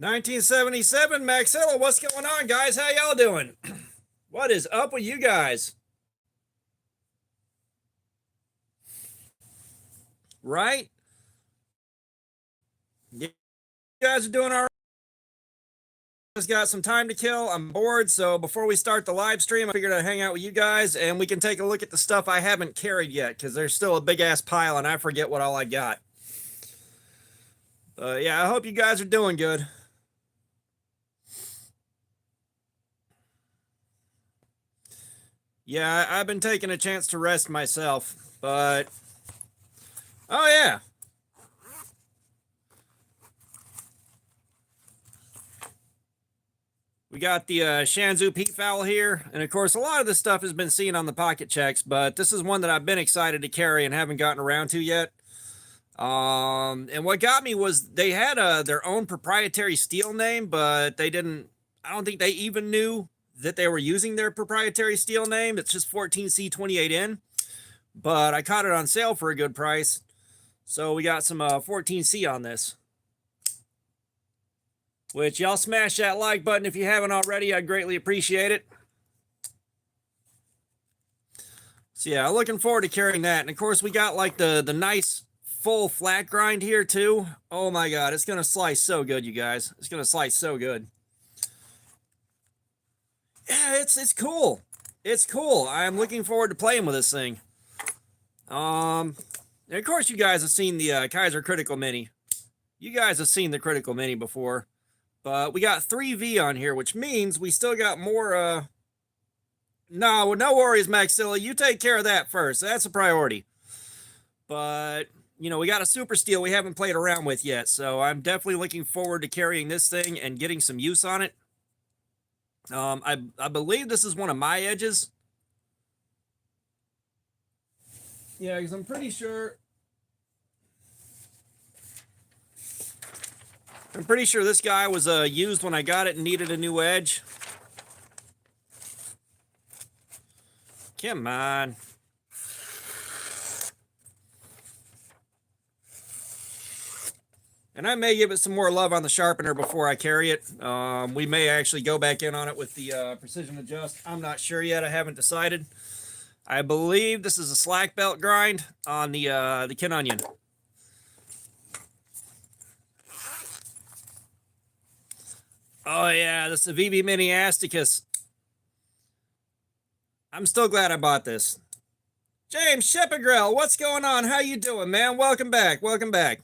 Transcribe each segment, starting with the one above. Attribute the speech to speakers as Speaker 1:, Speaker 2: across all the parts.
Speaker 1: 1977, Maxilla, what's going on, guys? How y'all doing? What is up with you guys? Right? You guys are doing all right. Just got some time to kill. I'm bored, so before we start the live stream, I figured I'd hang out with you guys and we can take a look at the stuff I haven't carried yet because there's still a big ass pile and I forget what all I got. Yeah, I hope you guys are doing good. Yeah, I've been taking a chance to rest myself, but oh yeah. We got the Shanzu peafowl here, and of course, a lot of this stuff has been seen on the pocket checks, but this is one that I've been excited to carry and haven't gotten around to yet. And what got me was they had their own proprietary steel name, but they didn't. I don't think they even knew that they were using their proprietary steel name. It's just 14C28N, but I caught it on sale for a good price, so we got some 14C on this. Which y'all smash that like button if you haven't already. I'd greatly appreciate it. So yeah, looking forward to carrying that. And of course, we got like the nice full flat grind here too. Oh my god, it's gonna slice so good, you guys. It's gonna slice so good. Yeah, it's cool. It's cool. I'm looking forward to playing with this thing. And of course, you guys have seen the Kaiser Critical Mini. You guys have seen the Critical Mini before. But we got 3V on here, which means we still got more, no worries, Maxilla. You take care of that first. That's a priority. But, you know, we got a super steel we haven't played around with yet, so I'm definitely looking forward to carrying this thing and getting some use on it. I believe this is one of my edges. Yeah, because I'm pretty sure this guy was used when I got it and needed a new edge. Come on. And I may give it some more love on the sharpener before I carry it. We may actually go back in on it with the precision adjust. I'm not sure yet. I haven't decided. I believe this is a slack belt grind on the Kin Onion. Oh yeah, this is a VB Mini Asticus. I'm still glad I bought this. James Shepigrell, what's going on? How you doing, man? Welcome back. Welcome back.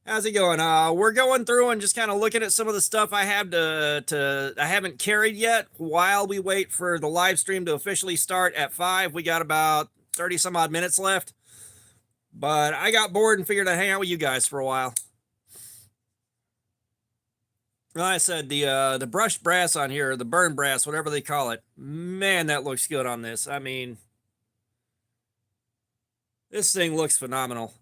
Speaker 1: How's it going? We're going through and just kind of looking at some of the stuff I have I haven't carried yet while we wait for the live stream to officially start at 5. We got about 30 some odd minutes left. But I got bored and figured I'd hang out with you guys for a while. Like I said, the brushed brass on here, or the burn brass, whatever they call it, man, that looks good on this. I mean, this thing looks phenomenal.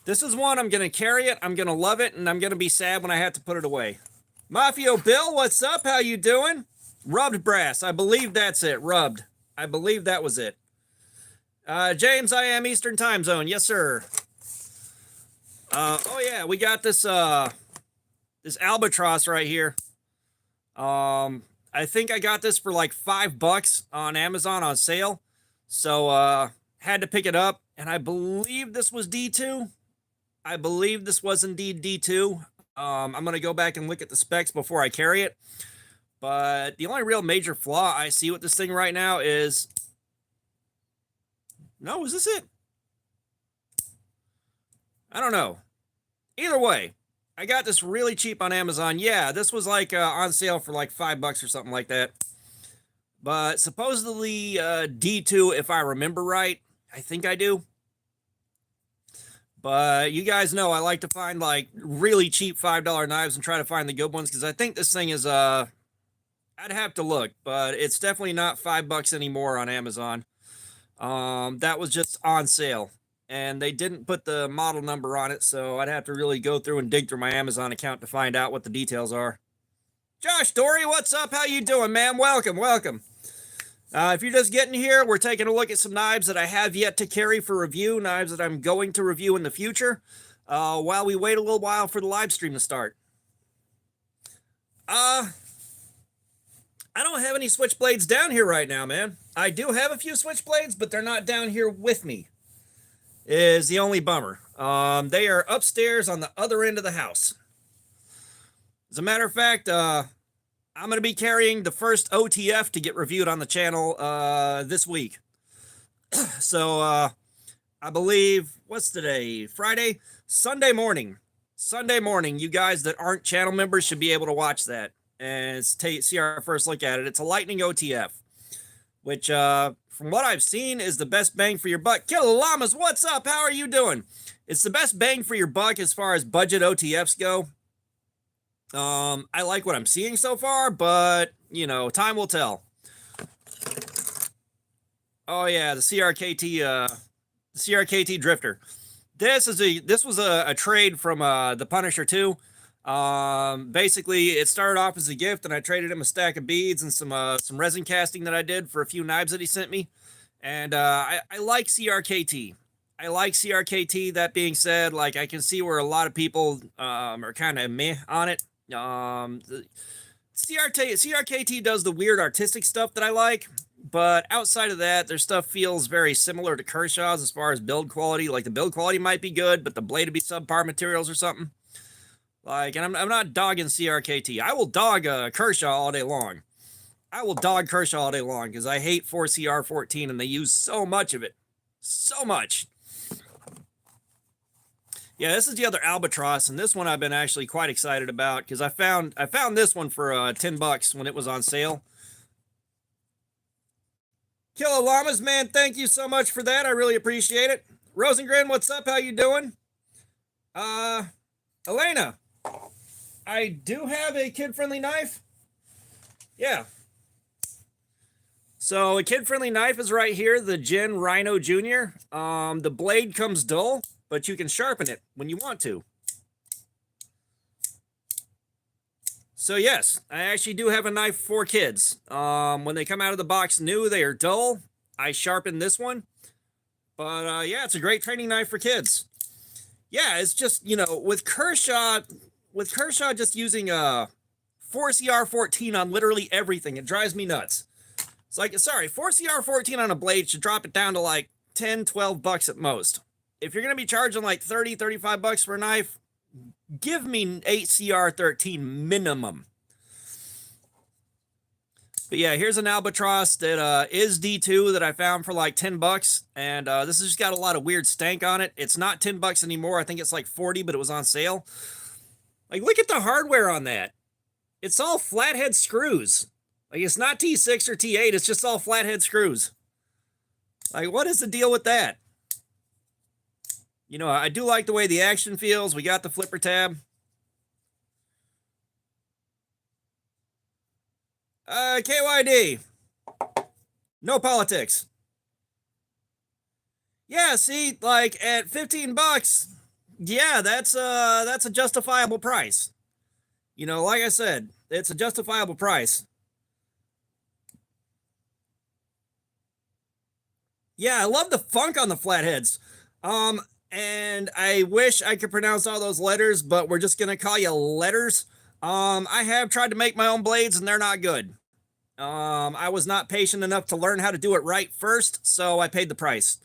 Speaker 1: This is one, I'm going to carry it, I'm going to love it, and I'm going to be sad when I have to put it away. Mafio Bill, what's up? How you doing? Rubbed brass, I believe that's it, rubbed. I believe that was it. James, I am Eastern Time Zone, yes sir. Oh yeah, we got this, this albatross right here. I think I got this for like $5 on Amazon on sale. So, had to pick it up. And I believe this was D2. I believe this was indeed D2. I'm going to go back and look at the specs before I carry it. But the only real major flaw I see with this thing right now is... No, is this it? I don't know. Either way. I got this really cheap on Amazon. Yeah, this was like on sale for like $5 or something like that. But supposedly D2, if I remember right. I think I do. But you guys know I like to find like really cheap $5 knives and try to find the good ones because I think this thing is I'd have to look, but it's definitely not $5 anymore on Amazon. That was just on sale. And they didn't put the model number on it, so I'd have to really go through and dig through my Amazon account to find out what the details are. Josh Dory, what's up? How you doing, man? Welcome, welcome. If you're just getting here, we're taking a look at some knives that I have yet to carry for review, knives that I'm going to review in the future, while we wait a little while for the live stream to start. I don't have any switchblades down here right now, man. I do have a few switchblades, but they're not down here with me. Is the only bummer. They are upstairs on the other end of the house. As a matter of fact, I'm going to be carrying the first OTF to get reviewed on the channel this week. So I believe, what's today? Friday? Sunday morning. Sunday morning, you guys that aren't channel members should be able to watch that and see our first look at it. It's a Lightning OTF, which from what I've seen is the best bang for your buck. Killer Llamas, what's up? How are you doing? It's the best bang for your buck as far as budget OTFs go. I like what I'm seeing so far, but, you know, time will tell. Oh, yeah, the CRKT Drifter. This was a trade from the Punisher 2. Basically, it started off as a gift, and I traded him a stack of beads and some resin casting that I did for a few knives that he sent me. And I like CRKT. I like CRKT. That being said, like, I can see where a lot of people are kind of meh on it. CRKT does the weird artistic stuff that I like, but outside of that, their stuff feels very similar to Kershaw's as far as build quality. Like, the build quality might be good, but the blade would be subpar materials or something. Like, and I'm not dogging CRKT. I will dog Kershaw all day long. I will dog Kershaw all day long because I hate 4CR14 and they use so much of it. So much. Yeah, this is the other Albatross, and this one I've been actually quite excited about because I found this one for $10 when it was on sale. Killer Llamas, man, thank you so much for that. I really appreciate it. Rosengren, what's up? How you doing? Elena, I do have a kid-friendly knife. Yeah. So a kid-friendly knife is right here, the Gen Rhino Jr. The blade comes dull, but you can sharpen it when you want to. So yes, I actually do have a knife for kids. When they come out of the box new, they are dull. I sharpen this one. But yeah, it's a great training knife for kids. Yeah, it's just, you know, with Kershaw just using 4CR14 on literally everything, it drives me nuts. It's like, sorry, 4CR14 on a blade should drop it down to like 10, 12 bucks at most. If you're going to be charging like 30, 35 bucks for a knife, give me 8CR13 minimum. But yeah, here's an Albatross that is D2 that I found for like 10 bucks. And this has just got a lot of weird stank on it. It's not 10 bucks anymore. I think it's like 40, but it was on sale. Like, look at the hardware on that. It's all flathead screws. Like, it's not T6 or T8. It's just all flathead screws. Like, what is the deal with that? You know, I do like the way the action feels. We got the flipper tab. KYD. No politics. Yeah, see, like at 15 bucks, yeah, that's a justifiable price. You know, like I said, it's a justifiable price. Yeah, I love the funk on the flatheads. And I wish I could pronounce all those letters, but we're just gonna call you letters. I have tried to make my own blades and they're not good. I was not patient enough to learn how to do it right first, so I paid the price.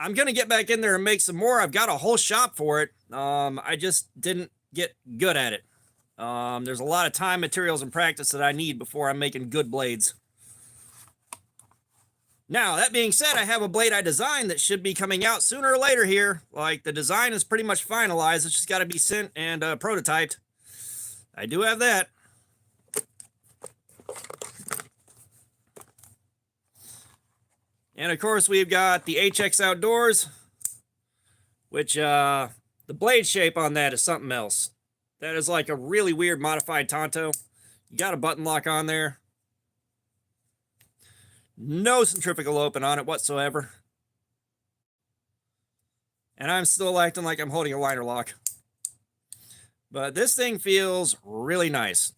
Speaker 1: I'm gonna get back in there and make some more. I've got a whole shop for it. I just didn't get good at it. There's a lot of time, materials, and practice that I need before I'm making good blades. Now, that being said, I have a blade I designed that should be coming out sooner or later here. Like, the design is pretty much finalized. It's just got to be sent and prototyped. I do have that. And, of course, we've got the HX Outdoors, which the blade shape on that is something else. That is like a really weird modified Tonto. You got a button lock on there. No centrifugal open on it whatsoever. And I'm still acting like I'm holding a liner lock. But this thing feels really nice.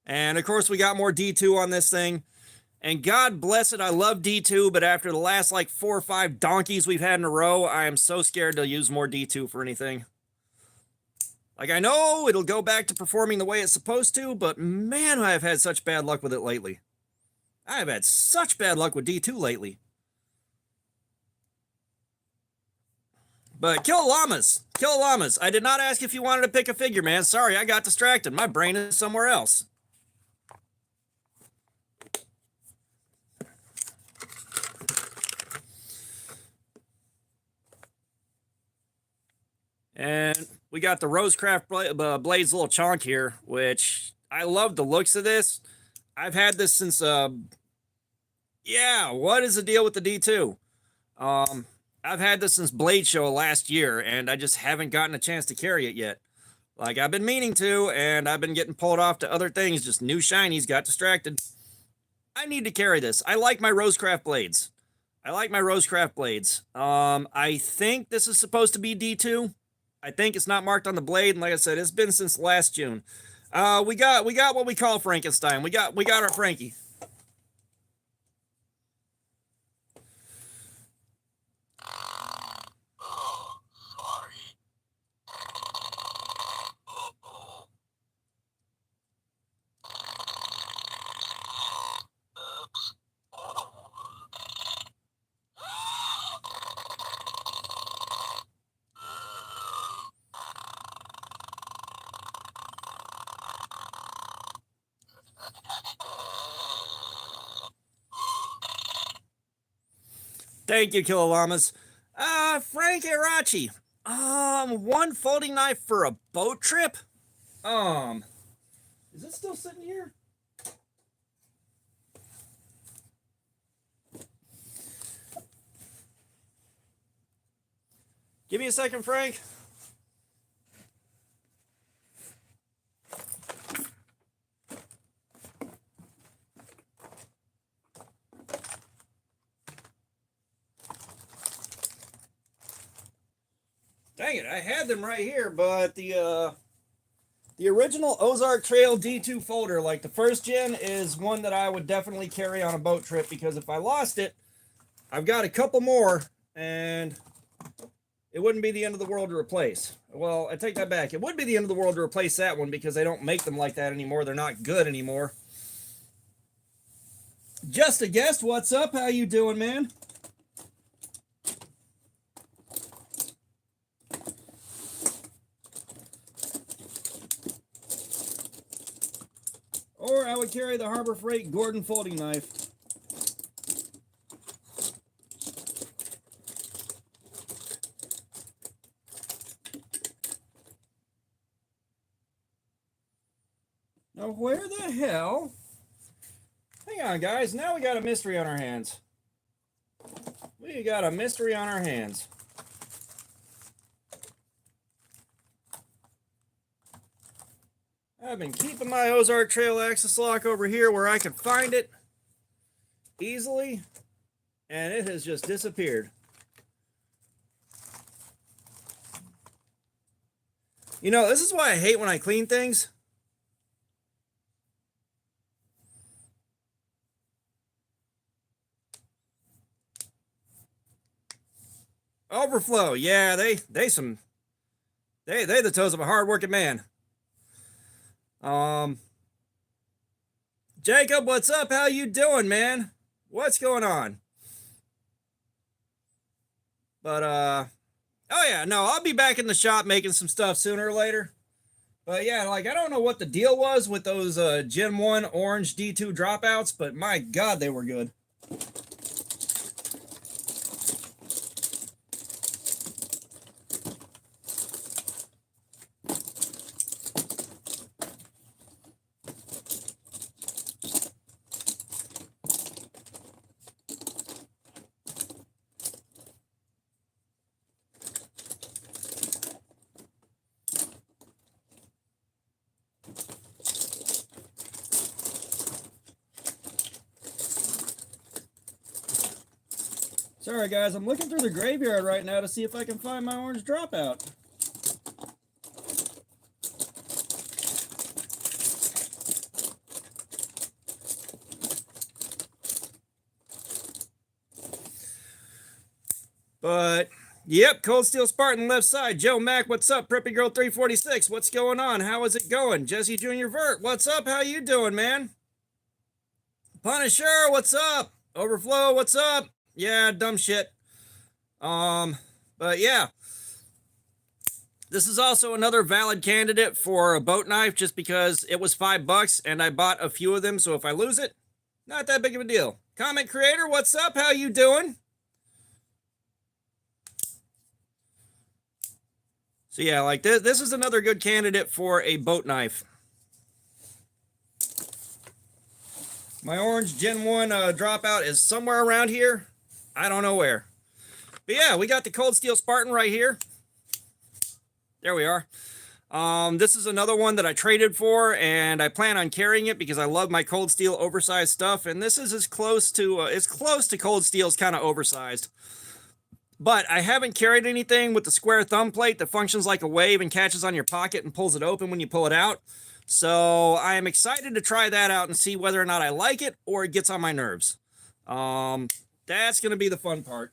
Speaker 1: And of course we got more D2 on this thing. And God bless it, I love D2, but after the last like 4 or 5 donkeys we've had in a row, I am so scared to use more D2 for anything. Like, I know it'll go back to performing the way it's supposed to, but man, I've had such bad luck with it lately. I've had such bad luck with D2 lately. But Kill Llamas. I did not ask if you wanted to pick a figure, man. Sorry, I got distracted. My brain is somewhere else. And we got the Rosecraft Blades little chunk here, which I love the looks of this. I've had this since, yeah, what is the deal with the D2? I've had this since Blade Show last year, and I just haven't gotten a chance to carry it yet. Like, I've been meaning to, and I've been getting pulled off to other things, just new shinies, got distracted. I need to carry this. I like my Rosecraft Blades. I think this is supposed to be D2. I think it's not marked on the blade, and like I said, it's been since last June. We got what we call Frankenstein. We got our Frankie. Thank you, Killallamas. Frank Arachi. One folding knife for a boat trip? Is it still sitting here? Give me a second, Frank. Dang it, I had them right here, but the original Ozark Trail D2 folder, like the first gen, is one that I would definitely carry on a boat trip, because if I lost it, I've got a couple more, and it wouldn't be the end of the world to replace. Well, I take that back. It would be the end of the world to replace that one, because they don't make them like that anymore. They're not good anymore. Just a guest, what's up? How you doing, man? Or I would carry the Harbor Freight Gordon folding knife. Now, where the hell? Hang on, guys. Now we got a mystery on our hands. I've been keeping my Ozark Trail Axis lock over here where I can find it easily, and it has just disappeared. You know, this is why I hate when I clean things. Overflow, yeah, they the toes of a hard-working man. Jacob, what's up? How you doing, man? What's going on? But, oh yeah, no, I'll be back in the shop making some stuff sooner or later. But yeah, like, I don't know what the deal was with those Gen 1 orange D2 dropouts, but my God, they were good. Sorry guys, I'm looking through the graveyard right now to see if I can find my orange dropout. But Yep, Cold Steel Spartan left side. Joe Mack, what's up? Preppy Girl 346, what's going on? How is it going? Jesse Jr. Vert, what's up? How you doing, man? Punisher, what's up? Overflow, what's up? Yeah, dumb shit. But yeah. This is also another valid candidate for a boat knife just because it was $5 and I bought a few of them, so if I lose it, not that big of a deal. Comment creator, what's up? How you doing? So yeah, like this is another good candidate for a boat knife. My orange Gen 1 dropout is somewhere around here. I don't know where. But yeah, we got the Cold Steel Spartan right here. There we are. This is another one that I traded for, and I plan on carrying it because I love my Cold Steel oversized stuff. And this is as close to Cold Steel's kind of oversized. But I haven't carried anything with the square thumb plate that functions like a wave and catches on your pocket and pulls it open when you pull it out. So I am excited to try that out and see whether or not I like it or it gets on my nerves. That's going to be the fun part.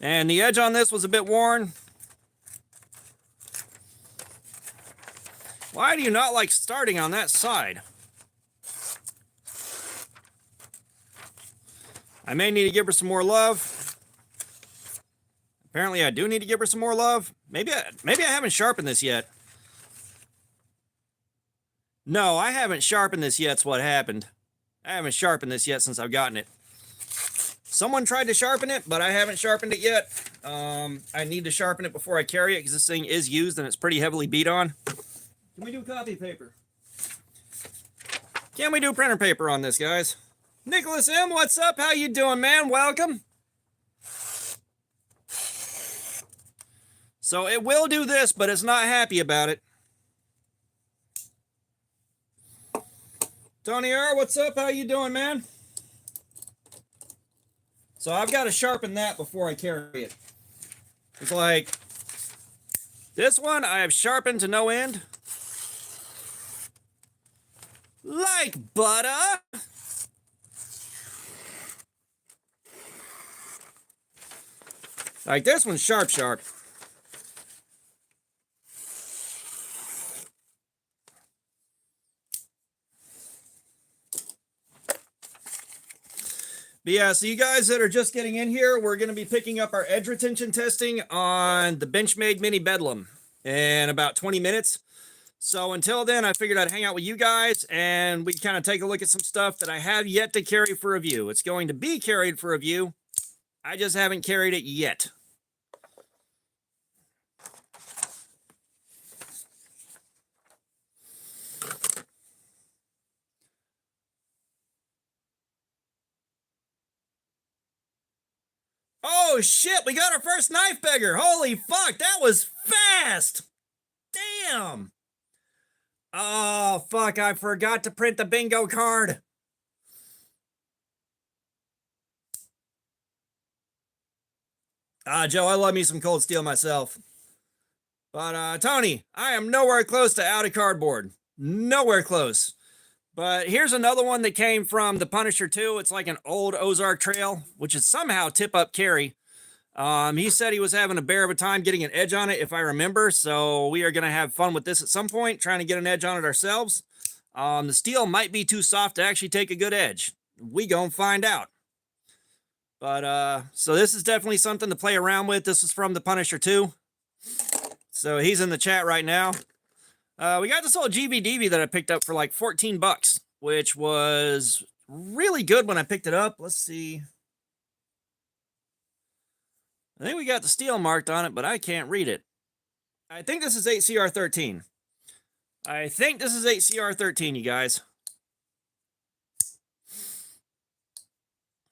Speaker 1: And the edge on this was a bit worn. Why do you not like starting on that side? I may need to give her some more love. Apparently I do need to give her some more love. Maybe I haven't sharpened this yet. No, I haven't sharpened this yet. That's what happened. I haven't sharpened this yet since I've gotten it. Someone tried to sharpen it, but I haven't sharpened it yet. I need to sharpen it before I carry it because this thing is used and it's pretty heavily beat on. Can we do copy paper? Can we do printer paper on this, guys? Nicholas M., what's up? How you doing, man? Welcome. So it will do this, but it's not happy about it. Tony R., what's up? How you doing, man? So I've got to sharpen that before I carry it. It's like, this one I have sharpened to no end. Like butter. Like this one's sharp. But yeah, so you guys that are just getting in here, we're going to be picking up our edge retention testing on the Benchmade Mini Bedlam in about 20 minutes. So until then, I figured I'd hang out with you guys and we kind of take a look at some stuff that I have yet to carry for review. It's going to be carried for review. I just haven't carried it yet. Oh shit, we got our first knife beggar. Holy fuck, that was fast. Damn. Oh fuck, I forgot to print the bingo card. Joe, I love me some Cold Steel myself. But Tony, I am nowhere close to out of cardboard. Nowhere close. But here's another one that came from the Punisher 2. It's like an old Ozark trail, which is somehow tip-up carry. He said he was having a bear of a time getting an edge on it, if I remember. So we are going to have fun with this at some point, trying to get an edge on it ourselves. The steel might be too soft to actually take a good edge. We gonna find out. But so this is definitely something to play around with. This is from the Punisher 2. So he's in the chat right now. We got this old GVDV that I picked up for like $14, which was really good when I picked it up. Let's see. I think we got the steel marked on it, but I can't read it. I think this is 8CR13. I think this is 8CR13, you guys.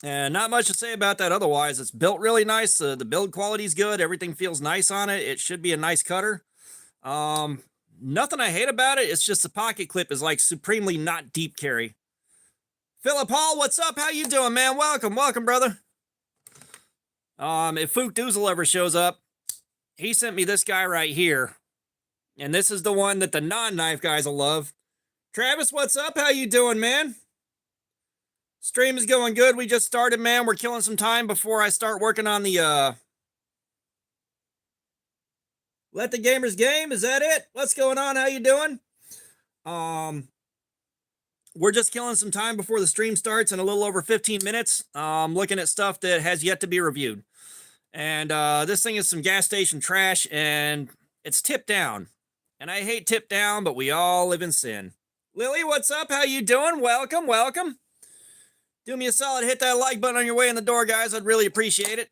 Speaker 1: And not much to say about that otherwise. It's built really nice. The build quality is good. Everything feels nice on it. It should be a nice cutter. Nothing I hate about it. It's just the pocket clip is like supremely not deep carry. Philip Hall, what's up? How you doing, man? Welcome, brother. If Fook Doozle ever shows up, he sent me this guy right here. And this is the one that the non-knife guys will love. Travis, what's up? How you doing, man? Stream is going good. We just started, man. We're killing some time before I start working on the Let the Gamers Game. Is that it? What's going on? How you doing? We're just killing some time before the stream starts in a little over 15 minutes. Looking at stuff that has yet to be reviewed. And this thing is some gas station trash, and it's tipped down. And I hate tipped down, but we all live in sin. Lily, what's up? How you doing? Welcome, welcome. Do me a solid, hit that like button on your way in the door, guys. I'd really appreciate it.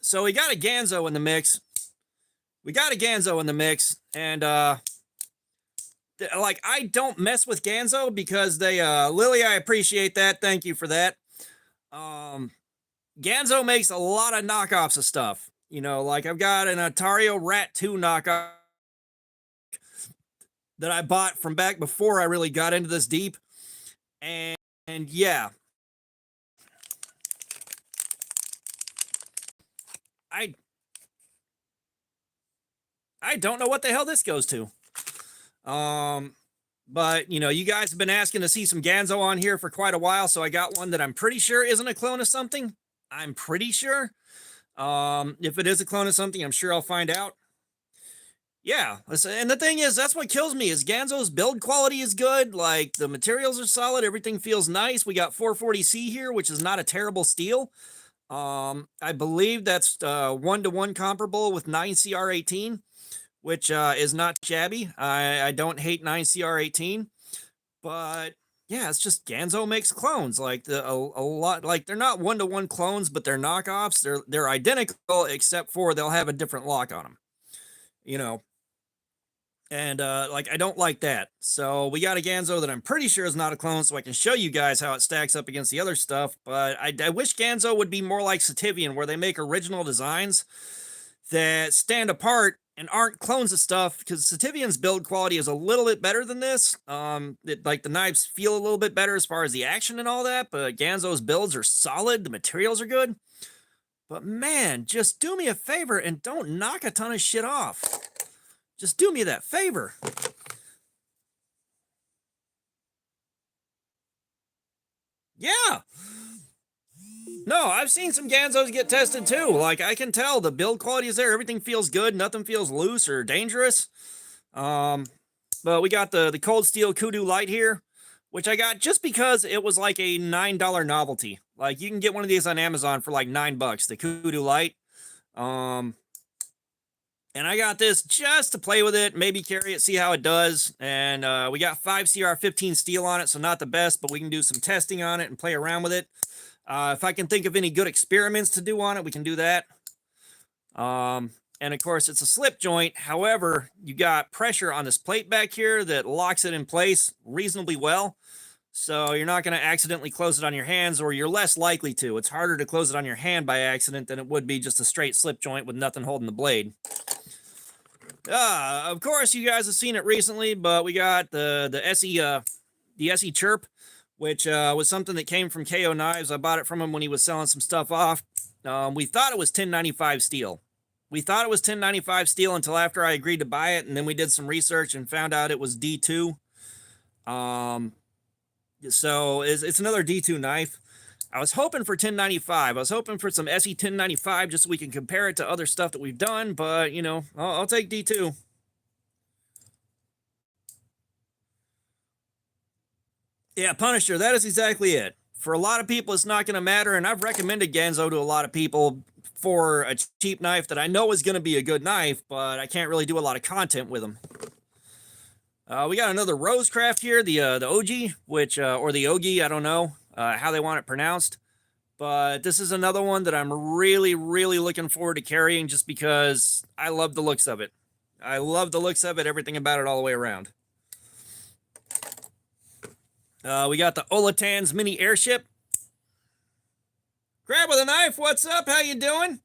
Speaker 1: So we got a Ganzo in the mix. And like, I don't mess with Ganzo because they Lily, I appreciate that. Thank you for that. Ganzo makes a lot of knockoffs of stuff. You know, like I've got an Atario Rat 2 knockoff that I bought from back before I really got into this deep. And yeah. I don't know what the hell this goes to. But you know, you guys have been asking to see some Ganzo on here for quite a while, so I got one that I'm pretty sure isn't a clone of something. I'm pretty sure. If it is a clone of something, I'm sure I'll find out. Yeah, and the thing is, that's what kills me, is Ganzo's build quality is good. Like, the materials are solid. Everything feels nice. We got 440C here, which is not a terrible steel. I believe that's 1-to-1 comparable with 9CR18, which is not shabby. I don't hate 9CR18, but yeah, it's just Ganzo makes clones. Like, a lot, like, they're not 1-to-1 clones, but they're knockoffs. They're identical, except for they'll have a different lock on them. You know, and like, I don't like that. So we got a Ganzo that I'm pretty sure is not a clone, so I can show you guys how it stacks up against the other stuff. But I wish Ganzo would be more like Sativian, where they make original designs that stand apart and aren't clones of stuff, because Sativian's build quality is a little bit better than this. Like, the knives feel a little bit better as far as the action and all that, but Ganzo's builds are solid. The materials are good. But man, just do me a favor and don't knock a ton of shit off. Just do me that favor. Yeah. No, I've seen some Ganzos get tested too. Like, I can tell the build quality is there. Everything feels good. Nothing feels loose or dangerous. But we got the Cold Steel Kudu Light here, which I got just because it was like a $9 novelty. Like, you can get one of these on Amazon for like $9, the Kudu Light. And I got this just to play with it, maybe carry it, see how it does. And we got 5CR15 steel on it, so not the best, but we can do some testing on it and play around with it. If I can think of any good experiments to do on it, we can do that. And of course, it's a slip joint. However, you got pressure on this plate back here that locks it in place reasonably well. So you're not going to accidentally close it on your hands, or you're less likely to. It's harder to close it on your hand by accident than it would be just a straight slip joint with nothing holding the blade. Of course, you guys have seen it recently, but we got the SE Chirp, which was something that came from KO Knives. I bought it from him when he was selling some stuff off. We thought it was 1095 steel. We thought it was 1095 steel until after I agreed to buy it, and then we did some research and found out it was D2. So it's another D2 knife. I was hoping for 1095. I was hoping for some SE 1095 just so we can compare it to other stuff that we've done, but, you know, I'll take D2. Yeah, Punisher, that is exactly it. For a lot of people, it's not going to matter, and I've recommended Ganzo to a lot of people for a cheap knife that I know is going to be a good knife, but I can't really do a lot of content with them. We got another Rosecraft here, the OG, which, or the Ogi, I don't know how they want it pronounced. But this is another one that I'm really, really looking forward to carrying just because I love the looks of it. I love the looks of it, everything about it all the way around. We got the Olatan's mini airship. Grab with a knife, what's up? How you doing?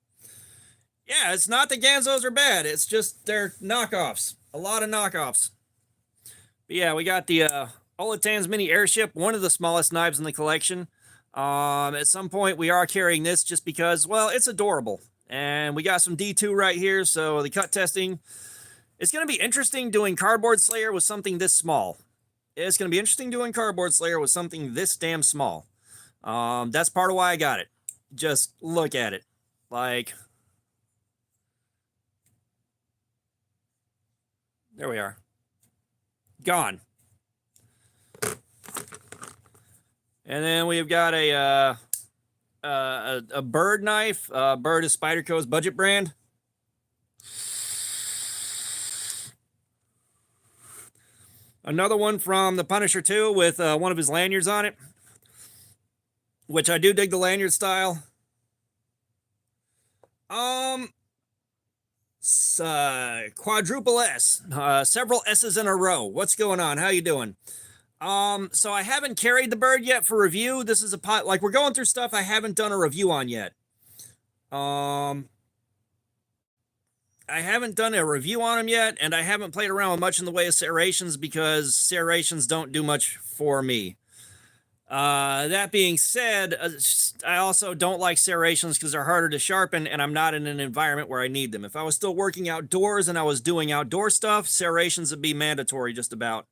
Speaker 1: Yeah, it's not that Ganzos are bad. It's just they're knockoffs. A lot of knockoffs. But yeah, we got the Olatan's mini airship, one of the smallest knives in the collection. At some point, we are carrying this just because, well, it's adorable. And we got some D2 right here, so the cut testing. It's going to be interesting doing Cardboard Slayer with something this small. It's going to be interesting doing Cardboard Slayer with something this damn small. That's part of why I got it. Just look at it. Like, there we are. Gone. And then we've got a bird knife. Bird is Spyderco's budget brand. Another one from the Punisher 2 with one of his lanyards on it, which I do dig the lanyard style. Quadruple S, several S's in a row. What's going on? How you doing? So I haven't carried the bird yet for review. This is a pot, like we're going through stuff I haven't done a review on yet. I haven't done a review on them yet, and I haven't played around with much in the way of serrations because serrations don't do much for me. That being said, I also don't like serrations because they're harder to sharpen, and I'm not in an environment where I need them. If I was still working outdoors and I was doing outdoor stuff, serrations would be mandatory just about.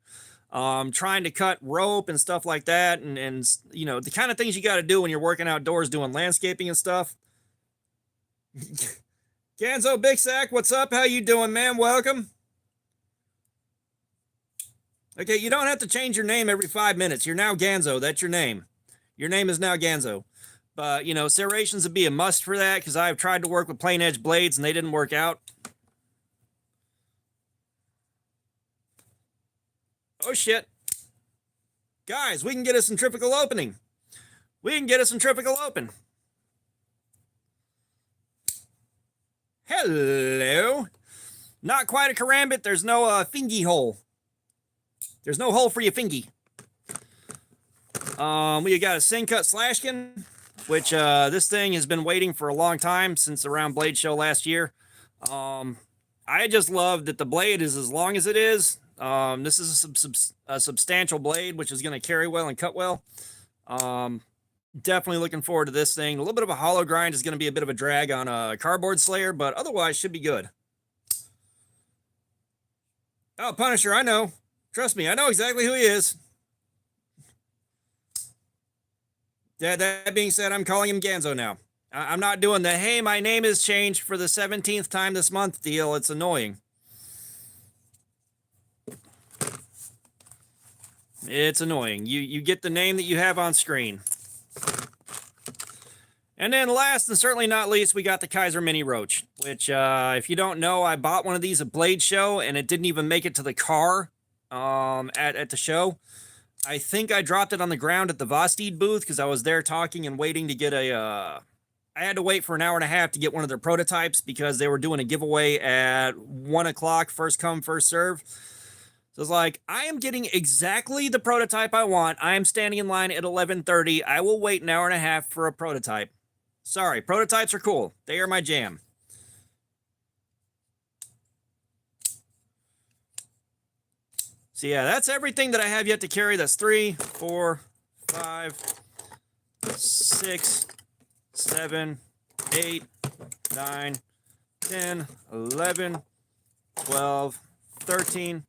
Speaker 1: Trying to cut rope and stuff like that, and you know, the kind of things you got to do when you're working outdoors doing landscaping and stuff. Ganzo Big Sack, what's up? How you doing, man? Welcome. Okay, you don't have to change your name every 5 minutes. You're now Ganzo. That's your name. Your name is now Ganzo. But, you know, serrations would be a must for that because I've tried to work with plain edge blades and they didn't work out. Oh, shit. Guys, we can get a centrifugal opening. We can get a centrifugal open. Hello. Not quite a karambit. There's no fingy hole. There's no hole for your fingy. We got a Sing Cut Slashkin, which this thing has been waiting for a long time since around Blade Show last year. I just love that the blade is as long as it is. This is a substantial blade, which is going to carry well and cut well. Definitely looking forward to this thing. A little bit of a hollow grind is going to be a bit of a drag on a Cardboard Slayer, but otherwise should be good. Oh, Punisher, I know. Trust me, I know exactly who he is. That being said, I'm calling him Ganzo now. I'm not doing the, hey, my name is changed for the 17th time this month deal. It's annoying. It's annoying. You get the name that you have on screen. And then last and certainly not least, we got the Kaiser Mini Roach, which, if you don't know, I bought one of these at Blade Show, and it didn't even make it to the car at the show. I think I dropped it on the ground at the Vosteed booth because I was there talking and waiting to get a... I had to wait for an hour and a half to get one of their prototypes because they were doing a giveaway at 1 o'clock, first come, first serve. So it's like, I am getting exactly the prototype I want. I am standing in line at 11:30. I will wait an hour and a half for a prototype. Sorry, prototypes are cool. They are my jam. So yeah, that's everything that I have yet to carry. That's 3, 4, 5, 6, 7, 8, 9, 10, 11, 12, 13,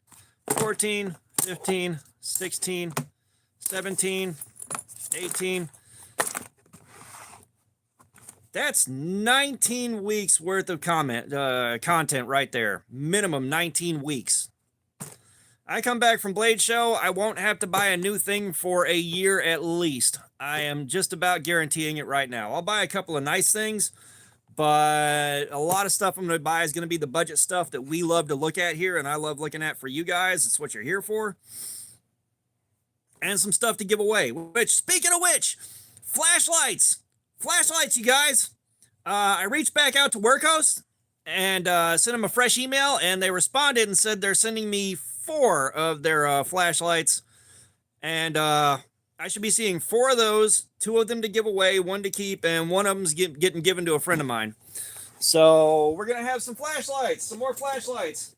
Speaker 1: 14, 15, 16, 17, 18. That's 19 weeks worth of content right there. Minimum 19 weeks. I come back from Blade Show, I won't have to buy a new thing for a year at least. I am just about guaranteeing it right now. I'll buy a couple of nice things, but a lot of stuff I'm going to buy is going to be the budget stuff that we love to look at here, and I love looking at for you guys. It's what you're here for. And some stuff to give away. Which, speaking of which, flashlights. Flashlights, you guys. I reached back out to Workhost and sent them a fresh email, and they responded and said they're sending me 4 of their flashlights. And I should be seeing 4 of those, 2 of them to give away, 1 to keep, and 1 of them's getting given to a friend of mine. So we're going to have some flashlights, some more flashlights.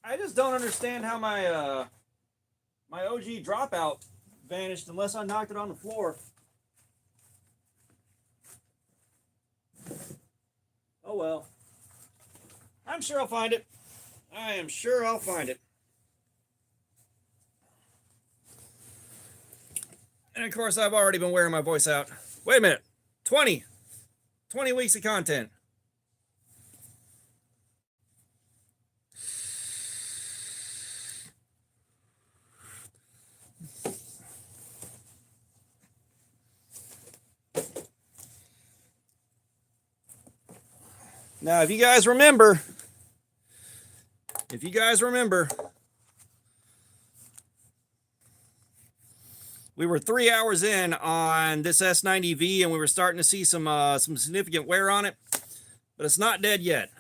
Speaker 1: I just don't understand how my my OG dropout vanished unless I knocked it on the floor. well. I'm sure I'll find it. I am sure I'll find it. And of course, I've already been wearing my voice out. Wait a minute. 20 weeks of content. Now, if you guys remember, we were 3 hours in on this S90V, and we were starting to see some significant wear on it, but it's not dead yet.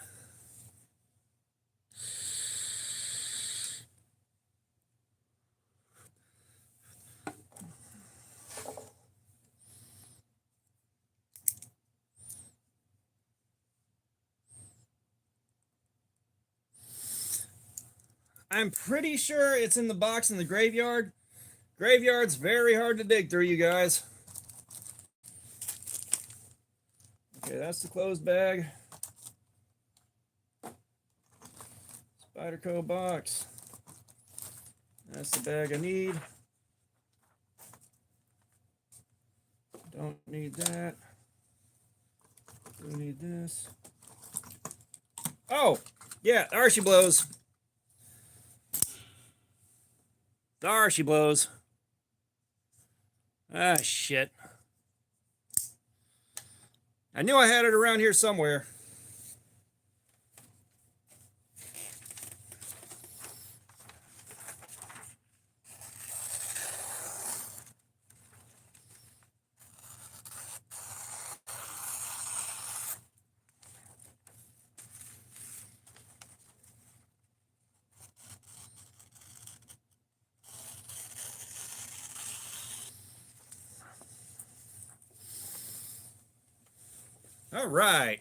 Speaker 1: I'm pretty sure it's in the box in the graveyard. Graveyard's very hard to dig through, you guys. Okay, that's the closed bag. Spyderco box. That's the bag I need. Don't need that. Do need this. Oh, yeah, there she blows. There she blows. Ah, shit. I knew I had it around here somewhere. All right.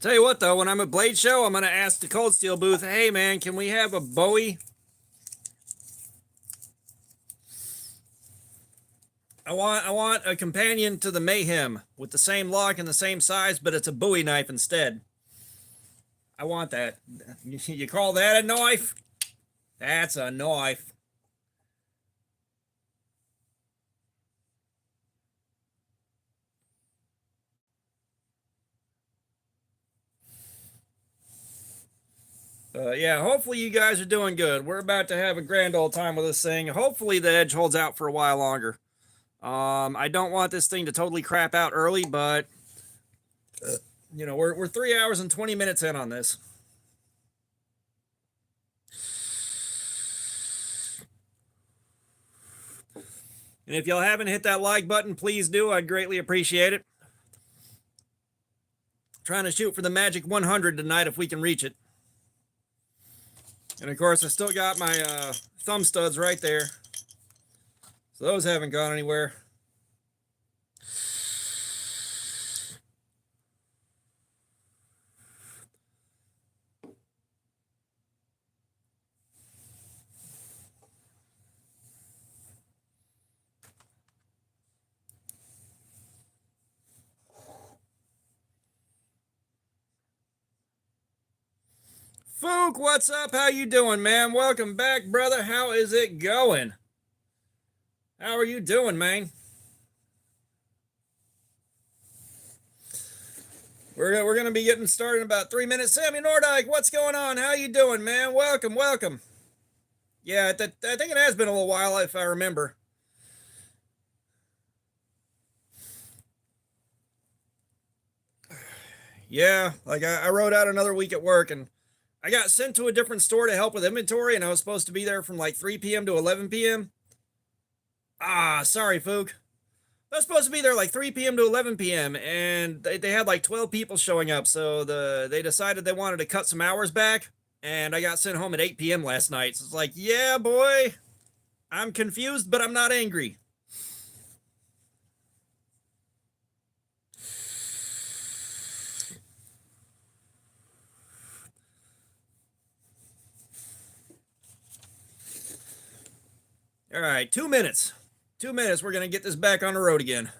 Speaker 1: Tell you what, though, when I'm at Blade Show, I'm going to ask the Cold Steel booth, hey, man, can we have a Bowie? I want a companion to the Mayhem with the same lock and the same size, but it's a Bowie knife instead. I want that. You call that a knife? That's a knife. Yeah, hopefully you guys are doing good. We're about to have a grand old time with this thing. Hopefully the edge holds out for a while longer. I don't want this thing to totally crap out early, but you know, we're 3 hours and 20 minutes in on this. And if y'all haven't hit that like button, please do. I'd greatly appreciate it. Trying to shoot for the magic 100 tonight if we can reach it. And of course, I still got my thumb studs right there. So those haven't gone anywhere. Fook, what's up? How you doing, man? Welcome back, brother. How is it going? How are you doing, man? We're going to be getting started in about 3 minutes. Sammy Nordyke, what's going on? How you doing, man? Welcome, welcome. Yeah, I think it has been a little while, if I remember. Yeah, like I wrote out another week at work, and I got sent to a different store to help with inventory, and I was supposed to be there from like 3 p.m. to 11 p.m. Ah, sorry, Fook. I was supposed to be there like 3 p.m. to 11 p.m. and they had like 12 people showing up, so they decided they wanted to cut some hours back, and I got sent home at 8 p.m. last night. So it's like, yeah, boy, I'm confused, but I'm not angry. All right, 2 minutes. 2 minutes, we're going to get this back on the road again.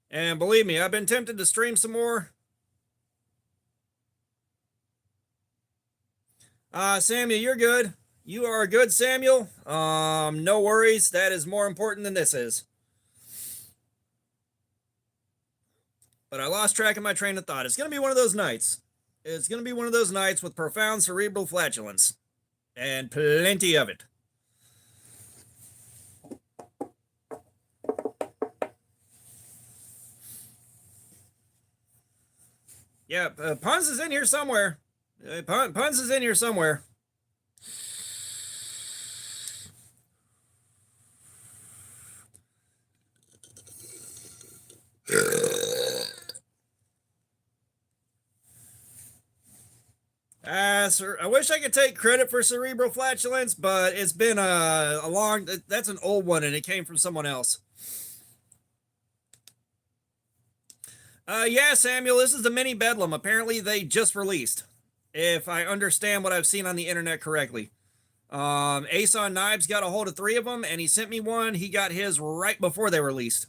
Speaker 1: And believe me, I've been tempted to stream some more. Samuel, you're good. You are good, Samuel. No worries. That is more important than this is. But I lost track of my train of thought. It's going to be one of those nights. It's going to be one of those nights with profound cerebral flatulence. And plenty of it. Yeah, Puns is in here somewhere. Puns is in here somewhere. Sir, I wish I could take credit for cerebral flatulence, but it's been a long, that's an old one and it came from someone else. Yeah, Samuel, this is the mini Bedlam. Apparently they just released, if I understand what I've seen on the internet correctly. Ace on Knives got a hold of 3 of them and he sent me one. He got his right before they released.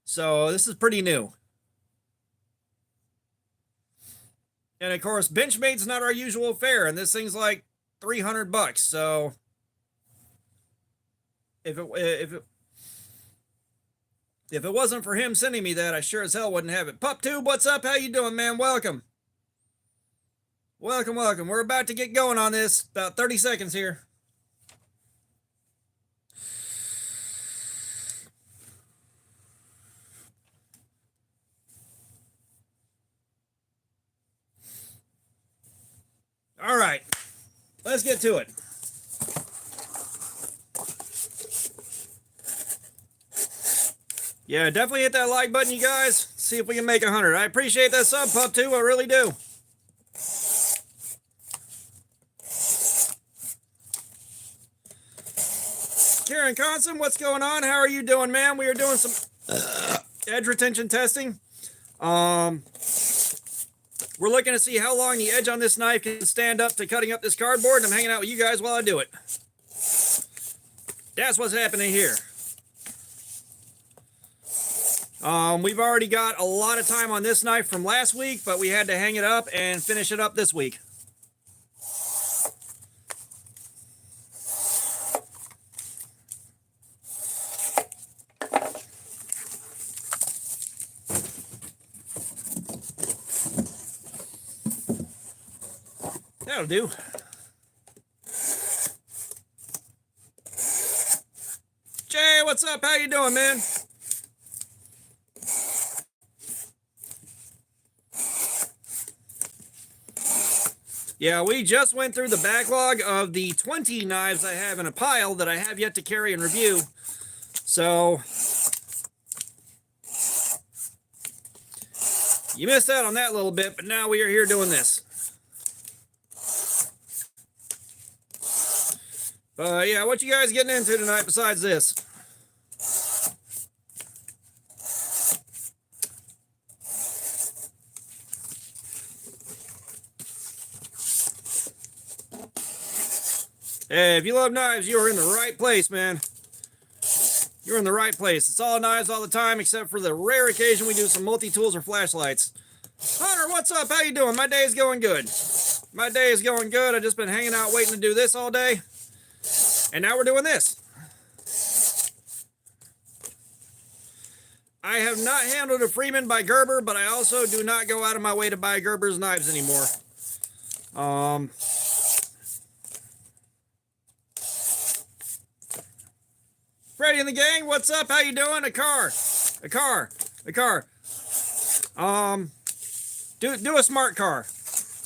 Speaker 1: So this is pretty new. And of course, Benchmade's not our usual fare, and this thing's like $300. So if it wasn't for him sending me that, I sure as hell wouldn't have it. PupTube, what's up? How you doing, man? Welcome. Welcome, welcome. We're about to get going on this. About 30 seconds here. All right, let's get to it. Yeah, definitely hit that like button, you guys. See if we can make 100. I appreciate that sub, PupTube. I really do. Karen Conson, what's going on? How are you doing, man? We are doing some edge retention testing. We're looking to see how long the edge on this knife can stand up to cutting up this cardboard, and I'm hanging out with you guys while I do it. That's what's happening here. We've already got a lot of time on this knife from last week, but we had to hang it up and finish it up this week. That'll do. Jay, what's up? How you doing, man? Yeah, we just went through the backlog of the 20 knives I have in a pile that I have yet to carry and review. So you missed out on that little bit, but now we are here doing this. Yeah, what you guys getting into tonight besides this? Hey, if you love knives, you are in the right place, man. You're in the right place. It's all knives all the time, except for the rare occasion we do some multi-tools or flashlights. Hunter, what's up? How you doing? My day is going good. My day is going good. I've just been hanging out waiting to do this all day. And now we're doing this. I have not handled a Freeman by Gerber, but I also do not go out of my way to buy Gerber's knives anymore. Freddie and the gang, what's up? How you doing? A car. Dude, Do a smart car.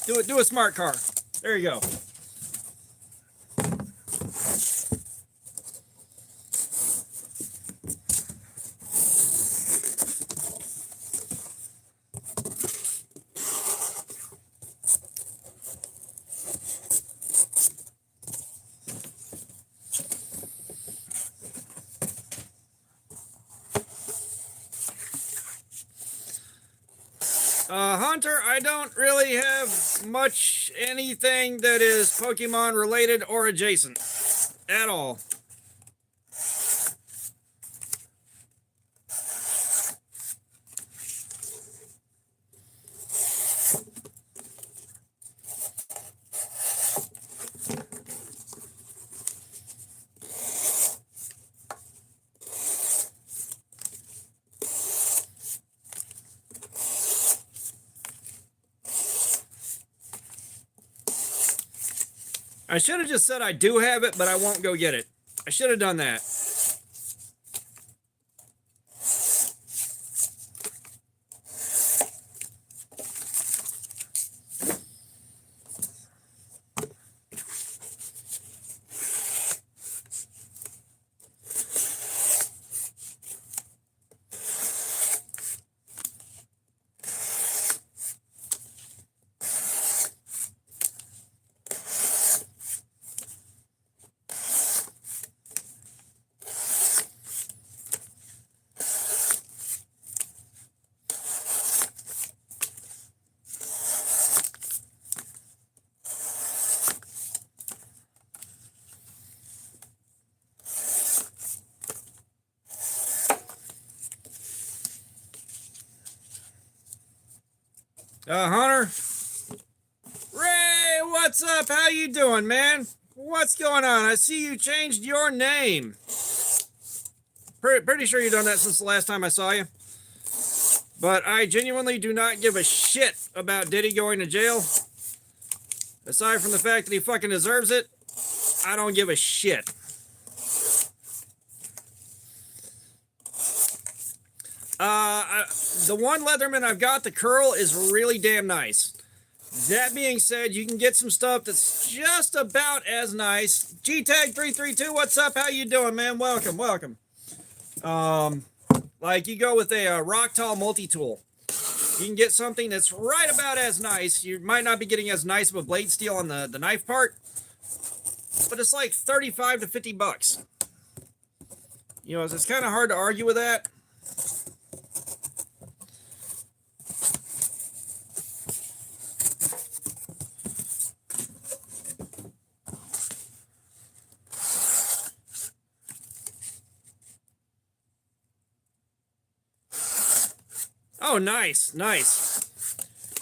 Speaker 1: Do a smart car. There you go. Hunter, I don't really have much anything that is Pokemon related or adjacent at all. I should have just said I do have it, but I won't go get it. I should have done that. Hunter? Ray, what's up? How you doing, man? What's going on? I see you changed your name. Pretty sure you've done that since the last time I saw you. But I genuinely do not give a shit about Diddy going to jail. Aside from the fact that he fucking deserves it, I don't give a shit. The one Leatherman I've got, the curl, is really damn nice. That being said, you can get some stuff that's just about as nice. GTag332, what's up? How you doing, man? Welcome, welcome. Like you go with a Rock Tall multi-tool. You can get something that's right about as nice. You might not be getting as nice of a blade steel on the knife part, but it's like 35 to 50 bucks. You know, it's kind of hard to argue with that. Oh, nice, nice.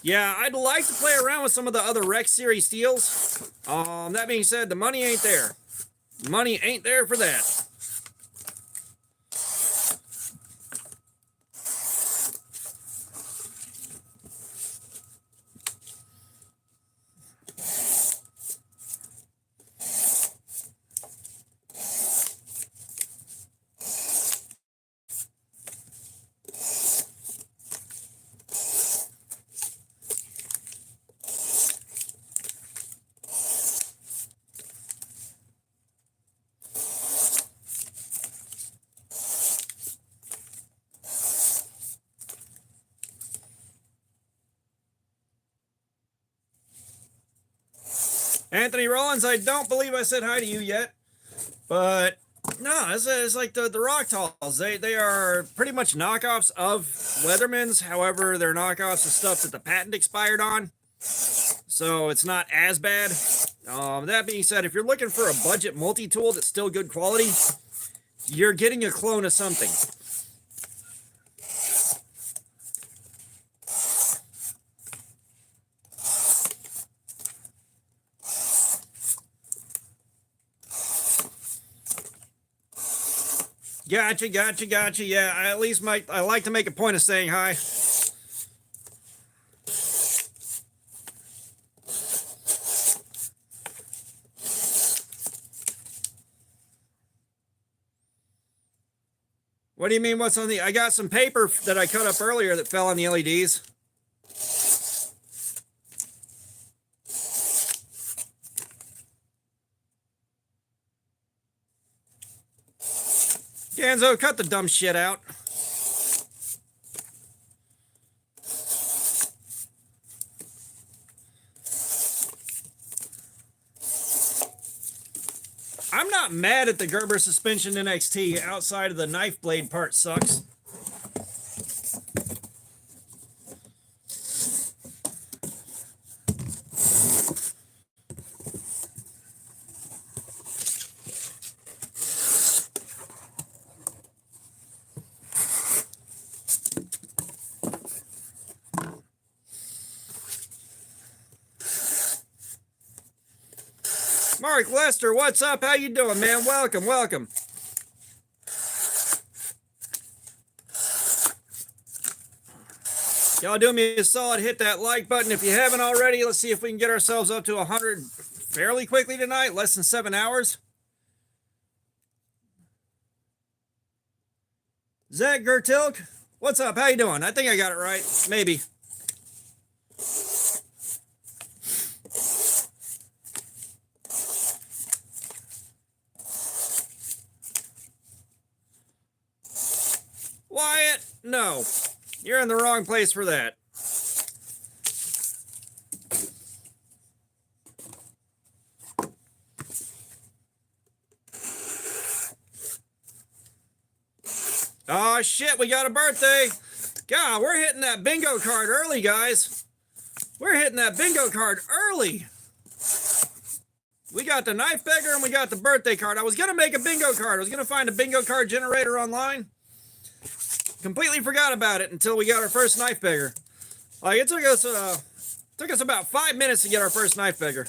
Speaker 1: Yeah, I'd like to play around with some of the other Rex Series steels. That being said, the money ain't there. Money ain't there for that. Anthony Rollins, I don't believe I said hi to you yet, but no, it's like the Rock Talls. They are pretty much knockoffs of Leathermans. However, they're knockoffs of stuff that the patent expired on, so it's not as bad. That being said, if you're looking for a budget multi-tool that's still good quality, you're getting a clone of something. Gotcha. Yeah, I at least I like to make a point of saying hi. What do you mean, what's on the... I got some paper that I cut up earlier that fell on the LEDs. Ganzo, cut the dumb shit out. I'm not mad at the Gerber Suspension NXT outside of the knife blade part sucks. Mark Lester, what's up? How you doing, man? Welcome, welcome. Y'all do me a solid, hit that like button if you haven't already. Let's see if we can get ourselves up to 100 fairly quickly tonight, less than 7 hours. Zach Gertilk, what's up? How you doing? I think I got it right. Maybe. Wyatt, no. You're in the wrong place for that. Oh shit, we got a birthday. God, we're hitting that bingo card early, guys. We're hitting that bingo card early. We got the knife beggar and we got the birthday card. I was going to make a bingo card. I was going to find a bingo card generator online. Completely forgot about it until we got our first knife beggar. Like it took us about 5 minutes to get our first knife beggar.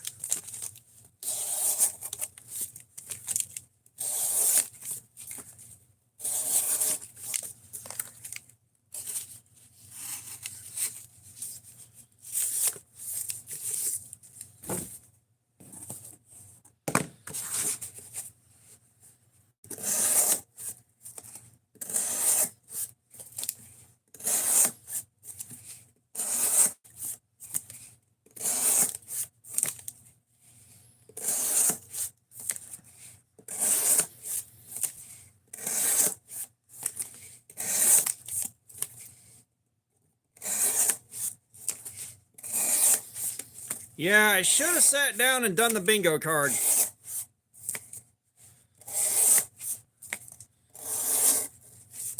Speaker 1: Yeah, I should have sat down and done the bingo card.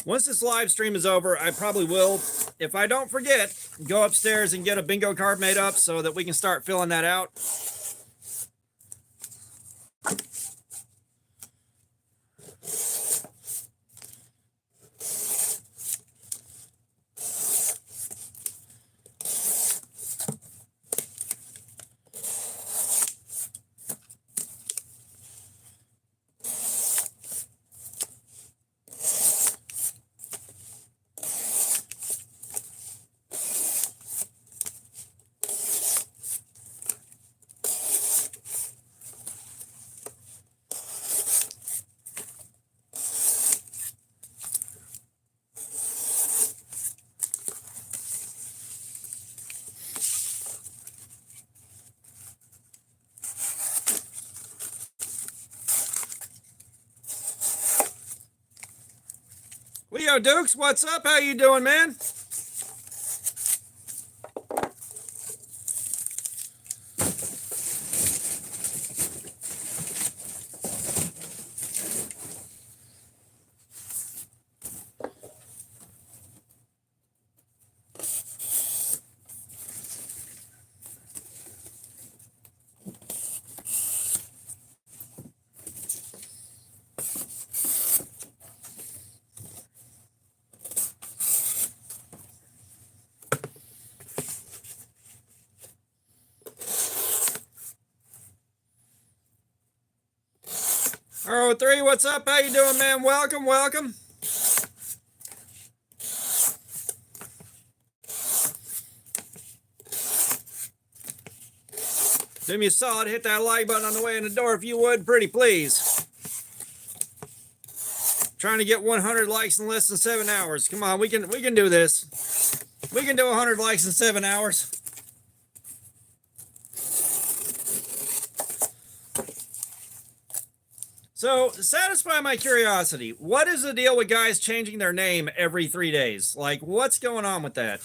Speaker 1: Once this live stream is over, I probably will, if I don't forget, go upstairs and get a bingo card made up so that we can start filling that out. Leo Dukes, what's up? How you doing, man? R03, what's up? How you doing, man? Welcome, welcome. Do me a solid, hit that like button on the way in the door if you would, pretty please. Trying to get 100 likes in less than 7 hours. Come on, we can do this. We can do 100 likes in 7 hours. So, satisfy my curiosity. What is the deal with guys changing their name every 3 days? Like, what's going on with that?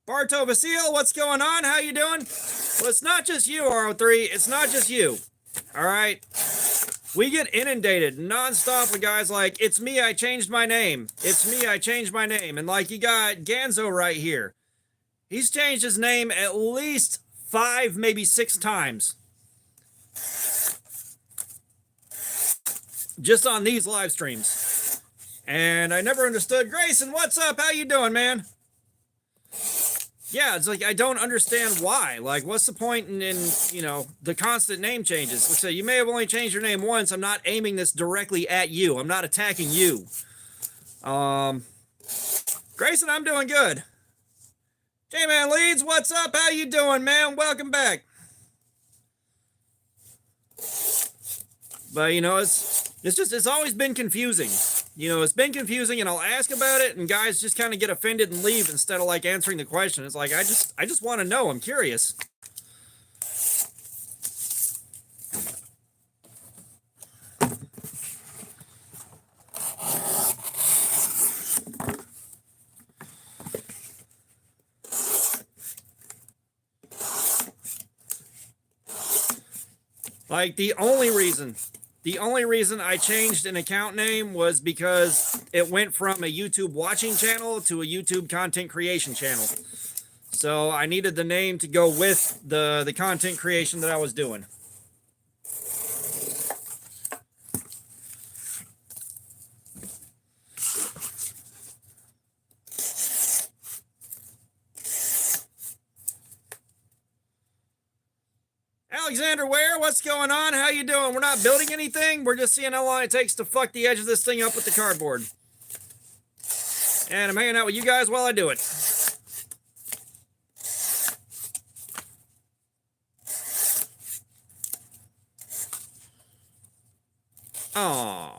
Speaker 1: Barto Vasil, what's going on? How you doing? Well, it's not just you, RO3. It's not just you. All right? We get inundated nonstop with guys like, it's me, I changed my name. It's me, I changed my name. And like you got Ganzo right here. He's changed his name at least 5, maybe 6 times. Just on these live streams. And I never understood. Grayson, what's up? How you doing, man? Yeah, it's like, I don't understand why. Like, what's the point in you know, the constant name changes? Like I say, you may have only changed your name once. I'm not aiming this directly at you. I'm not attacking you. Grayson, I'm doing good. J-Man Leeds, what's up? How you doing, man? Welcome back. But, you know, it's always been confusing. You know, it's been confusing, and I'll ask about it, and guys just kind of get offended and leave instead of, like, answering the question. It's like, I just want to know. I'm curious. Like, the only reason I changed an account name was because it went from a YouTube watching channel to a YouTube content creation channel. So I needed the name to go with the content creation that I was doing. Alexander Ware, what's going on? How you doing? We're not building anything. We're just seeing how long it takes to fuck the edge of this thing up with the cardboard. And I'm hanging out with you guys while I do it. Aww.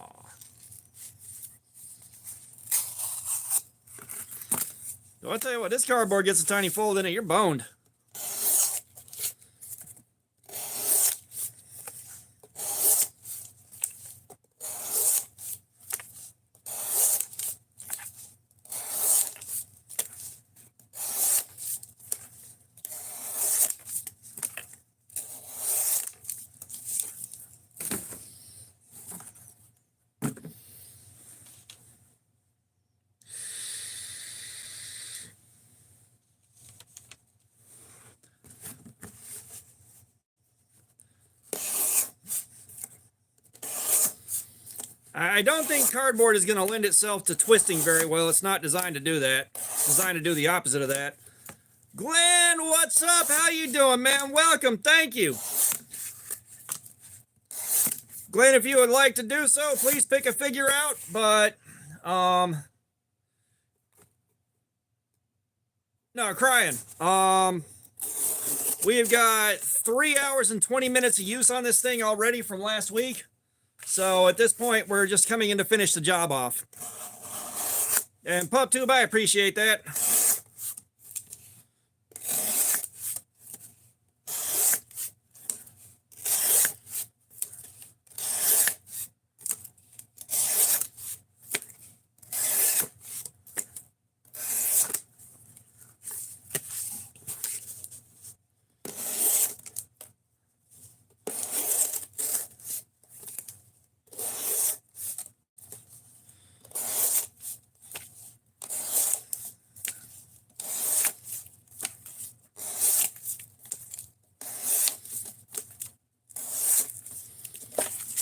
Speaker 1: So I'll tell you what, this cardboard gets a tiny fold in it, you're boned. I don't think cardboard is going to lend itself to twisting very well. It's not designed to do that. It's designed to do the opposite of that. Glenn, what's up? How you doing, man? Welcome. Thank you. Glenn, if you would like to do so, please pick a figure out. But, no, crying. We've got 3 hours and 20 minutes of use on this thing already from last week. So at this point, we're just coming in to finish the job off. And PubTube, I appreciate that.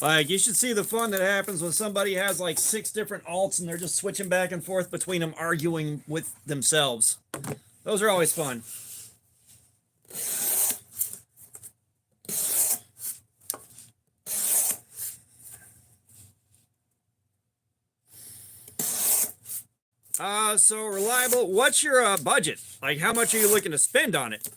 Speaker 1: Like, you should see the fun that happens when somebody has like 6 different alts and they're just switching back and forth between them, arguing with themselves. Those are always fun. So Reliable, what's your budget? Like, how much are you looking to spend on it?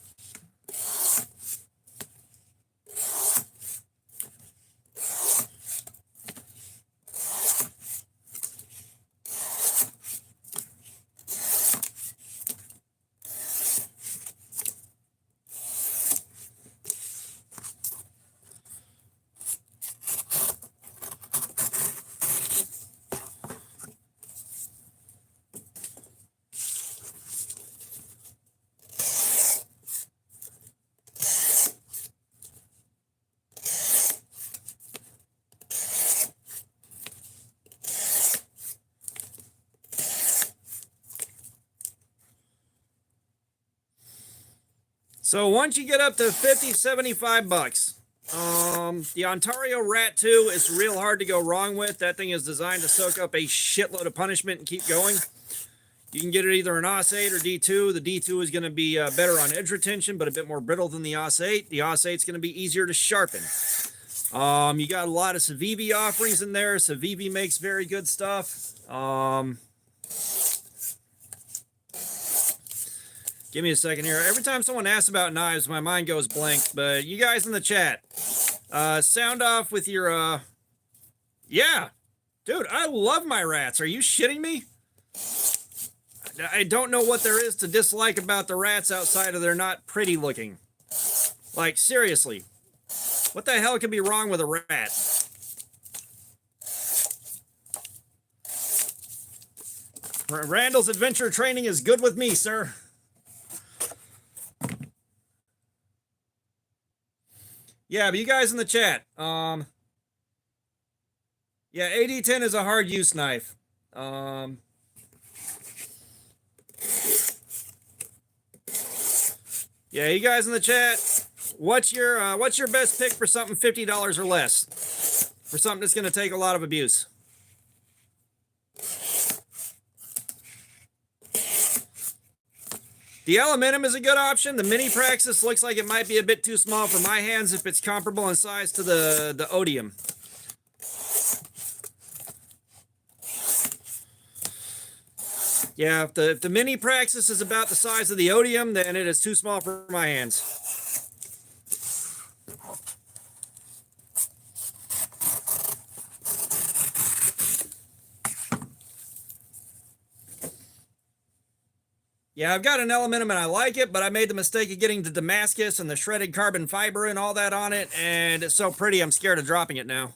Speaker 1: So once you get up to 50, 75 bucks, the Ontario Rat 2 is real hard to go wrong with. That thing is designed to soak up a shitload of punishment and keep going. You can get it either an AUS-8 or D2. The D2 is going to be better on edge retention, but a bit more brittle than the AUS-8. The AUS-8 is going to be easier to sharpen. You got a lot of S90V offerings in there. S90V makes very good stuff. Give me a second here. Every time someone asks about knives, my mind goes blank. But you guys in the chat, sound off with your, yeah. Dude, I love my rats. Are you shitting me? I don't know what there is to dislike about the rats outside of they're not pretty looking. Like, seriously. What the hell could be wrong with a rat? Randall's adventure training is good with me, sir. Yeah, but you guys in the chat, yeah, AD10 is a hard use knife. Yeah, you guys in the chat, what's your best pick for something $50 or less? For something that's going to take a lot of abuse. The aluminum is a good option. The mini Praxis looks like it might be a bit too small for my hands if it's comparable in size to the Odium. Yeah, if the mini Praxis is about the size of the Odium, then it is too small for my hands. Yeah, I've got an aluminum and I like it, but I made the mistake of getting the Damascus and the shredded carbon fiber and all that on it, and it's so pretty I'm scared of dropping it now.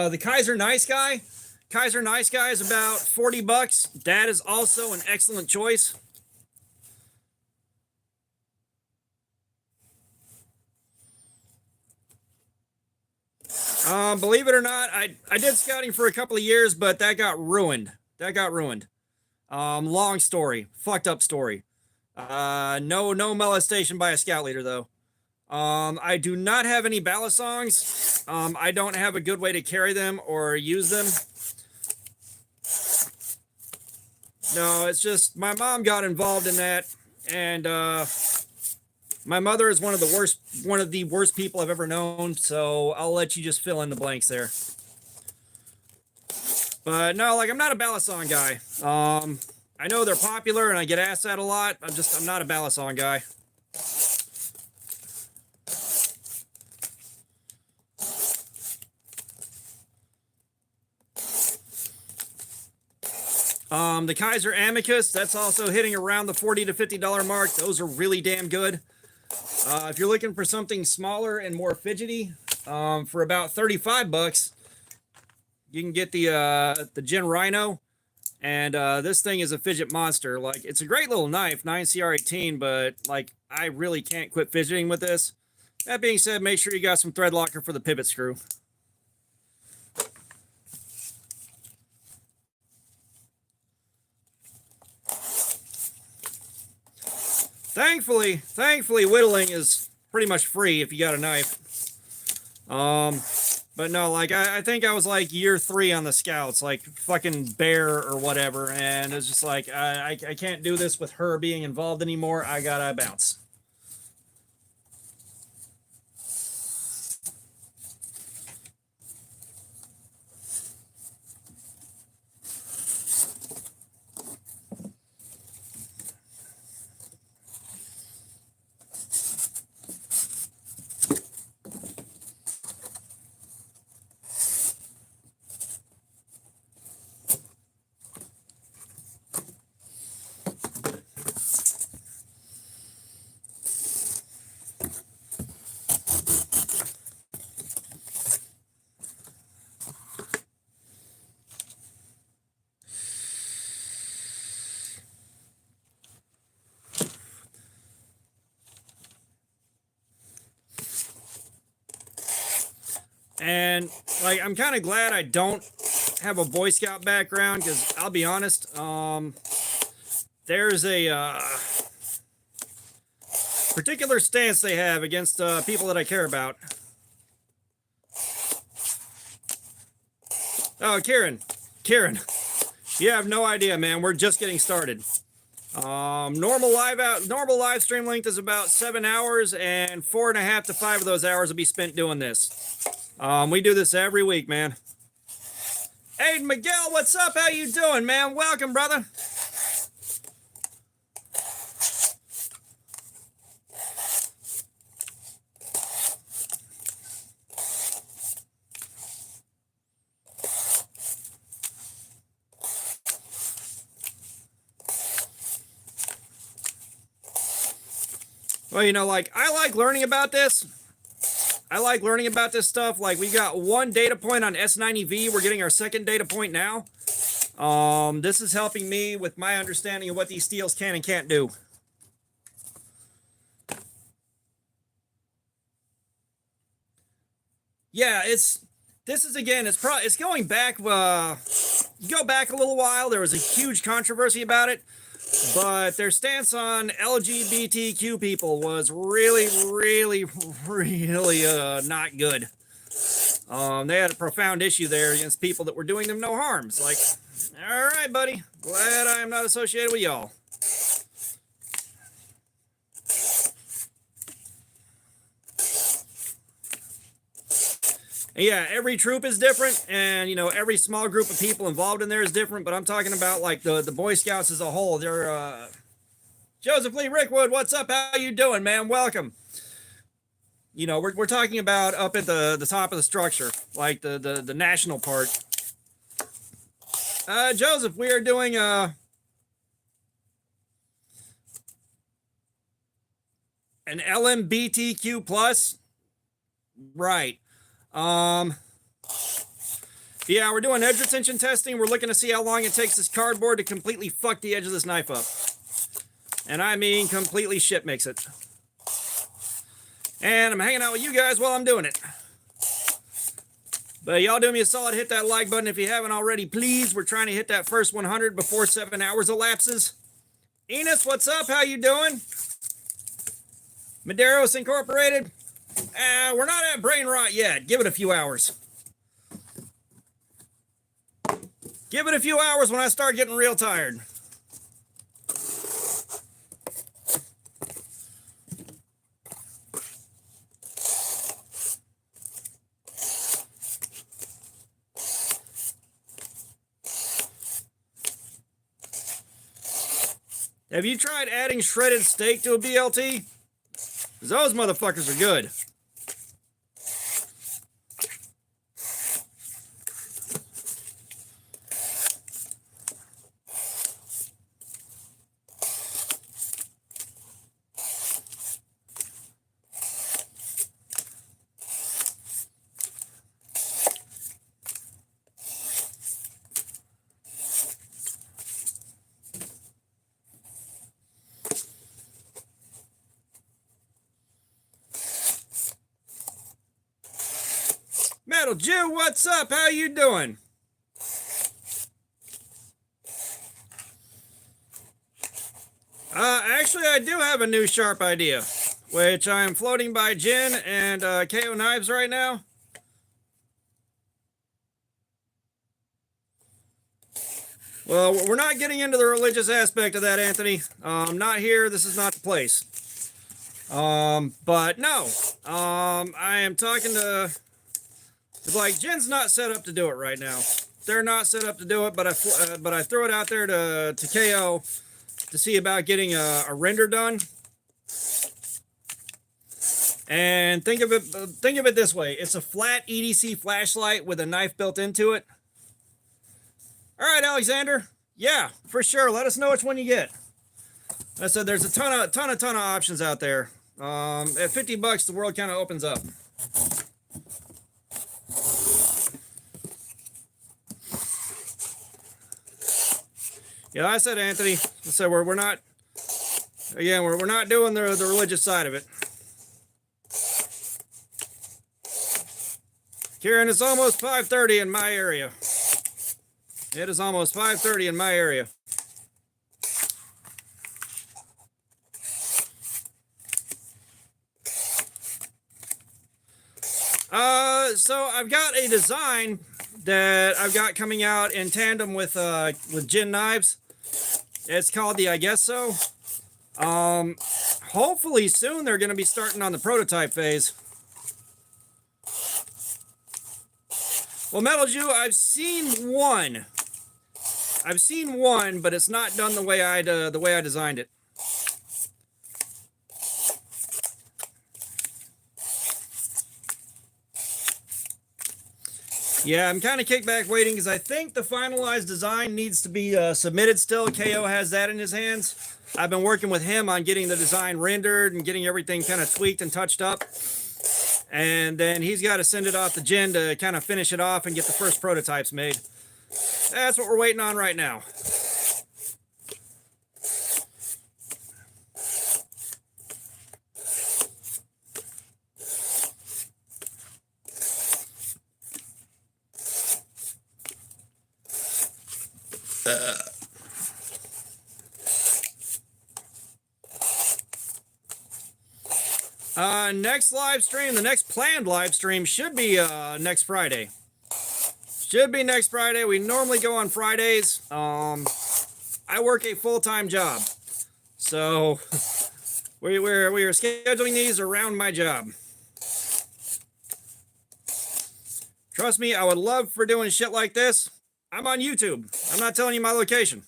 Speaker 1: The Kaiser Nice Guy. Kaiser Nice Guy is about 40 bucks. That is also an excellent choice. Believe it or not, I did scouting for a couple of years, but that got ruined. Long story. Fucked up story. No molestation by a scout leader, though. I do not have any ballast songs. I don't have a good way to carry them or use them. No, it's just my mom got involved in that, and my mother is one of the worst people I've ever known, so I'll let you just fill in the blanks there. But no, like, I'm not a ballast song guy. I know they're popular and I get asked that a lot. I'm not a ballast song guy. The Kaiser Amicus, that's also hitting around the $40 to $50 mark. Those are really damn good. If you're looking for something smaller and more fidgety, for about 35 bucks, you can get the Gen Rhino, and this thing is a fidget monster. Like, it's a great little knife, 9CR18, but like, I really can't quit fidgeting with this. That being said, make sure you got some thread locker for the pivot screw. Thankfully, whittling is pretty much free if you got a knife. But no, like, I think I was like year 3 on the scouts, like fucking bear or whatever, and it's just like, I can't do this with her being involved anymore. I gotta bounce. And like, I'm kind of glad I don't have a Boy Scout background, because I'll be honest, there's a particular stance they have against people that I care about. Oh, Kieran, you have no idea, man. We're just getting started. Normal live stream length is about 7 hours, and 4.5 to 5 of those hours will be spent doing this. We do this every week, man. Aiden Miguel, what's up? How you doing, man? Welcome, brother. Well, you know, like, I like learning about this. I like learning about this stuff. Like, we got one data point on S90V. We're getting our second data point now. This is helping me with my understanding of what these steels can and can't do. Yeah, it's going back, go back a little while. There was a huge controversy about it. But their stance on LGBTQ people was really, really, really not good. They had a profound issue there against people that were doing them no harms. Like, all right, buddy, glad I'm not associated with y'all. Yeah, every troop is different, and you know, every small group of people involved in there is different, but I'm talking about like the Boy Scouts as a whole. They're Joseph Lee Rickwood, what's up? How you doing, man? Welcome. You know, we're talking about up at the top of the structure, like the national part. Joseph, we are doing an LMBTQ plus, right? Yeah, we're doing edge retention testing. We're looking to see how long it takes this cardboard to completely fuck the edge of this knife up. And I mean completely shit mix it. And I'm hanging out with you guys while I'm doing it. But y'all do me a solid, hit that like button if you haven't already, please. We're trying to hit that first 100 before 7 hours elapses. Enos, what's up? How you doing? Maderos Incorporated. We're not at brain rot yet. Give it a few hours. Give it a few hours when I start getting real tired. Have you tried adding shredded steak to a BLT? Because those motherfuckers are good. Metal Jew, what's up? How you doing? Actually, I do have a new sharp idea, which I'm floating by Jin and KO Knives right now. Well, we're not getting into the religious aspect of that, Anthony. Not here. This is not the place. But no, I am talking to... It's like, Jin's not set up to do it right now. They're not set up to do it, but I throw it out there to KO to see about getting a render done. And think of it this way: it's a flat EDC flashlight with a knife built into it. All right, Alexander. Yeah, for sure. Let us know which one you get. I said there's a ton of options out there. At $50, the world kind of opens up. Yeah, I said, Anthony. I said we're not. Again, we're not doing the religious side of it. Karen, it's almost 5:30 in my area. It is almost 5:30 in my area. So I've got a design that I've got coming out in tandem with Gin Knives. It's called the I Guess So. Hopefully soon they're going to be starting on the prototype phase. Well, Metal Jew, I've seen one. But it's not done the way I designed it. Yeah, I'm kind of kicked back waiting because I think the finalized design needs to be submitted still. KO has that in his hands. I've been working with him on getting the design rendered and getting everything kind of tweaked and touched up. And then he's got to send it off to Jen to kind of finish it off and get the first prototypes made. That's what we're waiting on right now. Next live stream, the next planned live stream should be next Friday. Should be next Friday. We normally go on Fridays. I work a full-time job, so we are scheduling these around my job. Trust me, I would love for doing shit like this. I'm on YouTube. I'm not telling you my location.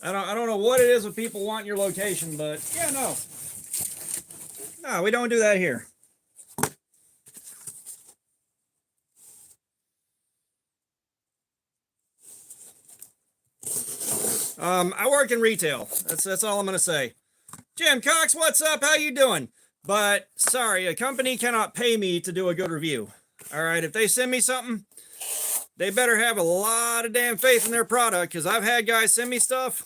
Speaker 1: I don't know what it is with people wanting your location, but yeah, no. No, we don't do that here. I work in retail. That's all I'm gonna say. Jim Cox, what's up? How you doing? But sorry, a company cannot pay me to do a good review. All right, if they send me something, they better have a lot of damn faith in their product, because I've had guys send me stuff,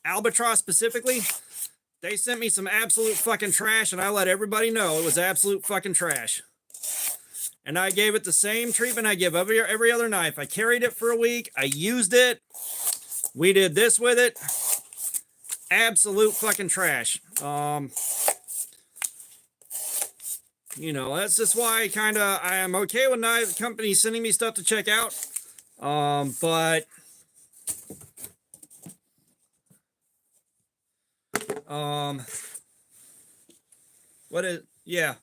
Speaker 1: Albatross specifically. They sent me some absolute fucking trash, and I let everybody know it was absolute fucking trash. And I gave it the same treatment I give every other knife. I carried it for a week. I used it. We did this with it. Absolute fucking trash. You know, that's just why I am okay with knife companies sending me stuff to check out. But what is, yeah.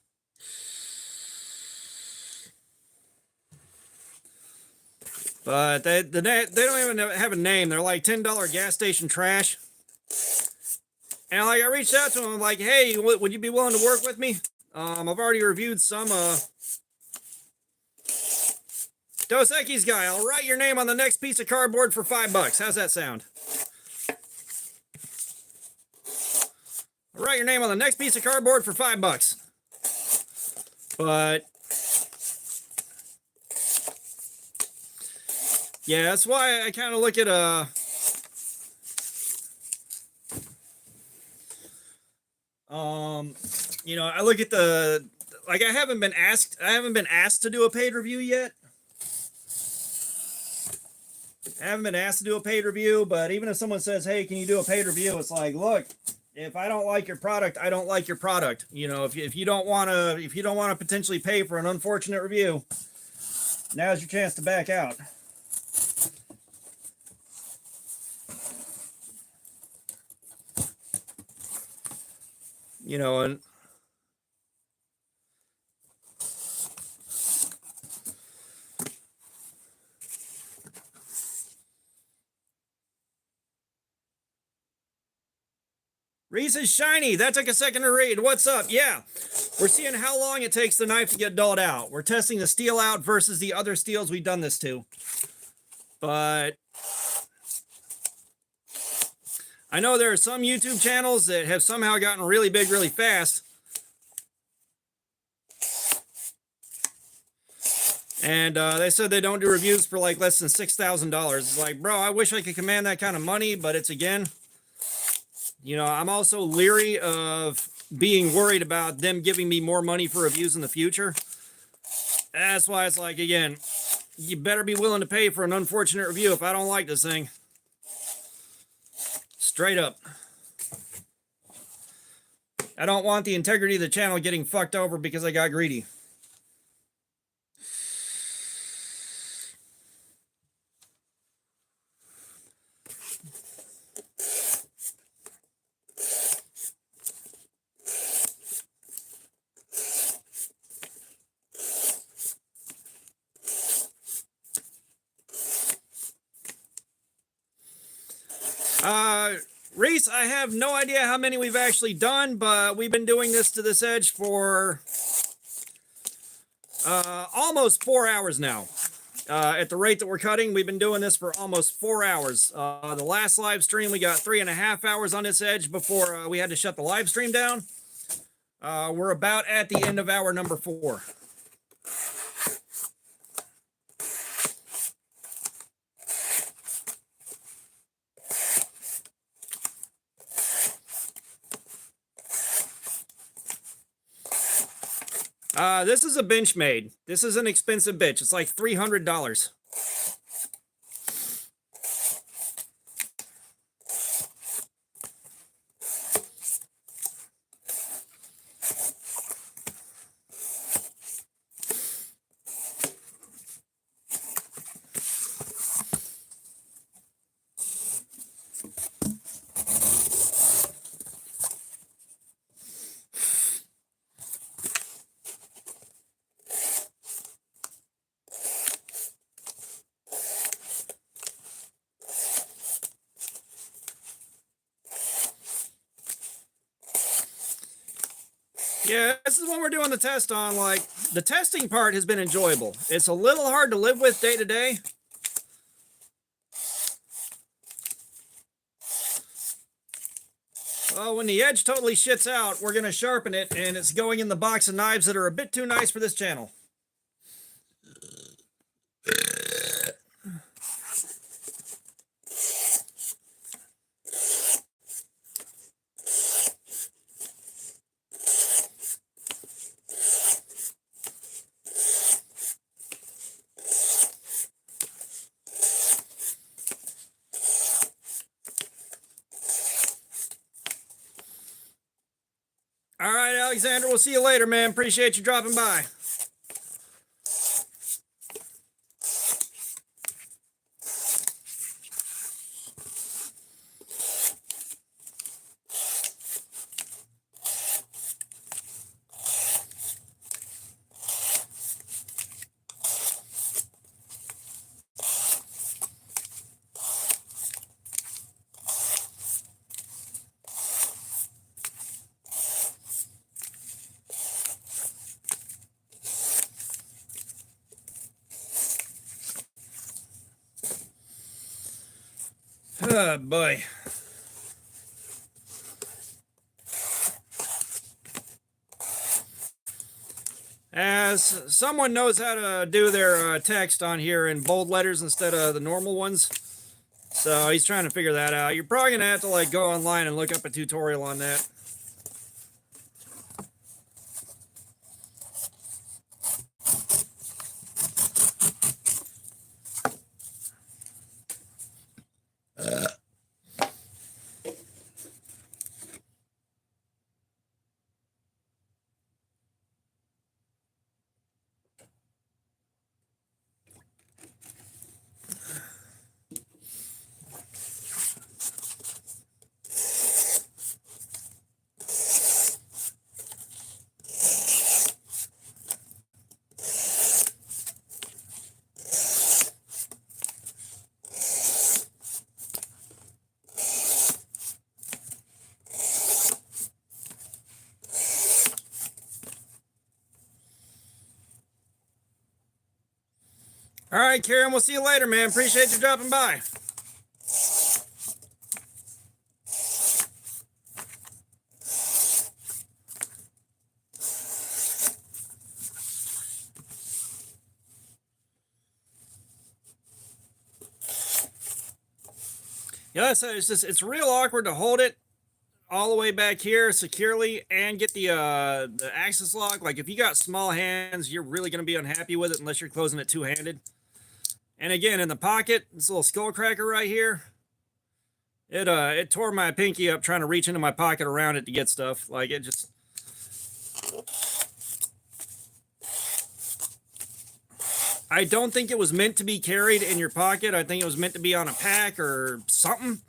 Speaker 1: But they don't even have a name. They're like $10 gas station trash. And like, I reached out to them, like, hey, would you be willing to work with me? I've already reviewed some, Dos Equis guy, I'll write your name on the next piece of cardboard for $5. How's that sound? I'll write your name on the next piece of cardboard for $5. But yeah, that's why I kind of look at you know, I look at like, I haven't been asked to do a paid review yet. I haven't been asked to do a paid review, but even if someone says, hey, can you do a paid review? It's like, look, if I don't like your product, I don't like your product. You know, if you don't want to potentially pay for an unfortunate review, now's your chance to back out. You know, and Reese is shiny. That took a second to read. What's up? Yeah, we're seeing how long it takes the knife to get dulled out. We're testing the steel out versus the other steels we've done this to. But I know there are some YouTube channels that have somehow gotten really big really fast. And they said they don't do reviews for like less than $6,000. It's like, bro, I wish I could command that kind of money, but it's, again, you know, I'm also leery of being worried about them giving me more money for reviews in the future. That's why it's like, again, you better be willing to pay for an unfortunate review if I don't like this thing. Straight up. I don't want the integrity of the channel getting fucked over because I got greedy. Reese, I have no idea how many we've actually done, but we've been doing this to this edge for almost 4 hours now. At the rate that we're cutting, we've been doing this for almost 4 hours. The last live stream, we got 3.5 hours on this edge before we had to shut the live stream down. We're about at the end of hour number 4. This is a Benchmade. This is an expensive bitch. It's like $300. Yeah, this is what we're doing the test on. Like, the testing part has been enjoyable. It's a little hard to live with day to day. Well, when the edge totally shits out, we're going to sharpen it, and it's going in the box of knives that are a bit too nice for this channel. All right, Alexander, we'll see you later, man. Appreciate you dropping by. Oh, boy. As someone knows how to do their text on here in bold letters instead of the normal ones, so he's trying to figure that out. You're probably going to have to like go online and look up a tutorial on that. All right, Karen, we'll see you later, man. Appreciate you dropping by. Yeah, so it's real awkward to hold it all the way back here securely and get the access lock. Like if you got small hands, you're really going to be unhappy with it unless you're closing it two-handed. And again, in the pocket, this little skull cracker right here, it tore my pinky up trying to reach into my pocket around it to get stuff. Like it just... I don't think it was meant to be carried in your pocket. I think it was meant to be on a pack or something.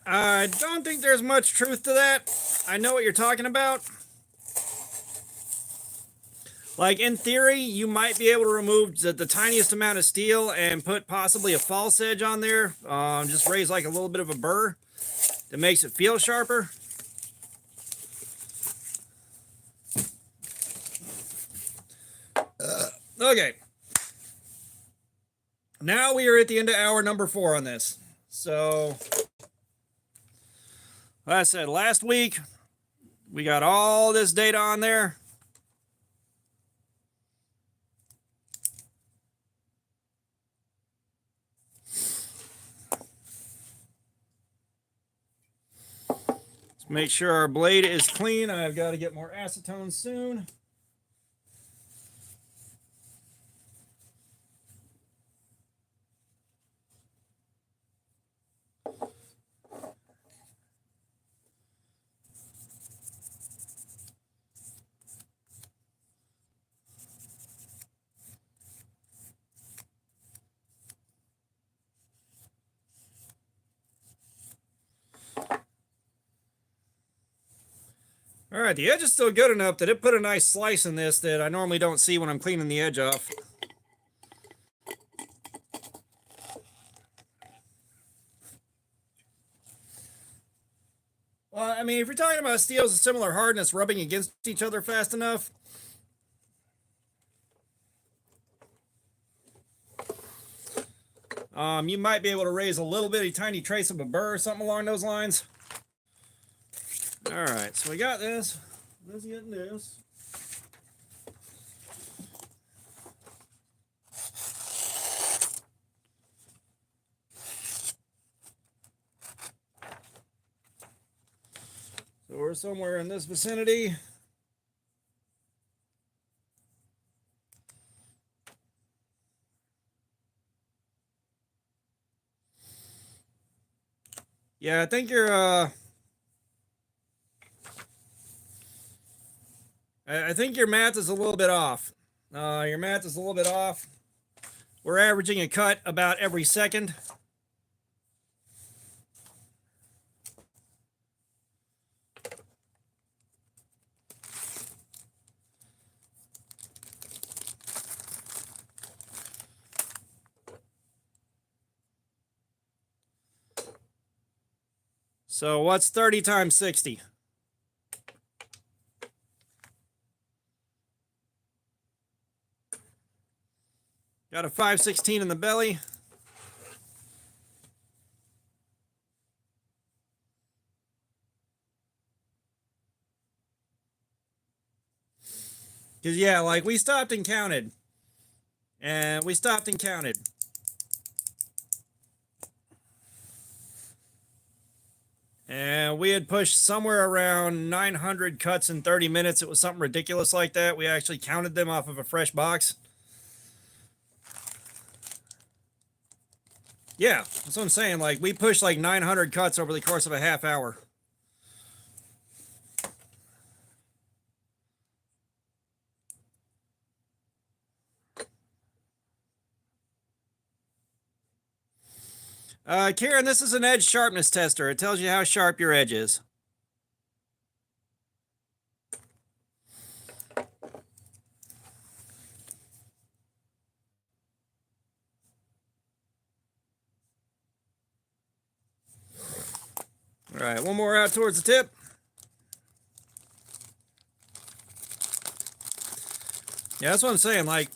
Speaker 1: I don't think there's much truth to that. I know what you're talking about. Like, in theory, you might be able to remove the tiniest amount of steel and put possibly a false edge on there. Just raise like a little bit of a burr that makes it feel sharper. Okay. Now we are at the end of hour number 4 on this. So... like I said, last week, we got all this data on there. Let's make sure our blade is clean. I've got to get more acetone soon. All right, the edge is still good enough that it put a nice slice in this that I normally don't see when I'm cleaning the edge off. Well, I mean, if you're talking about steels of similar hardness rubbing against each other fast enough, you might be able to raise a little bitty tiny trace of a burr or something along those lines. All right, so we got this. Let's get this. So we're somewhere in this vicinity. Yeah, I think you're I think your math is a little bit off. Your math is a little bit off. We're averaging a cut about every second. So what's 30 times 60? Got a 5/16 in the belly. Because, yeah, like, we stopped and counted. And we stopped and counted. And we had pushed somewhere around 900 cuts in 30 minutes. It was something ridiculous like that. We actually counted them off of a fresh box. Yeah, that's what I'm saying. Like, we pushed like 900 cuts over the course of a half hour. Kieran, this is an edge sharpness tester. It tells you how sharp your edge is. All right, one more out towards the tip. Yeah, that's what I'm saying. Like,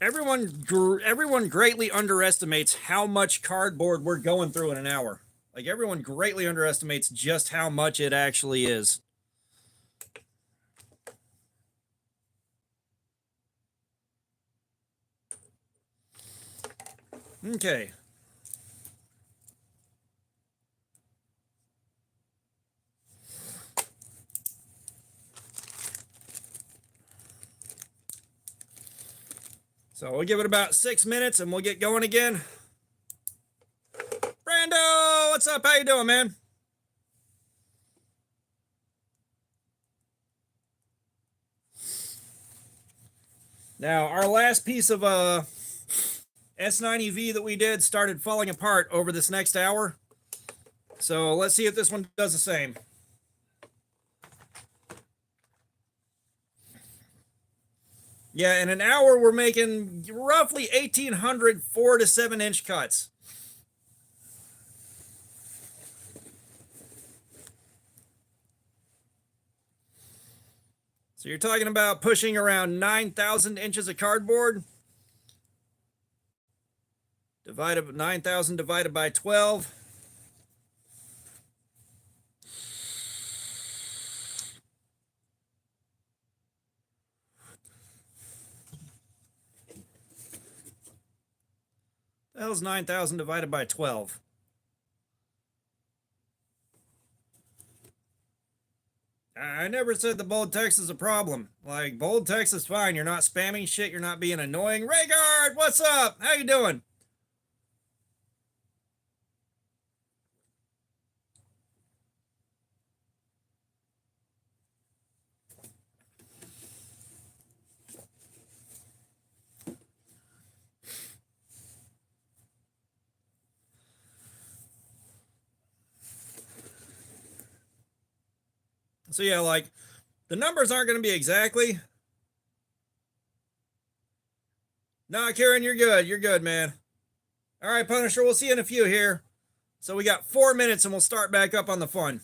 Speaker 1: everyone greatly underestimates how much cardboard we're going through in an hour. Like, everyone greatly underestimates just how much it actually is. Okay. So we'll give it about 6 minutes and we'll get going again. Brando, what's up? How you doing, man? Now, our last piece of S90V that we did started falling apart over this next hour. So let's see if this one does the same. Yeah, in an hour, we're making roughly 1,800 4 to 7 inch cuts. So you're talking about pushing around 9,000 inches of cardboard. 9,000 divided by 12. The hell's 9,000 divided by 12? I never said the bold text is a problem. Like, bold text is fine. You're not spamming shit. You're not being annoying. Rhaegar, what's up? How you doing? So yeah, like, the numbers aren't going to be exactly. Nah, Karen, you're good. You're good, man. All right, Punisher, we'll see you in a few here. So we got 4 minutes and we'll start back up on the fun.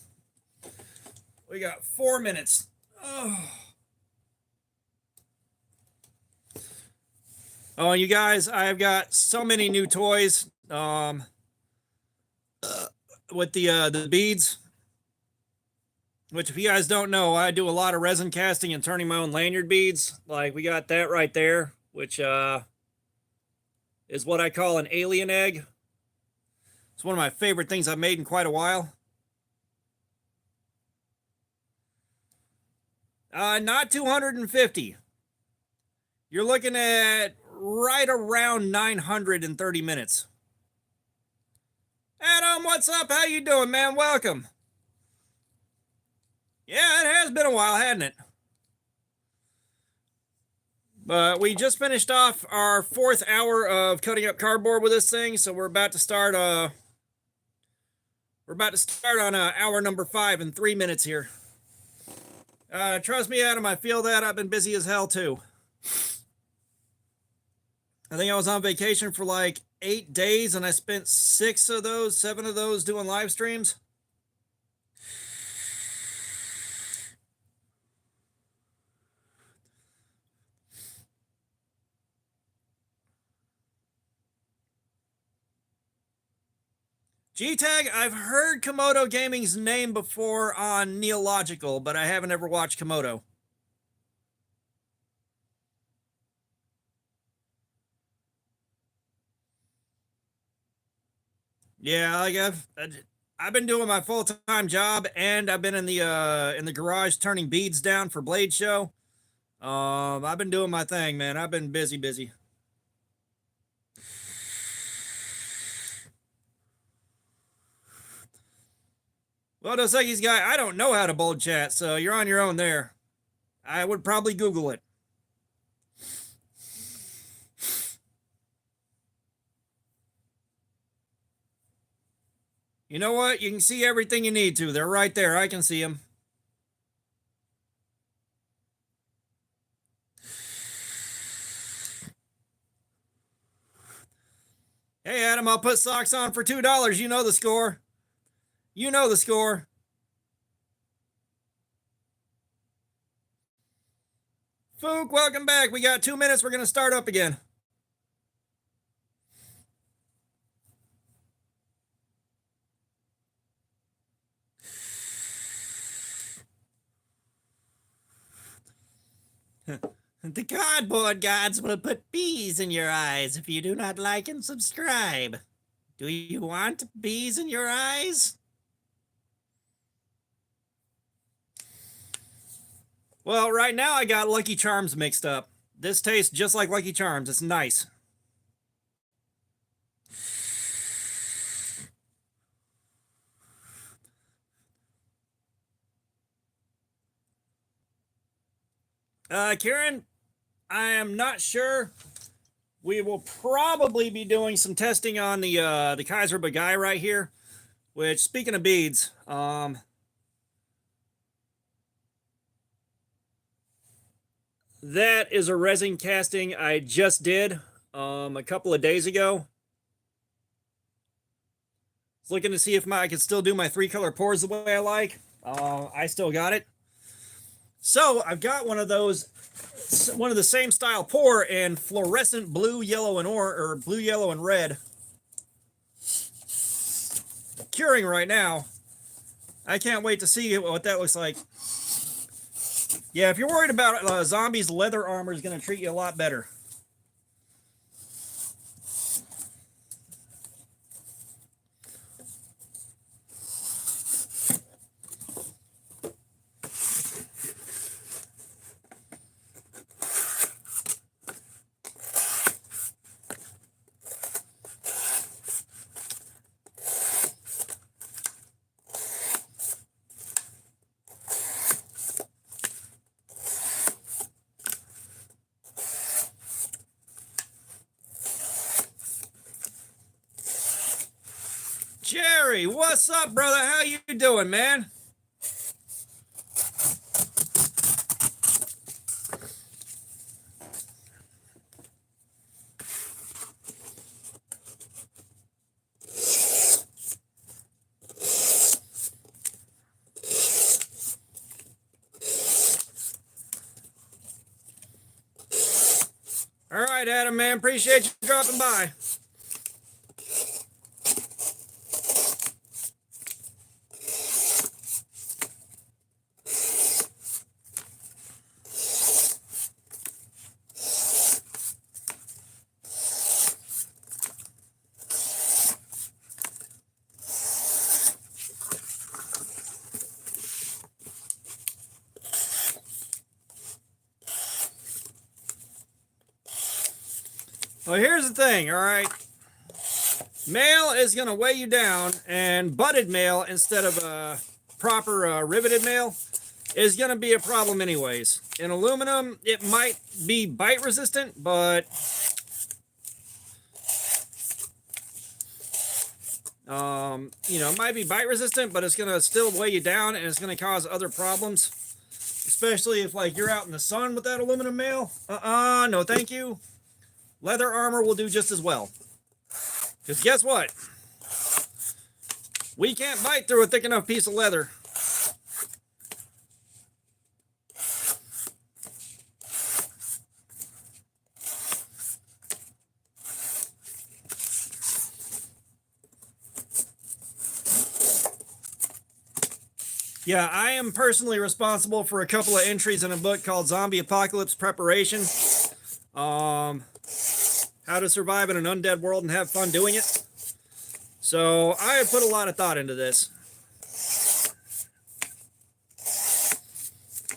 Speaker 1: We got 4 minutes. Oh, you guys, I've got so many new toys with the beads. Which, if you guys don't know, I do a lot of resin casting and turning my own lanyard beads. Like, we got that right there, which is what I call an alien egg. It's one of my favorite things I've made in quite a while. Not 250. You're looking at right around 930 minutes. Adam, what's up? How you doing, man? Welcome. Yeah, it has been a while, hasn't it? But we just finished off our 4th hour of cutting up cardboard with this thing, so we're about to start on hour number 5 in 3 minutes here. Trust me, Adam, I feel that. I've been busy as hell too. I think I was on vacation for like 8 days and I spent 7 of those doing live streams. G-Tag, I've heard Komodo Gaming's name before on Neological, but I haven't ever watched Komodo. Yeah, like I've been doing my full-time job and I've been in the garage turning beads down for Blade Show. I've been doing my thing, man. I've been busy. Well, Dos Equis guy, I don't know how to bold chat, so you're on your own there. I would probably Google it. You know what? You can see everything you need to. They're right there. I can see them. Hey, Adam, I'll put socks on for $2. You know the score. You know the score. Fook, welcome back. We got 2 minutes. We're going to start up again. The cardboard gods will put bees in your eyes if you do not like and subscribe. Do you want bees in your eyes? Well, right now I got Lucky Charms mixed up. This tastes just like Lucky Charms. It's nice. Kieran, I am not sure. We will probably be doing some testing on the Kaiser Bagai right here. Which, speaking of beads, that is a resin casting I just did a couple of days ago. I was looking to see if I could still do my 3-color pours the way I like. I still got it. So I've got one of those, one of the same style pour in fluorescent blue, yellow, and or blue, yellow, and red. Curing right now. I can't wait to see what that looks like. Yeah, if you're worried about zombies, leather armor is going to treat you a lot better. Jerry, what's up, brother? How you doing, man? All right, Adam, man. Appreciate you dropping by. Well, here's the thing, all right? Mail is going to weigh you down, and butted mail instead of proper riveted mail is going to be a problem anyways. In aluminum, it might be bite resistant, but you know, it might be bite resistant, but it's going to still weigh you down, and it's going to cause other problems, especially if like you're out in the sun with that aluminum mail. No thank you. Leather armor will do just as well. Because guess what? We can't bite through a thick enough piece of leather. Yeah, I am personally responsible for a couple of entries in a book called Zombie Apocalypse Preparation. How to survive in an undead world and have fun doing it. So I have put a lot of thought into this.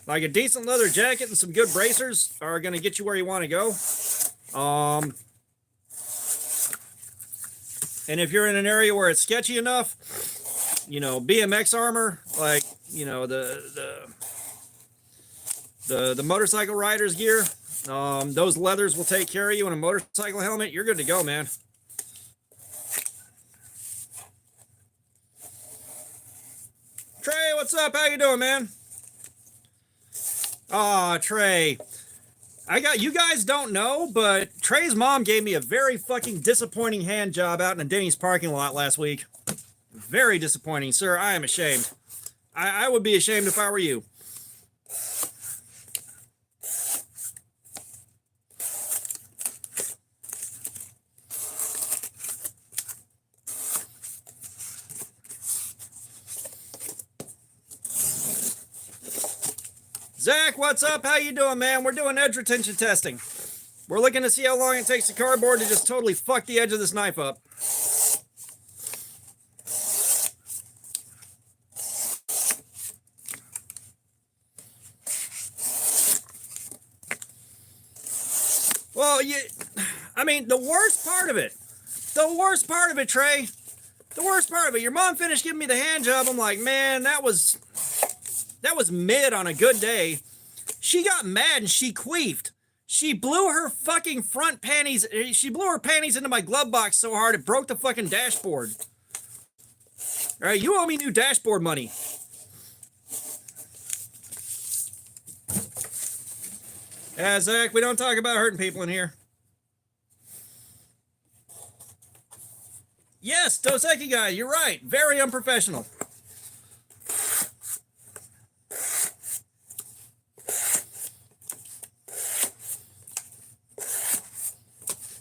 Speaker 1: Like a decent leather jacket and some good bracers are going to get you where you want to go. And if you're in an area where it's sketchy enough, you know, BMX armor, like, you know, the motorcycle rider's gear. Those leathers will take care of you in a motorcycle helmet. You're good to go, man. Trey, what's up? How you doing, man? Aw, Trey. You guys don't know, but Trey's mom gave me a very fucking disappointing hand job out in a Denny's parking lot last week. Very disappointing, sir. I am ashamed. I would be ashamed if I were you. Zach, what's up? How you doing, man? We're doing edge retention testing. We're looking to see how long it takes the cardboard to just totally fuck the edge of this knife up. Well, I mean, the worst part of it, Trey, the worst part of it, your mom finished giving me the hand job. I'm like, man, that was mid on a good day. She got mad and she queefed. She blew her fucking front panties. She blew her panties into my glove box so hard it broke the fucking dashboard. All right, you owe me new dashboard money. Yeah, Zach, we don't talk about hurting people in here. Yes, Dos Equis guy, you're right. Very unprofessional.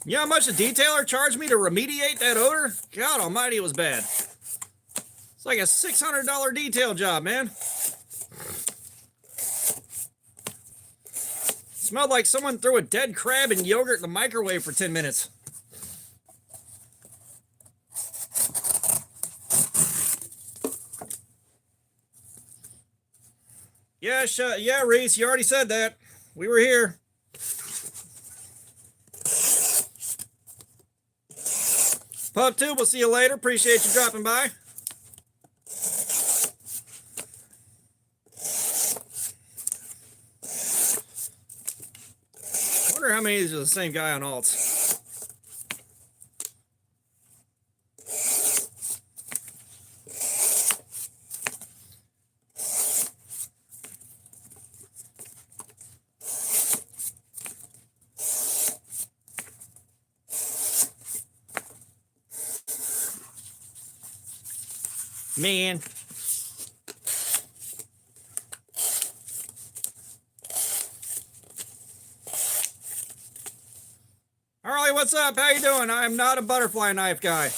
Speaker 1: You know how much the detailer charged me to remediate that odor? God almighty, it was bad. It's like a $600 detail job, man. Smelled like someone threw a dead crab and yogurt in the microwave for 10 minutes. Yeah, Reese, you already said that. We were here. Pub 2, we'll see you later. Appreciate you dropping by. I wonder how many of these are the same guy on alts. Man. Harley, what's up? How you doing? I'm not a butterfly knife guy.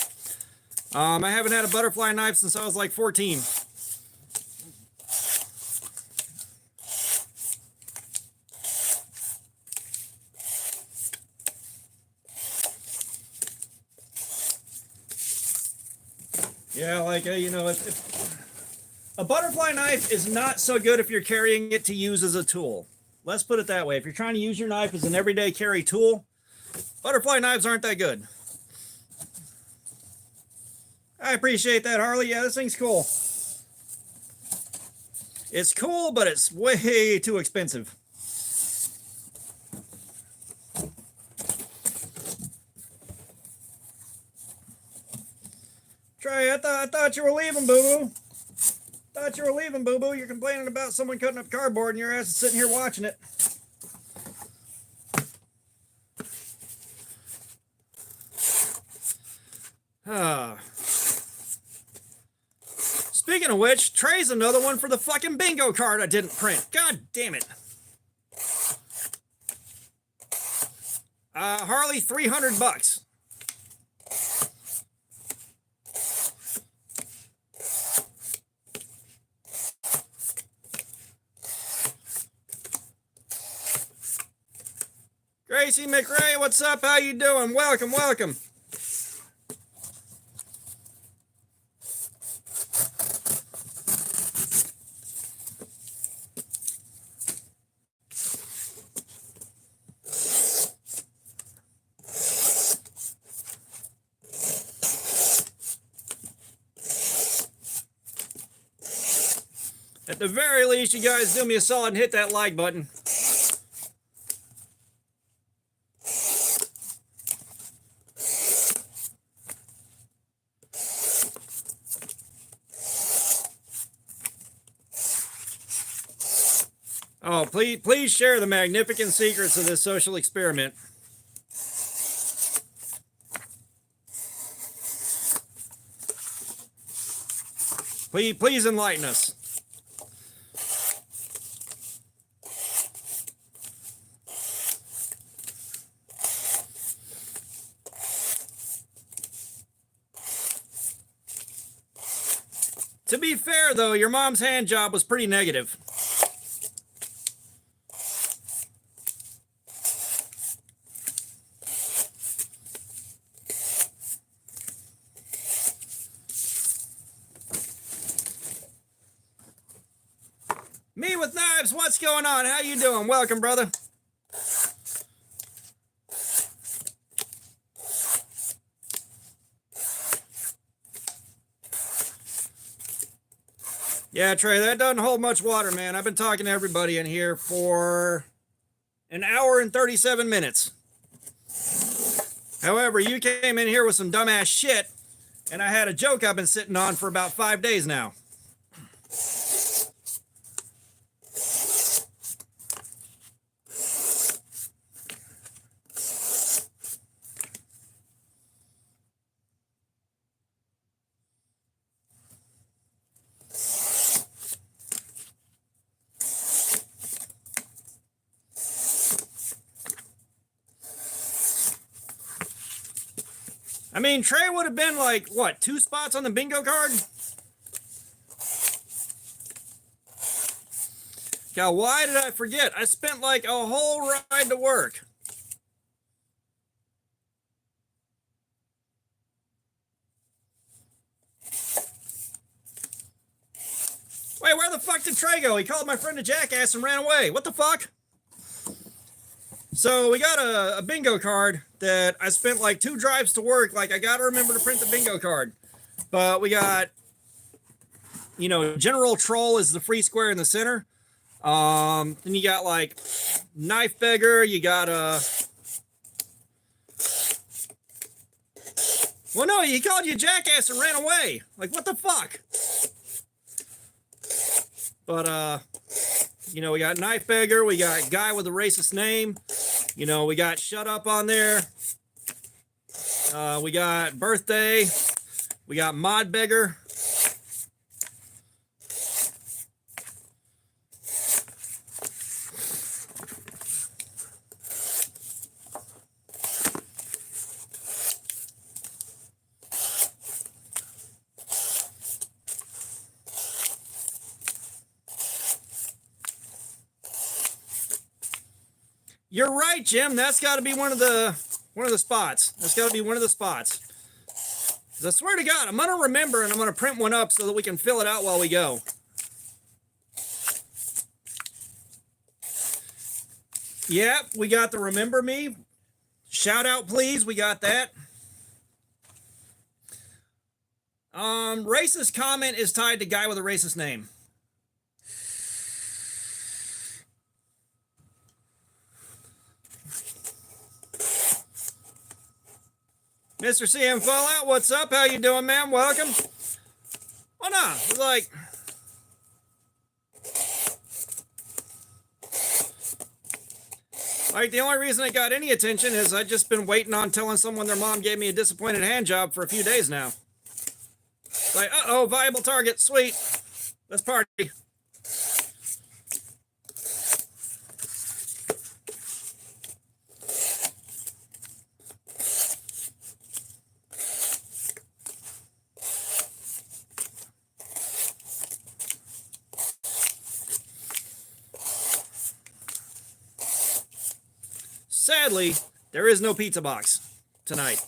Speaker 1: I haven't had a butterfly knife since I was like 14. Yeah, like, you know, if a butterfly knife is not so good if you're carrying it to use as a tool. Let's put it that way. If you're trying to use your knife as an everyday carry tool, butterfly knives aren't that good. I appreciate that, Harley. Yeah, this thing's cool. It's cool, but it's way too expensive. Trey, I thought you were leaving, boo-boo. Thought you were leaving, boo-boo. You're complaining about someone cutting up cardboard and your ass is sitting here watching it. Speaking of which, Trey's another one for the fucking bingo card I didn't print. God damn it. Harley, $300. Gracie McRae, what's up? How you doing? Welcome, welcome. At the very least, you guys do me a solid and hit that like button. Oh, please share the magnificent secrets of this social experiment. Please enlighten us. To be fair, though, your mom's hand job was pretty negative. Me with knives, what's going on? How you doing? Welcome, brother. Yeah, Trey, that doesn't hold much water, man. I've been talking to everybody in here for an hour and 37 minutes. However, you came in here with some dumbass shit, and I had a joke I've been sitting on for about 5 days now. I mean, Trey would have been like, what, 2 spots on the bingo card? God, why did I forget? I spent like a whole ride to work. Wait, where the fuck did Trey go? He called my friend a jackass and ran away. What the fuck? So we got a bingo card that I spent like 2 drives to work. Like, I got to remember to print the bingo card. But we got, you know, General Troll is the free square in the center. Then you got like Knife Beggar. You got well, no, he called you a jackass and ran away. Like, what the fuck? But, you know, we got Knife Beggar. We got Guy with a Racist Name. You know, we got Shut Up on there. We got Birthday. We got Mod Beggar. You're right, Jim. That's got to be one of the spots. That's got to be one of the spots. I swear to God, I'm gonna remember and I'm gonna print one up so that we can fill it out while we go. Yep, we got the Remember Me. Shout out, please. We got that. Racist comment is tied to Guy with a Racist Name. Mr. CM Fallout, what's up? How you doing, man? Welcome. Oh, no. It's like... Like, the only reason I got any attention is I've just been waiting on telling someone their mom gave me a disappointed hand job for a few days now. Like, uh-oh, viable target. Sweet. Let's party. Sadly, there is no pizza box tonight.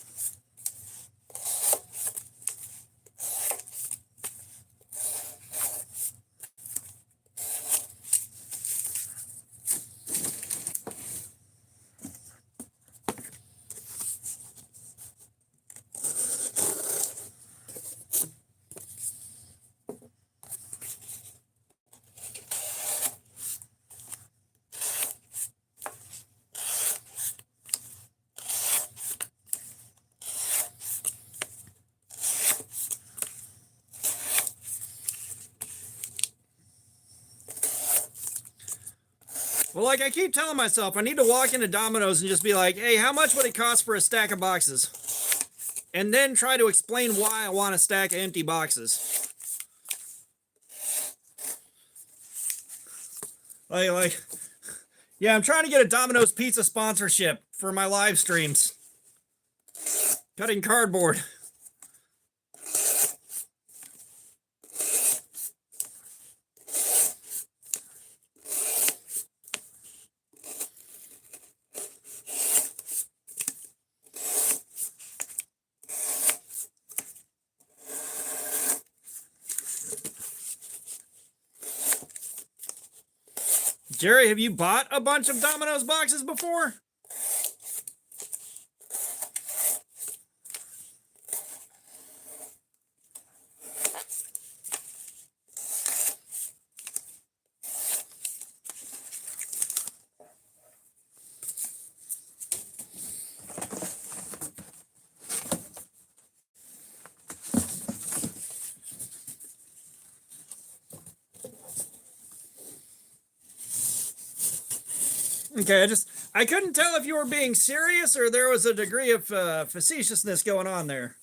Speaker 1: Well, like I keep telling myself, I need to walk into Domino's and just be like, hey, how much would it cost for a stack of boxes? And then try to explain why I want a stack of empty boxes. Yeah, I'm trying to get a Domino's pizza sponsorship for my live streams. Cutting cardboard. Jerry, have you bought a bunch of Domino's boxes before? Okay, I couldn't tell if you were being serious or there was a degree of facetiousness going on there.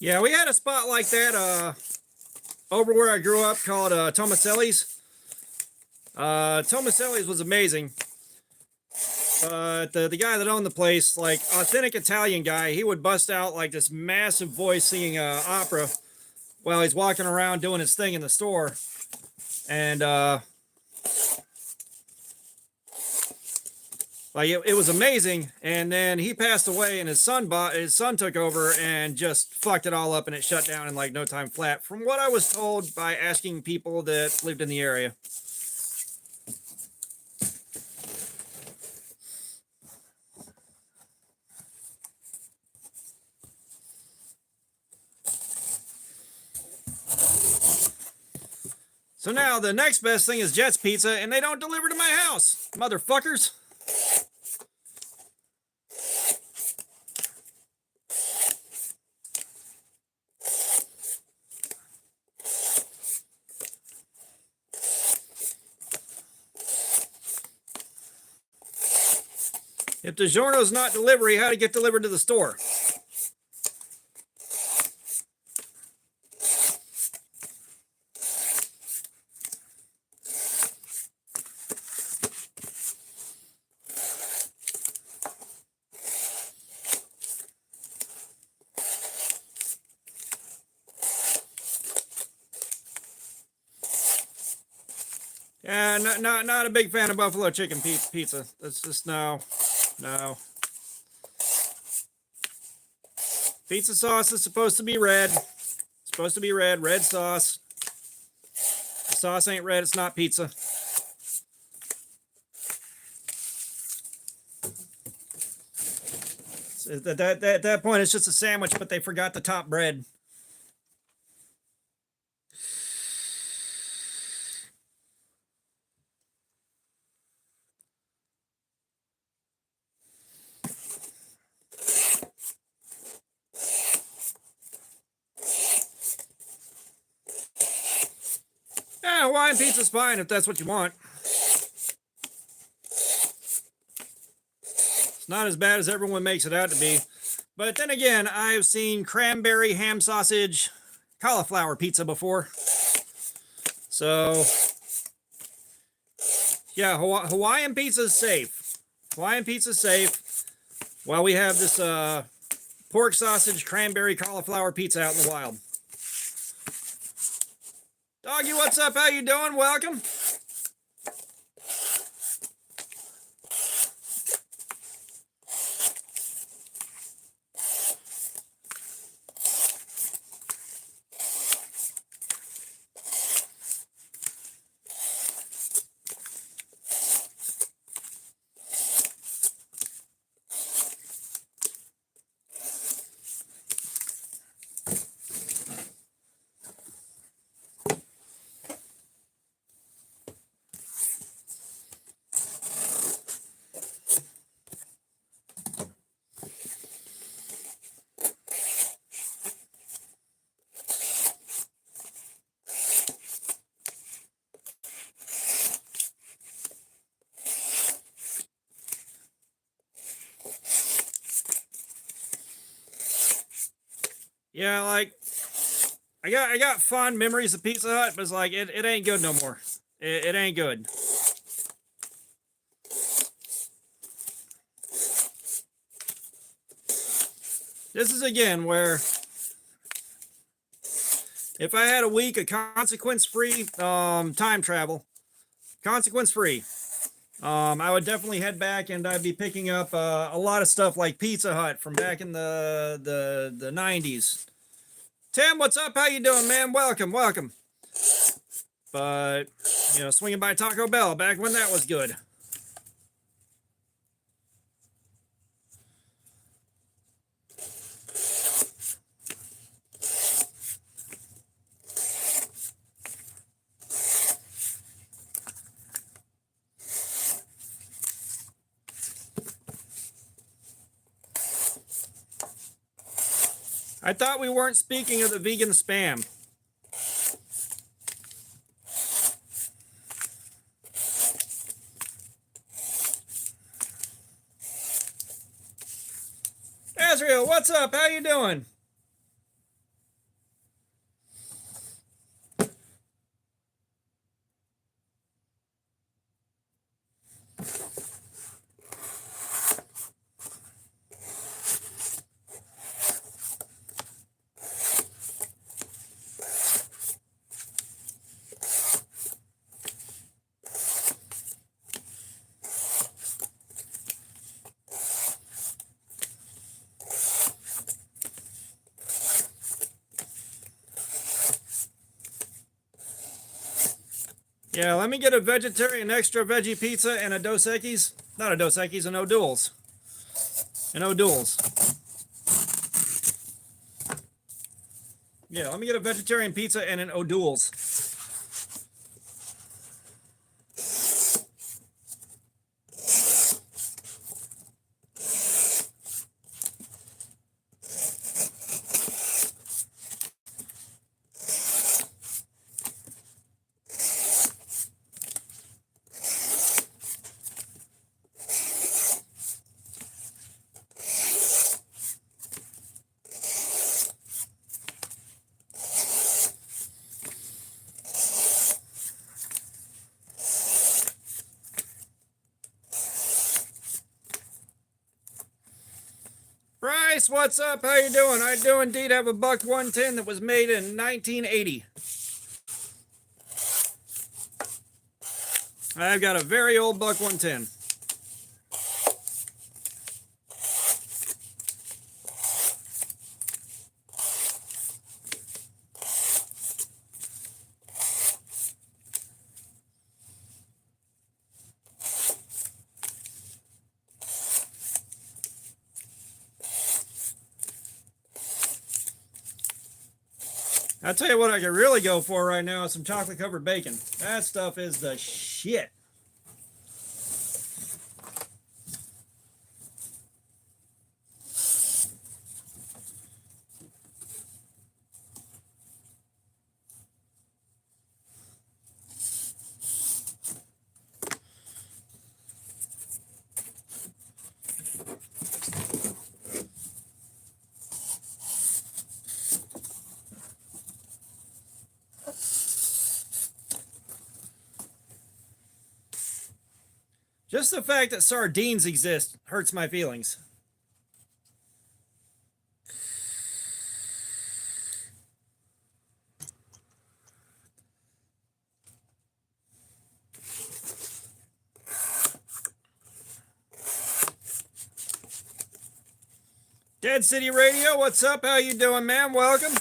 Speaker 1: Yeah, we had a spot like that over where I grew up called Tomaselli's. Tomaselli's was amazing. The guy that owned the place, like authentic Italian guy, he would bust out like this massive voice singing opera while he's walking around doing his thing in the store. And like it was amazing. And then he passed away, and his son took over and just fucked it all up, and it shut down in like no time flat, from what I was told by asking people that lived in the area. So now the next best thing is Jet's Pizza, and they don't deliver to my house, motherfuckers. If DiGiorno's not delivery, how'd it get delivered to the store? Yeah, not a big fan of buffalo chicken pizza. That's just no. Pizza sauce is supposed to be red. It's supposed to be red sauce. The sauce ain't red, it's not pizza. At that point, it's just a sandwich, but they forgot the top bread. Yeah, Hawaiian pizza's fine if that's what you want. It's not as bad as everyone makes it out to be. But then again, I've seen cranberry, ham sausage, cauliflower pizza before. So, yeah, Hawaiian pizza's safe. Hawaiian pizza's safe. While we have this pork sausage, cranberry, cauliflower pizza out in the wild. Doggy, what's up? How you doing? Welcome. Yeah, like I got fond memories of Pizza Hut, but it's like it ain't good no more. It ain't good. This is again where if I had a week of consequence-free time travel, consequence-free, I would definitely head back and I'd be picking up a lot of stuff like Pizza Hut from back in the 90s. Tim, what's up? How you doing, man? Welcome, welcome. But, you know, swinging by Taco Bell back when that was good. I thought we weren't speaking of the vegan spam. Azrael, what's up? How you doing? Yeah, let me get a vegetarian extra veggie pizza and a Dos Equis. Not a Dos Equis, an O'Doul's. An O'Doul's. Yeah, let me get a vegetarian pizza and an O'Doul's. Bryce, what's up? How you doing? I do indeed have a Buck 110 that was made in 1980. I've got a very old Buck 110. I'll tell you what I could really go for right now is some chocolate covered bacon. That stuff is the shit. Just the fact that sardines exist hurts my feelings. Dead City Radio, what's up? How you doing, man? Welcome.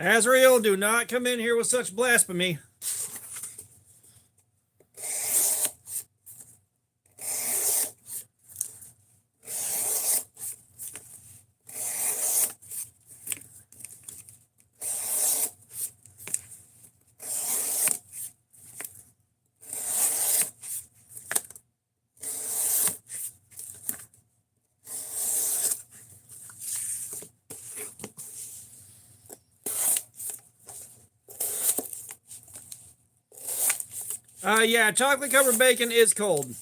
Speaker 1: Azrael, do not come in here with such blasphemy. Yeah, chocolate covered bacon is cold.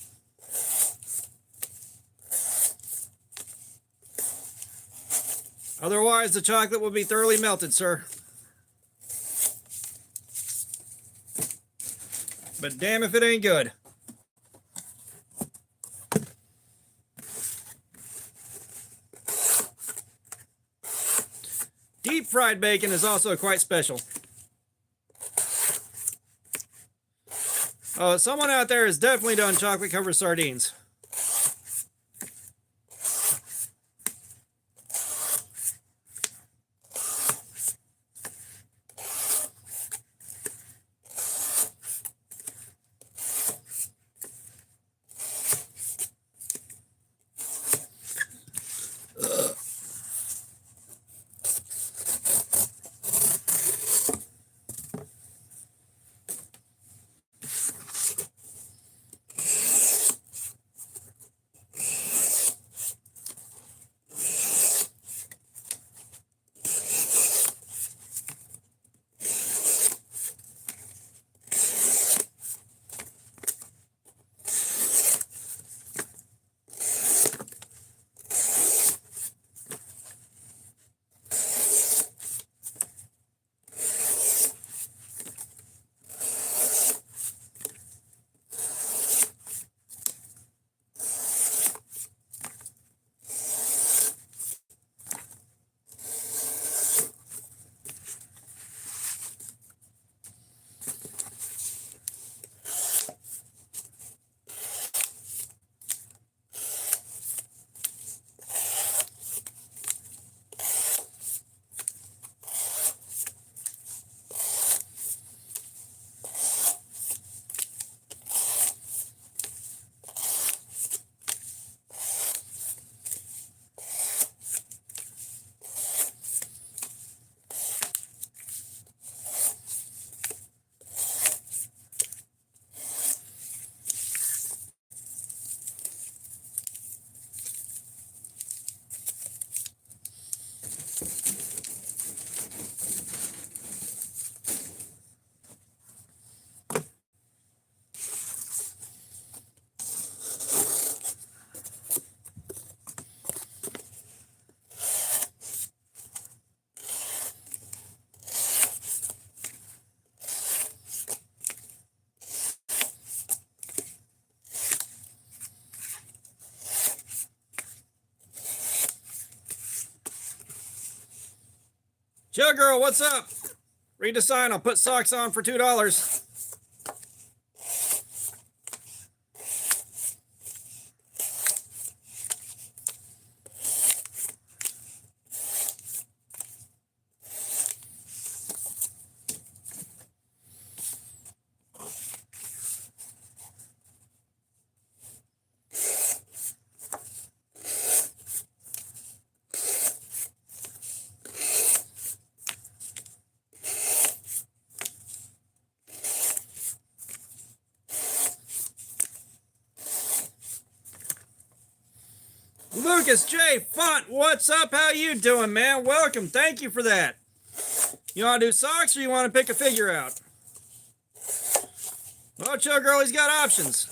Speaker 1: Otherwise, the chocolate will be thoroughly melted, sir. But damn if it ain't good. Deep fried bacon is also quite special. Someone out there has definitely done chocolate covered sardines. Chill girl, what's up? Read the sign. I'll put socks on for $2. Lucas J. Font, what's up? How you doing, man? Welcome. Thank you for that. You want to do socks or you want to pick a figure out? Well, Chill Girl, he's got options.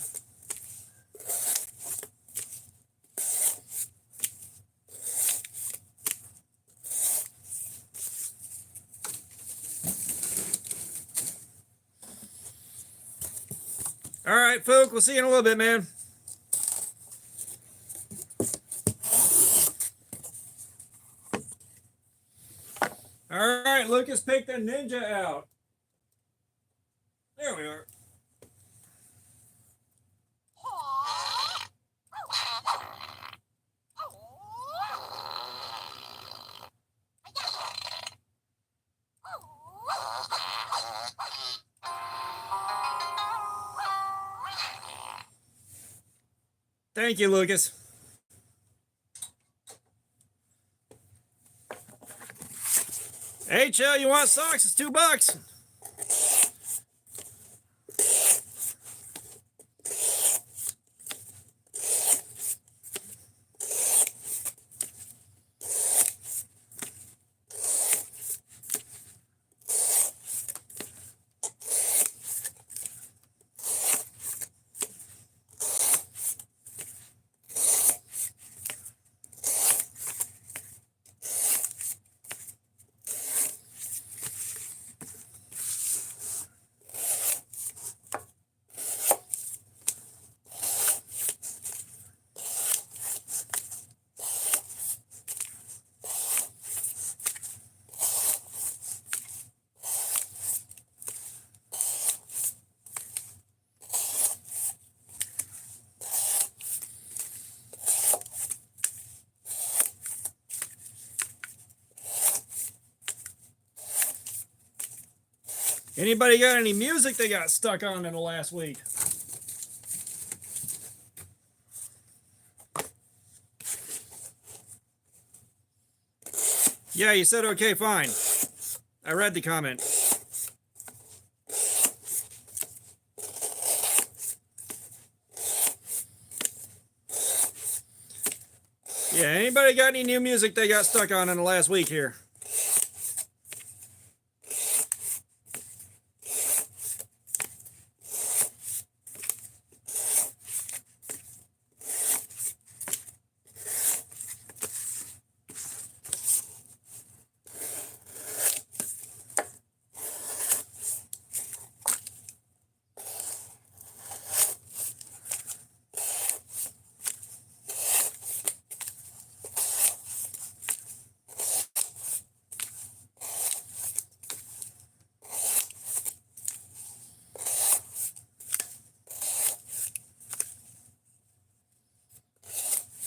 Speaker 1: All right, Fook, we'll see you in a little bit, man. All right, Lucas picked the Ninja out. There we are. Thank you, Lucas. Hey, Chill, you want socks? It's $2. Anybody got any music they got stuck on in the last week? Yeah, you said okay, fine. I read the comment. Yeah, anybody got any new music they got stuck on in the last week here?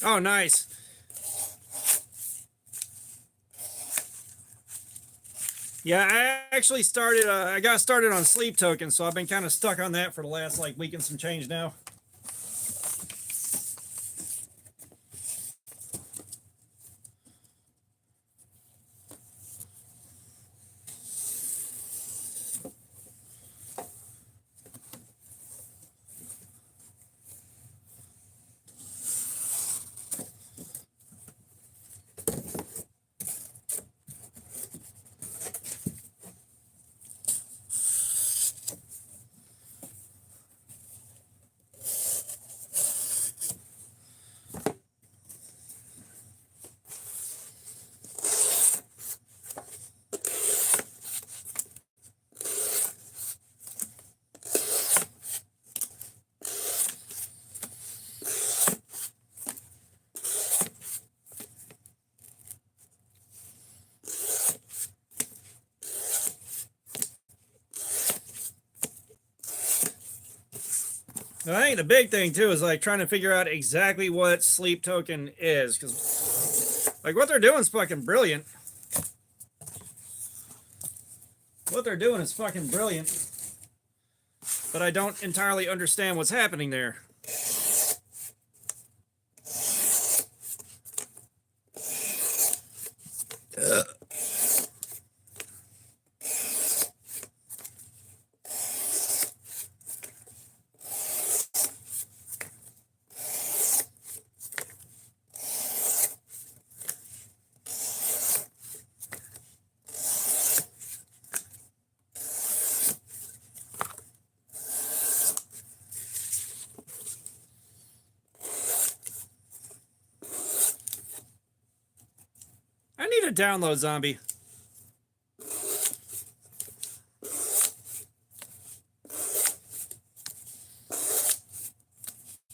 Speaker 1: Oh, nice. Yeah, I actually started, I got started on Sleep Token, so I've been kind of stuck on that for the last, like, week and some change now. I think the big thing too is like trying to figure out exactly what Sleep Token is, because like what they're doing is fucking brilliant. What they're doing is fucking brilliant, but I don't entirely understand what's happening there. I need to download Zombie.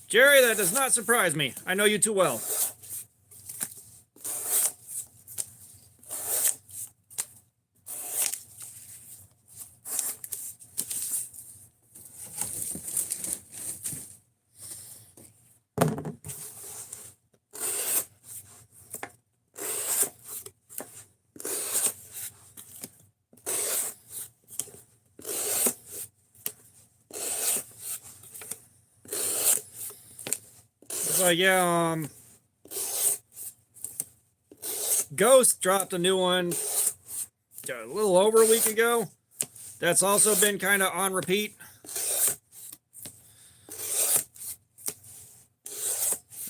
Speaker 1: Jerry, that does not surprise me. I know you too well. So yeah, Ghost dropped a new one a little over a week ago. That's also been kind of on repeat.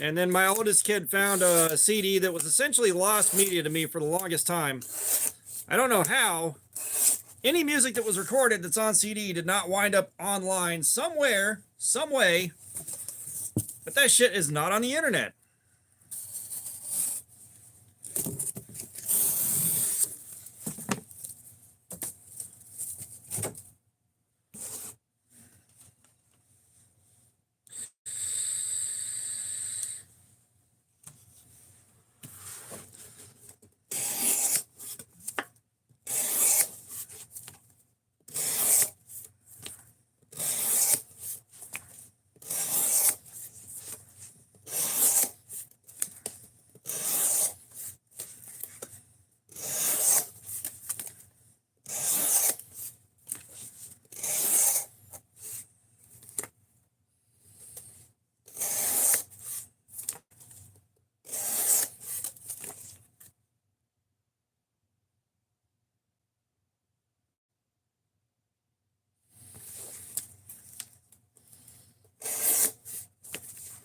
Speaker 1: And then my oldest kid found a CD that was essentially lost media to me for the longest time. I don't know how. Any music that was recorded that's on CD did not wind up online somewhere, some way. But that shit is not on the internet.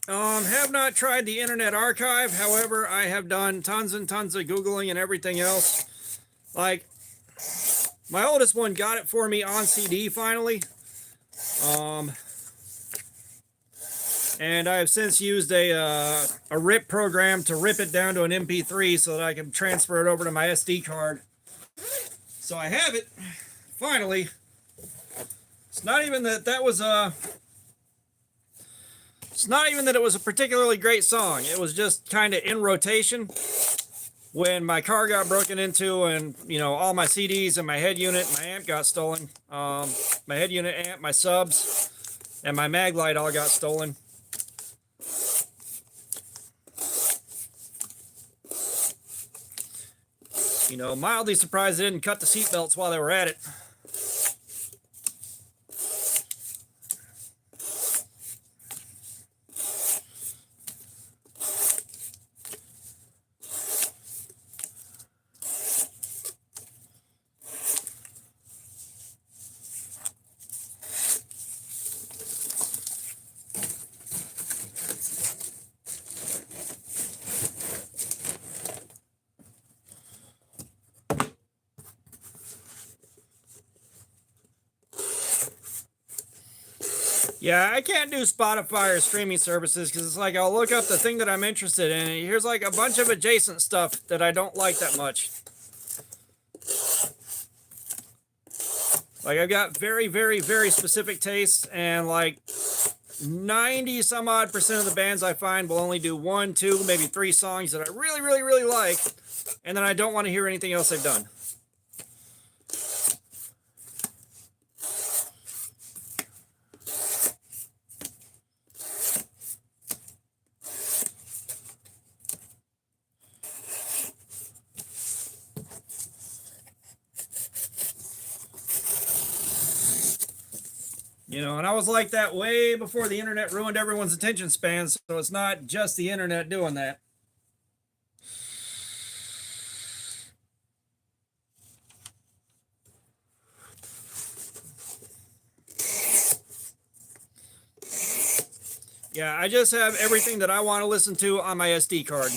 Speaker 1: Have not tried the Internet Archive. However, I have done tons and tons of Googling and everything else. Like, my oldest one got it for me on CD finally. And I have since used a RIP program to rip it down to an MP3 so that I can transfer it over to my SD card. So I have it, finally. It's not even that it's not even that it was a particularly great song. It was just kind of in rotation when my car got broken into, and you know, all my CDs and my head unit, my amp got stolen. My head unit amp, my subs, and my mag light all got stolen. You know, mildly surprised they didn't cut the seatbelts while they were at it. Yeah, I can't do Spotify or streaming services because it's like I'll look up the thing that I'm interested in, and here's like a bunch of adjacent stuff that I don't like that much. Like, I've got very, very, very specific tastes, and like 90 some odd % of the bands I find will only do 1, 2, maybe 3 songs that I really, really, really like, and then I don't want to hear anything else they've done. You know, and I was like that way before the internet ruined everyone's attention span, so it's not just the internet doing that. Yeah, I just have everything that I want to listen to on my SD card.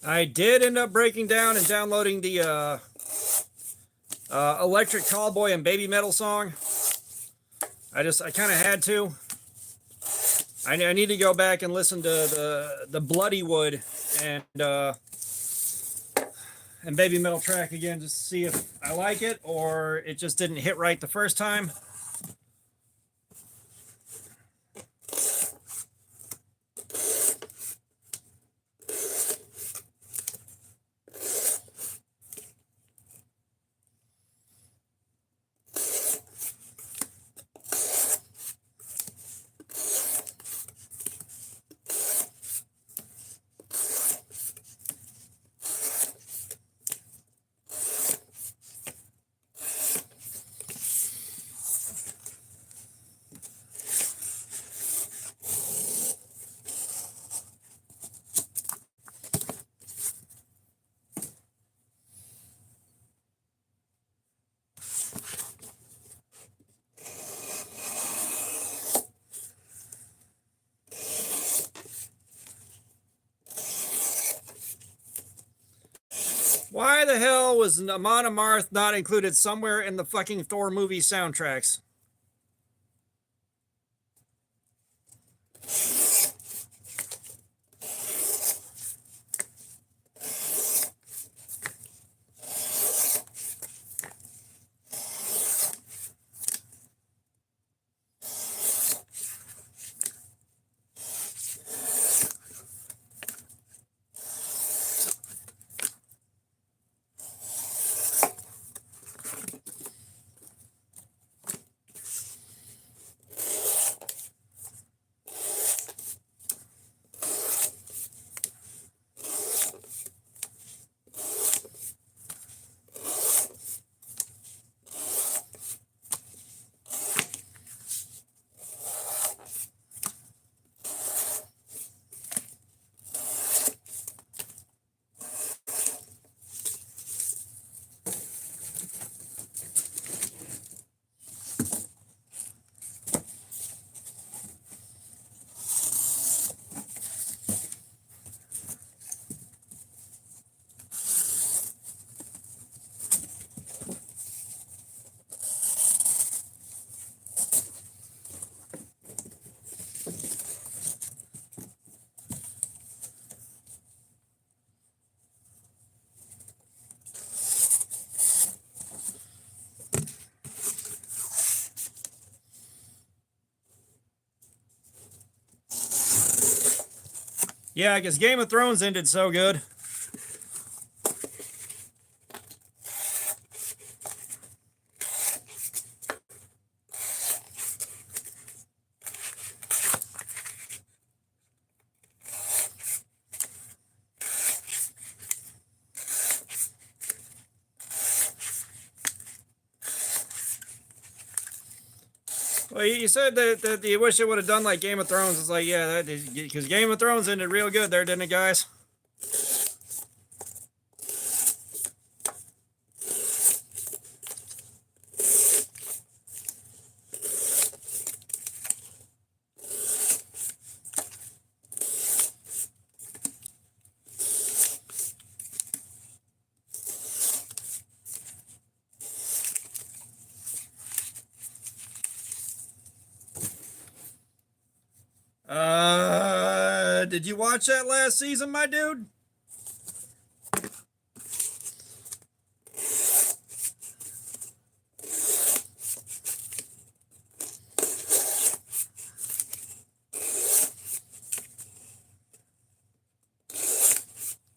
Speaker 1: I did end up breaking down and downloading the Electric Callboy and Baby Metal song. I kind of had to. I need to go back and listen to the Bloody Wood and Baby Metal track again, just to see if I like it or it just didn't hit right the first time. Why the hell was Amon Amarth not included somewhere in the fucking Thor movie soundtracks? Yeah, because Game of Thrones ended so good. Well, you said that you wish it would have done like Game of Thrones. It's like, yeah, because Game of Thrones ended real good there, didn't it, guys? Did you watch that last season, my dude?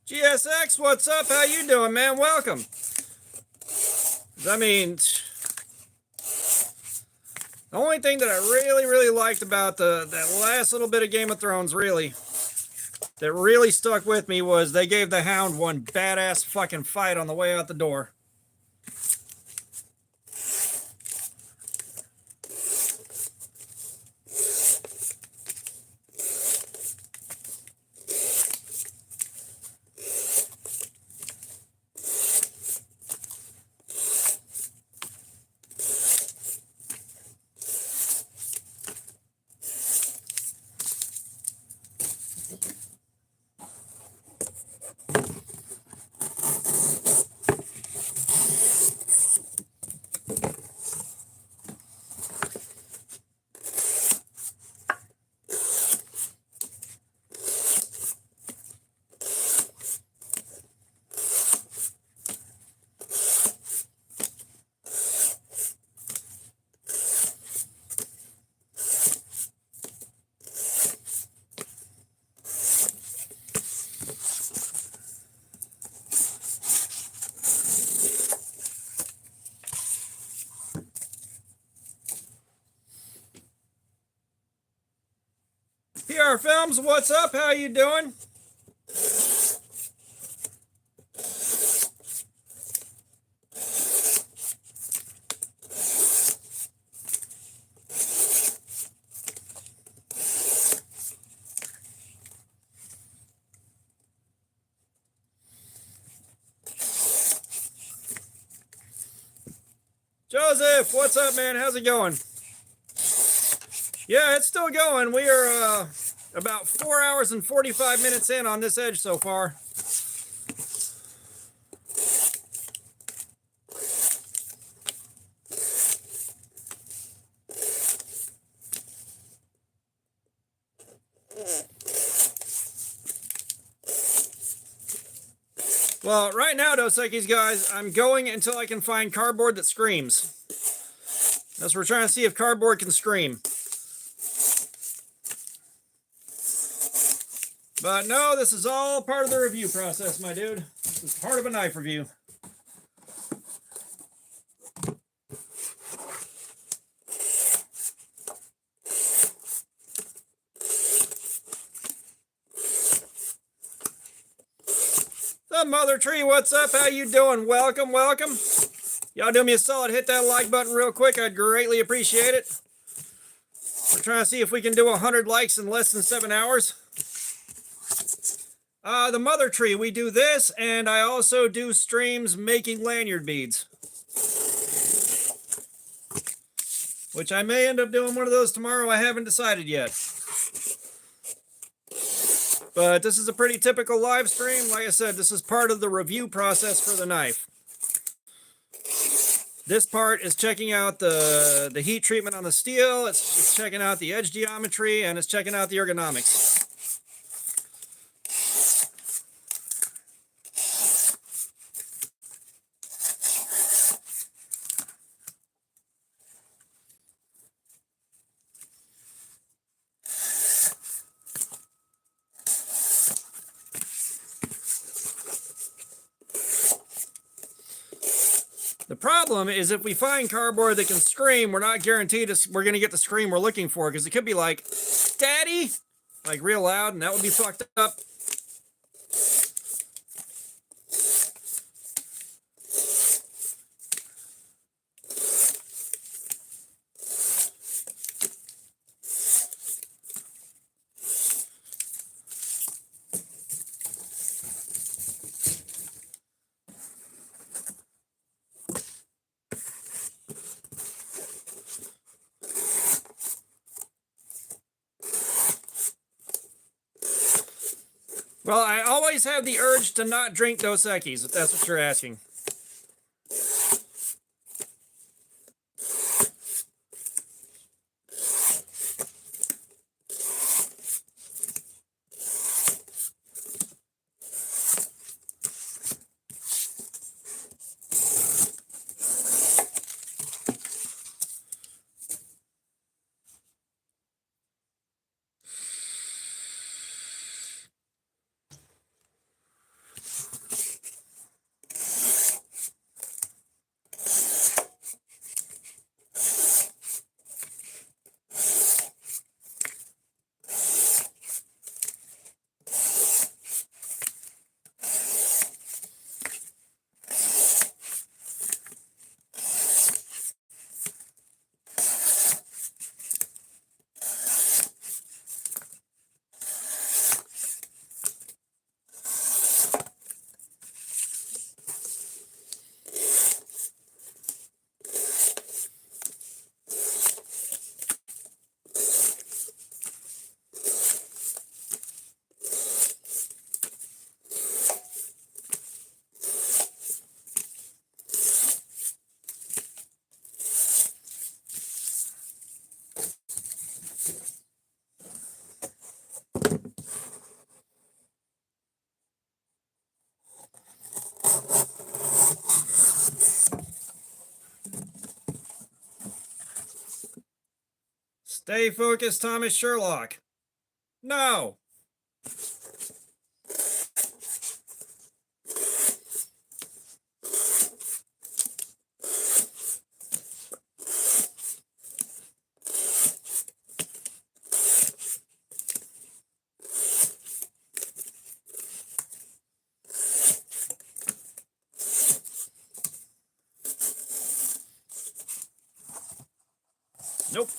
Speaker 1: GSX, what's up? How you doing, man? Welcome. I mean, the only thing that I really liked about that last little bit of Game of Thrones, really, that really stuck with me was they gave the Hound one badass fucking fight on the way out the door. PR Films, what's up? How you doing? Joseph, what's up, man? How's it going? Yeah, it's still going. We are about 4 hours and 45 minutes in on this edge so far. Well, right now, Dos Equis, guys, I'm going until I can find cardboard that screams. That's what we're trying to see if cardboard can scream. But no, this is all part of the review process, my dude. This is part of a knife review. The Mother Tree, what's up? How you doing? Welcome, welcome. Y'all do me a solid, hit that like button real quick. I'd greatly appreciate it. We're trying to see if we can do 100 likes in less than 7 hours. The Mother Tree, we do this, and I also do streams making lanyard beads. Which I may end up doing one of those tomorrow. I haven't decided yet. But this is a pretty typical live stream. Like I said, this is part of the review process for the knife. This part is checking out the heat treatment on the steel. It's checking out the edge geometry, and it's checking out the ergonomics. The problem is if we find cardboard that can scream, we're not guaranteed we're going to get the scream we're looking for, because it could be like, "Daddy," like real loud, and that would be fucked up. Well, I always have the urge to not drink Dos Equis, if that's what you're asking. Stay focused, Thomas Sherlock. No. Nope.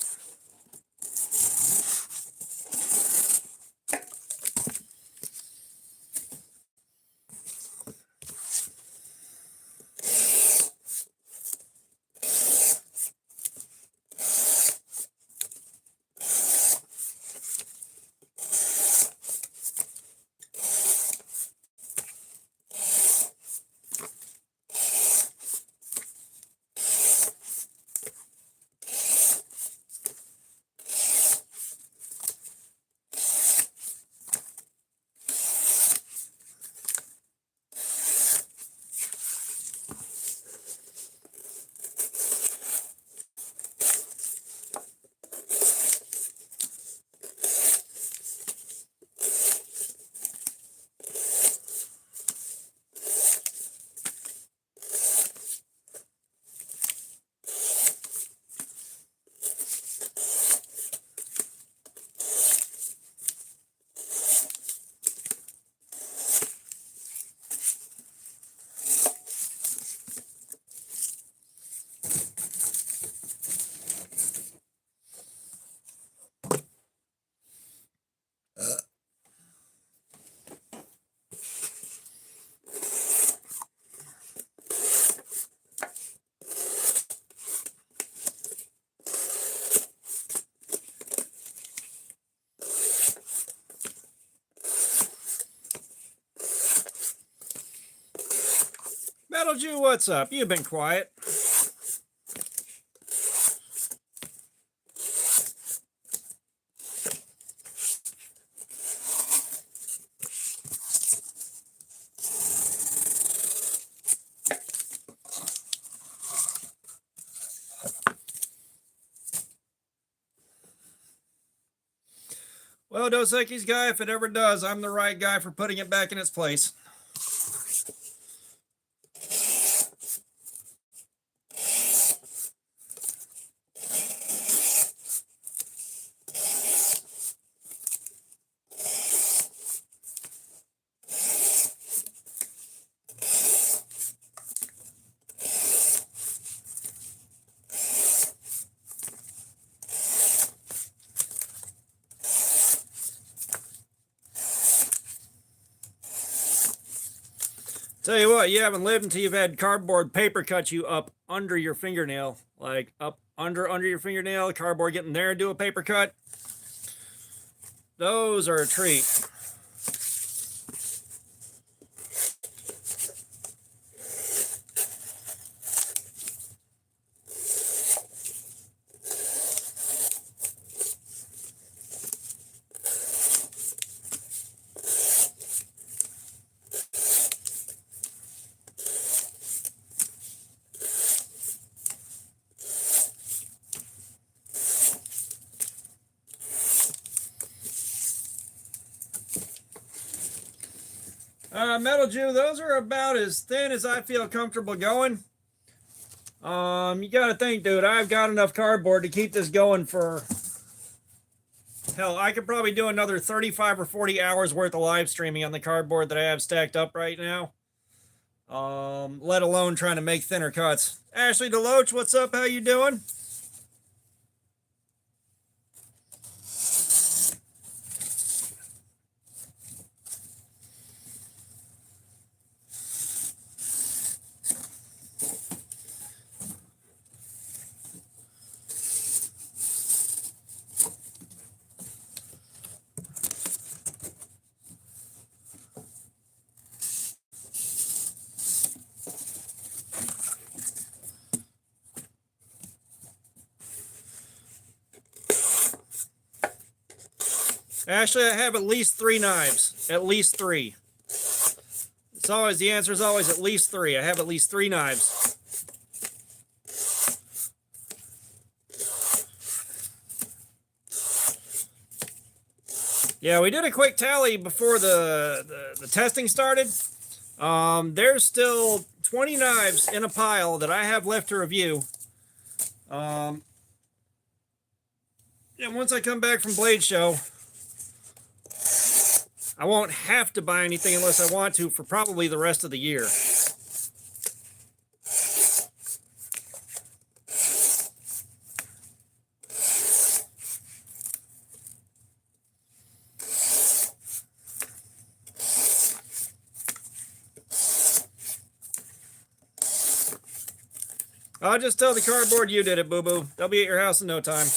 Speaker 1: Metal Jew, what's up? You've been quiet. Well, Dos Equis guy, if it ever does, I'm the right guy for putting it back in its place. Tell you what, you haven't lived until you've had cardboard paper cut you up under your fingernail. Like up under your fingernail, cardboard getting there and do a paper cut. Those are a treat. Metal Jew, those are about as thin as I feel comfortable going. You got to think, dude, I've got enough cardboard to keep this going for, hell, I could probably do another 35 or 40 hours worth of live streaming on the cardboard that I have stacked up right now. Let alone trying to make thinner cuts. Ashley Deloach, what's up? How you doing? Actually, I have at least 3 knives. At least 3. It's always, the answer is always at least 3. I have at least 3 knives. Yeah, we did a quick tally before the testing started. There's still 20 knives in a pile that I have left to review. And once I come back from Blade Show, I won't have to buy anything unless I want to for probably the rest of the year. I'll just tell the cardboard you did it, boo-boo. They'll be at your house in no time.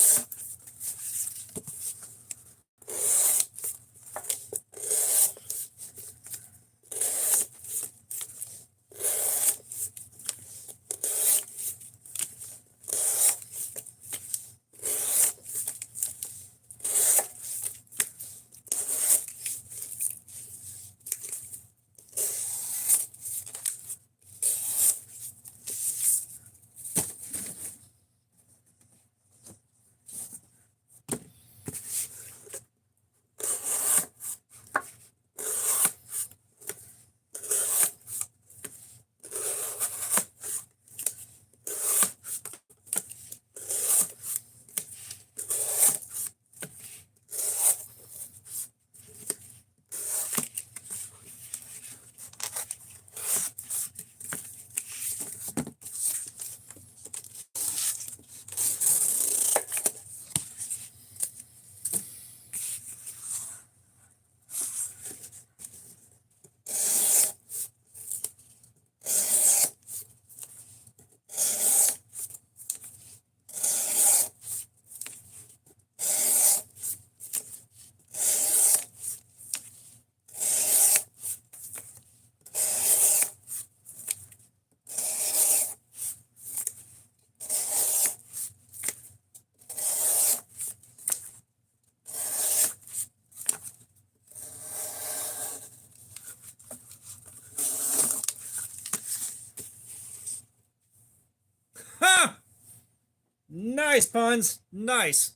Speaker 1: Nice puns. Nice.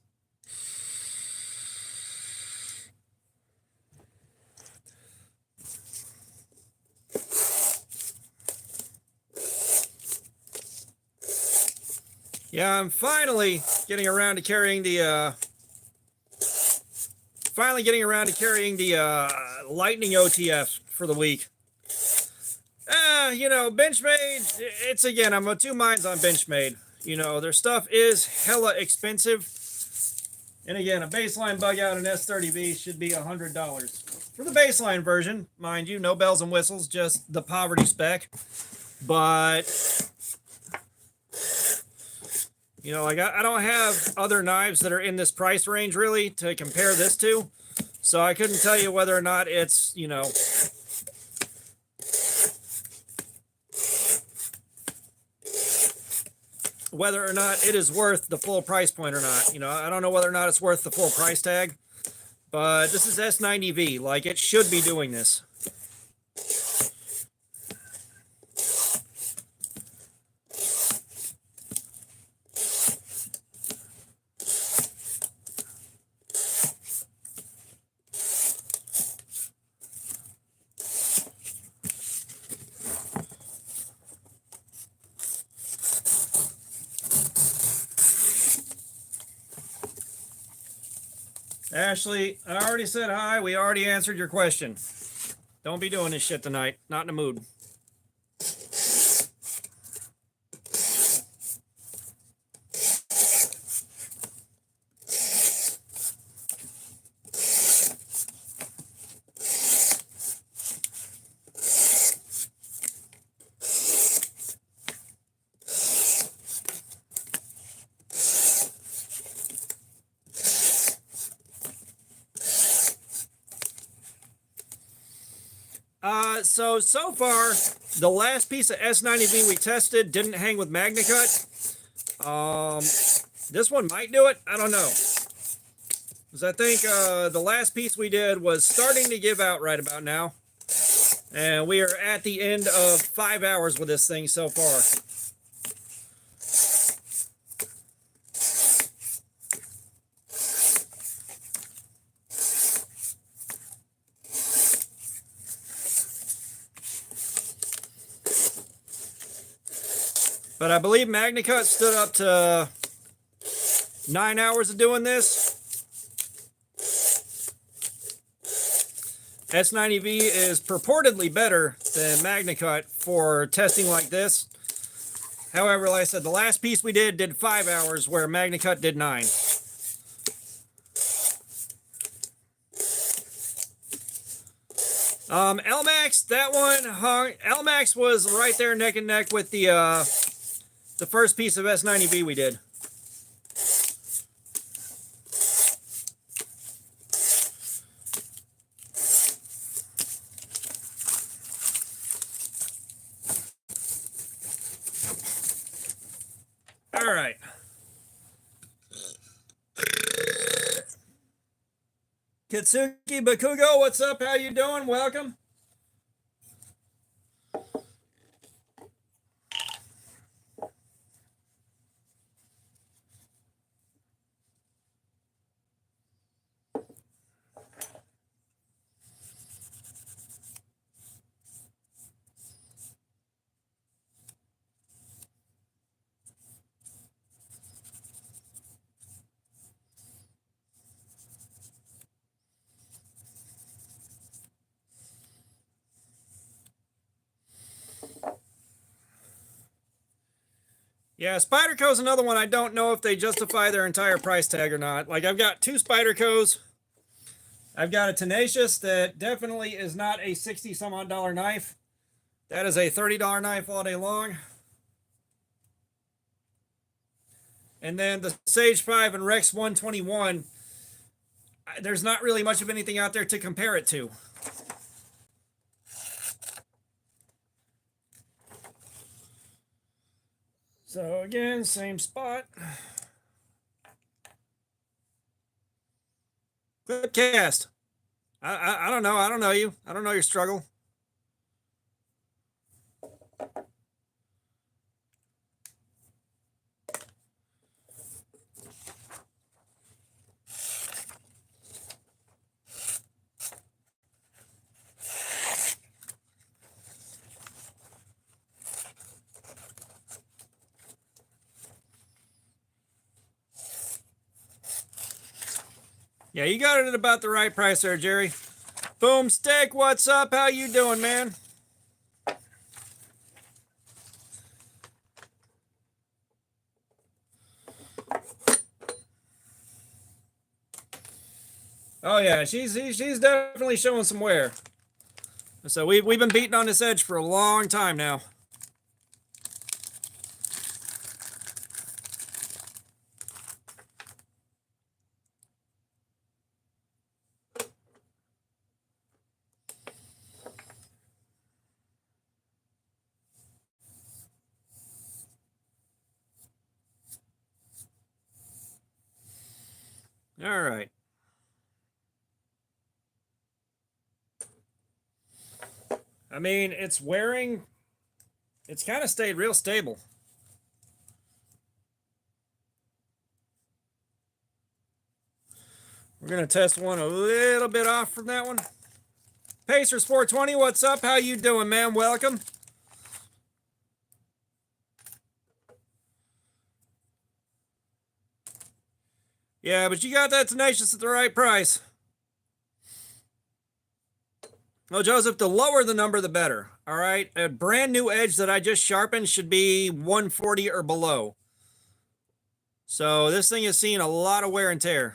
Speaker 1: Yeah, I'm finally getting around to carrying the Lightning OTF for the week. You know, Benchmade, it's again, I'm of two minds on Benchmade. You know, their stuff is hella expensive. And again, a baseline bug out in S30V should be $100. For the baseline version, mind you, no bells and whistles, just the poverty spec. But, you know, like I don't have other knives that are in this price range really to compare this to. So I couldn't tell you whether or not it's, you know, whether or not it is worth the full price point or not. You know, I don't know whether or not it's worth the full price tag, but this is S90V. Like, it should be doing this. Ashley, I already said hi. We already answered your question. Don't be doing this shit tonight. Not in the mood. So far, the last piece of S90V we tested didn't hang with MagnaCut. This one might do it. I don't know. Because I think the last piece we did was starting to give out right about now. And we are at the end of 5 hours with this thing so far. But I believe MagnaCut stood up to 9 hours of doing this. S90V is purportedly better than MagnaCut for testing like this. However, like I said, the last piece we did 5 hours where MagnaCut did 9. LMAX, that one hung. LMAX was right there neck and neck with the first piece of S90V we did. All right. Kitsuki Bakugo, what's up? How you doing? Welcome. Yeah, Spyderco's another one. I don't know if they justify their entire price tag or not. Like, I've got 2 Spydercos. I've got a Tenacious that definitely is not a 60 some odd dollar knife. That is a $30 knife all day long. And then the Sage 5 and Rex 121. There's not really much of anything out there to compare it to. So again, same spot. Clipcast. I don't know. I don't know you. I don't know your struggle. Yeah, you got it at about the right price there, Jerry. Boomstick, what's up? How you doing, man? Oh yeah, she's definitely showing some wear. So we've been beating on this edge for a long time now. All right. I mean, it's wearing. It's kind of stayed real stable. We're gonna test one a little bit off from that one. Pacers 420, what's up? How you doing, man? Welcome. Yeah, but you got that tenacious at the right price. Well, Joseph, the lower the number, the better. All right. A brand new edge that I just sharpened should be 140 or below. So this thing is seeing a lot of wear and tear.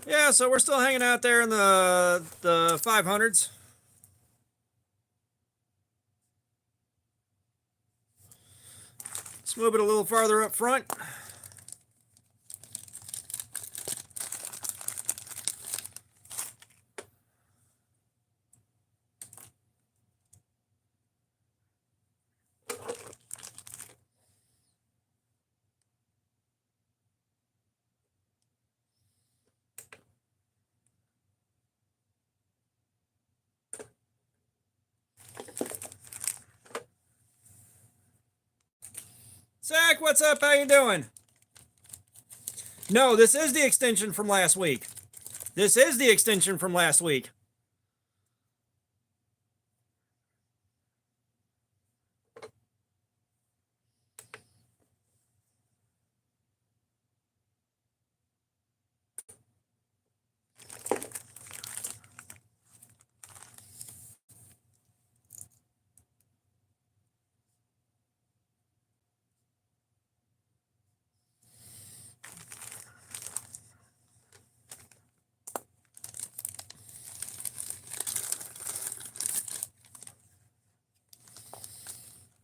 Speaker 1: Yeah, so we're still hanging out there in the 500s. Let's move it a little farther up front. Zach, what's up? How you doing? No, this is the extension from last week. This is the extension from last week.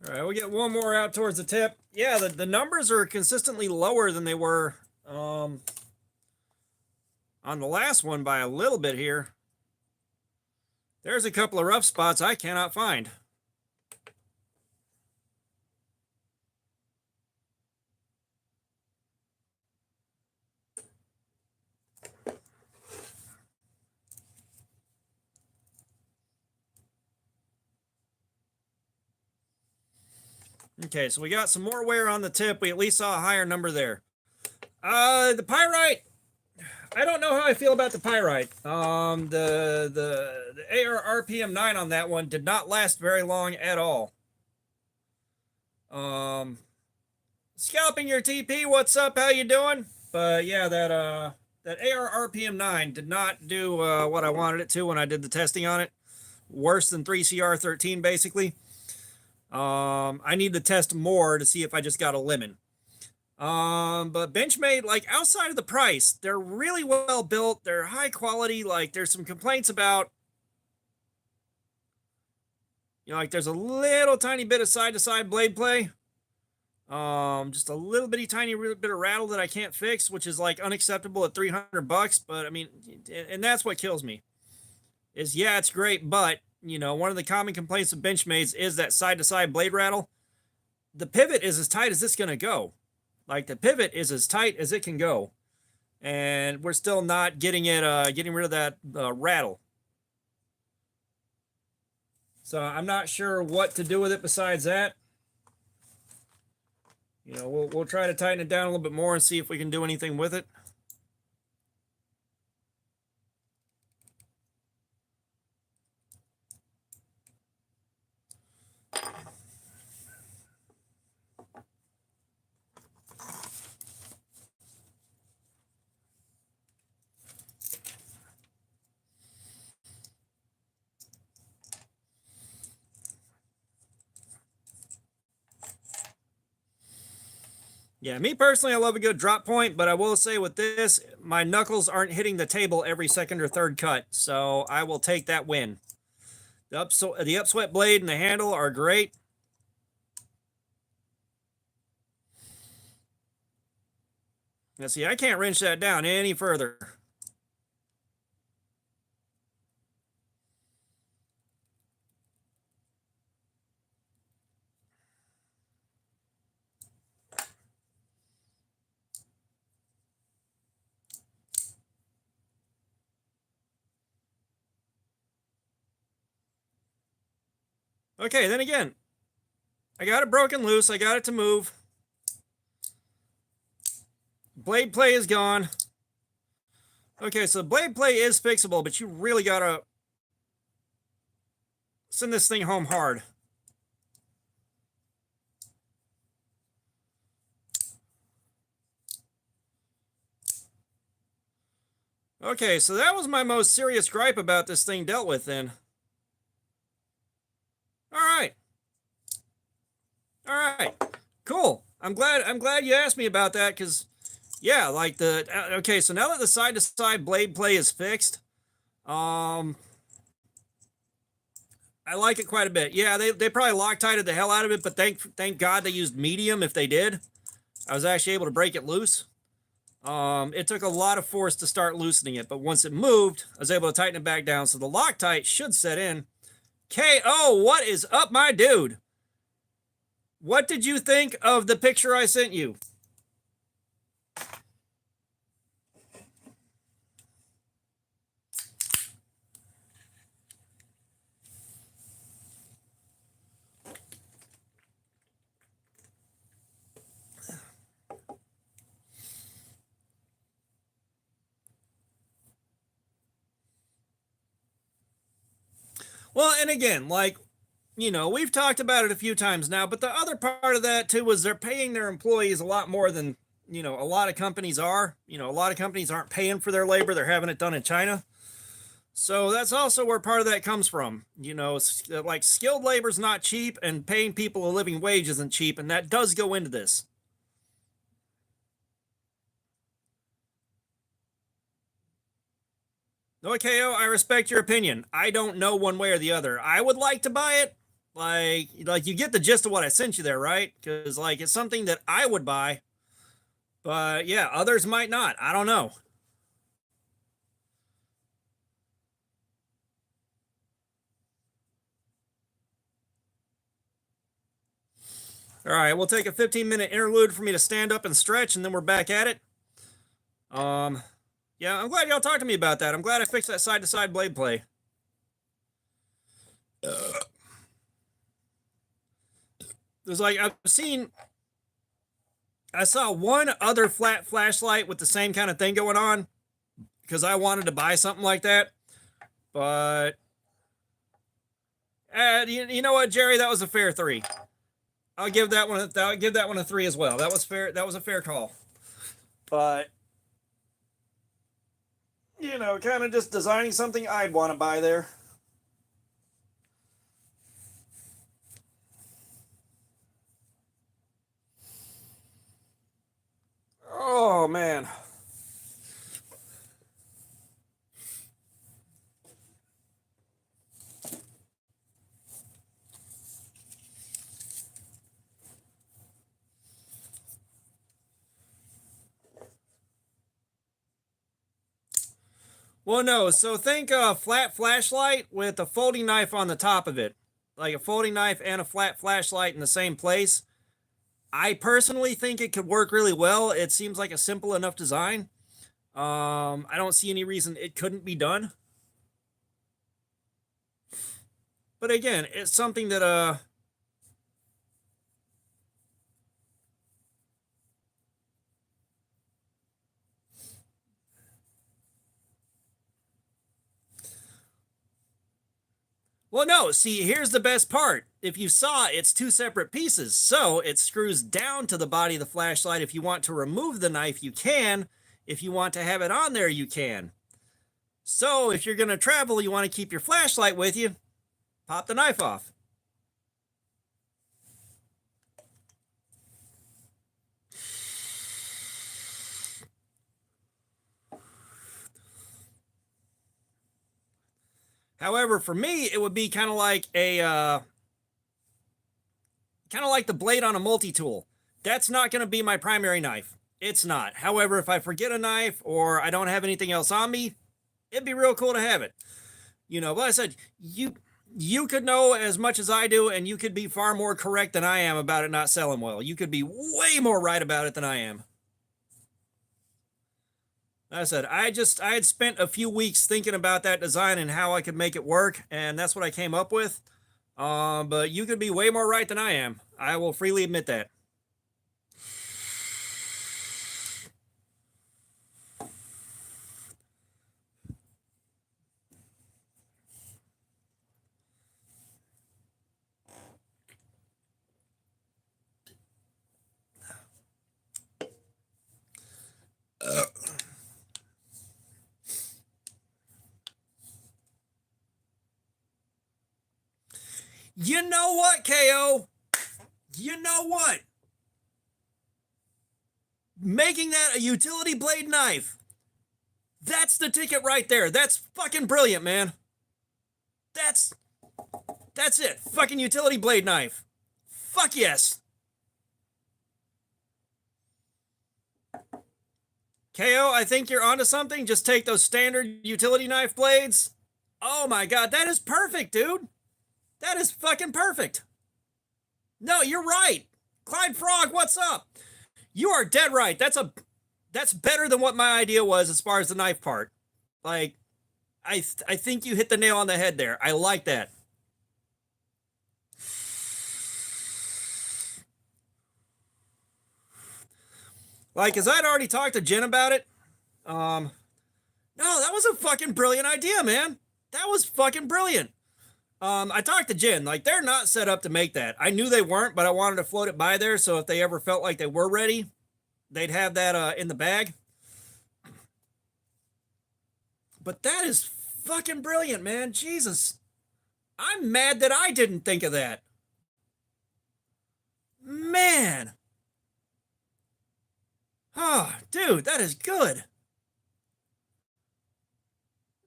Speaker 1: All right, we'll get one more out towards the tip. Yeah, the numbers are consistently lower than they were on the last one by a little bit here. There's a couple of rough spots I cannot find. Okay, so we got some more wear on the tip. We at least saw a higher number there. The pyrite, I don't know how I feel about the pyrite. The AR RPM 9 on that one did not last very long at all. Scalping your TP, what's up? How you doing? But yeah, that AR RPM 9 did not do what I wanted it to when I did the testing on it. Worse than 3CR13, basically. I need to test more to see if I just got a lemon. But Benchmade, like outside of the price, they're really well built. They're high quality. Like there's some complaints about, like there's a little tiny bit of side to side blade play. Just a little bitty tiny bit of rattle that I can't fix, which is like unacceptable at $300. But I mean, and that's what kills me. Is yeah, it's great, but one of the common complaints of Benchmades is that side to side blade rattle. The pivot is as tight as it's gonna go. Like the pivot is as tight as it can go, and we're still not getting rid of that rattle. So I'm not sure what to do with it besides that. We'll try to tighten it down a little bit more and see if we can do anything with it. Yeah, me personally, I love a good drop point, but I will say with this, my knuckles aren't hitting the table every second or third cut, so I will take that win. The upswept blade and the handle are great. Now see, I can't wrench that down any further. Okay, then again, I got it broken loose. I got it to move. Blade play is gone. Okay, so blade play is fixable, but you really gotta send this thing home hard. Okay, so that was my most serious gripe about this thing dealt with then. All right. All right. Cool. I'm glad you asked me about that, because yeah, like the okay, so now that the side to side blade play is fixed, I like it quite a bit. Yeah, they probably Loctited the hell out of it, but thank God they used medium. If they did, I was actually able to break it loose. It took a lot of force to start loosening it, but once it moved, I was able to tighten it back down. So the Loctite should set in. KO, what is up, my dude? What did you think of the picture I sent you? Well, and again, like, you know, we've talked about it a few times now, but the other part of that too was they're paying their employees a lot more than, you know, a lot of companies are. You know, a lot of companies aren't paying for their labor, they're having it done in China. So that's also where part of that comes from. You know, like skilled labor is not cheap, and paying people a living wage isn't cheap, and that does go into this. No, KO, I respect your opinion. I don't know one way or the other. I would like to buy it. Like you get the gist of what I sent you there, right? Because like it's something that I would buy, but yeah, others might not. I don't know. All right, we'll take a 15-minute interlude for me to stand up and stretch, and then we're back at it. Yeah, I'm glad y'all talked to me about that. I'm glad I fixed that side to side blade play. There's like I saw one other flat flashlight with the same kind of thing going on because I wanted to buy something like that, but you know what, Jerry, that was a fair 3. I'll give that one. I'll give that one a 3 as well. That was fair. That was a fair call. But you know, kind of just designing something I'd want to buy there. Oh man. Well, no. So think a flat flashlight with a folding knife on the top of it, like a folding knife and a flat flashlight in the same place. I personally think it could work really well. It seems like a simple enough design. I don't see any reason it couldn't be done. But again, it's something that well, no, see, here's the best part. If you saw, it's 2 separate pieces. So it screws down to the body of the flashlight. If you want to remove the knife, you can. If you want to have it on there, you can. So if you're going to travel, you want to keep your flashlight with you, pop the knife off. However, for me, it would be kind of like the blade on a multi-tool. That's not going to be my primary knife. It's not. However, if I forget a knife or I don't have anything else on me, it'd be real cool to have it. But I said, you could know as much as I do, and you could be far more correct than I am about it not selling well. You could be way more right about it than I am. Like I said, I had spent a few weeks thinking about that design and how I could make it work, and that's what I came up with. But you could be way more right than I am. I will freely admit that. You know what, KO? You know what? Making that a utility blade knife. That's the ticket right there. That's fucking brilliant, man. That's it. Fucking utility blade knife. Fuck yes. KO, I think you're onto something. Just take those standard utility knife blades. Oh my god, that is perfect, dude. That is fucking perfect. No, you're right. Clyde Frog, what's up? You are dead right. That's better than what my idea was as far as the knife part. Like, I think you hit the nail on the head there. I like that. Like, as I'd already talked to Jen about it, no, that was a fucking brilliant idea, man. That was fucking brilliant. I talked to Jen, like, they're not set up to make that. I knew they weren't, but I wanted to float it by there, so if they ever felt like they were ready, they'd have that in the bag. But that is fucking brilliant, man. Jesus. I'm mad that I didn't think of that. Man. Oh, dude, that is good.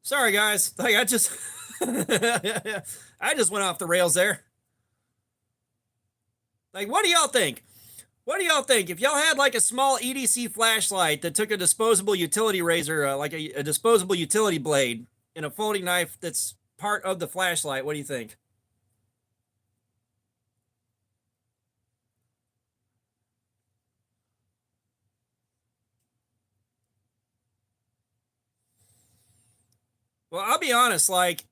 Speaker 1: Sorry, guys. Like, I just went off the rails there. Like, what do y'all think? What do y'all think? If y'all had like a small EDC flashlight that took a disposable utility razor, like a disposable utility blade, and a folding knife that's part of the flashlight, what do you think? Well, I'll be honest, like,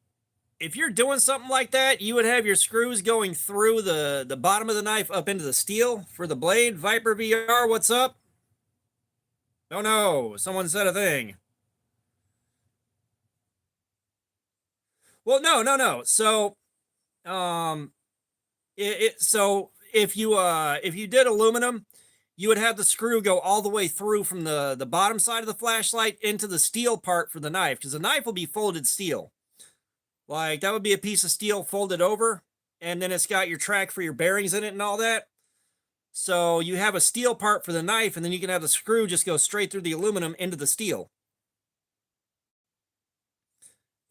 Speaker 1: if you're doing something like that, you would have your screws going through the bottom of the knife up into the steel for the blade. Viper VR, what's up? Oh no, someone said a thing. Well, no. So, um, so if you did aluminum, you would have the screw go all the way through from the bottom side of the flashlight into the steel part for the knife, because the knife will be folded steel. Like, that would be a piece of steel folded over, and then it's got your track for your bearings in it and all that. So you have a steel part for the knife, and then you can have the screw just go straight through the aluminum into the steel.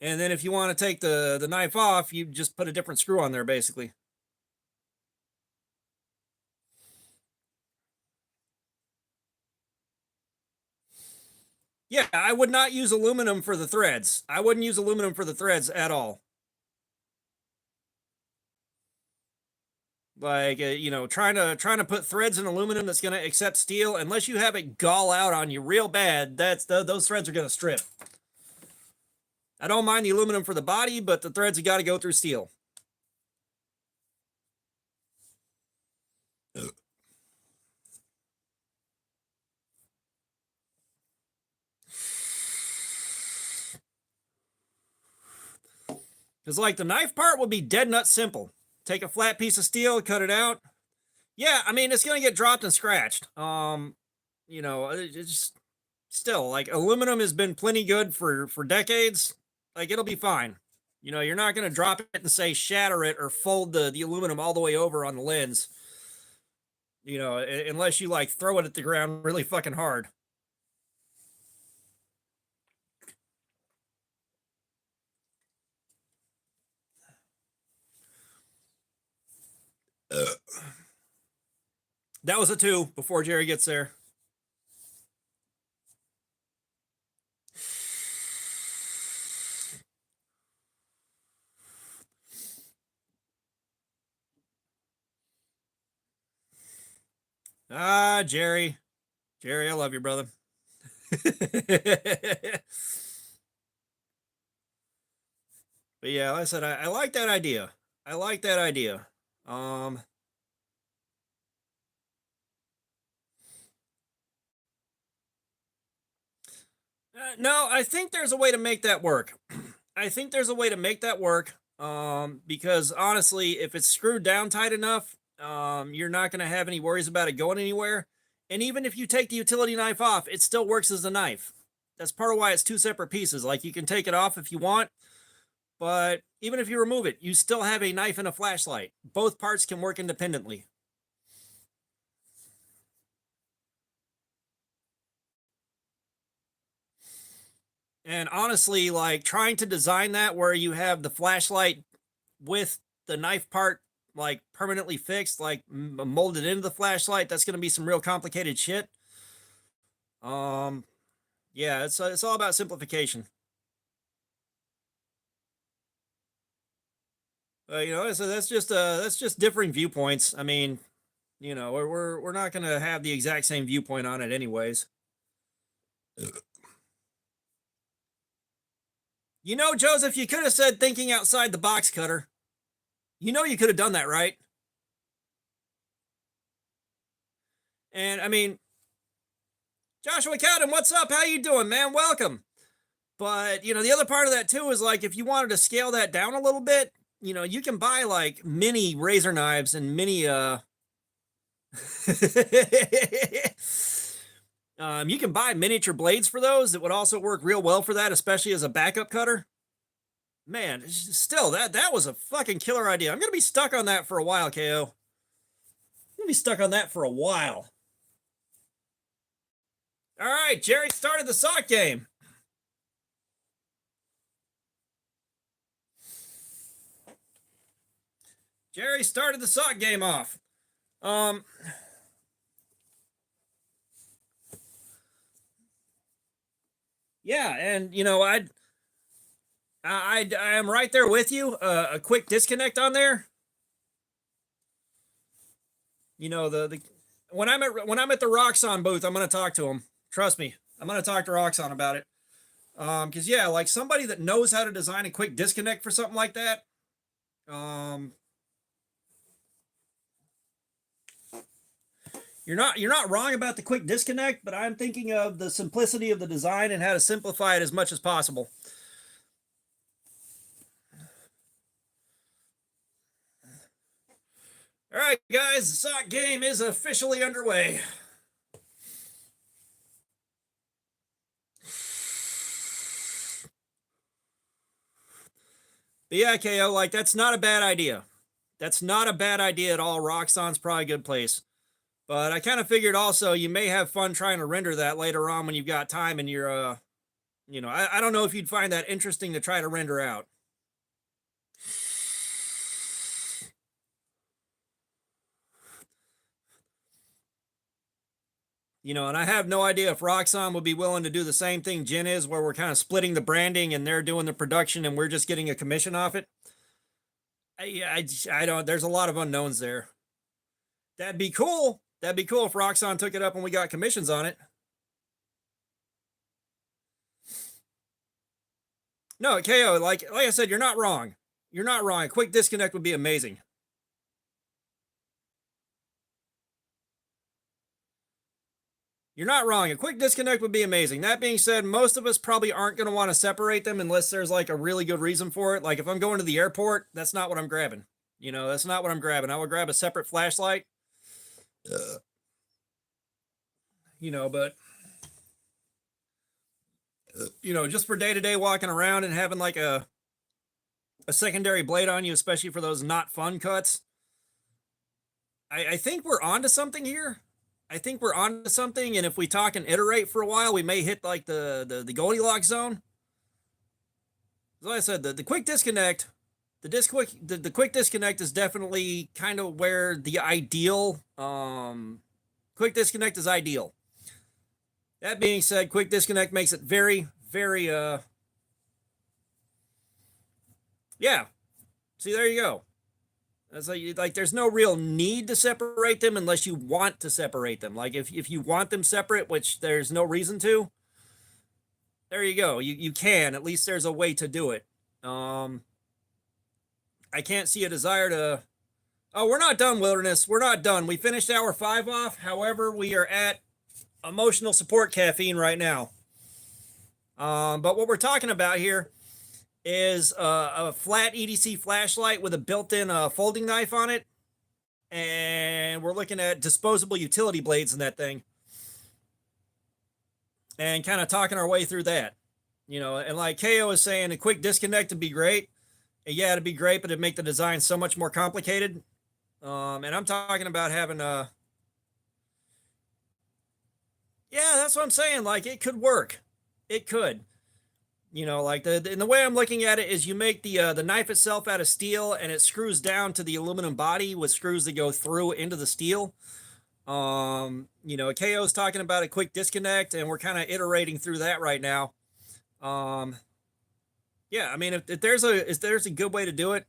Speaker 1: And then if you want to take the knife off, you just put a different screw on there, basically. Yeah, I would not use aluminum for the threads. I wouldn't use aluminum for the threads at all. Like, trying to put threads in aluminum that's going to accept steel, unless you have it gall out on you real bad, those threads are going to strip. I don't mind the aluminum for the body, but the threads have got to go through steel. Because, like, the knife part would be dead nut simple. Take a flat piece of steel, cut it out. Yeah, I mean, it's going to get dropped and scratched. It's just, still, like, aluminum has been plenty good for decades. Like, it'll be fine. You're not going to drop it and say shatter it or fold the aluminum all the way over on the lens. Unless you, like, throw it at the ground really fucking hard. That was a 2 before Jerry gets there. Ah, Jerry. Jerry, I love you, brother. But yeah, like I said, I like that idea. I like that idea. No, I think there's a way to make that work. I think there's a way to make that work. Because honestly, if it's screwed down tight enough, you're not going to have any worries about it going anywhere. And even if you take the utility knife off, it still works as a knife. That's part of why it's 2 separate pieces. Like you can take it off if you want, but even if you remove it, you still have a knife and a flashlight. Both parts can work independently. And honestly, like trying to design that where you have the flashlight with the knife part like permanently fixed, like molded into the flashlight, that's going to be some real complicated shit. Yeah, it's all about simplification. You know, so that's just differing viewpoints. I mean, you know, we're not going to have the exact same viewpoint on it anyways. You know, Joseph, you could have said thinking outside the box, Cutter. You know you could have done that, right? And I mean, Joshua Cowden, what's up? How you doing, man? Welcome. But, you know, the other part of that too is like if you wanted to scale that down a little bit, you know, you can buy like mini razor knives and mini you can buy miniature blades for those that would also work real well for that, especially as a backup cutter. Man, still that was a fucking killer idea. I'm gonna be stuck on that for a while, KO. I'm gonna be stuck on that for a while. All right, Jerry started the sock game. Jerry started the sock game off. Yeah, and you know, I am right there with you. A quick disconnect on there. You know, the when I'm at the Roxxon booth, I'm going to talk to him. Trust me, I'm going to talk to Roxxon about it. Because yeah, like somebody that knows how to design a quick disconnect for something like that. You're not wrong about the quick disconnect, but I'm thinking of the simplicity of the design and how to simplify it as much as possible. All right, guys, the sock game is officially underway. But yeah, KO, like that's not a bad idea. That's not a bad idea at all. Roxxon's probably a good place. But I kind of figured also you may have fun trying to render that later on when you've got time and you're you know, I don't know if you'd find that interesting to try to render out. You know, and I have no idea if Roxxon would be willing to do the same thing Jin is, where we're kind of splitting the branding and they're doing the production and we're just getting a commission off it. I don't, there's a lot of unknowns there. That'd be cool. That'd be cool if Roxxon took it up and we got commissions on it. No, KO, like I said, you're not wrong. You're not wrong. A quick disconnect would be amazing. You're not wrong. A quick disconnect would be amazing. That being said, most of us probably aren't going to want to separate them unless there's like a really good reason for it. Like if I'm going to the airport, that's not what I'm grabbing. You know, that's not what I'm grabbing. I would grab a separate flashlight. You know, but you know, just for day-to-day walking around and having like a secondary blade on you, especially for those not fun cuts. I think we're onto something here. I think we're onto something, and if we talk and iterate for a while, we may hit like the Goldilocks zone. As I said, the quick disconnect the quick disconnect is definitely kind of where the ideal quick disconnect is ideal. That being said, quick disconnect makes it very, very yeah. See, there you go. It's like there's no real need to separate them unless you want to separate them. Like if you want them separate, which there's no reason to, there you go. You can. At least there's a way to do it. I can't see a desire to. Oh, we're not done, Wilderness. We're not done. We finished hour 5 off. However, we are at emotional support caffeine right now. But what we're talking about here is a flat EDC flashlight with a built-in folding knife on it. And we're looking at disposable utility blades in that thing. And kind of talking our way through that. You know, and like KO is saying, a quick disconnect would be great. And yeah, it'd be great, but it'd make the design so much more complicated. And I'm talking about having a... Yeah, that's what I'm saying. Like, it could work. It could. You know, like and the way I'm looking at it is you make the knife itself out of steel and it screws down to the aluminum body with screws that go through into the steel. You know, KO's talking about a quick disconnect and we're kind of iterating through that right now. Yeah, I mean, if there's a good way to do it,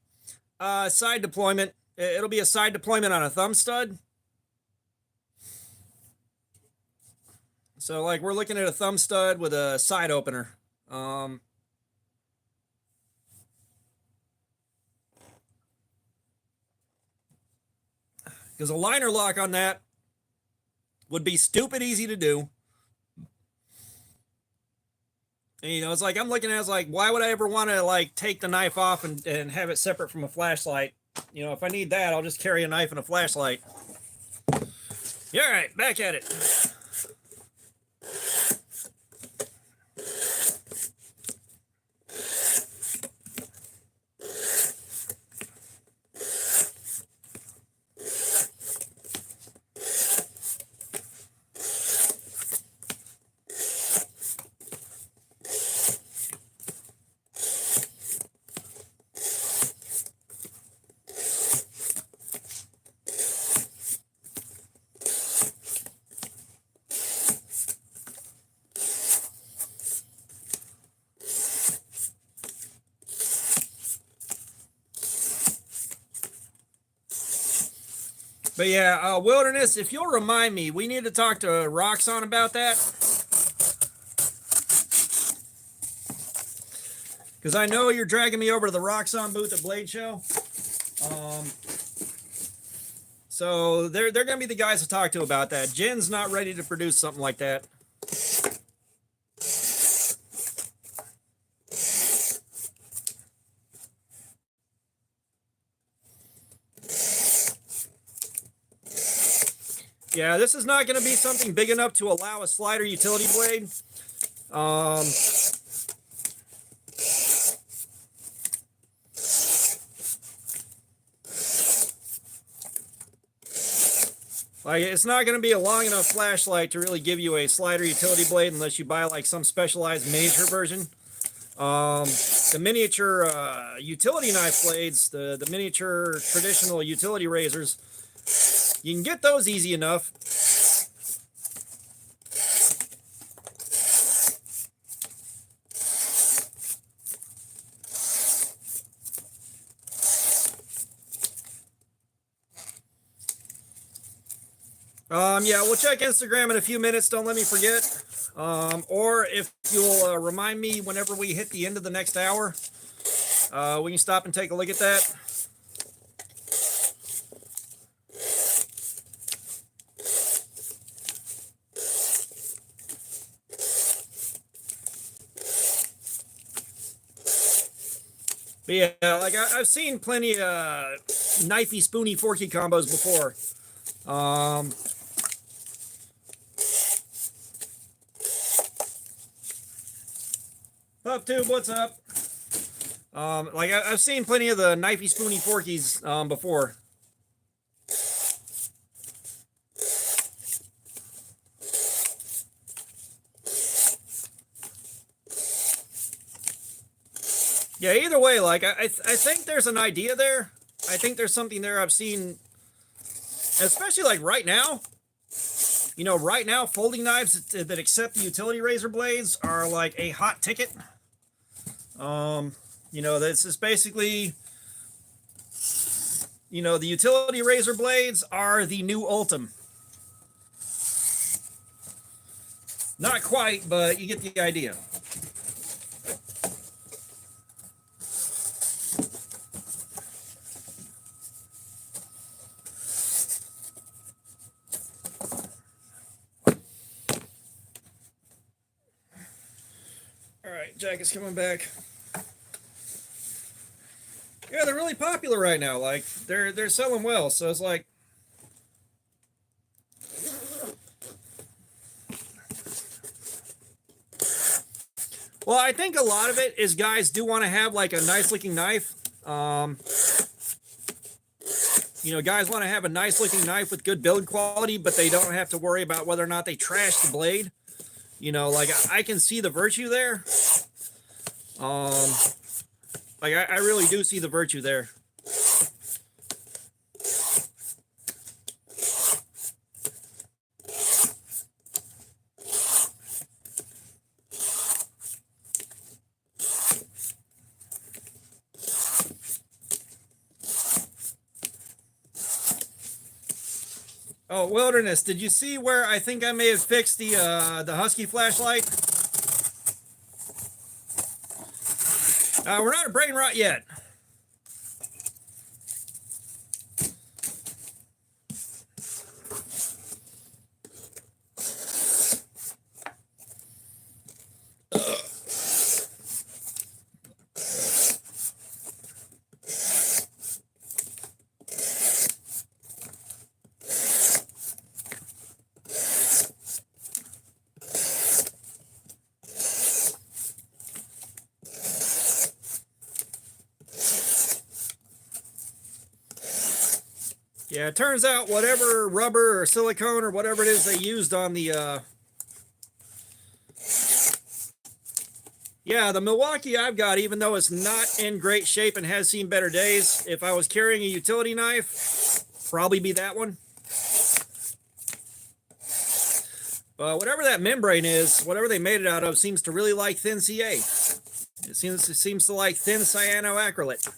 Speaker 1: side deployment, it'll be a side deployment on a thumb stud. So like we're looking at a thumb stud with a side opener. Because a liner lock on that would be stupid easy to do. And, you know, it's like I'm looking at it, it's like, why would I ever want to like take the knife off and have it separate from a flashlight? You know, if I need that, I'll just carry a knife and a flashlight. Yeah, all right, back at it. But yeah, Wilderness, if you'll remind me, we need to talk to Roxxon about that. Because I know you're dragging me over to the Roxxon booth at Blade Show. So they're going to be the guys to talk to about that. Jen's not ready to produce something like that. Yeah, this is not going to be something big enough to allow a slider utility blade. Like, it's not going to be a long enough flashlight to really give you a slider utility blade unless you buy like some specialized miniature version. The miniature utility knife blades, the miniature traditional utility razors, you can get those easy enough. Yeah, we'll check Instagram in a few minutes. Don't let me forget. Or if you'll remind me whenever we hit the end of the next hour, we can stop and take a look at that. But yeah, like I've seen plenty of knifey, spoony, forky combos before. PubTube, what's up? Like I've seen plenty of the knifey, spoony, forkies before. Yeah, either way, like I think there's an idea there. I think there's something there I've seen, especially like right now. You know, right now, folding knives that accept the utility razor blades are like a hot ticket. You know, this is basically, you know, the utility razor blades are the new Ultim. Not quite, but you get the idea. All right, Jack is coming back. Yeah, they're really popular right now. Like they're selling well, so it's like. Well, I think a lot of it is guys do want to have like a nice looking knife. You know, guys want to have a nice looking knife with good build quality, but they don't have to worry about whether or not they trash the blade. You know, like I can see the virtue there. Like I really do see the virtue there. Oh, Wilderness, did you see where I think I may have fixed the Husky flashlight? We're not at brain rot yet. Yeah, it turns out whatever rubber or silicone or whatever it is they used on the yeah, the Milwaukee I've got, even though it's not in great shape and has seen better days, if I was carrying a utility knife, probably be that one. But whatever that membrane is, whatever they made it out of, seems to really like thin CA. It seems to like thin cyanoacrylate.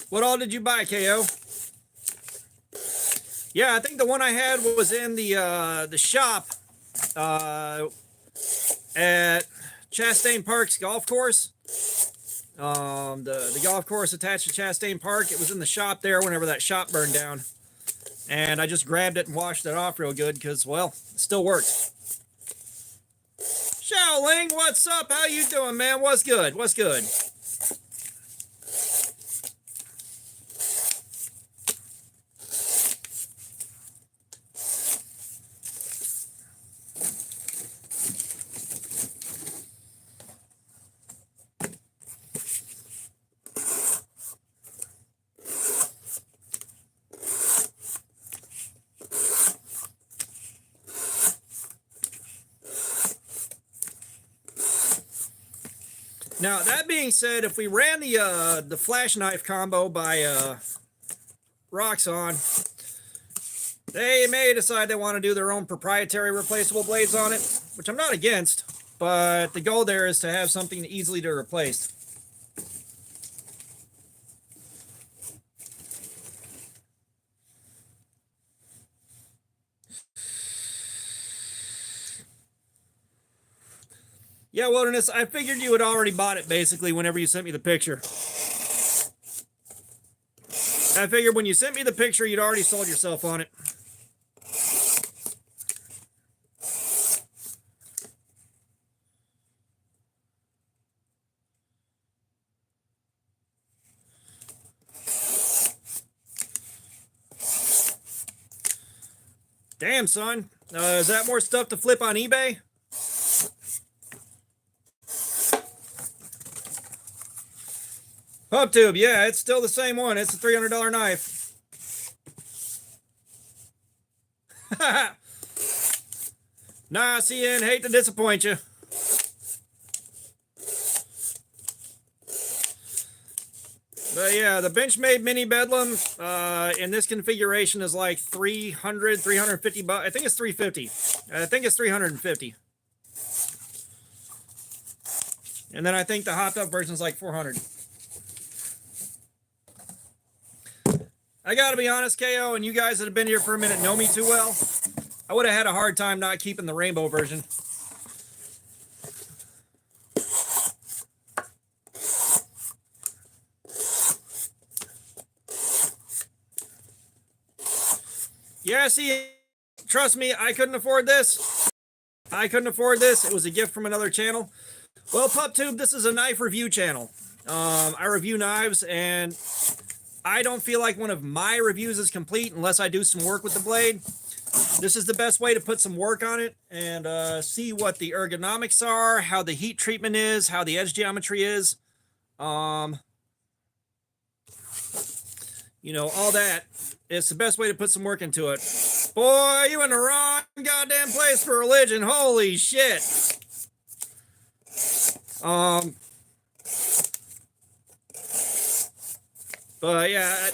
Speaker 1: What all did you buy, KO? Yeah, I think the one I had was in the shop at Chastain Park's golf course. The golf course attached to Chastain Park. It was in the shop there whenever that shop burned down. And I just grabbed it and washed it off real good because, well, it still works. Xiaoling, what's up? How you doing, man? What's good? What's good? Now, that being said, if we ran the flash knife combo by Roxxon, they may decide they want to do their own proprietary replaceable blades on it, which I'm not against, but the goal there is to have something easily to replace. Yeah, Wilderness, I figured you had already bought it, basically, whenever you sent me the picture. I figured when you sent me the picture, you'd already sold yourself on it. Damn, son. Is that more stuff to flip on eBay? PubTube, yeah, it's still the same one. It's a $300 knife. Nah, CN, hate to disappoint you. But yeah, the Benchmade Mini Bedlam in this configuration is like 300, 350 bucks. I think it's 350. I think it's 350. And then I think the hopped up version is like 400. I gotta be honest, KO, and you guys that have been here for a minute know me too well. I would have had a hard time not keeping the rainbow version. Yeah, see, trust me, I couldn't afford this. I couldn't afford this. It was a gift from another channel. Well, PupTube, this is a knife review channel. I review knives, and I don't feel like one of my reviews is complete unless I do some work with the blade. This is the best way to put some work on it and see what the ergonomics are, how the heat treatment is, how the edge geometry is. You know, all that. It's the best way to put some work into it. Boy, you in the wrong goddamn place for religion. Holy shit. But yeah,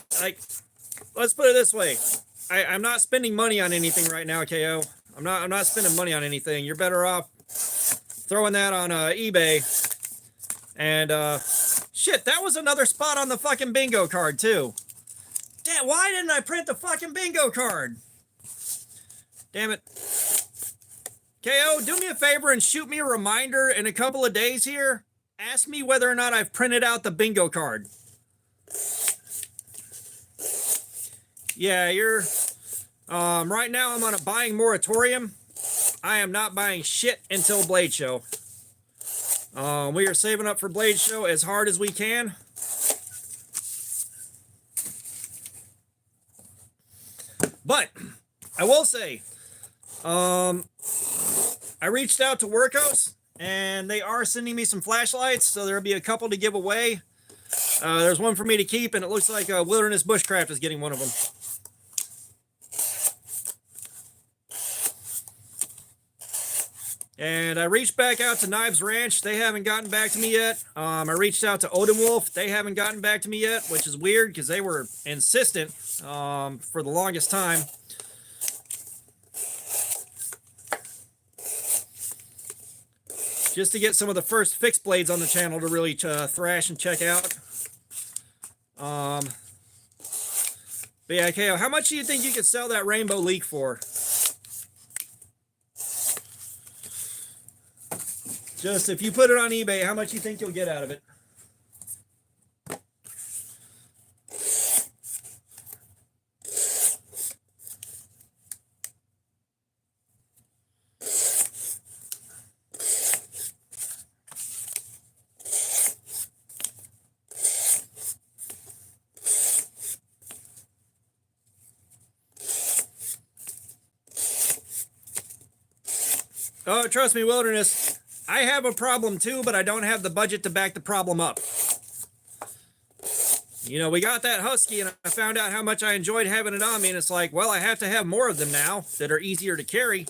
Speaker 1: let's put it this way. I'm not spending money on anything right now, KO. I'm not spending money on anything. You're better off throwing that on eBay. And shit, that was another spot on the fucking bingo card too. Damn, why didn't I print the fucking bingo card? Damn it. KO, do me a favor and shoot me a reminder in a couple of days here. Ask me whether or not I've printed out the bingo card. Yeah, you're... right now I'm on a buying moratorium. I am not buying shit until Blade Show. We are saving up for Blade Show as hard as we can. But I will say, I reached out to Workhos, and they are sending me some flashlights, so there'll be a couple to give away. There's one for me to keep, and it looks like Wilderness Bushcraft is getting one of them. And I reached back out to Knives Ranch. They haven't gotten back to me yet. I reached out to Odin Wolf. They haven't gotten back to me yet, which is weird because they were insistent for the longest time. Just to get some of the first fixed blades on the channel to really thrash and check out. But yeah, KO, how much do you think you could sell that Rainbow Leak for? Just if you put it on eBay, how much do you think you'll get out of it? Oh, trust me, Wilderness. I have a problem too, but I don't have the budget to back the problem up. You know, we got that Husky, and I found out how much I enjoyed having it on me, and it's like, well, I have to have more of them now that are easier to carry.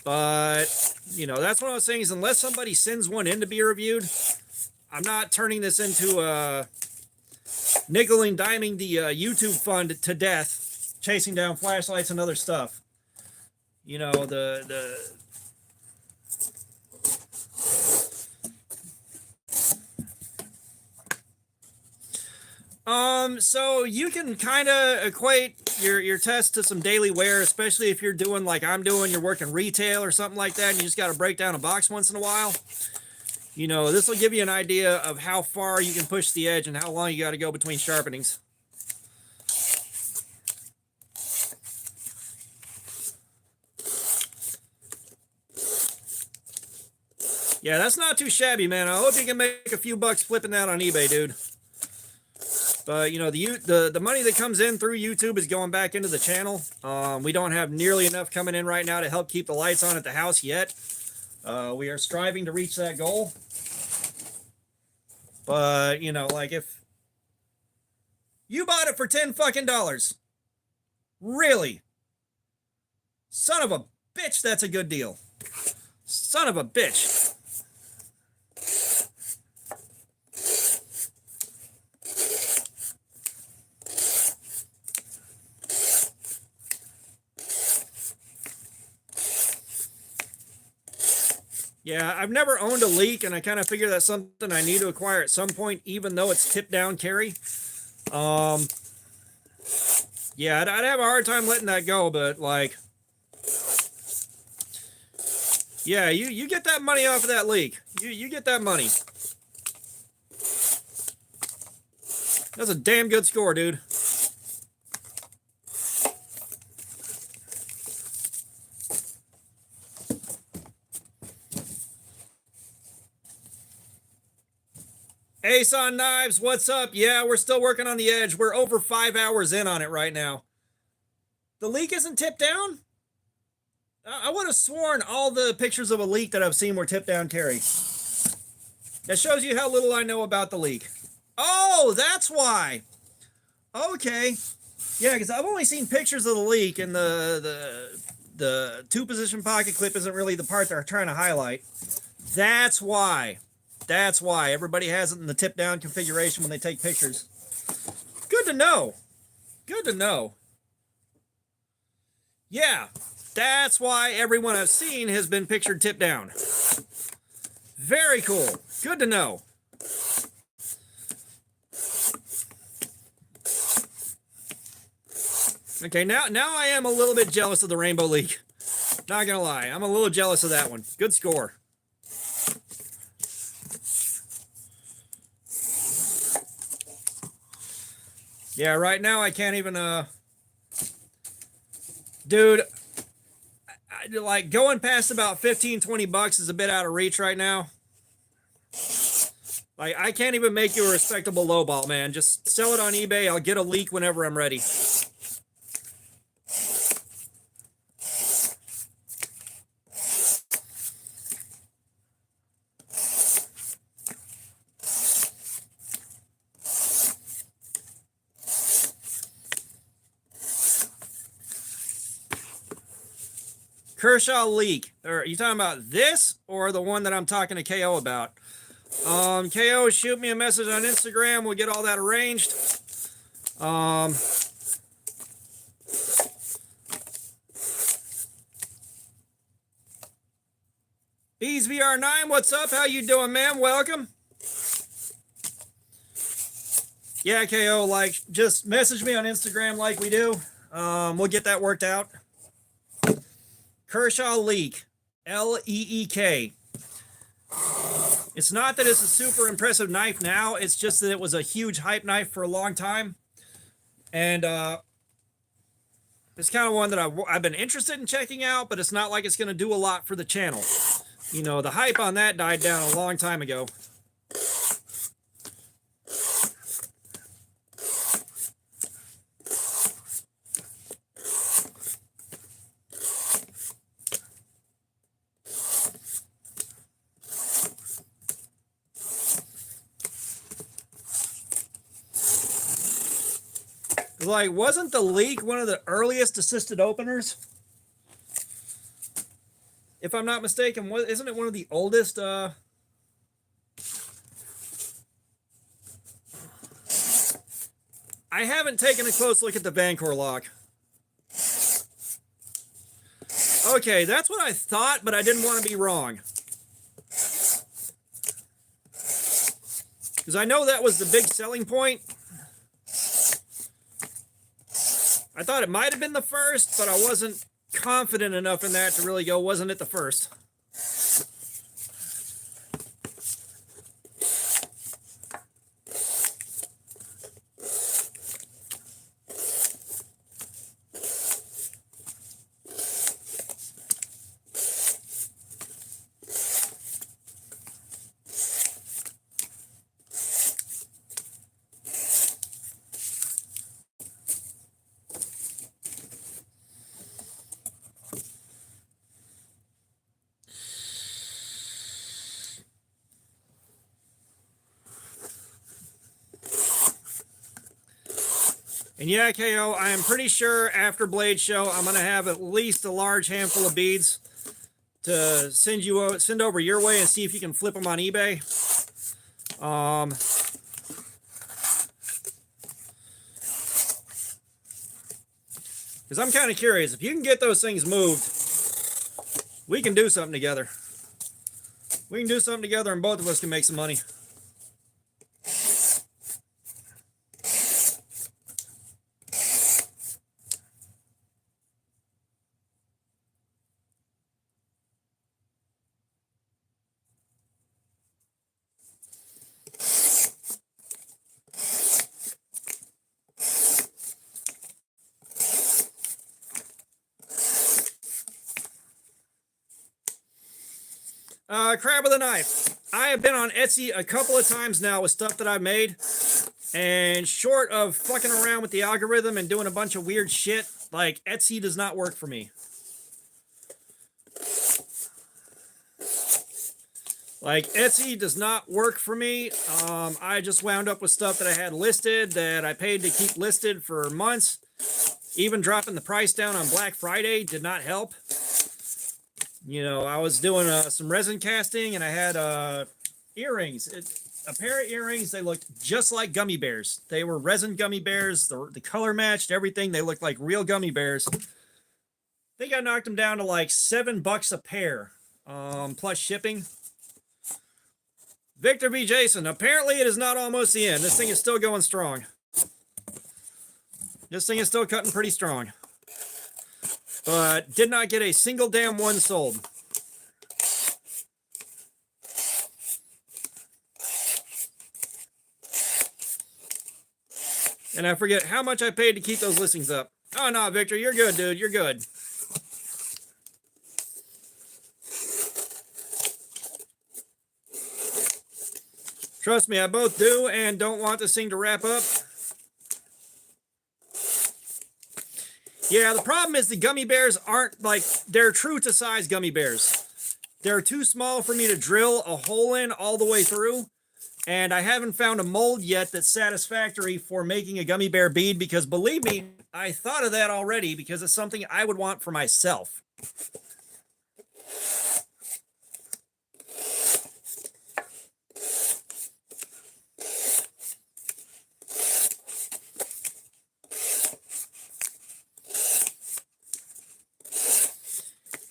Speaker 1: But, you know, that's one of those things, unless somebody sends one in to be reviewed, I'm not turning this into nickel and diming the YouTube fund to death, chasing down flashlights and other stuff. You know, so you can kind of equate your test to some daily wear, especially if you're doing like I'm doing, you're working retail or something like that, and you just got to break down a box once in a while. You know, this will give you an idea of how far you can push the edge and how long you got to go between sharpenings. Yeah, that's not too shabby, man. I hope you can make a few bucks flipping that on eBay, dude. But, you know, the money that comes in through YouTube is going back into the channel. We don't have nearly enough coming in right now to help keep the lights on at the house yet. We are striving to reach that goal. But, you know, like if you bought it for $10 fucking, really? Son of a bitch, that's a good deal. Son of a bitch. Yeah, I've never owned a leak, and I kind of figure that's something I need to acquire at some point, even though it's tip down carry. Yeah, I'd have a hard time letting that go, but like, yeah, you get that money off of that leak. You get that money. That's a damn good score, dude. Ace on Knives, what's up? Yeah, we're still working on the edge. We're over 5 hours in on it right now. The leak isn't tipped down? I would have sworn all the pictures of a leak that I've seen were tip down carry. That shows you how little I know about the leak. Oh, that's why. Okay. Yeah, because I've only seen pictures of the leak, and the two-position pocket clip isn't really the part they're trying to highlight. That's why. That's why. Everybody has it in the tip-down configuration when they take pictures. Good to know. Good to know. Yeah, that's why everyone I've seen has been pictured tip down. Very cool. Good to know. Okay, now I am a little bit jealous of the rainbow leak. Not gonna lie, I'm a little jealous of that one. Good score. Yeah, right now I can't even, dude, like going past about 15, 20 bucks is a bit out of reach right now. Like, I can't even make you a respectable lowball, man. Just sell it on eBay. I'll get a leak whenever I'm ready. Kershaw leak. Are you talking about this or the one that I'm talking to KO about? KO, shoot me a message on Instagram. We'll get all that arranged. Bees VR9, what's up? How you doing, man? Welcome. Yeah, KO, like, just message me on Instagram like we do. We'll get that worked out. Kershaw leak. L-E-E-K. It's not that it's a super impressive knife now. It's just that it was a huge hype knife for a long time. And it's kind of one that I've been interested in checking out, but it's not like it's going to do a lot for the channel. You know, the hype on that died down a long time ago. Like, wasn't the leak one of the earliest assisted openers? If I'm not mistaken, isn't it one of the oldest? I haven't taken a close look at the Vancor lock. Okay, that's what I thought, but I didn't want to be wrong. Because I know that was the big selling point. I thought it might have been the first, but I wasn't confident enough in that to really go, wasn't it the first? And yeah, KO, I am pretty sure after Blade Show, I'm going to have at least a large handful of beads to send over your way and see if you can flip them on eBay. Because I'm kind of curious. If you can get those things moved, we can do something together. We can do something together and both of us can make some money. Crab with a knife. I have been on Etsy a couple of times now with stuff that I've made, and short of fucking around with the algorithm and doing a bunch of weird shit, like, Etsy does not work for me. Like, Etsy does not work for me. I just wound up with stuff that I had listed that I paid to keep listed for months. Even dropping the price down on Black Friday did not help. You know, I was doing some resin casting, and I had earrings. A pair of earrings. They looked just like gummy bears. They were resin gummy bears. The color matched everything. They looked like real gummy bears. I think I knocked them down to like $7 a pair, plus shipping. Victor V. Jason. Apparently, it is not almost the end. This thing is still going strong. This thing is still cutting pretty strong. But did not get a single damn one sold. And I forget how much I paid to keep those listings up. Oh, no, Victor, you're good, dude. You're good. Trust me, I both do and don't want this thing to wrap up. Yeah, the problem is the gummy bears aren't like, they're true to size gummy bears. They're too small for me to drill a hole in all the way through. And I haven't found a mold yet that's satisfactory for making a gummy bear bead, because believe me, I thought of that already because it's something I would want for myself.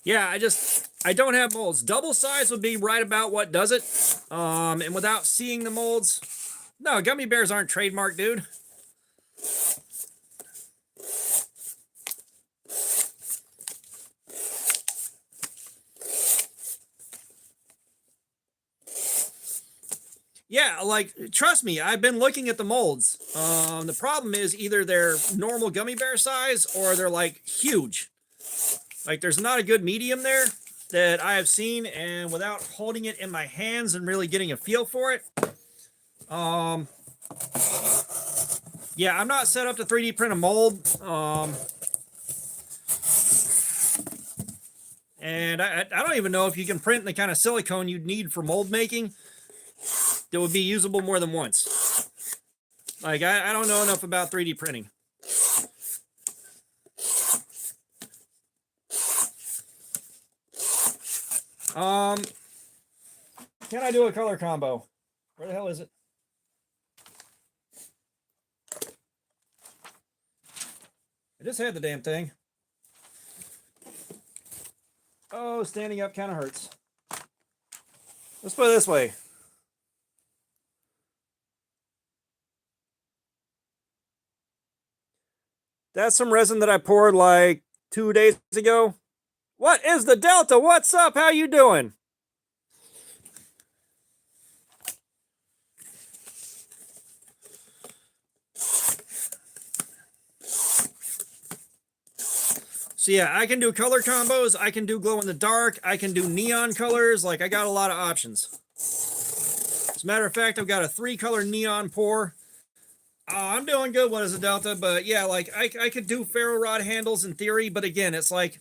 Speaker 1: Yeah, I don't have molds. Double size would be right about what does it. And without seeing the molds, no, gummy bears aren't trademarked, dude. Yeah, like, trust me, I've been looking at the molds. The problem is either they're normal gummy bear size or they're like huge. Like, there's not a good medium there that I have seen, and without holding it in my hands and really getting a feel for it, yeah, I'm not set up to 3D print a mold. And I don't even know if you can print the kind of silicone you'd need for mold making that would be usable more than once. Like, I don't know enough about 3D printing. Can I do a color combo? Where the hell is it? I just had the damn thing. Oh, standing up kind of hurts. Let's put it this way. That's some resin that I poured like 2 days ago. What is the Delta? What's up? How you doing? So yeah, I can do color combos. I can do glow in the dark. I can do neon colors. Like, I got a lot of options. As a matter of fact, I've got a 3-color neon pour. I'm doing good. What is a Delta? But yeah, like, I could do ferro rod handles in theory. But again, it's like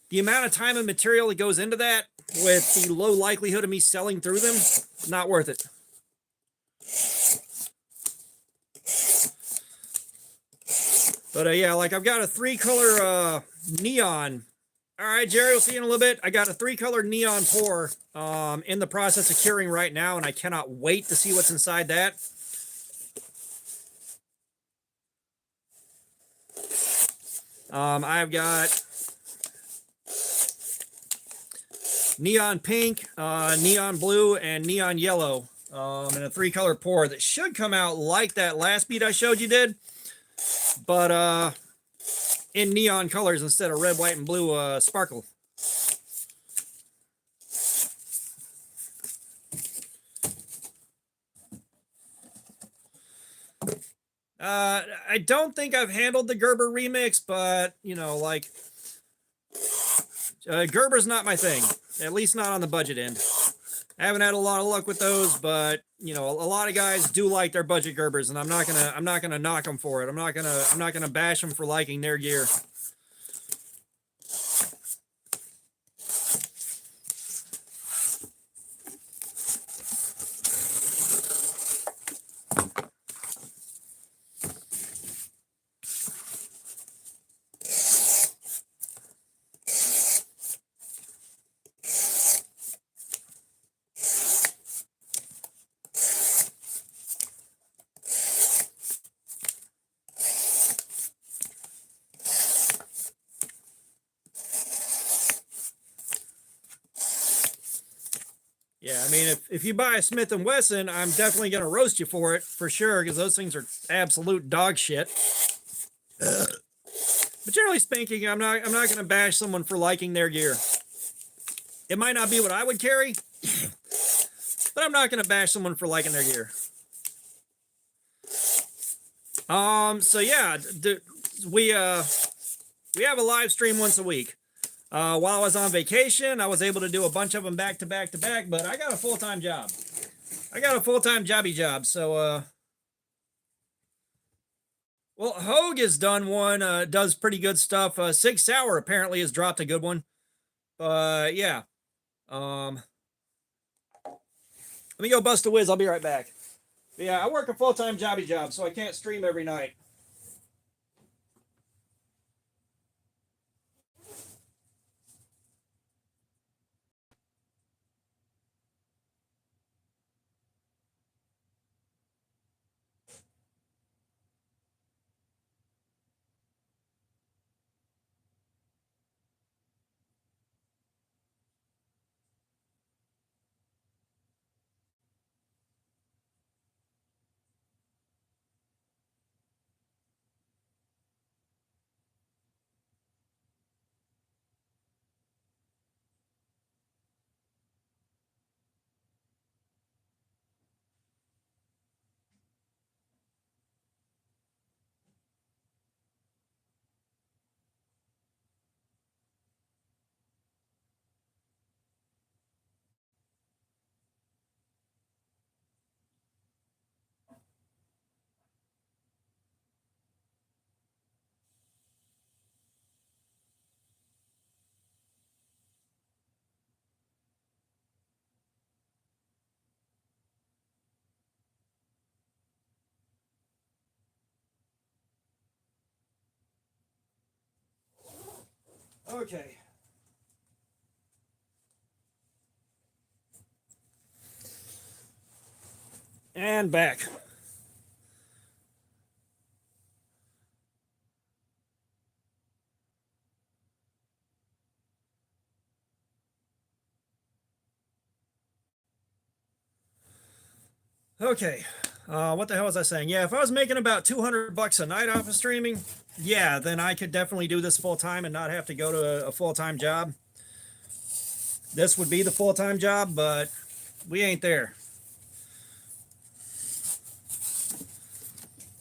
Speaker 1: the amount of time and material that goes into that with the low likelihood of me selling through them, not worth it. But yeah, like I've got a 3-color neon. All right, Jerry, we'll see you in a little bit. I got a 3-color neon pour in the process of curing right now, and I cannot wait to see what's inside that. I've got neon pink, neon blue, and neon yellow in a 3-color pour that should come out like that last bead I showed you did, but in neon colors instead of red, white, and blue sparkle. I don't think I've handled the Gerber remix, but, you know, like, Gerber's not my thing, at least not on the budget end. I haven't had a lot of luck with those, but, you know, a lot of guys do like their budget Gerbers, and I'm not gonna knock them for it. I'm not gonna bash them for liking their gear. Yeah, I mean, if you buy a Smith & Wesson, I'm definitely going to roast you for it, for sure, because those things are absolute dog shit. But generally speaking, I'm not going to bash someone for liking their gear. It might not be what I would carry, but I'm not going to bash someone for liking their gear. So yeah, we have a live stream once a week. While I was on vacation, I was able to do a bunch of them back to back to back, but I got a full-time job. I got a full-time jobby job, so, well, Hogue has done one, does pretty good stuff. Sig Sauer apparently has dropped a good one. Yeah. Let me go bust a whiz. I'll be right back. But yeah, I work a full-time jobby job, so I can't stream every night. Okay. And back. Okay. What the hell was I saying? Yeah, if I was making about $200 a night off of streaming, yeah, then I could definitely do this full time and not have to go to a full-time job. This would be the full-time job, but we ain't there.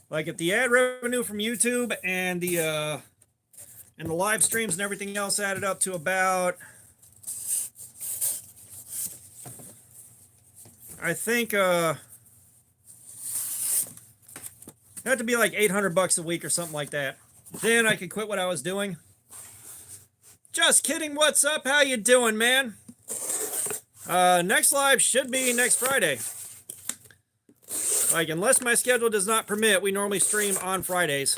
Speaker 1: Like if the ad revenue from YouTube and the live streams and everything else added up to about, I think had to be like $800 a week or something like that. Then I could quit what I was doing. Just kidding. What's up? How you doing, man? Next live should be next Friday. Like, unless my schedule does not permit, we normally stream on Fridays.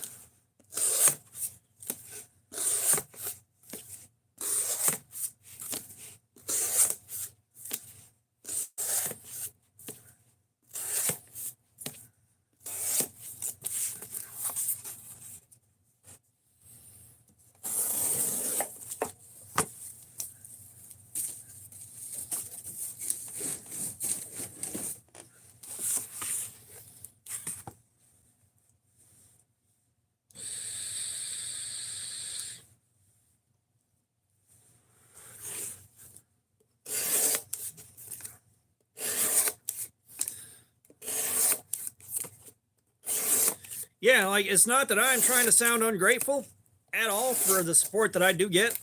Speaker 1: yeah, like, it's not that I'm trying to sound ungrateful at all for the support that I do get.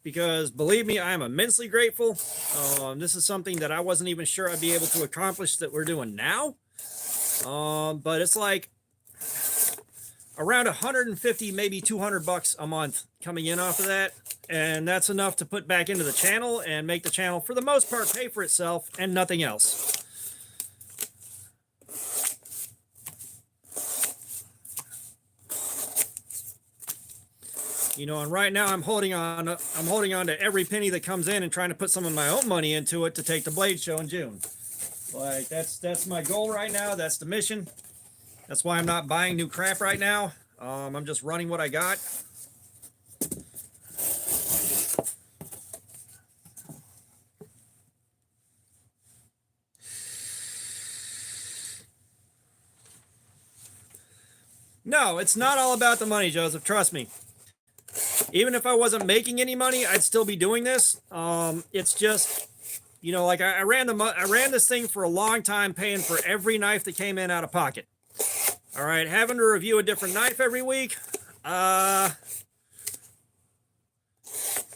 Speaker 1: Because believe me, I am immensely grateful. This is something that I wasn't even sure I'd be able to accomplish that we're doing now. But it's like around 150, maybe 200 bucks a month coming in off of that. And that's enough to put back into the channel and make the channel, for the most part, pay for itself and nothing else. You know, and right now I'm holding on to every penny that comes in and trying to put some of my own money into it to take the Blade show in June. Like, that's my goal right now. That's the mission. That's why I'm not buying new crap right now. I'm just running what I got. No, it's not all about the money, Joseph. Trust me. Even if I wasn't making any money, I'd still be doing this. It's just, you know, like I ran this thing for a long time, paying for every knife that came in out of pocket. All right, having to review a different knife every week. Yeah,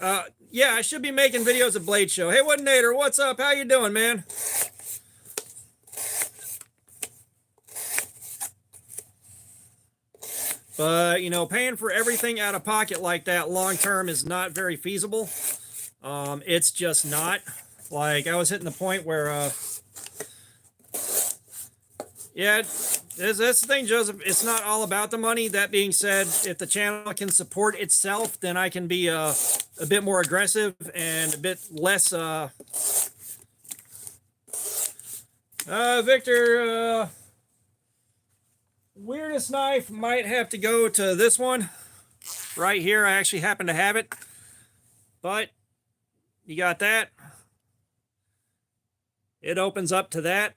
Speaker 1: I should be making videos of Blade Show. Hey, what Nader? What's up? How you doing, man? But, you know, paying for everything out of pocket like that long term is not very feasible. It's just not. Like, I was hitting the point where, yeah, that's the thing, Joseph. It's not all about the money. That being said, if the channel can support itself, then I can be a bit more aggressive and a bit less. Victor, weirdest knife might have to go to this one right here. I actually happen to have it, but you got that. It opens up to that.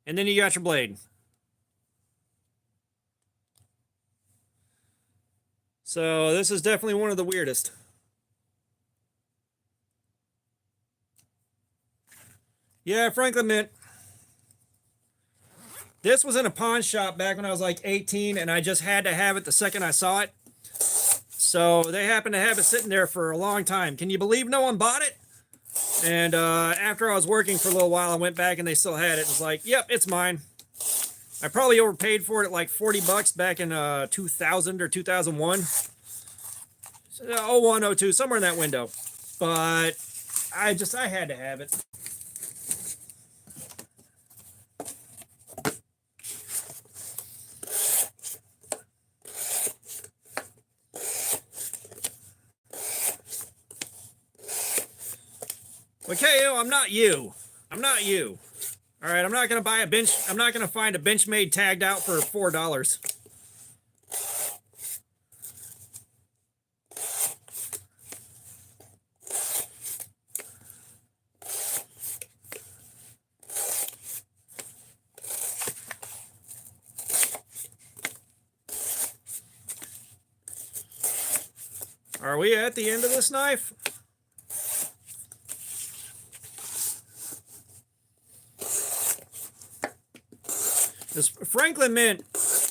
Speaker 1: And then you got your blade. So this is definitely one of the weirdest. Yeah, Franklin Mint. This was in a pawn shop back when I was like 18, and I just had to have it the second I saw it. So they happened to have it sitting there for a long time. Can you believe no one bought it? And after I was working for a little while, I went back and they still had it. It was like, yep, it's mine. I probably overpaid for it at like 40 bucks back in 2000 or 2001. 01, 02, somewhere in that window. But I had to have it. Okay, I'm not you. I'm not you. All right, I'm not going to buy I'm not going to find a Benchmade tagged out for $4. Are we at the end of this knife? This Franklin Mint,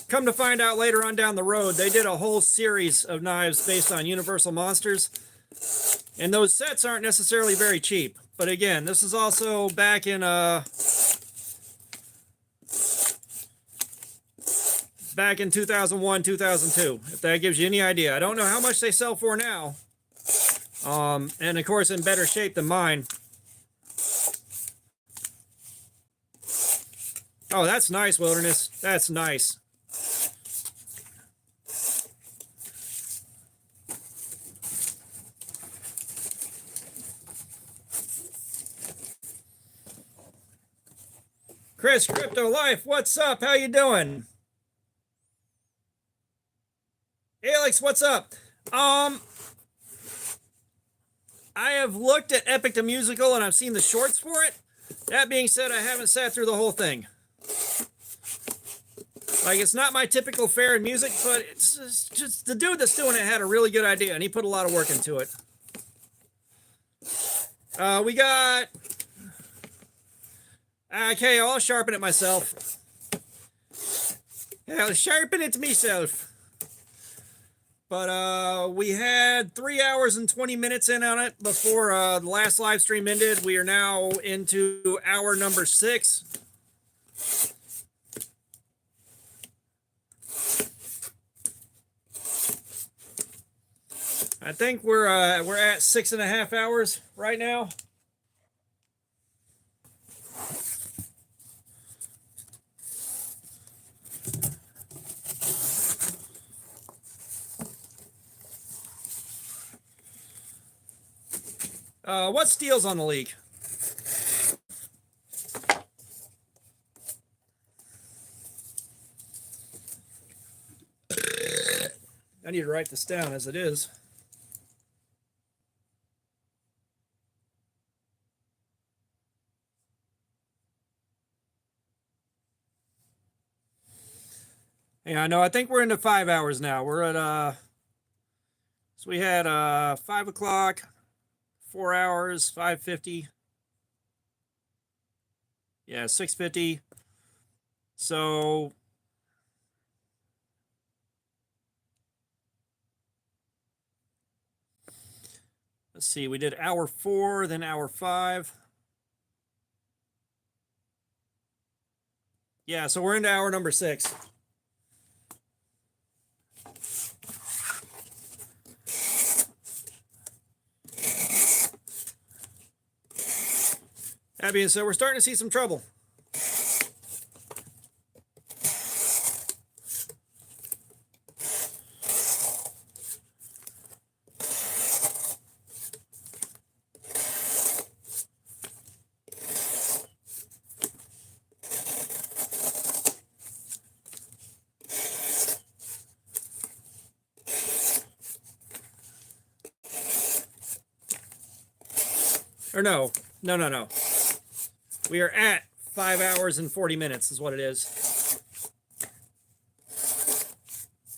Speaker 1: come to find out later on down the road, they did a whole series of knives based on Universal Monsters. And those sets aren't necessarily very cheap. But again, this is also back in 2001, 2002, if that gives you any idea. I don't know how much they sell for now. And of course in better shape than mine. Oh, that's nice, Wilderness. That's nice. Chris Crypto Life, what's up? How you doing? Alex, what's up? I have looked at Epic the Musical and I've seen the shorts for it. That being said, I haven't sat through the whole thing. Like, it's not my typical fare in music, but it's just the dude that's doing it had a really good idea, and he put a lot of work into it. We got... Okay, I'll sharpen it myself. I'll sharpen it myself. But we had 3 hours and 20 minutes in on it before the last live stream ended. We are now into hour number 6. I think we're at 6.5 hours right now. What steel's on the leak? I need to write this down as it is. Yeah, no, I think we're into 5 hours now. We're at so we had 5 o'clock, 4 hours, 5:50. Yeah, 6:50. So let's see, we did hour 4, then hour 5. Yeah, so we're into hour number 6. That being said, we're starting to see some trouble. Or no. We are at 5 hours and 40 minutes is what it is.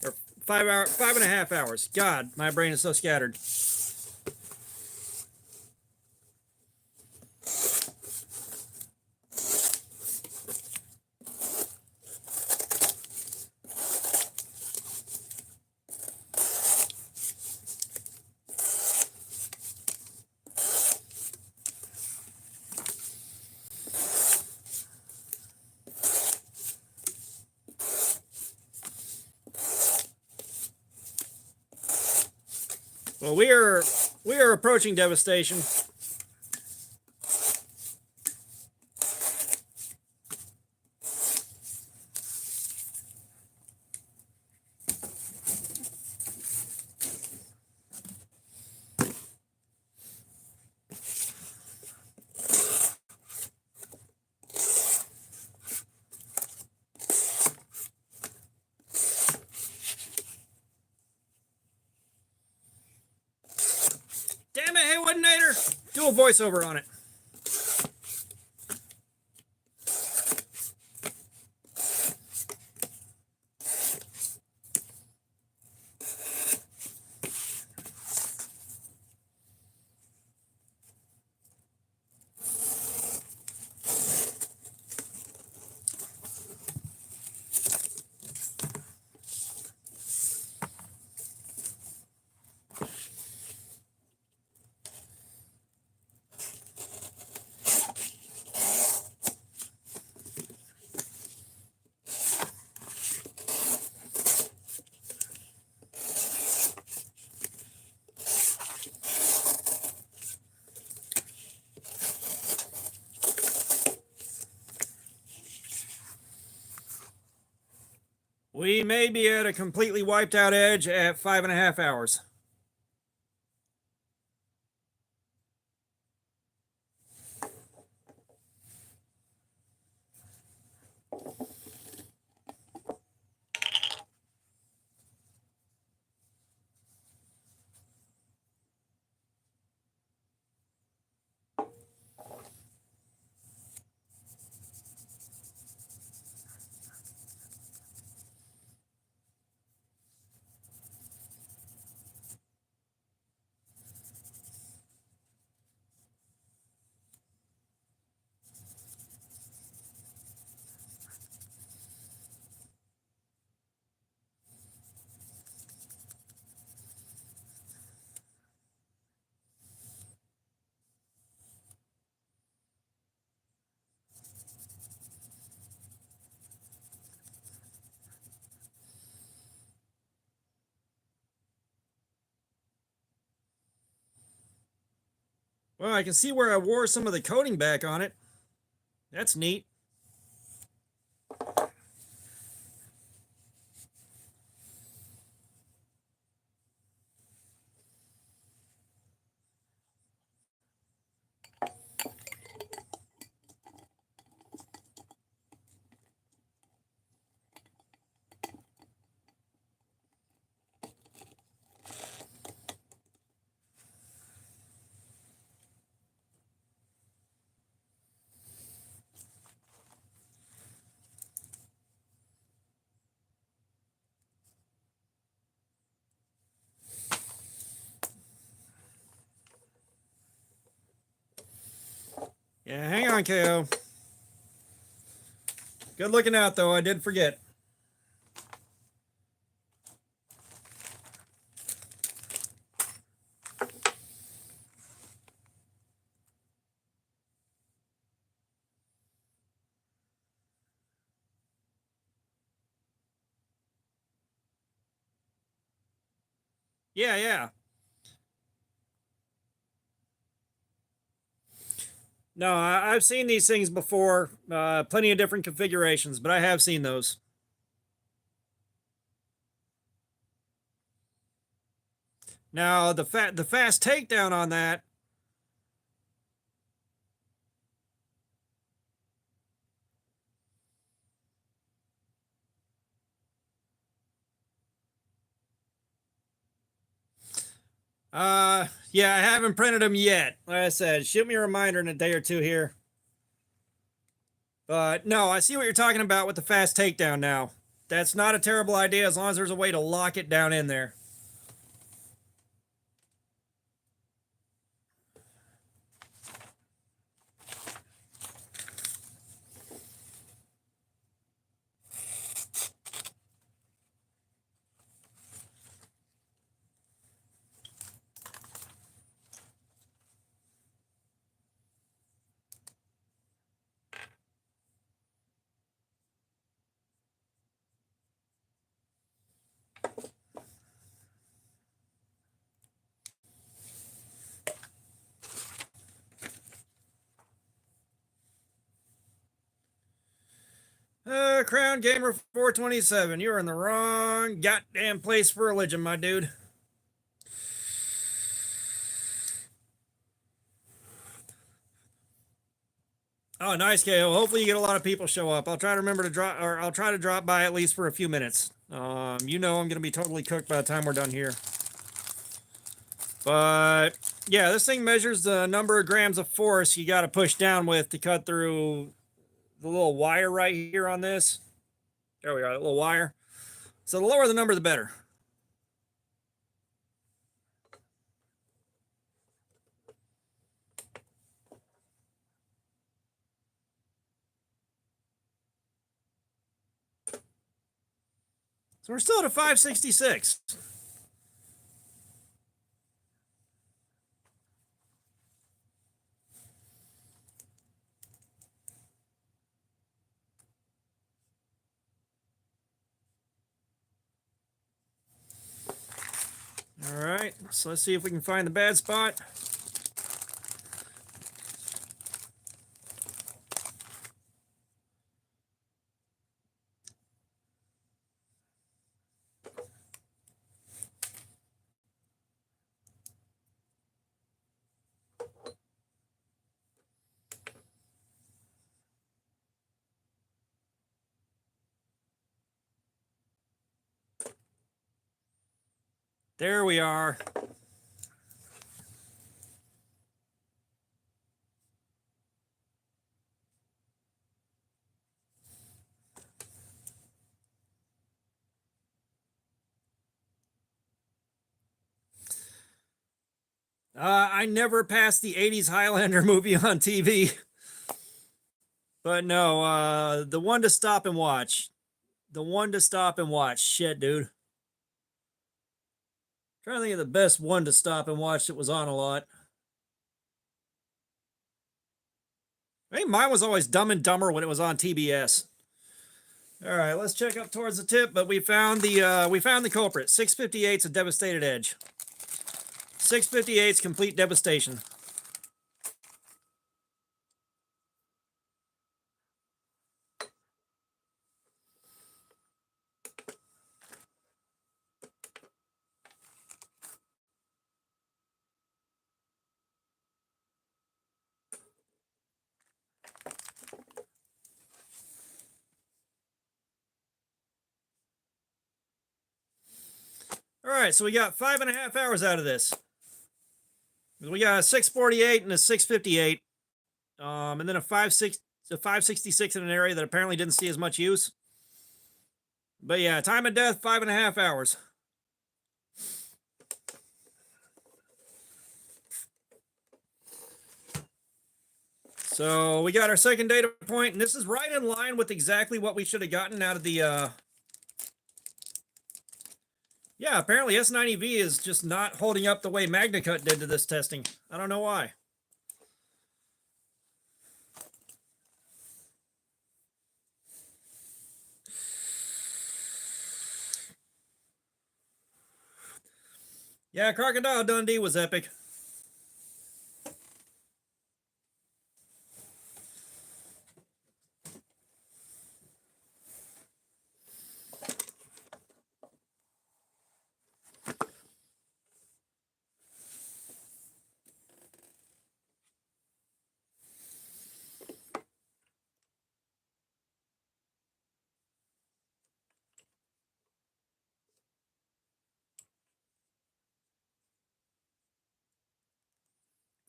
Speaker 1: Or 5.5 hours. God, my brain is so scattered. Well, we are approaching devastation. Damn it, hey Woodinator! Do a voiceover on it. We may be at a completely wiped out edge at 5.5 hours. Well, I can see where I wore some of the coating back on it. That's neat. Yeah, hang on, KO. Good looking out, though. I did forget. Yeah, yeah. No, I've seen these things before. Plenty of different configurations, but I have seen those. Now, the fast takedown on that. Yeah, I haven't printed them yet. Like I said, shoot me a reminder in a day or two here. But no, I see what you're talking about with the fast takedown now. That's not a terrible idea as long as there's a way to lock it down in there. Crown Gamer 427, you're in the wrong goddamn place for religion, my dude. Oh, nice, KO. Hopefully you get a lot of people show up. I'll try to remember to drop, or I'll try to drop by at least for a few minutes. You know I'm going to be totally cooked by the time we're done here. But, yeah, this thing measures the number of grams of force you got to push down with to cut through the little wire right here on this. There we are, that little wire. So the lower the number, the better. So we're still at a 566. All right, so let's see if we can find the bad spot. There we are. I never passed the 80s Highlander movie on TV. But no, the one to stop and watch. The one to stop and watch. Shit, dude. I'm trying to think of the best one to stop and watch that was on a lot. I think mine was always Dumb and Dumber when it was on TBS. All right, let's check up towards the tip, but we found the culprit. 658's a devastated edge. 658's complete devastation. All right, so we got 5.5 hours out of this. We got a 648 and a 658, and then a 566 in an area that apparently didn't see as much use. But yeah, time of death 5.5 hours. So we got our second data point, and this is right in line with exactly what we should have gotten out of the. Yeah, apparently S90V is just not holding up the way MagnaCut did to this testing. I don't know why. Yeah, Crocodile Dundee was epic.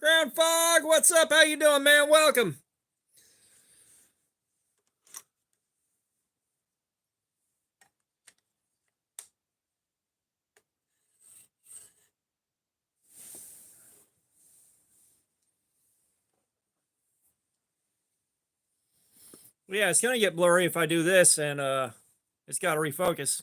Speaker 1: Ground Fog, what's up? How you doing, man? Welcome. Yeah, it's gonna get blurry if I do this, and it's got to refocus.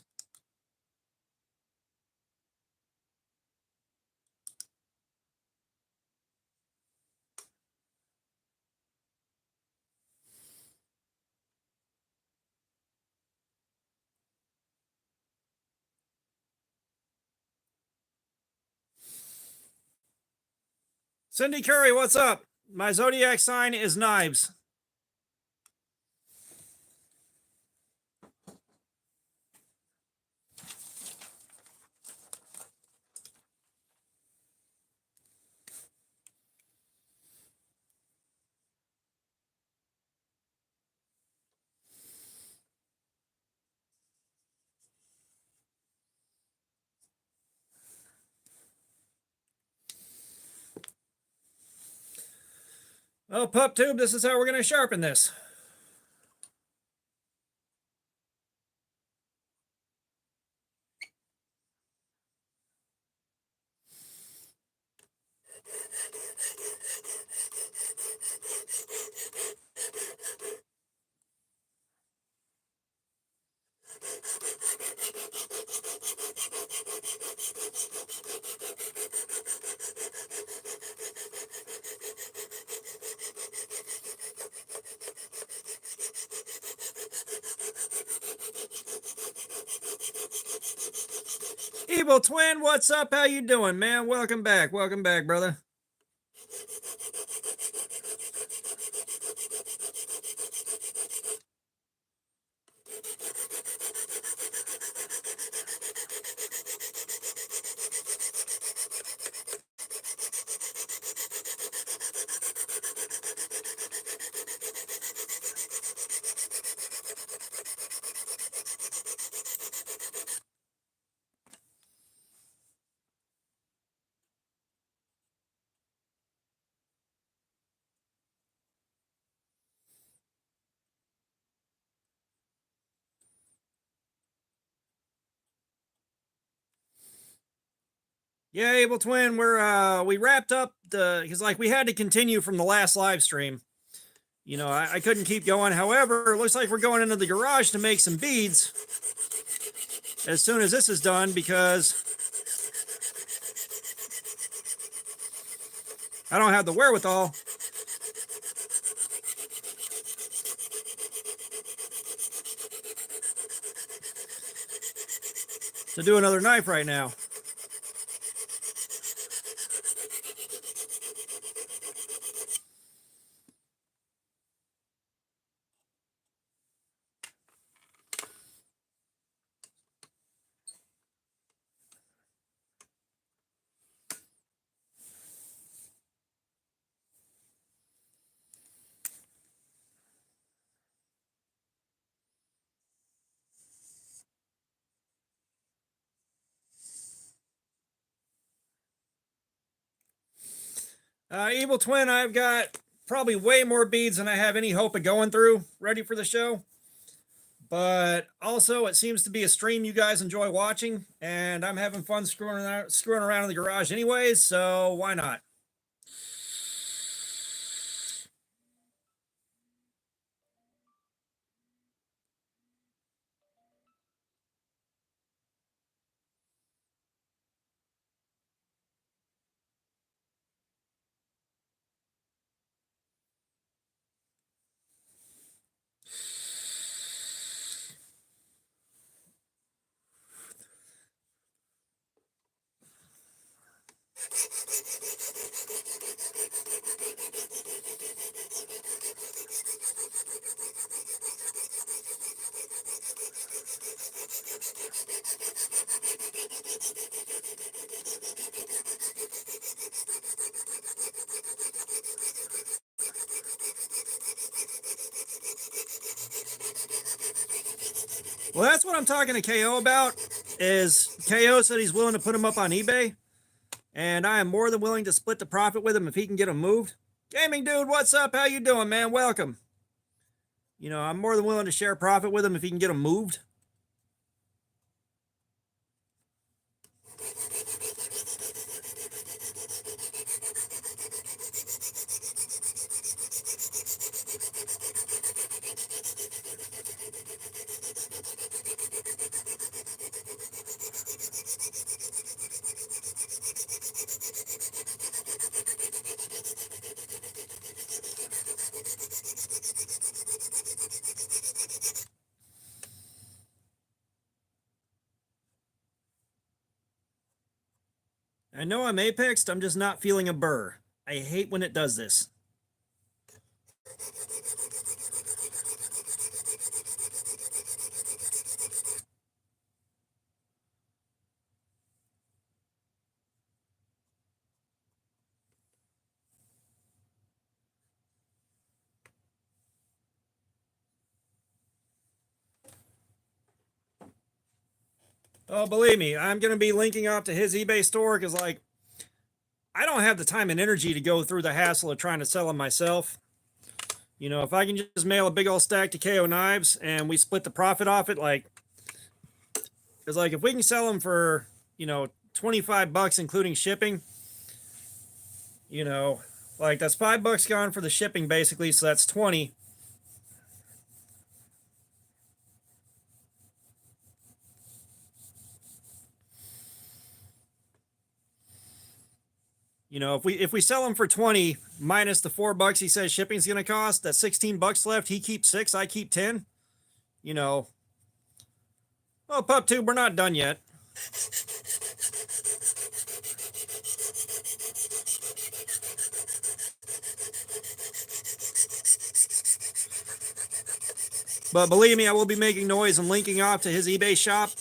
Speaker 1: Cindy Curry, what's up? My zodiac sign is knives. Well, Pup Tube, this is how we're going to sharpen this. Evil Twin, what's up? How you doing, man? Welcome back. Welcome back, brother. Yeah, Able Twin, we wrapped up because like we had to continue from the last live stream. You know, I couldn't keep going. However, it looks like we're going into the garage to make some beads as soon as this is done because I don't have the wherewithal to do another knife right now. Evil Twin, I've got probably way more beads than I have any hope of going through ready for the show. But also, it seems to be a stream you guys enjoy watching, and I'm having fun screwing around in the garage anyways, so why not? Well, that's what I'm talking to KO about. Is KO said he's willing to put them up on eBay, and I am more than willing to split the profit with him if he can get them moved. Gaming dude, what's up? How you doing, man? Welcome. You know, I'm more than willing to share profit with him if he can get them moved. I know I'm apexed, I'm just not feeling a burr. I hate when it does this. Oh, believe me, I'm going to be linking up to his eBay store because, like, I don't have the time and energy to go through the hassle of trying to sell them myself. You know, if I can just mail a big old stack to KO Knives and we split the profit off it, like, it's like if we can sell them for, you know, 25 bucks including shipping, you know, like that's $5 gone for the shipping basically, so that's 20. You know, if we sell them for 20 minus the $4 he says shipping's gonna cost, that's 16 bucks left. He keeps 6, I keep 10. You know, well, PupTube, we're not done yet. But believe me, I will be making noise and linking off to his eBay shop.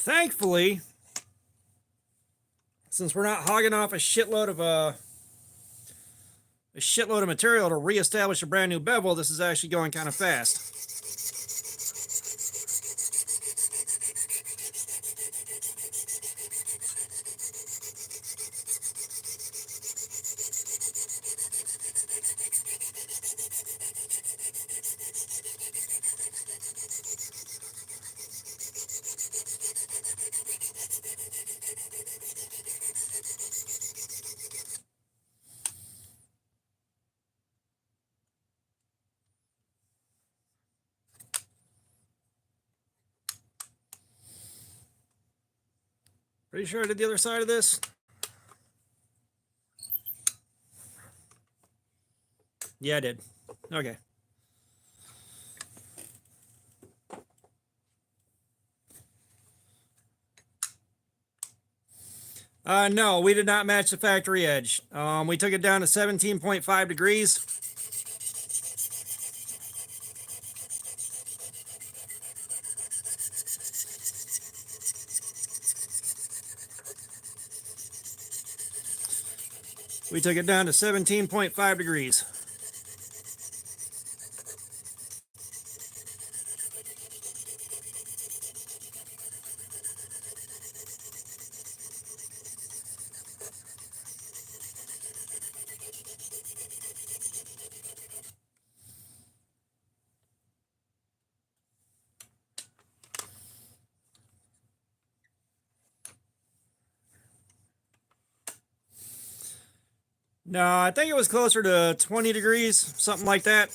Speaker 1: thankfully, since we're not hogging off a shitload of material to reestablish a brand new bevel, this is actually going kind of fast. Pretty sure I did the other side of this. Yeah, I did. Okay. No, we did not match the factory edge. We took it down to 17.5 degrees. We took it down to 17.5 degrees. No, I think it was closer to 20 degrees, something like that.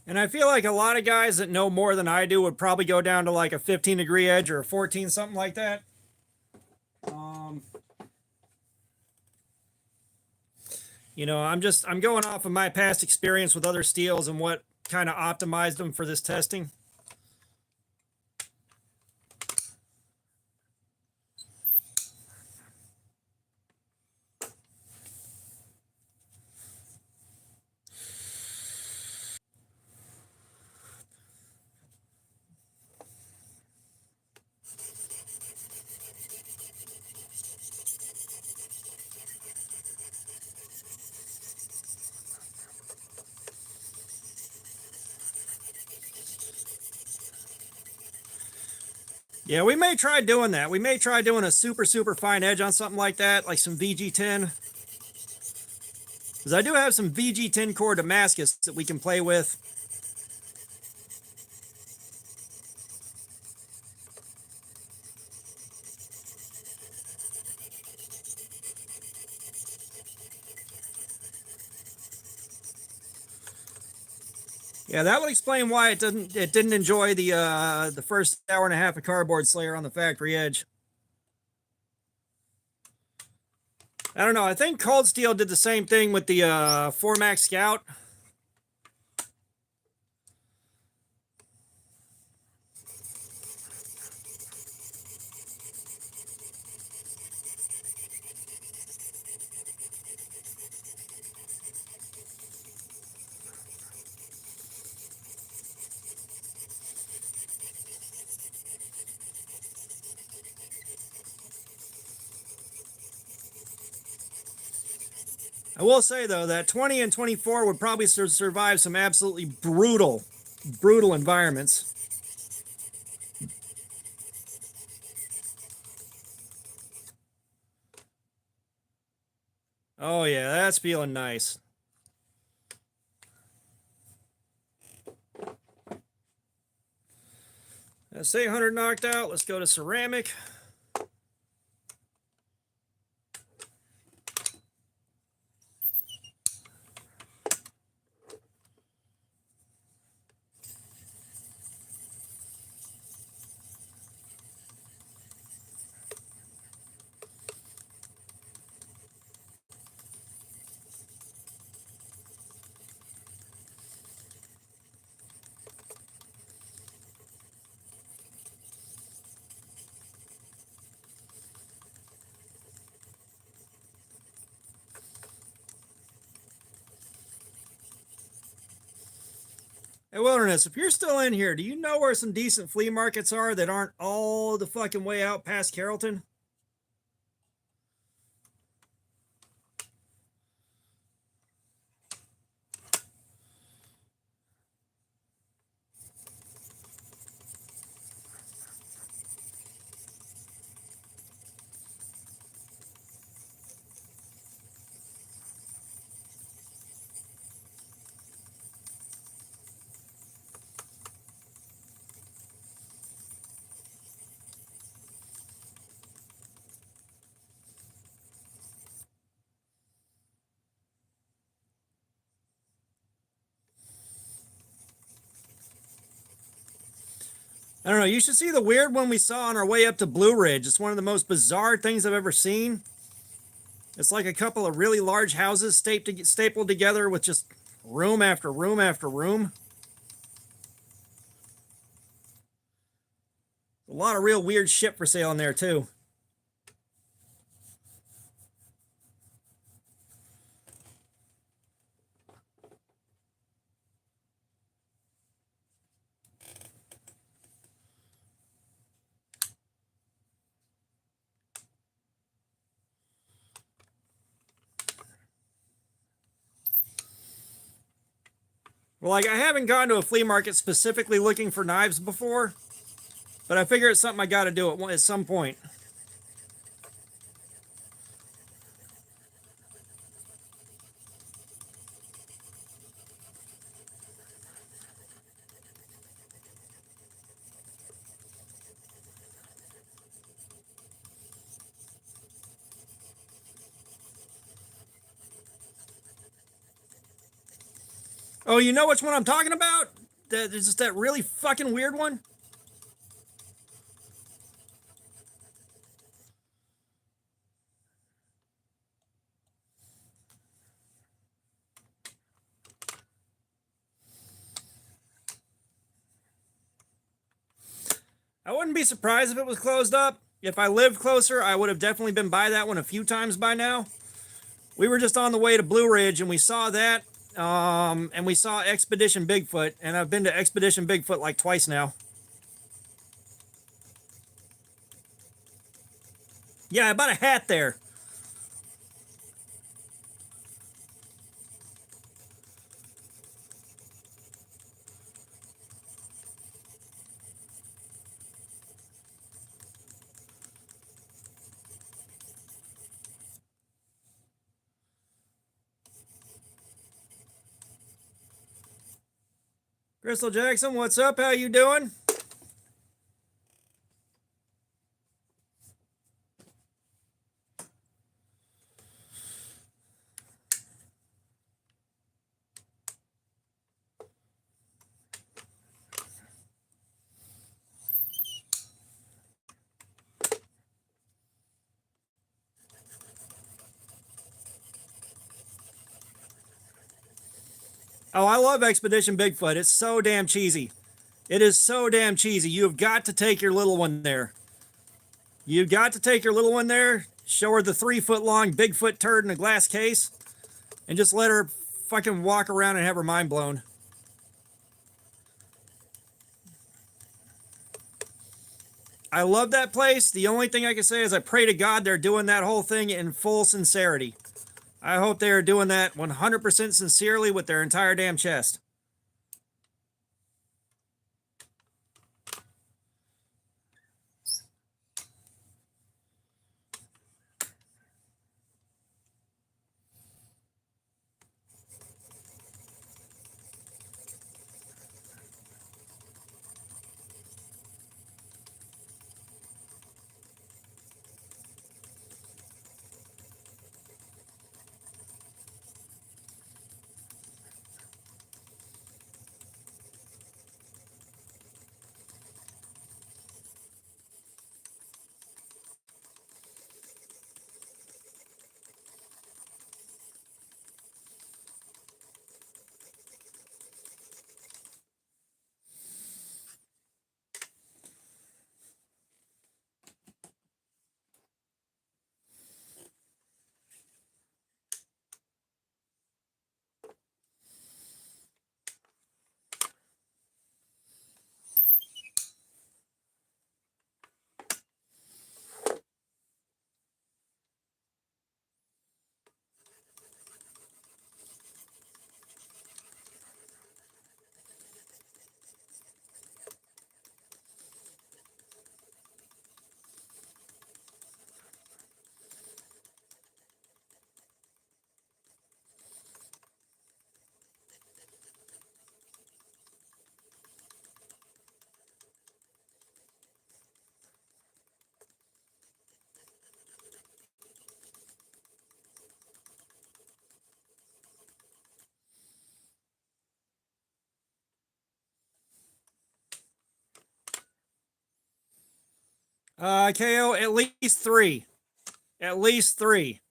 Speaker 1: And I feel like a lot of guys that know more than I do would probably go down to like a 15-degree edge or a 14, something like that. You know, I'm going off of my past experience with other steels and what kind of optimized them for this testing. Yeah, we may try doing that. We may try doing a super, super fine edge on something like that, like some VG10. Because I do have some VG10 core Damascus that we can play with. Yeah, that would explain why it didn't enjoy the first hour and a half of cardboard slayer on the factory edge. I don't know. I think Cold Steel did the same thing with the Formax Scout. I will say, though, that 20 and 24 would probably survive some absolutely brutal environments. Oh, yeah, that's feeling nice. That's 800 knocked out. Let's go to ceramic. Hey, Wilderness, if you're still in here, do you know where some decent flea markets are that aren't all the fucking way out past Carrollton? I don't know. You should see the weird one we saw on our way up to Blue Ridge. It's one of the most bizarre things I've ever seen. It's like a couple of really large houses stapled together with just room after room after room. A lot of real weird shit for sale in there, too. Well, like, I haven't gone to a flea market specifically looking for knives before, but I figure it's something I got to do at some point. Oh, you know which one I'm talking about? There's just that really fucking weird one. I wouldn't be surprised if it was closed up. If I lived closer, I would have definitely been by that one a few times by now. We were just on the way to Blue Ridge and we saw that. And we saw Expedition Bigfoot, and I've been to Expedition Bigfoot like twice now. Yeah, I bought a hat there. Crystal Jackson, what's up? How you doing? Oh, I love Expedition Bigfoot. It's so damn cheesy. It is so damn cheesy. You've got to take your little one there. You've got to take your little one there, show her the 3 foot long Bigfoot turd in a glass case, and just let her fucking walk around and have her mind blown. I love that place. The only thing I can say is I pray to God they're doing that whole thing in full sincerity. I hope they are doing that 100% sincerely with their entire damn chest. KO, at least three. At least three.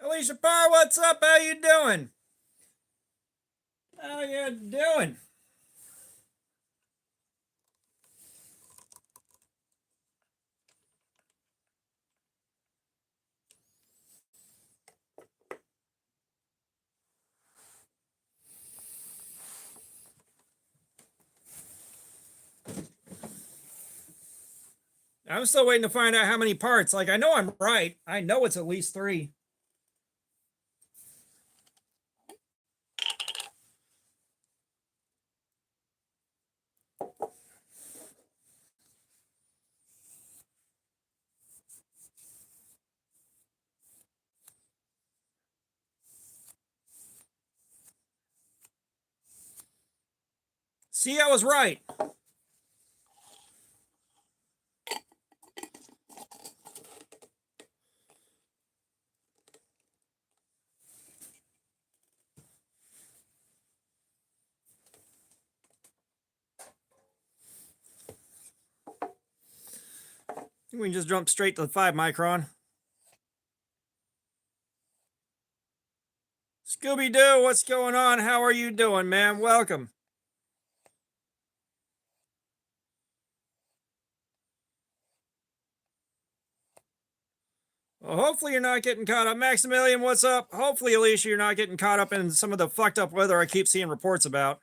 Speaker 1: Alicia Parr, what's up? How you doing? How you doing? I'm still waiting to find out how many parts. Like, I know I'm right. I know it's at least three. See, I was right. We can just jump straight to the 5 micron. Scooby-Doo, what's going on? How are you doing, man? Welcome. Well, hopefully you're not getting caught up. Maximilian, what's up? Hopefully, Alicia, you're not getting caught up in some of the fucked up weather I keep seeing reports about.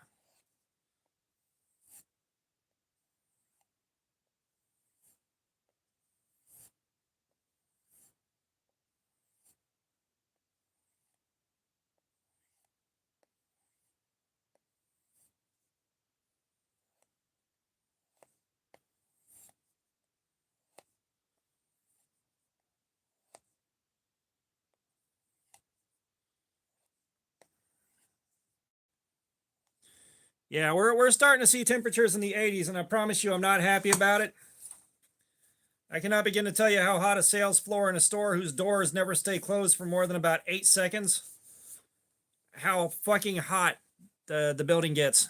Speaker 1: Yeah, we're starting to see temperatures in the 80s, and I promise you I'm not happy about it. I cannot begin to tell you how hot a sales floor in a store whose doors never stay closed for more than about 8 seconds, how fucking hot the building gets.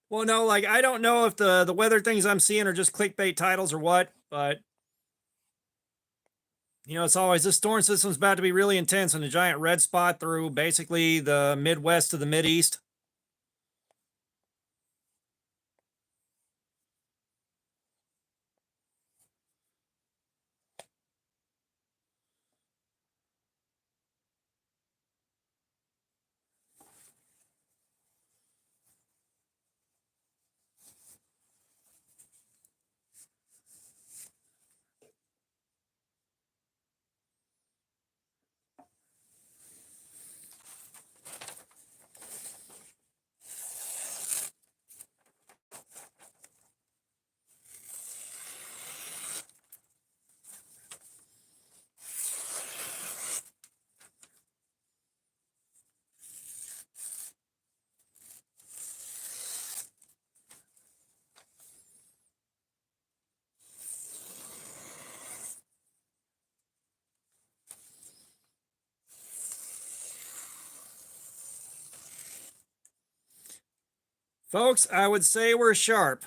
Speaker 1: Well, no, like I don't know if the weather things I'm seeing are just clickbait titles or what, but you know, it's always this storm system's about to be really intense and a giant red spot through basically the Midwest to the Mideast. Folks, I would say we're sharp.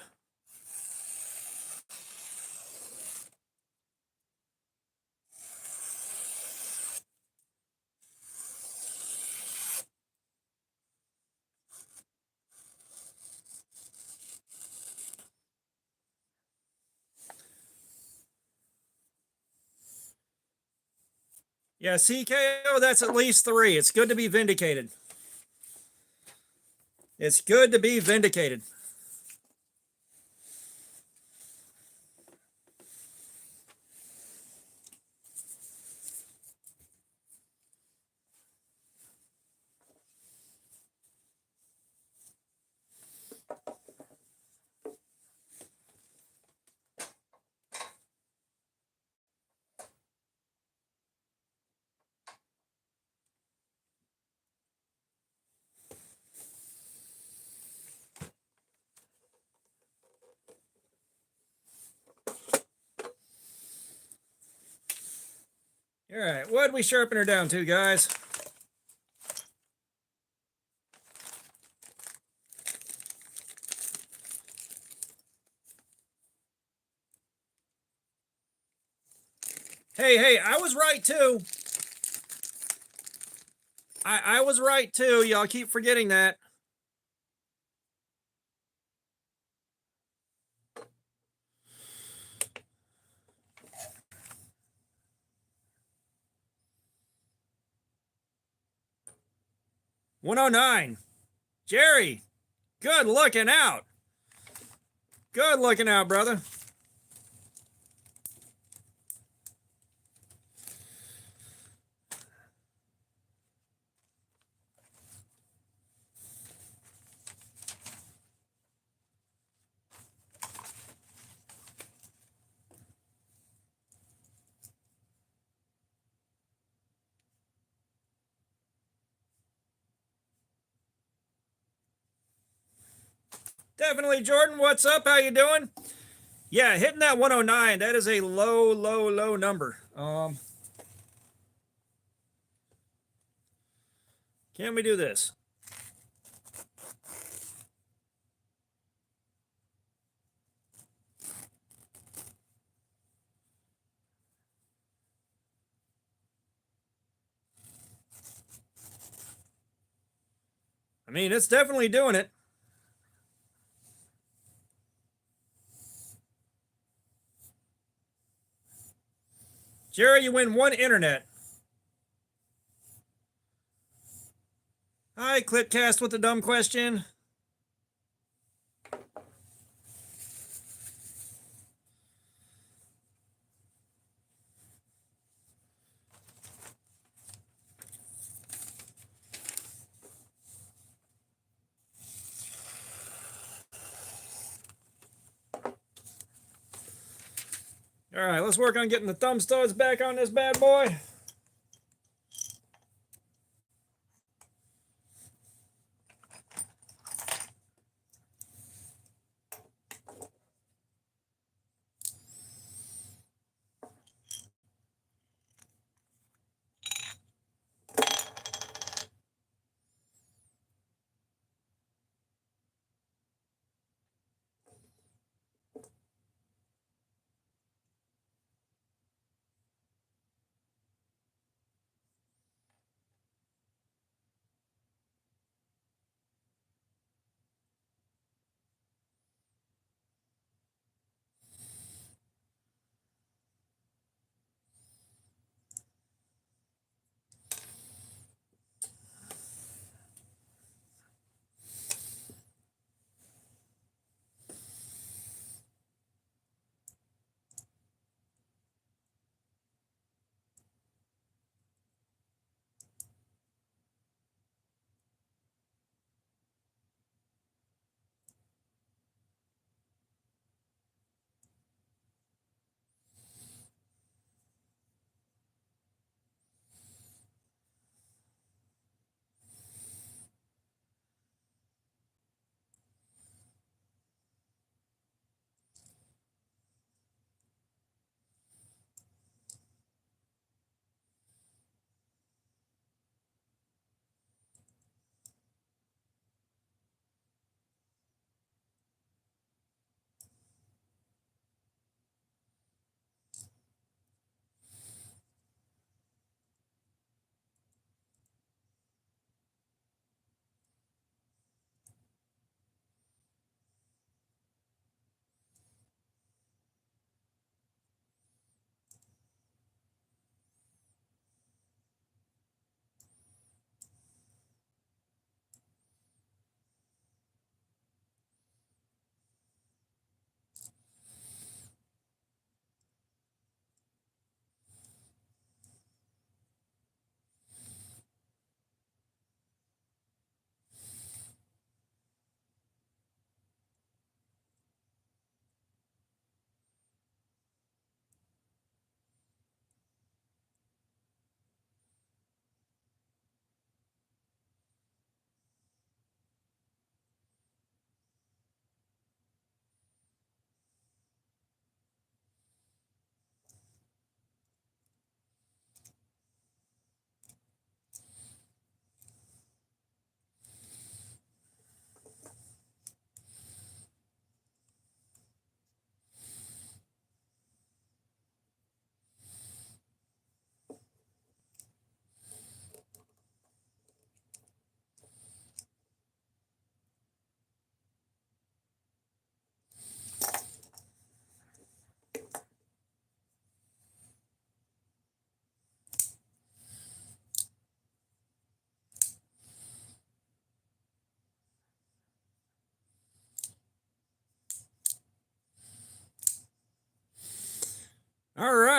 Speaker 1: Yeah, CKO, that's at least 3. It's good to be vindicated. It's good to be vindicated. All right, what'd we sharpen her down to, guys? Hey, I was right too. I was right too. Y'all keep forgetting that. $109. Jerry, good looking out. Good looking out, brother. Definitely, Jordan. What's up? How you doing? Yeah, hitting that 109. That is a low number. Can we do this? I mean, it's definitely doing it. Jerry, you win 1 internet. Hi, Clipcast with the dumb question. All right, let's work on getting the thumb studs back on this bad boy.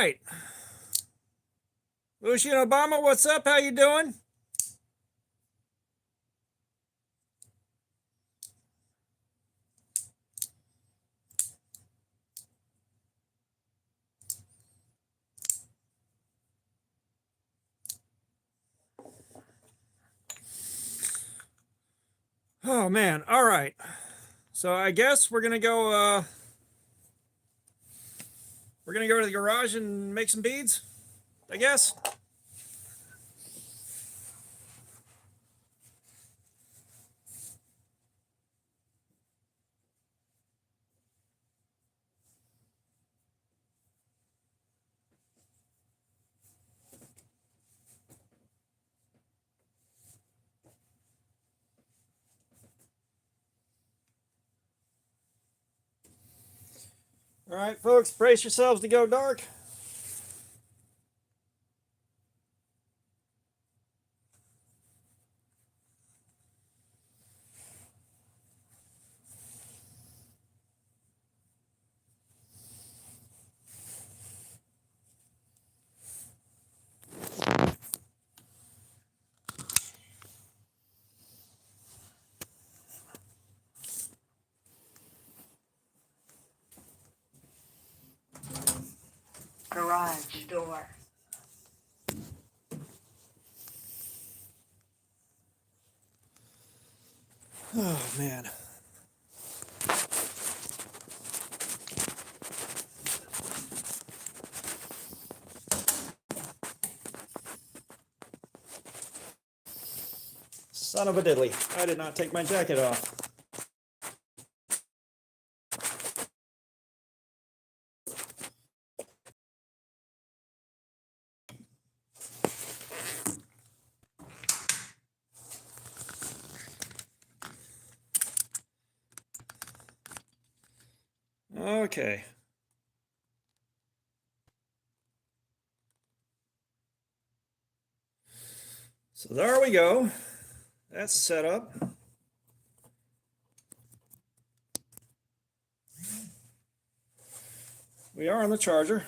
Speaker 1: right. Lucian Obama, what's up? How you doing? Oh man. All right. So I guess we're gonna go to the garage and make some beads, I guess. All right, folks, brace yourselves to go dark.
Speaker 2: Garage door.
Speaker 1: Oh man. Son of a diddly. I did not take my jacket off. Okay. So there we go. That's set up. We are on the charger.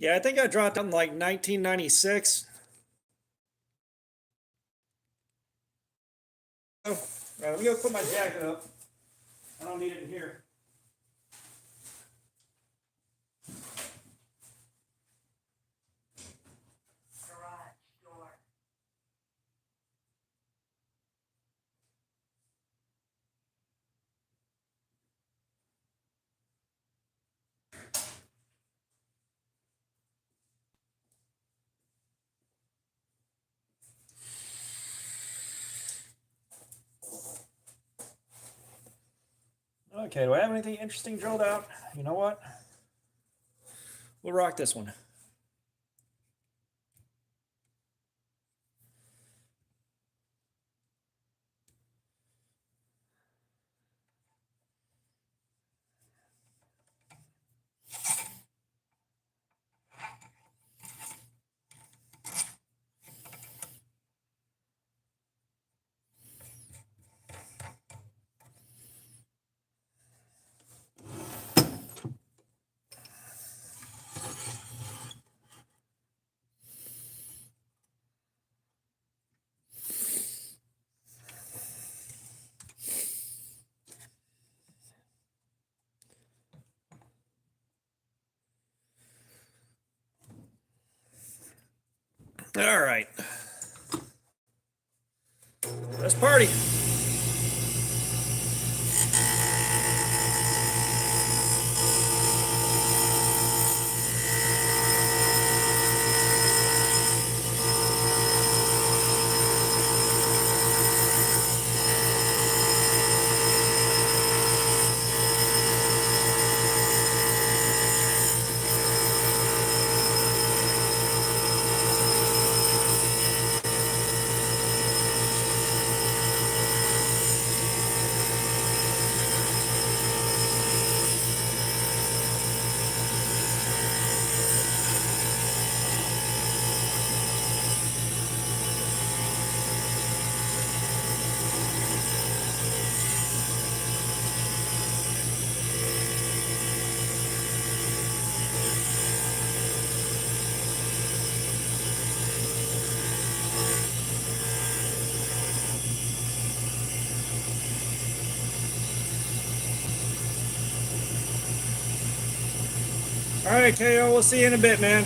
Speaker 1: Yeah, I think I dropped it in like 1996. Oh, all right, let me go put my jacket up. I don't need it in here.
Speaker 2: Garage door.
Speaker 1: Okay, do I have anything interesting drilled out? You know what? We'll rock this one. All right. Let's party. All right, KO, we'll see you in a bit, man.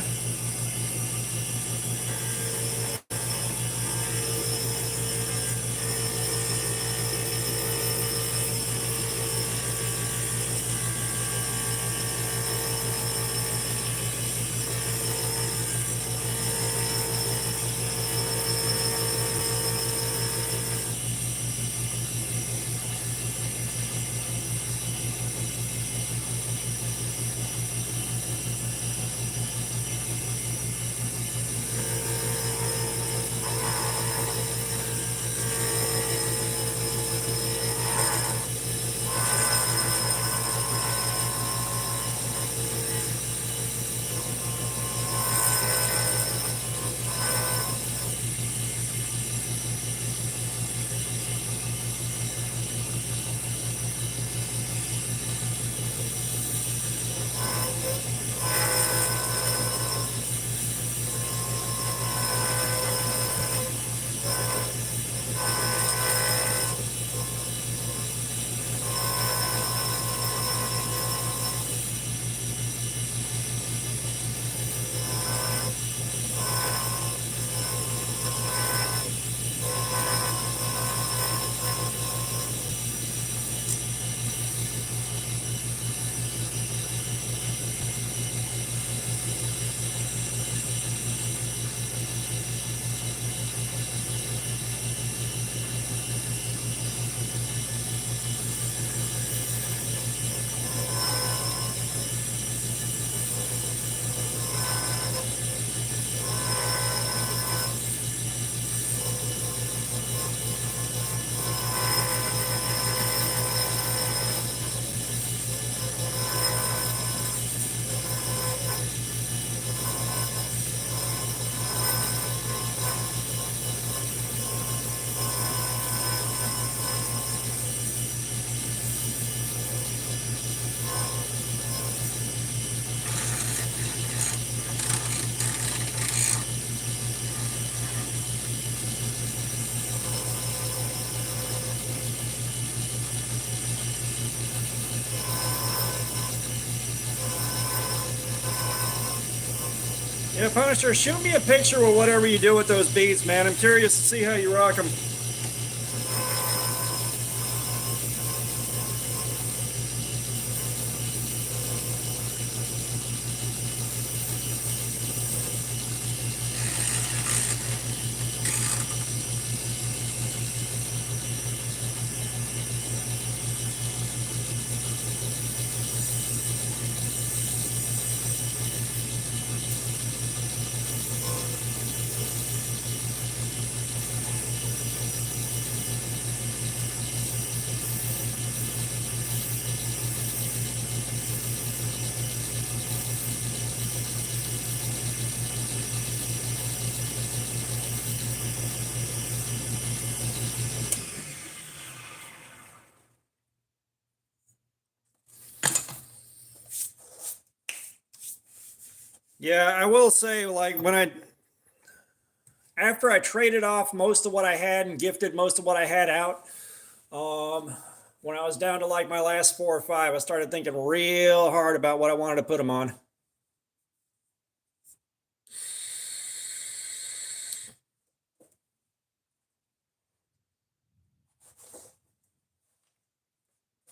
Speaker 1: Yeah, Punisher, shoot me a picture of whatever you do with those beads, man. I'm curious to see how you rock them. Yeah, I will say, like, after I traded off most of what I had and gifted most of what I had out, um, when I was down to like my last 4 or 5, I started thinking real hard about what I wanted to put them on.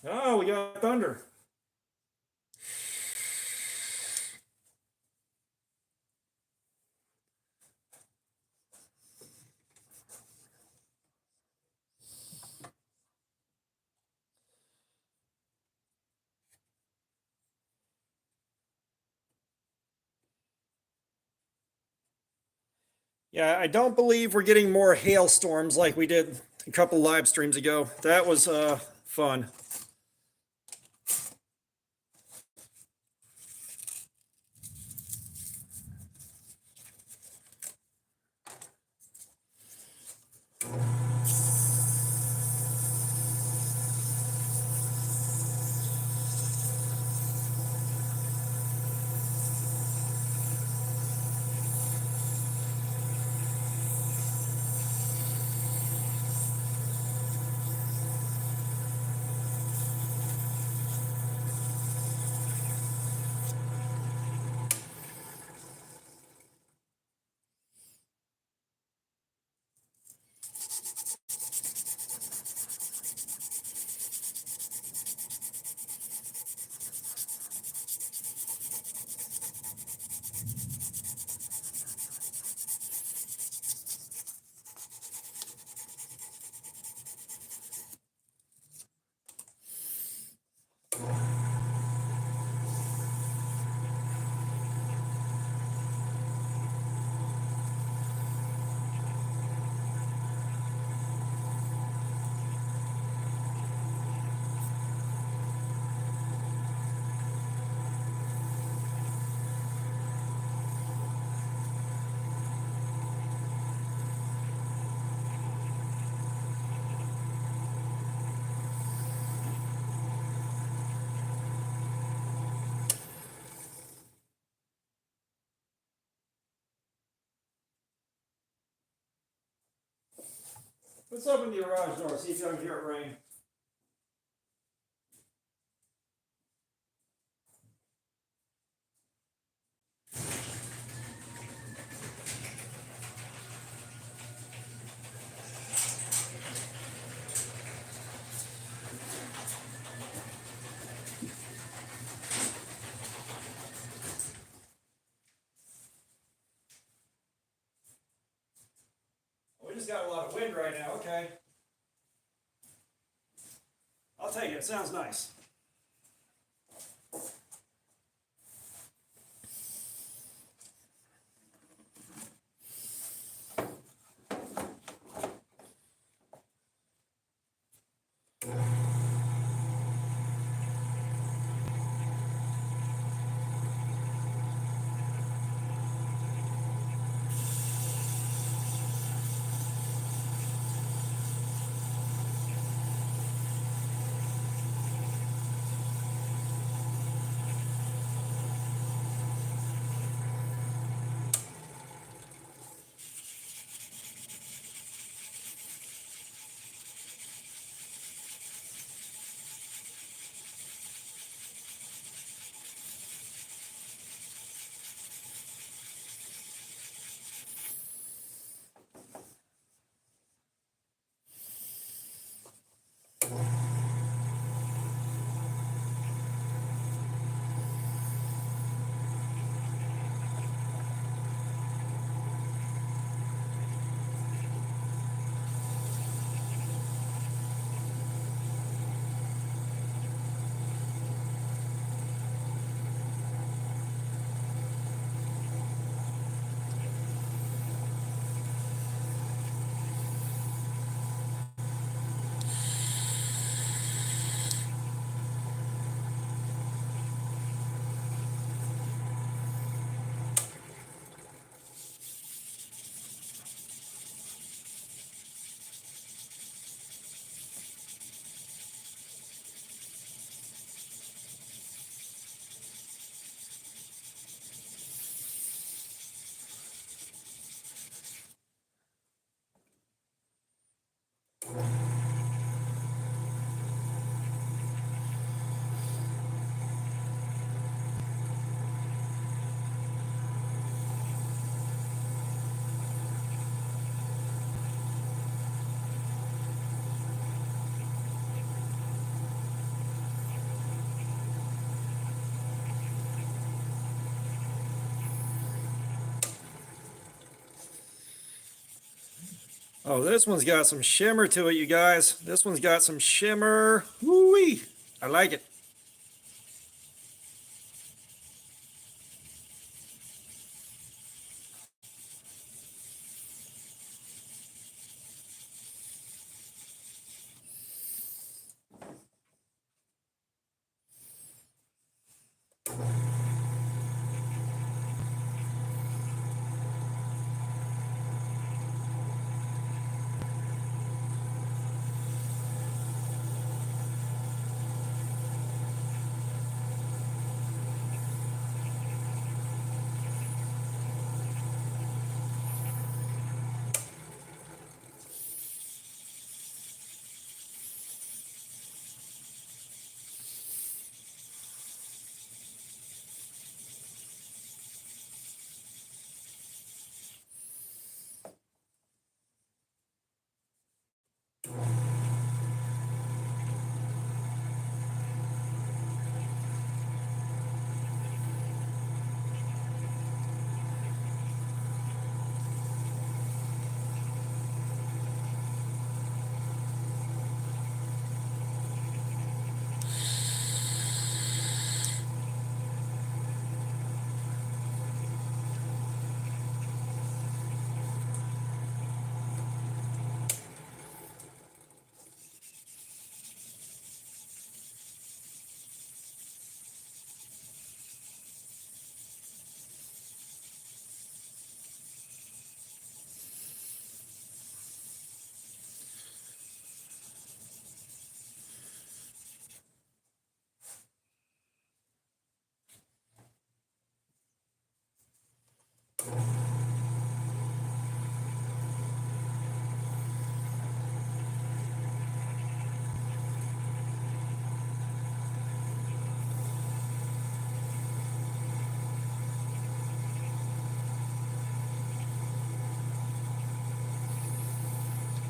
Speaker 1: Oh, we got thunder. Yeah, I don't believe we're getting more hailstorms like we did a couple live streams ago. That was fun. Let's open the garage door, see if y'all can hear it rain. We just got a lot of wind right now, okay. I'll take it, it sounds nice. Oh, this one's got some shimmer to it, you guys. This one's got some shimmer. Woo-wee! I like it.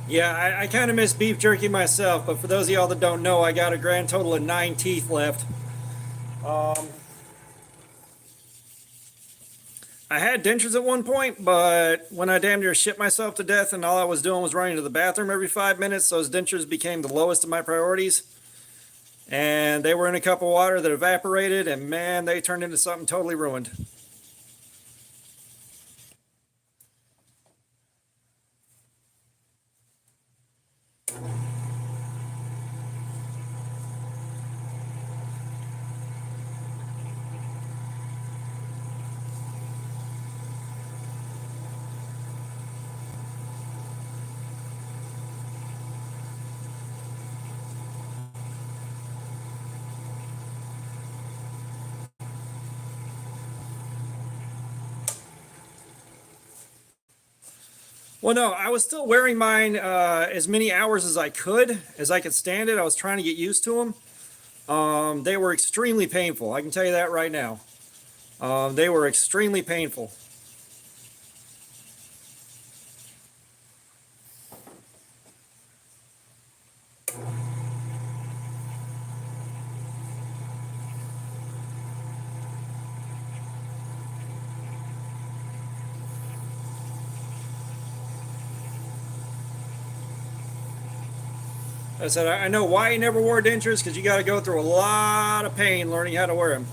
Speaker 1: Yeah, I kind of miss beef jerky myself, but for those of y'all that don't know, I got a grand total of 9 teeth left. Um, I had dentures at one point, but when I damn near shit myself to death and all I was doing was running to the bathroom every 5 minutes, those dentures became the lowest of my priorities. And they were in a cup of water that evaporated, and man, they turned into something totally ruined. Well, no, I was still wearing mine as many hours as I could stand it. I was trying to get used to them. They were extremely painful. I can tell you that right now. They were extremely painful. I said, I know why you never wore dentures, because you got to go through a lot of pain learning how to wear them.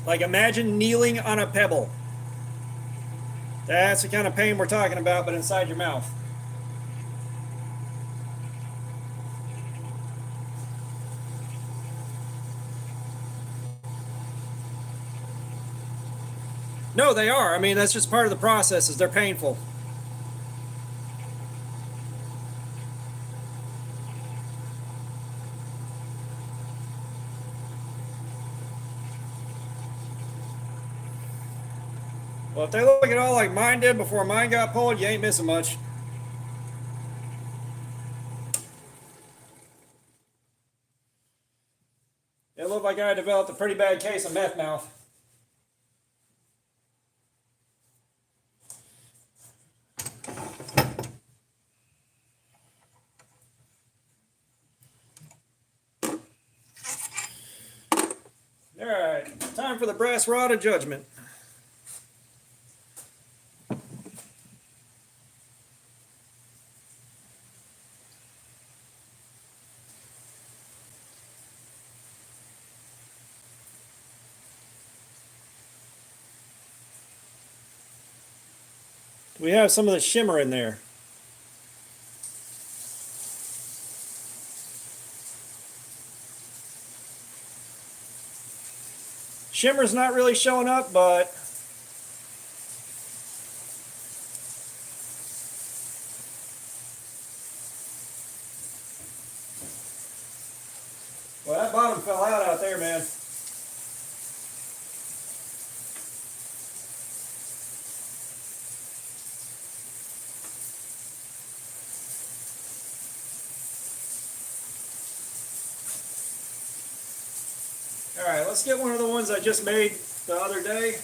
Speaker 1: Like imagine kneeling on a pebble. That's the kind of pain we're talking about, but inside your mouth. No, they are. I mean, that's just part of the process, is they're painful. Well, if they look at all like mine did before mine got pulled, you ain't missing much. It looked like I developed a pretty bad case of meth mouth. All right, time for the brass rod of judgment. We have some of the shimmer in there. Shimmer's not really showing up, but well, that bottom fell out there, man. All right, let's get one of the ones I just made the other day.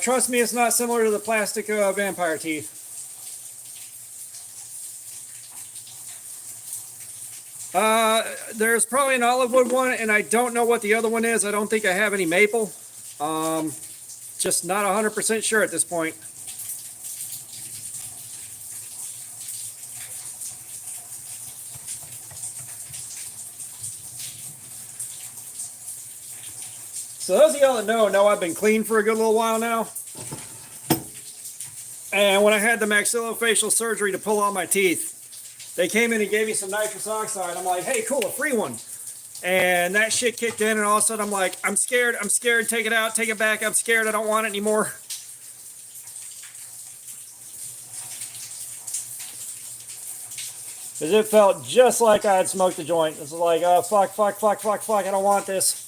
Speaker 1: Trust me, it's not similar to the plastic vampire teeth. There's probably an olive wood one, and I don't know what the other one is. I don't think I have any maple. Just not 100% sure at this point. So those of y'all that know I've been clean for a good little while now. And when I had the maxillofacial surgery to pull all my teeth, they came in and gave me some nitrous oxide. I'm like, hey, cool, a free one. And that shit kicked in, and all of a sudden I'm like, I'm scared, take it out, take it back, I'm scared, I don't want it anymore. Because it felt just like I had smoked a joint. It was like, oh, fuck, I don't want this.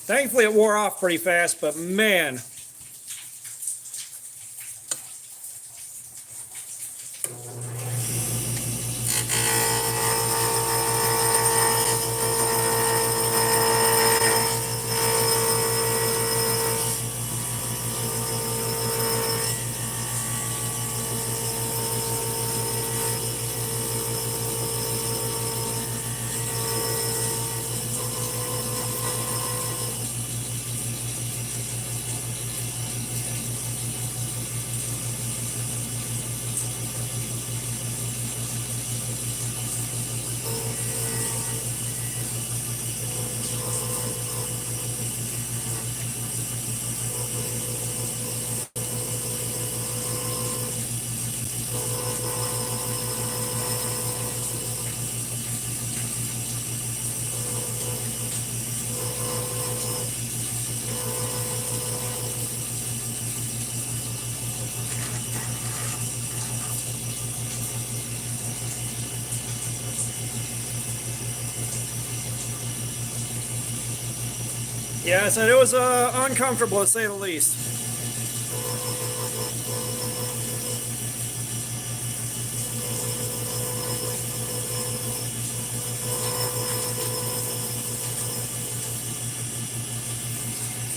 Speaker 1: Thankfully it wore off pretty fast, but man. Yeah, I said it was uncomfortable to say the least.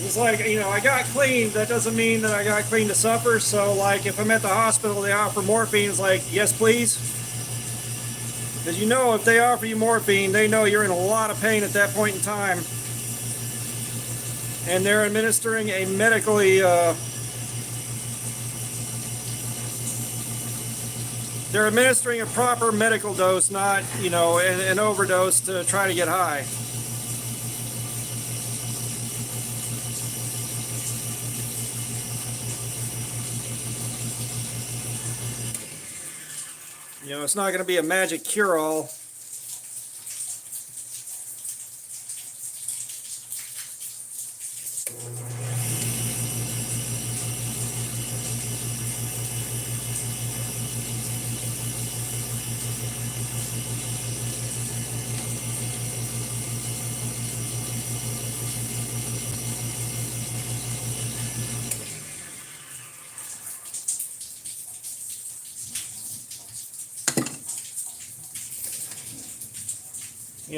Speaker 1: It's like, I got clean. That doesn't mean that I got clean to suffer. So, like, if I'm at the hospital, they offer morphine. It's like, yes, please. Because if they offer you morphine, they know you're in a lot of pain at that point in time. And they're administering a medically, they're administering a proper medical dose, not, an overdose to try to get high. It's not going to be a magic cure-all.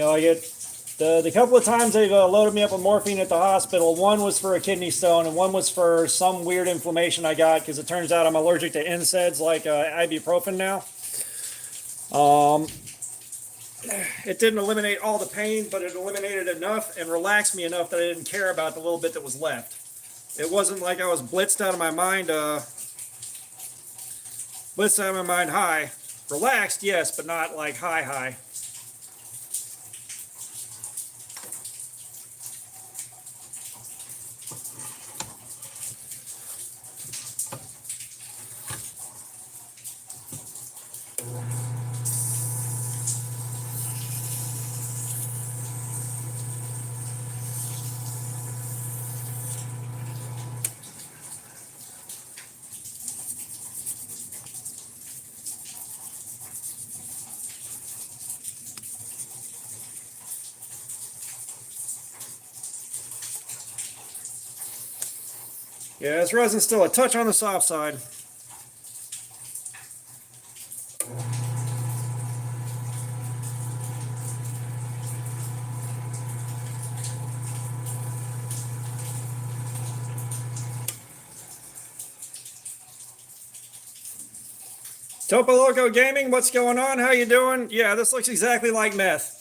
Speaker 1: I get the couple of times they've loaded me up with morphine at the hospital. One was for a kidney stone, and one was for some weird inflammation I got because it turns out I'm allergic to NSAIDs like ibuprofen now. It didn't eliminate all the pain, but it eliminated enough and relaxed me enough that I didn't care about the little bit that was left. It wasn't like I was blitzed out of my mind. Blitzed out of my mind high. Relaxed, yes, but not like high. Yeah, this resin's still a touch on the soft side. Topo Loco Gaming, what's going on? How you doing? Yeah, this looks exactly like meth.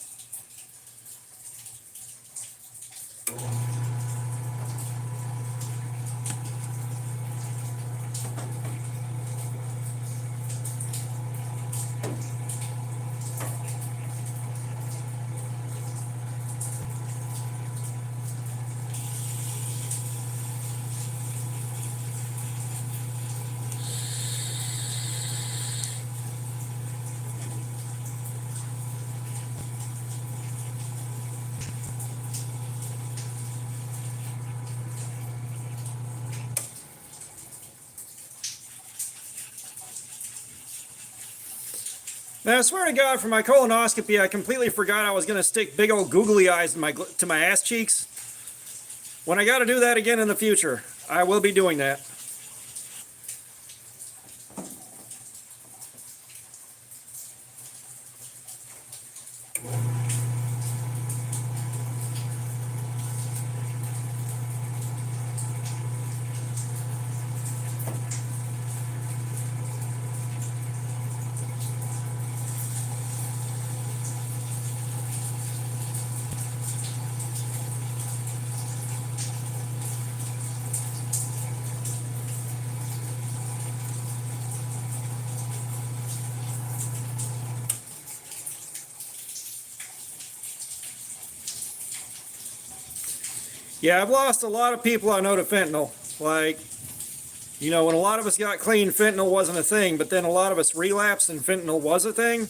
Speaker 1: Now, I swear to God, for my colonoscopy, I completely forgot I was going to stick big old googly eyes to my ass cheeks. When I got to do that again in the future, I will be doing that. Yeah, I've lost a lot of people I know to fentanyl. Like, you know, when a lot of us got clean, fentanyl wasn't a thing, but then a lot of us relapsed and fentanyl was a thing.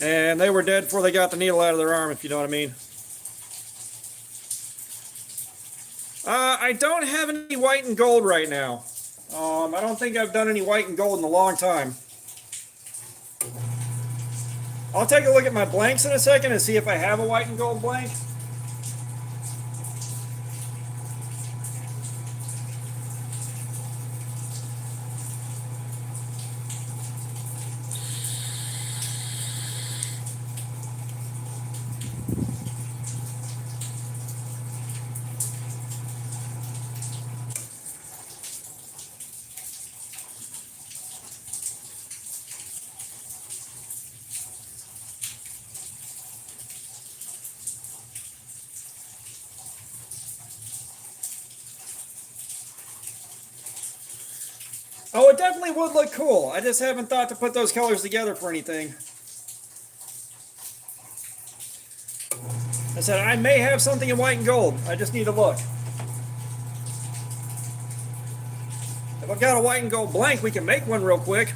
Speaker 1: And they were dead before they got the needle out of their arm, if you know what I mean. I don't have any white and gold right now. I don't think I've done any white and gold in a long time. I'll take a look at my blanks in a second and see if I have a white and gold blank. Oh, it definitely would look cool. I just haven't thought to put those colors together for anything. I said I may have something in white and gold. I just need to look. If I've got a white and gold blank, we can make one real quick.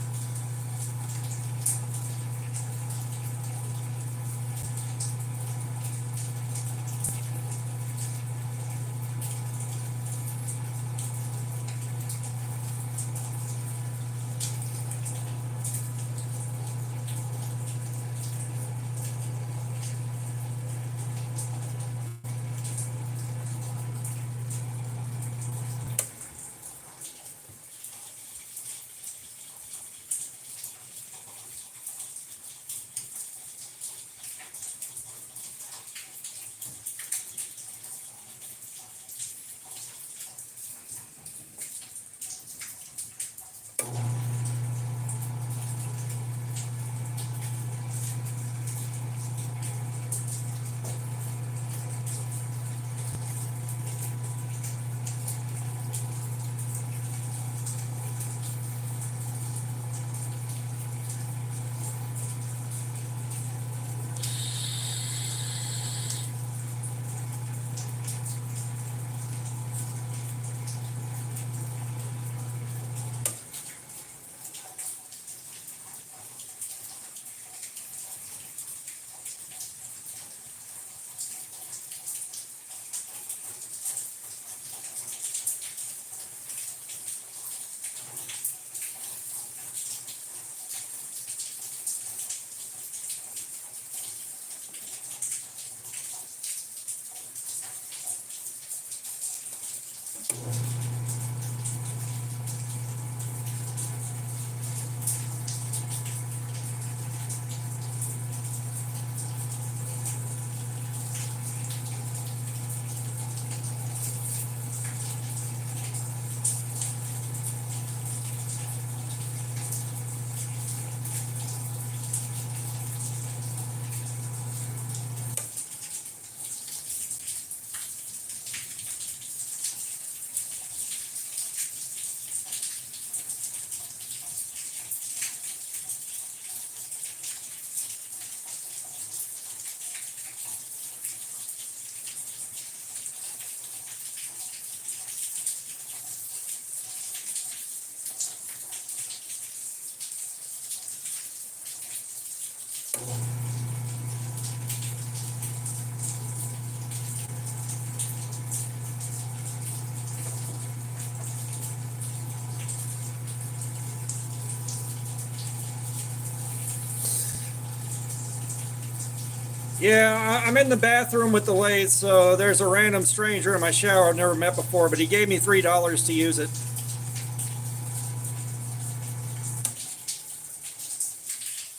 Speaker 1: Yeah, I'm in the bathroom with the lathe, so there's a random stranger in my shower I've never met before, but he gave me $3 to use it.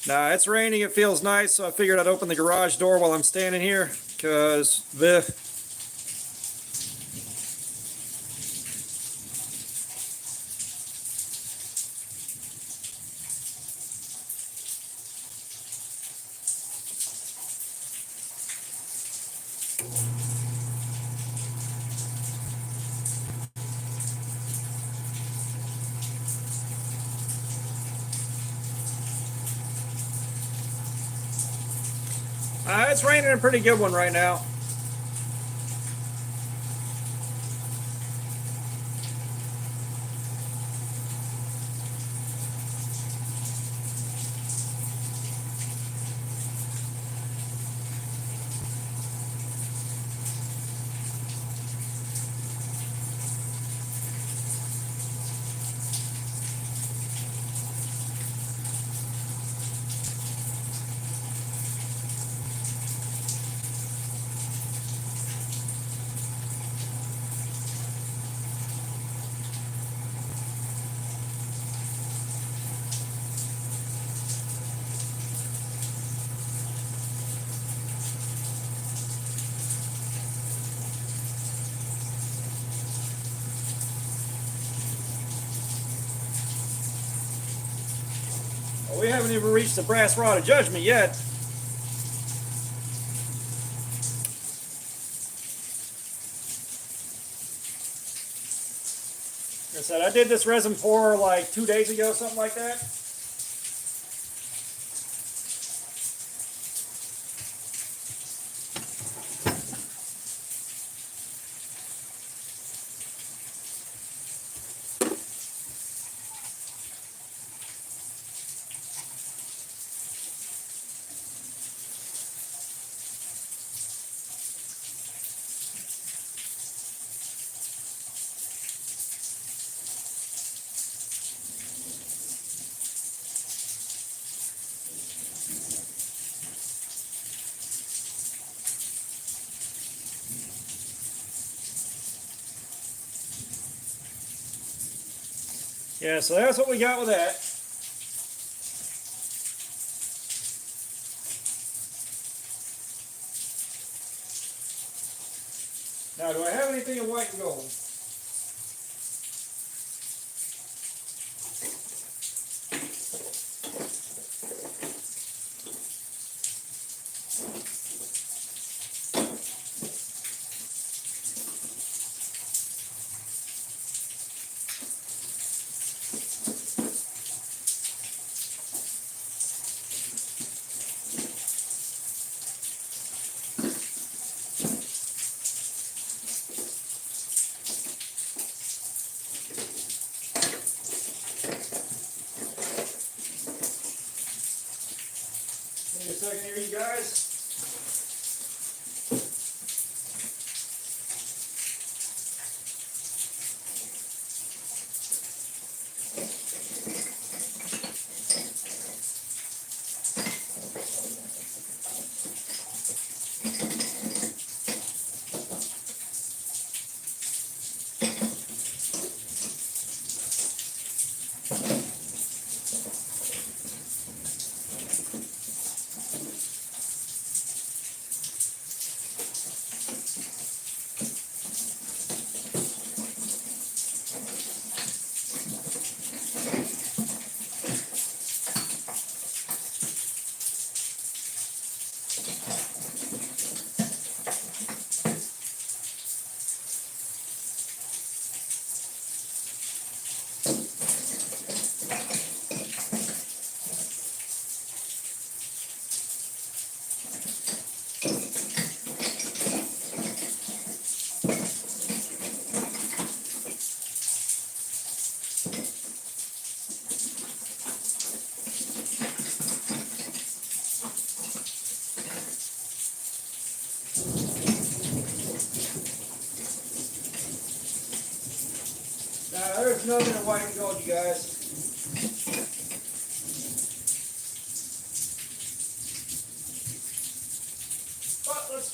Speaker 1: Nah, it's raining, it feels nice, so I figured I'd open the garage door while I'm standing here, because the it's raining a pretty good one right now. Well, we haven't even reached the brass rod of judgment yet. Like I said, I did this resin pour like 2 days ago, something like that. Yeah, so that's what we got with that. Now, do I have anything in white and gold? Give me a second here, you guys. Now, there's nothing in white and gold, you guys.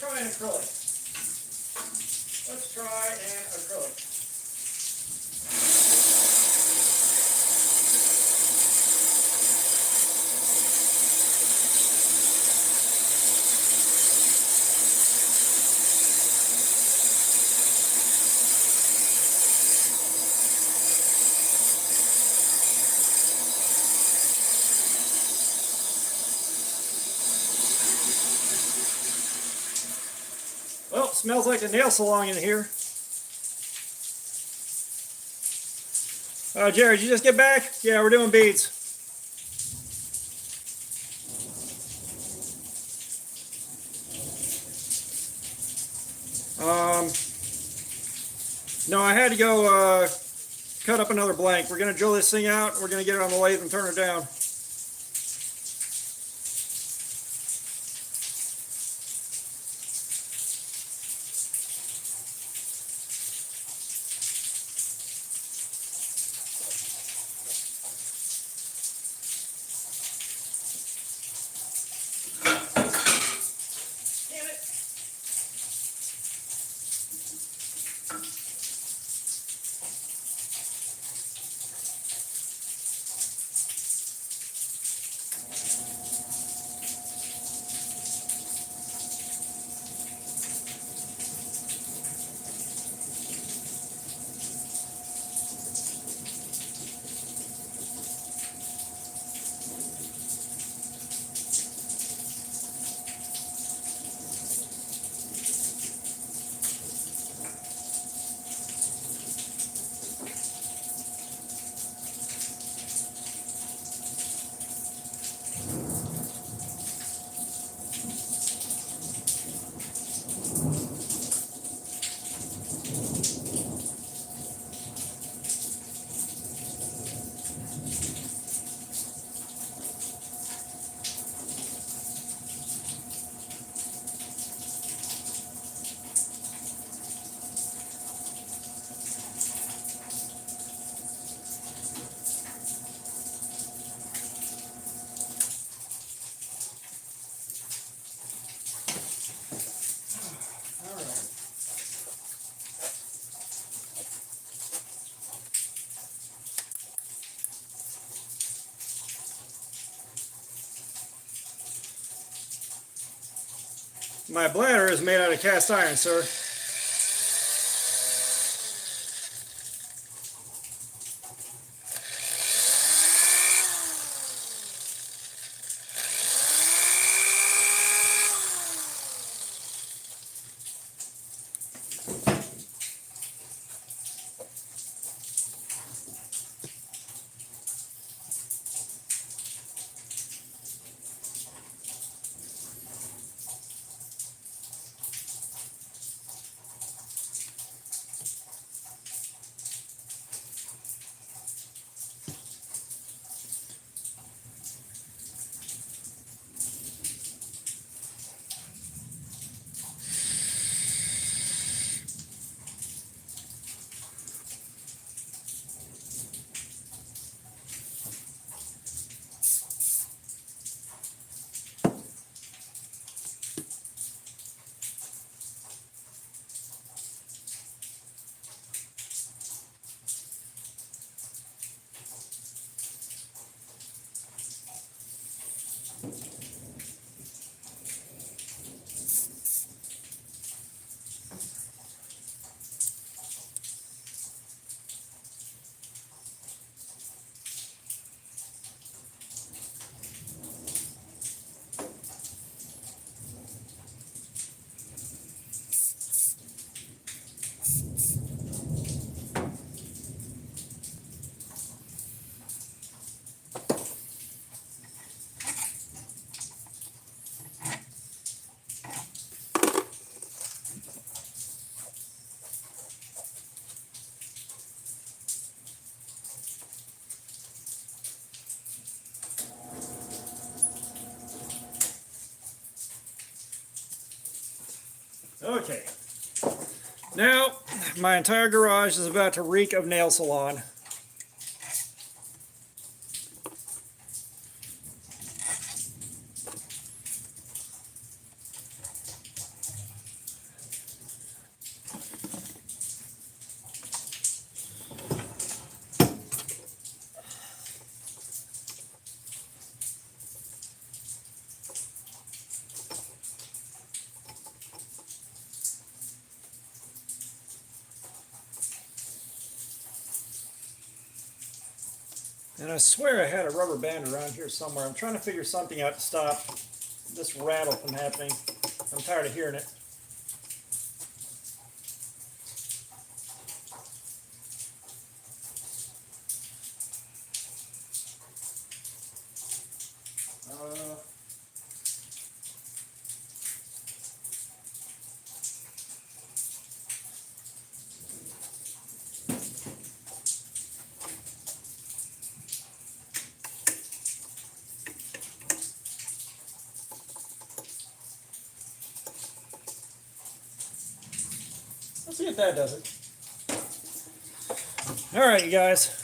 Speaker 1: try an acrylic. Let's try an acrylic. Well, smells like a nail salon in here. Jared, you just get back? Yeah, we're doing beads. No, I had to go cut up another blank. We're going to drill this thing out. We're going to get it on the lathe and turn it down. My bladder is made out of cast iron, sir. Okay. Now, my entire garage is about to reek of nail salon. And I swear I had a rubber band around here somewhere. I'm trying to figure something out to stop this rattle from happening. I'm tired of hearing it. Let's see if that does it. All right, you guys.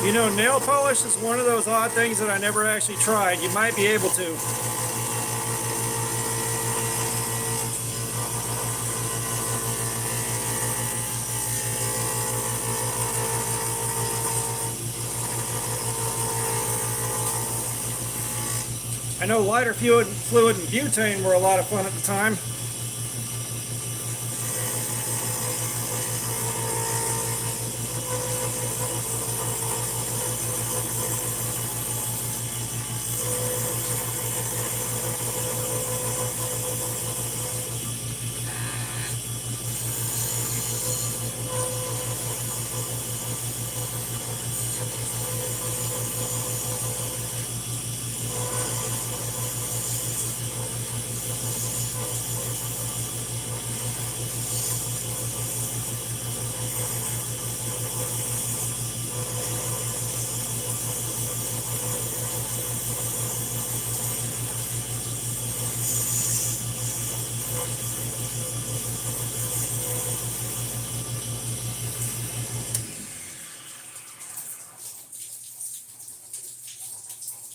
Speaker 1: You know, nail polish is one of those odd things that I never actually tried. You might be able to. I know lighter fluid and butane were a lot of fun at the time.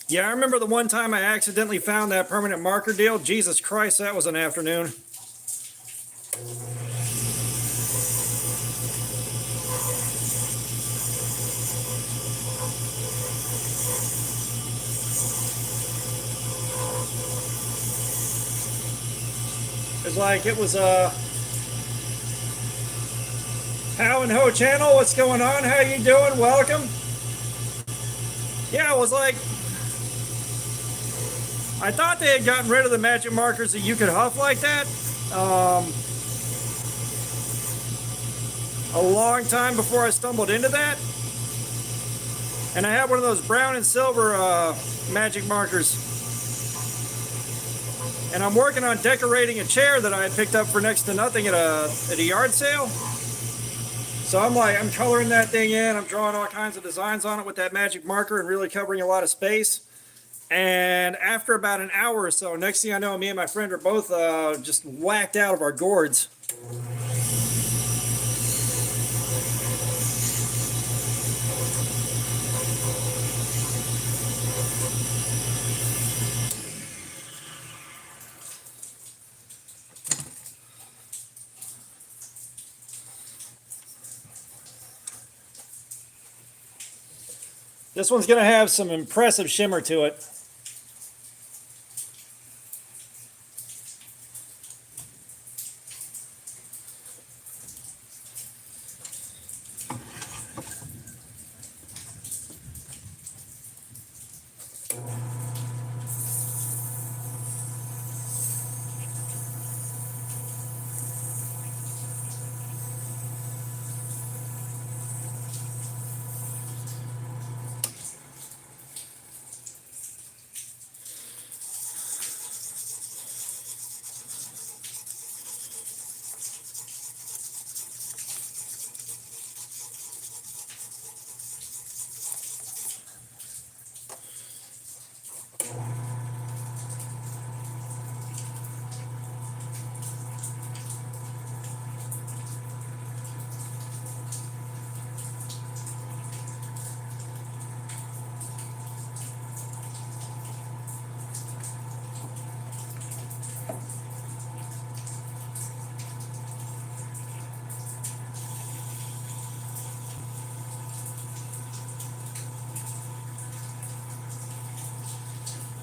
Speaker 1: Yeah, I remember the one time I accidentally found that permanent marker deal. Jesus Christ, that was an afternoon. It's like it was How and Ho channel. What's going on? How you doing? Welcome. Yeah, it was like I thought they had gotten rid of the magic markers that you could huff like that a long time before I stumbled into that. And I had one of those brown and silver magic markers. And I'm working on decorating a chair that I had picked up for next to nothing at a yard sale. So I'm coloring that thing in. I'm drawing all kinds of designs on it with that magic marker and really covering a lot of space. And after about an hour or so, next thing I know, me and my friend are both just whacked out of our gourds. This one's going to have some impressive shimmer to it.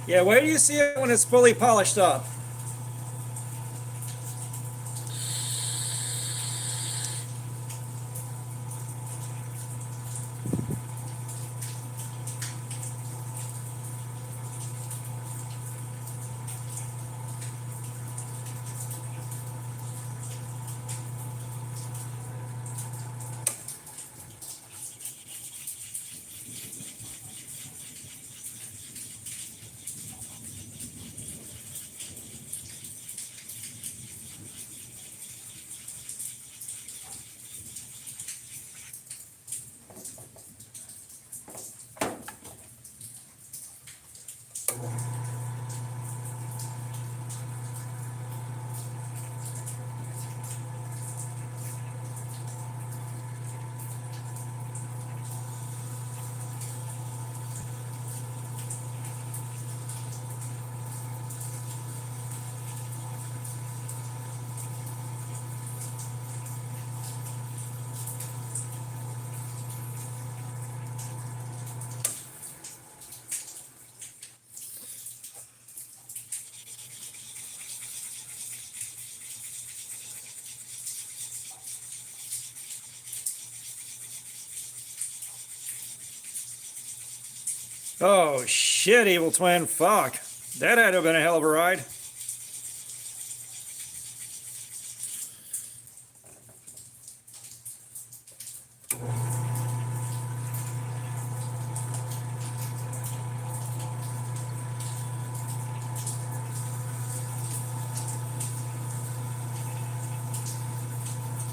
Speaker 1: Yeah, wait till you see it when it's fully polished up. Oh shit, Evil Twin, fuck. That had to have been a hell of a ride.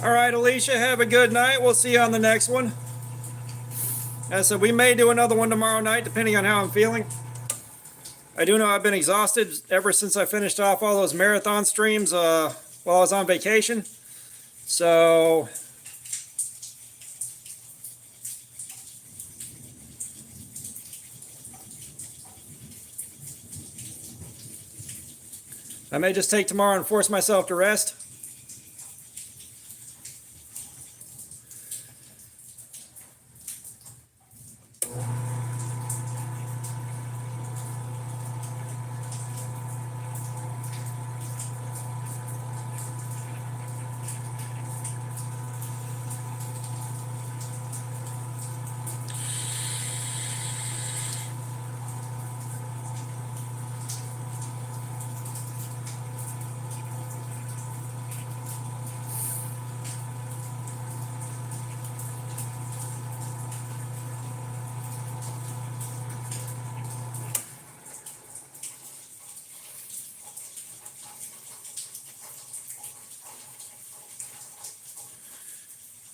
Speaker 1: All right, Alicia, have a good night. We'll see you on the next one. As I said, we may do another one tomorrow night, depending on how I'm feeling. I do know I've been exhausted ever since I finished off all those marathon streams while I was on vacation. So I may just take tomorrow and force myself to rest.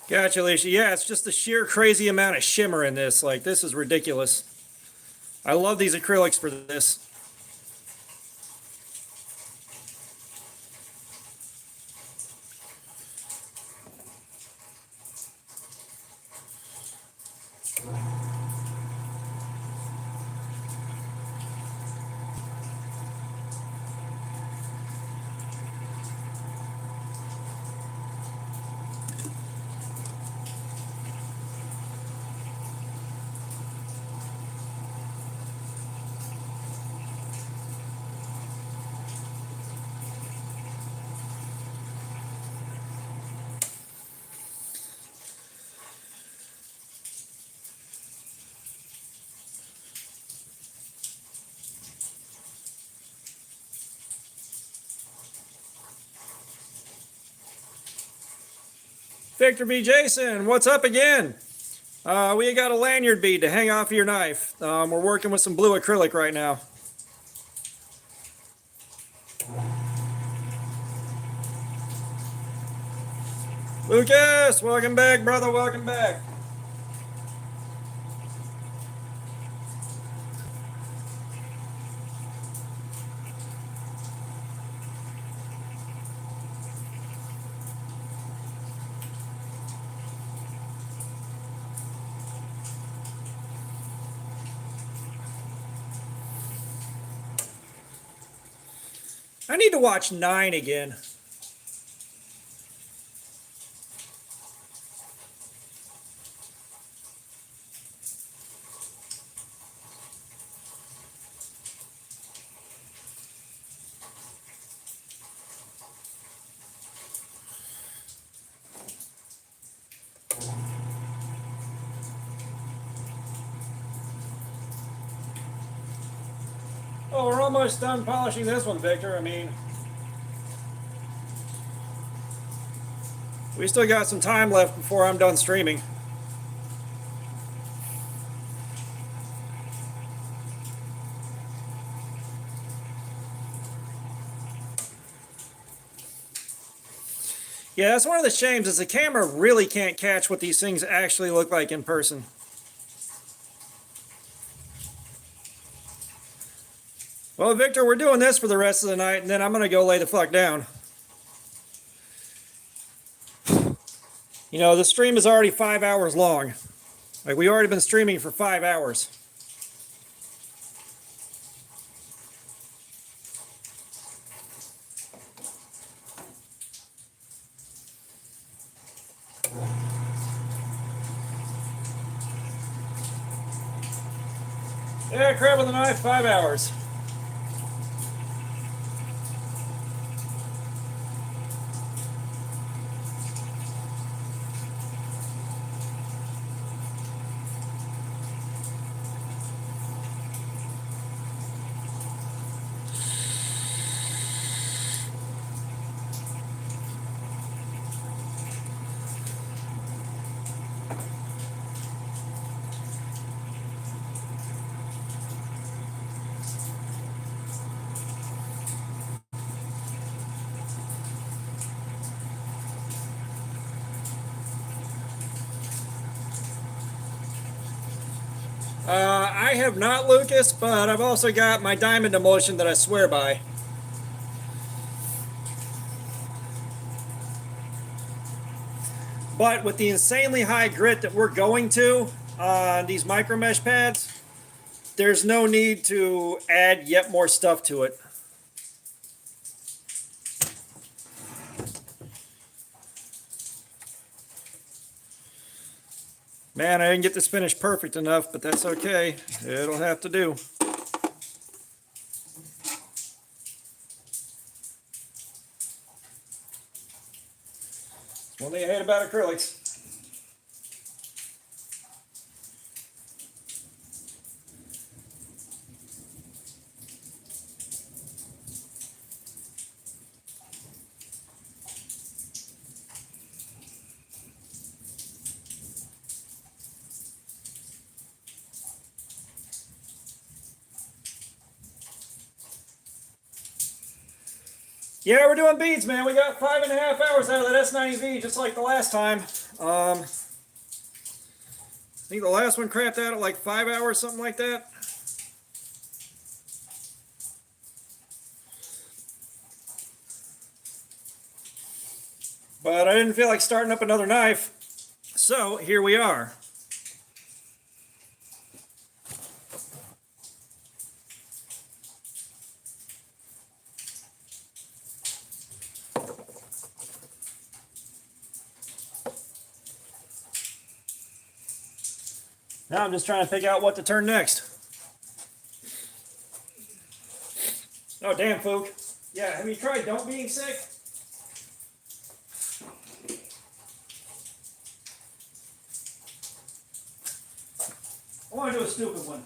Speaker 1: Gotcha, Alicia. Yeah, it's just the sheer crazy amount of shimmer in this. Like, this is ridiculous. I love these acrylics for this. Victor B. Jason, what's up again? We got a lanyard bead to hang off of your knife. We're working with some blue acrylic right now. Lucas, welcome back, brother. Welcome back. I need to watch 9 again. we're almost done polishing this one, Victor. I mean, we still got some time left before I'm done streaming. Yeah, that's one of the shames is the camera really can't catch what these things actually look like in person. Well, Victor, we're doing this for the rest of the night, and then I'm going to go lay the fuck down. You know, the stream is already 5 hours long. Like, we've already been streaming for 5 hours. Yeah, crab with a knife, 5 hours. I have not, Lucas, but I've also got my diamond emulsion that I swear by. But with the insanely high grit that we're going to on these micro mesh pads, there's no need to add yet more stuff to it. Man, I didn't get this finish perfect enough, but that's okay. It'll have to do. One thing I hate about acrylics. Yeah, we're doing beads, man. We got 5.5 hours out of that S90V, just like the last time. I think the last one crapped out at like 5 hours, something like that. But I didn't feel like starting up another knife, so here we are. Now I'm just trying to figure out what to turn next. Oh, damn, Fook. Yeah, have you tried don't being sick? I want to do a stupid one.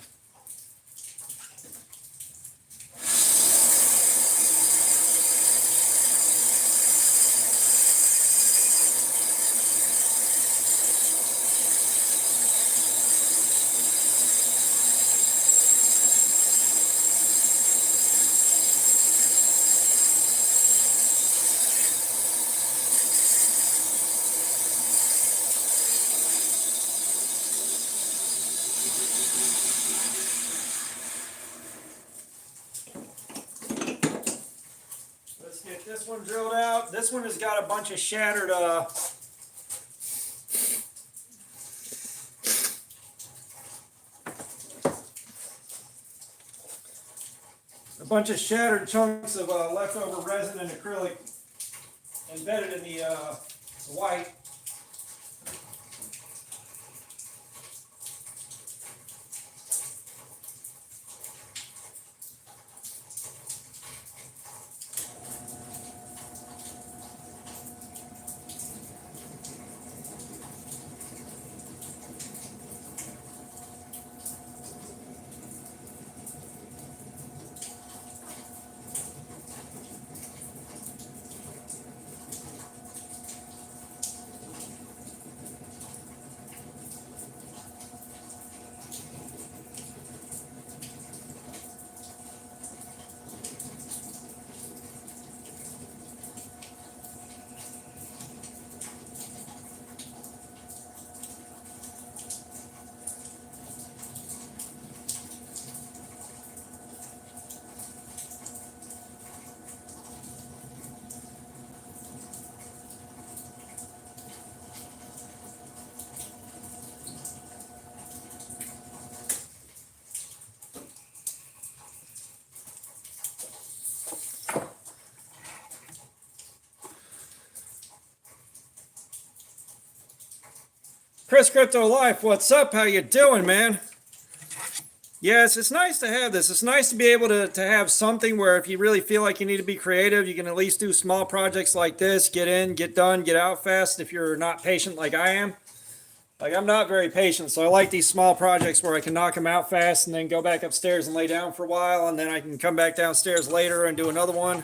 Speaker 1: Let's get this one drilled out. This one has got a bunch of shattered chunks of leftover resin and acrylic embedded in the white. Chris Crypto Life, what's up? How you doing, man? Yes, it's nice to have this. It's nice to be able to have something where if you really feel like you need to be creative, you can at least do small projects like this, get in, get done, get out fast if you're not patient like I am. Like, I'm not very patient, so I like these small projects where I can knock them out fast and then go back upstairs and lay down for a while, and then I can come back downstairs later and do another one.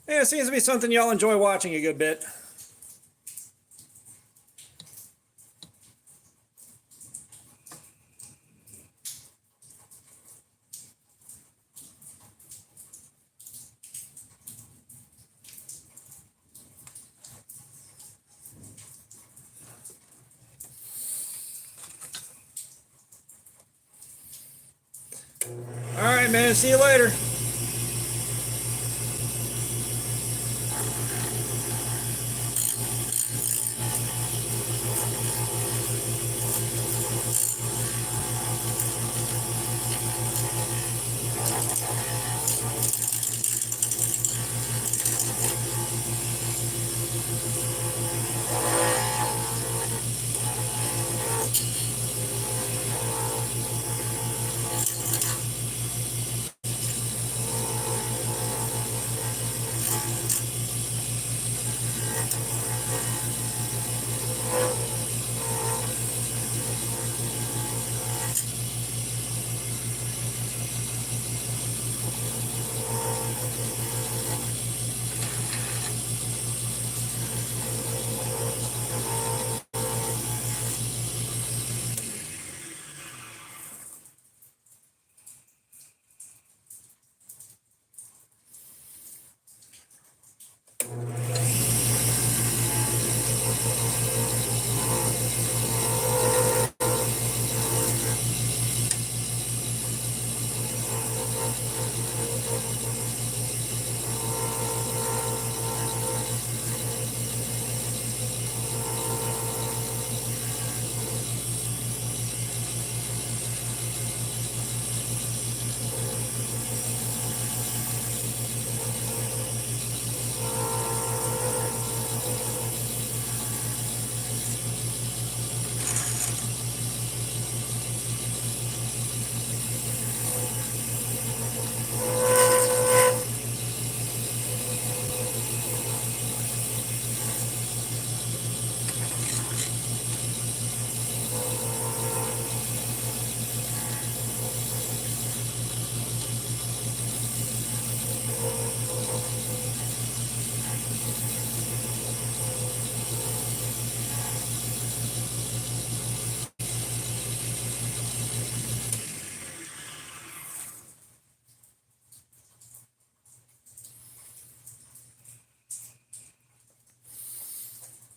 Speaker 1: Yeah, it seems to be something y'all enjoy watching a good bit. All right, man. See you later.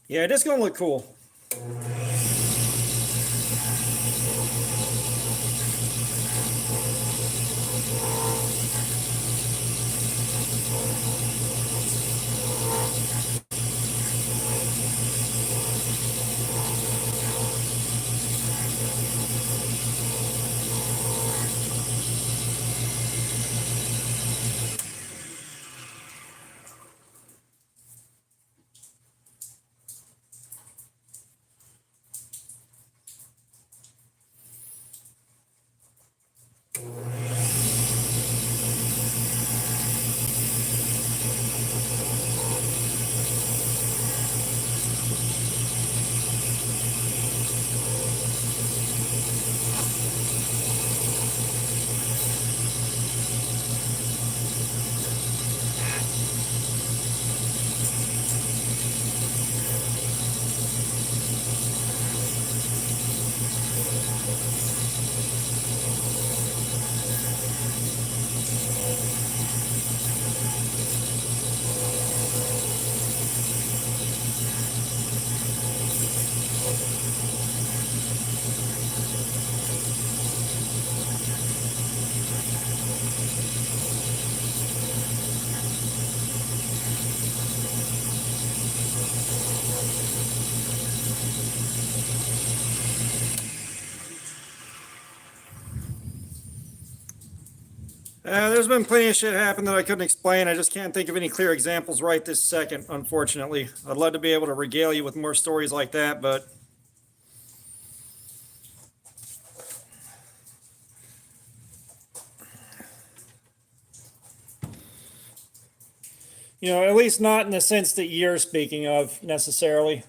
Speaker 1: Yeah, it is going to look cool. There's been plenty of shit happen that I couldn't explain. I just can't think of any clear examples right this second, unfortunately. I'd love to be able to regale you with more stories like that, but you know, at least not in the sense that you're speaking of necessarily.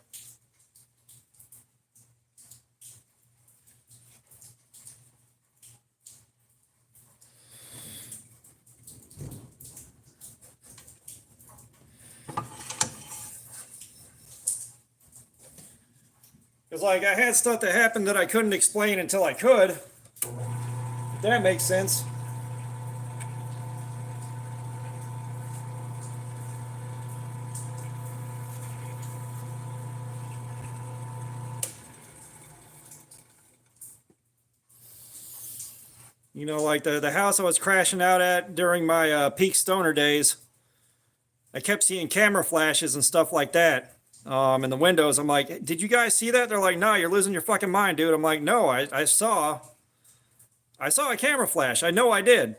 Speaker 1: Because, like, I had stuff that happened that I couldn't explain until I could. If that makes sense. You know, like the house I was crashing out at during my peak stoner days, I kept seeing camera flashes and stuff like that in the windows. I'm like, did you guys see that? They're like, no, you're losing your fucking mind, dude. I'm like, no, I saw a camera flash. I know I did.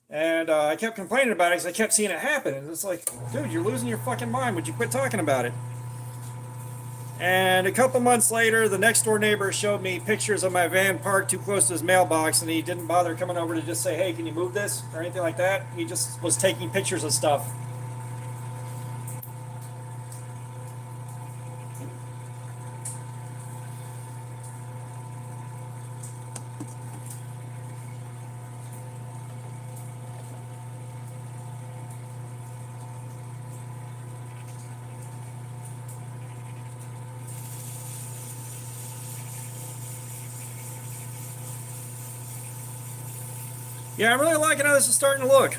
Speaker 1: And I kept complaining about it because I kept seeing it happen. And it's like, dude, you're losing your fucking mind. Would you quit talking about it? And a couple months later, the next door neighbor showed me pictures of my van parked too close to his mailbox, and he didn't bother coming over to just say, hey, can you move this or anything like that. He just was taking pictures of stuff. Yeah, I'm really liking how this is starting to look.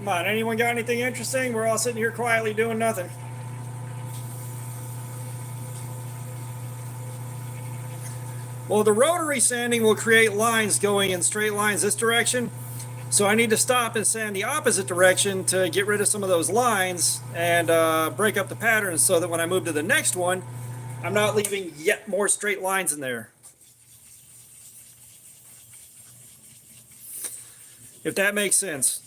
Speaker 1: Come on, anyone got anything interesting? We're all sitting here quietly doing nothing. Well, the rotary sanding will create lines going in straight lines this direction. So I need to stop and sand the opposite direction to get rid of some of those lines and break up the pattern so that when I move to the next one, I'm not leaving yet more straight lines in there. If that makes sense.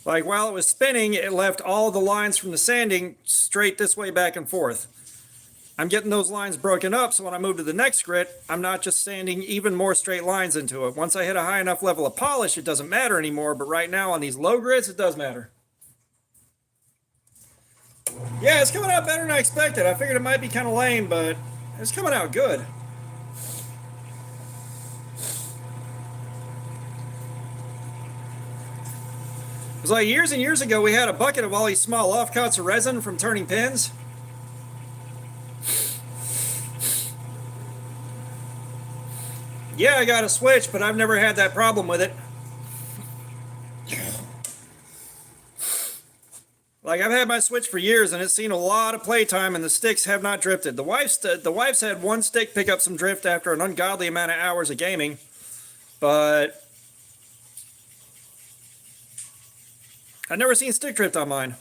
Speaker 1: Like while it was spinning, it left all the lines from the sanding straight this way back and forth. I'm getting those lines broken up, so when I move to the next grit, I'm not just sanding even more straight lines into it. Once I hit a high enough level of polish, it doesn't matter anymore, but right now on these low grits, it does matter. Yeah, it's coming out better than I expected. I figured it might be kind of lame, but it's coming out good. It was like years and years ago, we had a bucket of all these small offcuts of resin from turning pins. Yeah, I got a switch, but I've never had that problem with it. Like Like, I've had my Switch for years, and it's seen a lot of playtime, and the sticks have not drifted. The wife's had one stick pick up some drift after an ungodly amount of hours of gaming, but I've never seen stick drift on mine.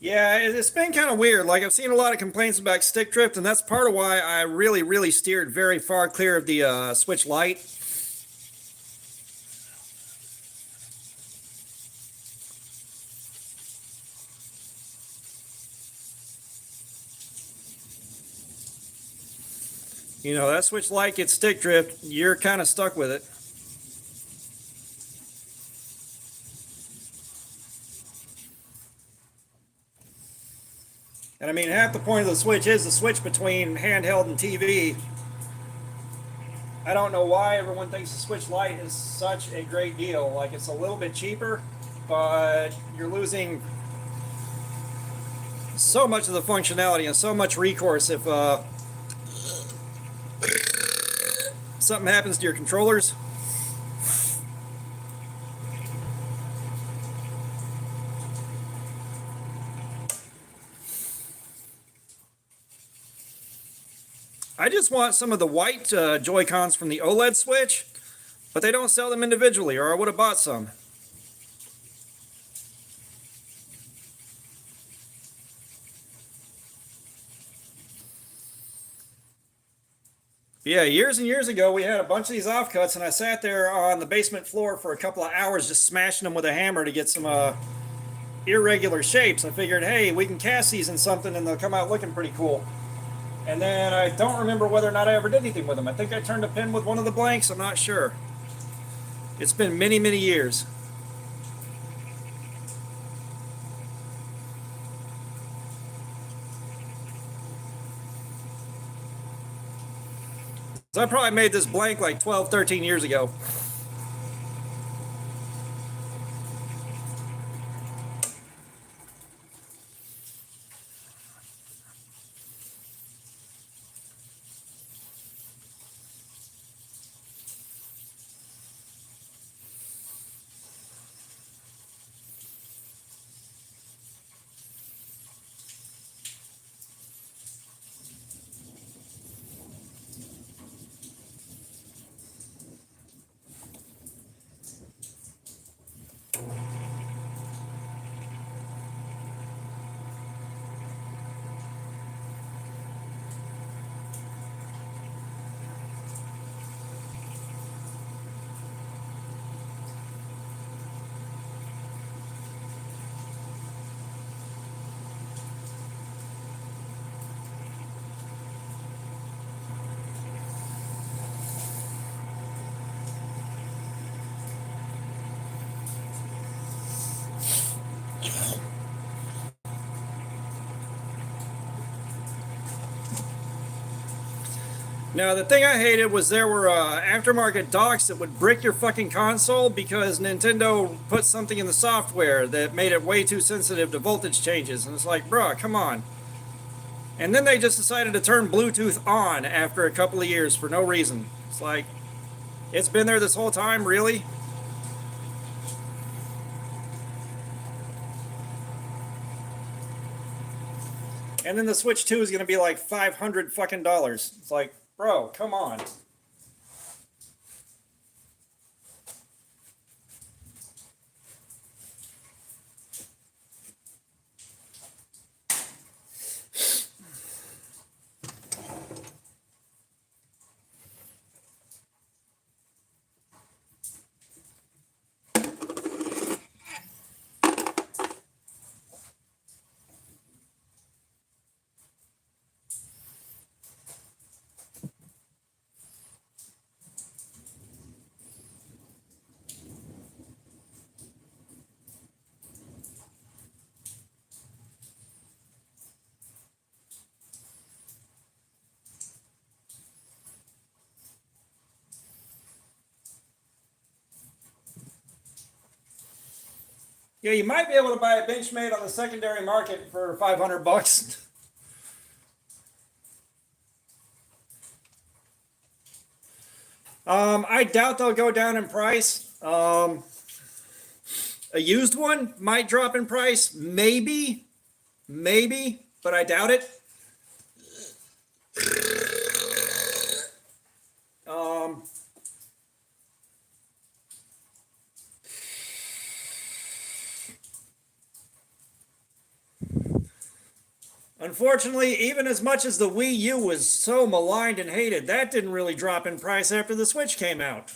Speaker 1: Yeah, it's been kind of weird. Like, I've seen a lot of complaints about stick drift, and that's part of why I really steered very far clear of the Switch Lite. You know, that Switch Lite gets stick drift, you're kind of stuck with it. And I mean, half the point of the Switch is the switch between handheld and TV. I don't know why everyone thinks the Switch Lite is such a great deal. Like, it's a little bit cheaper, but you're losing so much of the functionality and so much recourse if something happens to your controllers. I just want some of the white Joy-Cons from the OLED Switch, but they don't sell them individually, or I would have bought some. Yeah, years and years ago, we had a bunch of these offcuts, and I sat there on the basement floor for a couple of hours just smashing them with a hammer to get some irregular shapes. I figured, hey, we can cast these in something and they'll come out looking pretty cool. And then I don't remember whether or not I ever did anything with them. I think I turned a pin with one of the blanks. I'm not sure. It's been many years. So I probably made this blank like 12, 13 years ago. Now, the thing I hated was there were aftermarket docks that would brick your fucking console because Nintendo put something in the software that made it way too sensitive to voltage changes. And it's like, bruh, come on. And then they just decided to turn Bluetooth on after a couple of years for no reason. It's like, it's been there this whole time, really? And then the Switch 2 is going to be like $500 fucking dollars. It's like, bro, come on. Yeah, you might be able to buy a Benchmade on the secondary market for $500. I doubt they'll go down in price. A used one might drop in price, maybe, but I doubt it. Unfortunately, even as much as the Wii U was so maligned and hated, that didn't really drop in price after the Switch came out.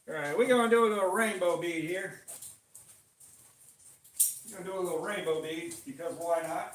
Speaker 1: All right, we're going to do a little rainbow bead here. We're going to do a little rainbow bead because why not?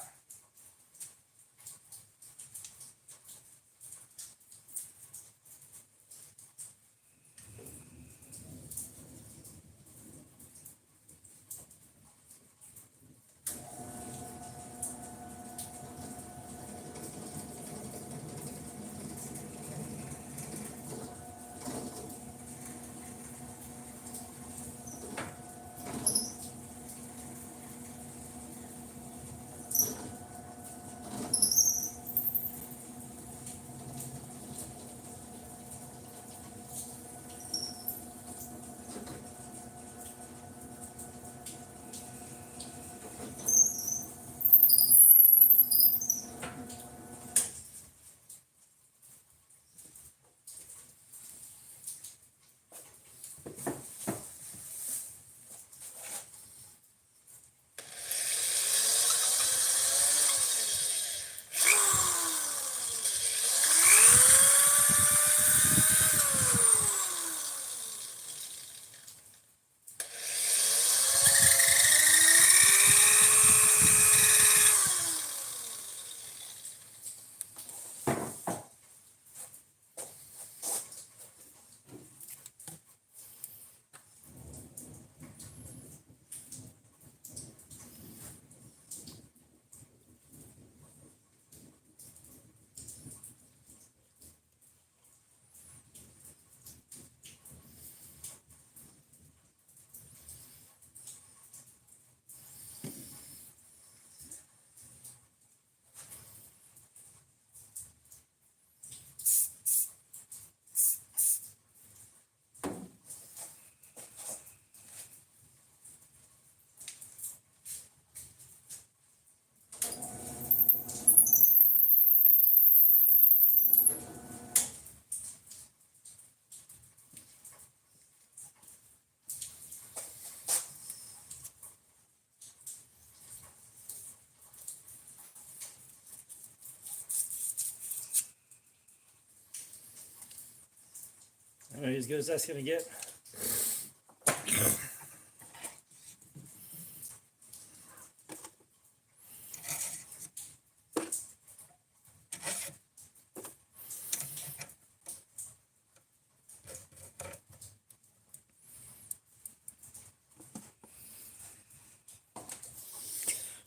Speaker 1: As good as that's going to get.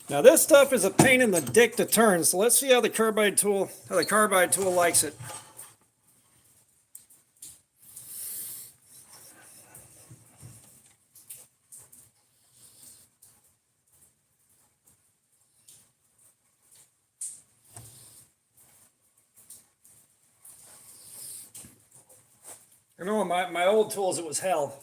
Speaker 1: Now this stuff is a pain in the dick to turn, so let's see how the carbide tool likes it. I know my old tools, it was hell.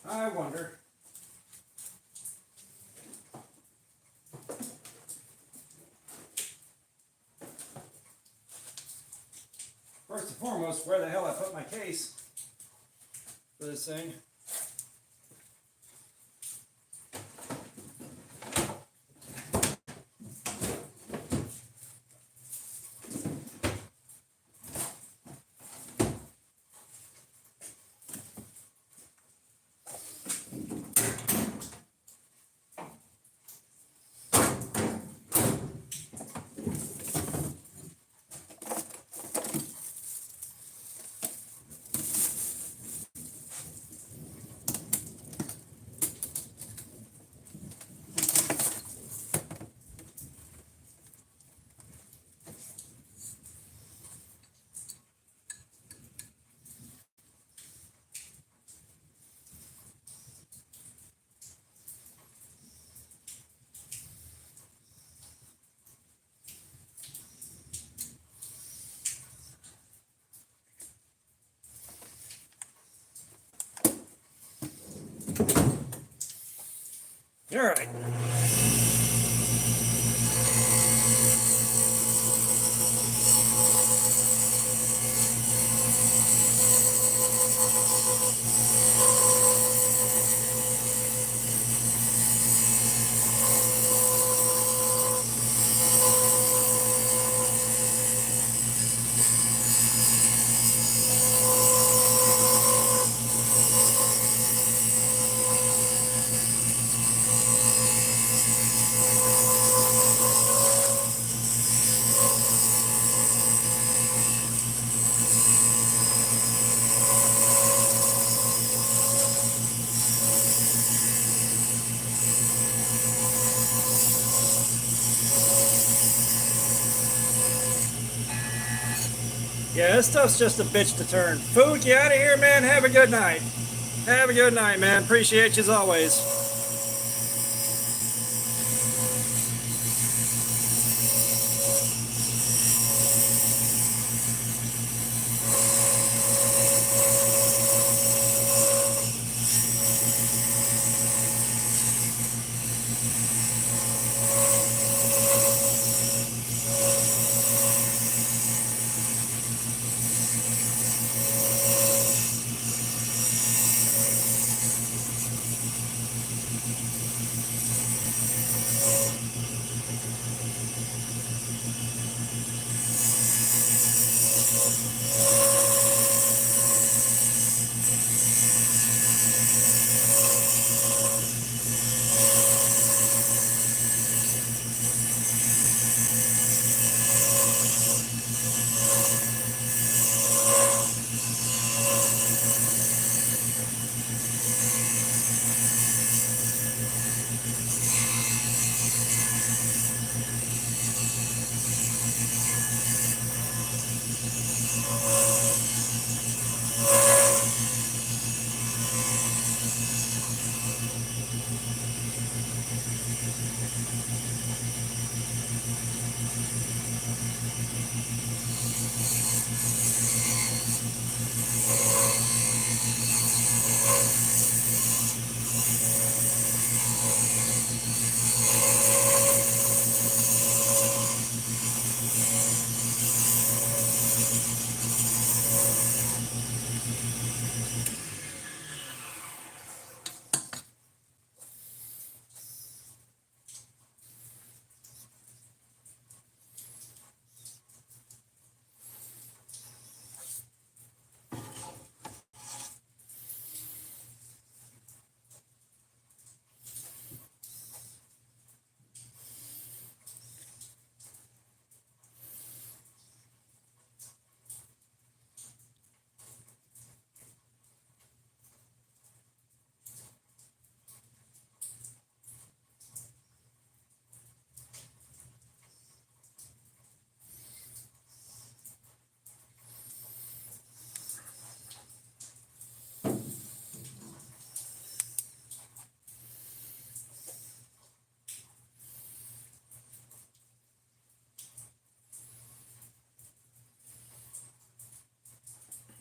Speaker 1: I wonder. First and foremost, where the hell I put my case for this thing. All right. Yeah, this stuff's just a bitch to turn. Food, you out of here, man. Have a good night. Have a good night, man. Appreciate you as always.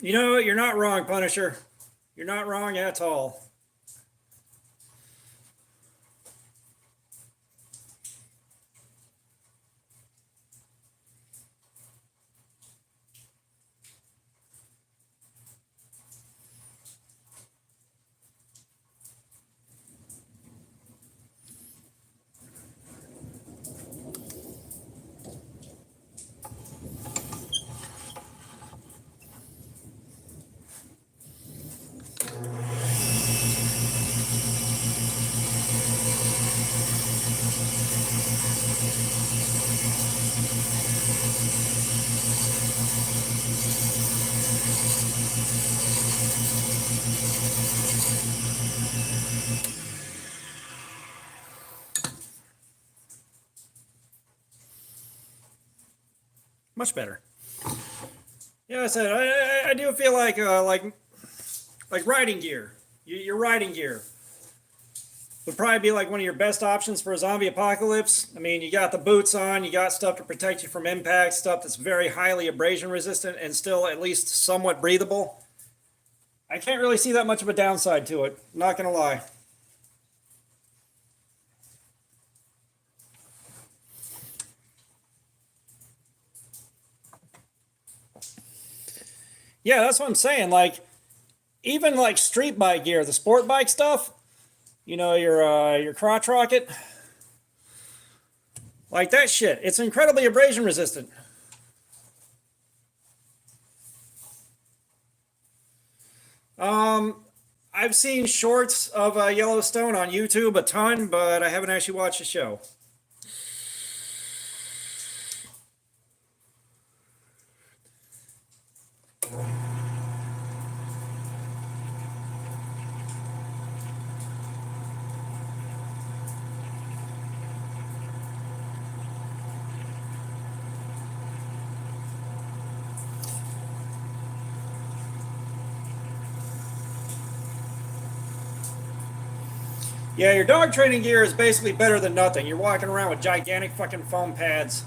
Speaker 1: You know, you're not wrong, Punisher. You're not wrong at all. Much better. Yeah, I said I do feel like riding gear. Your riding gear would probably be like one of your best options for a zombie apocalypse. I mean, you got the boots on, you got stuff to protect you from impact, stuff that's very highly abrasion resistant and still at least somewhat breathable. I can't really see that much of a downside to it, not gonna lie. Yeah, that's what I'm saying. Like, even like street bike gear, the sport bike stuff, you know, your crotch rocket, like that shit. It's incredibly abrasion resistant. I've seen shorts of Yellowstone on YouTube a ton, but I haven't actually watched the show. Yeah, your dog training gear is basically better than nothing. You're walking around with gigantic fucking foam pads.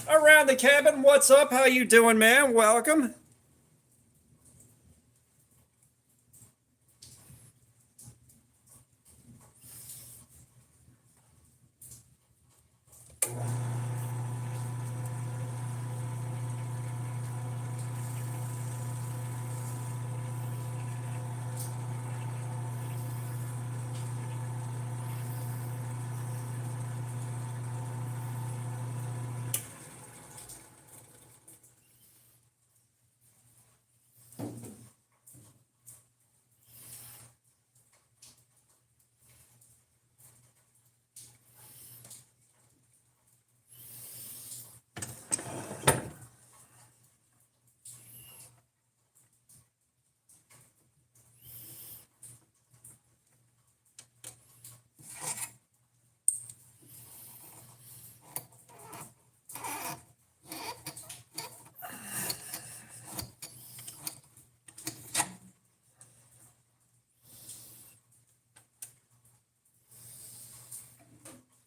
Speaker 1: Around the cabin, what's up? How you doing, man? Welcome.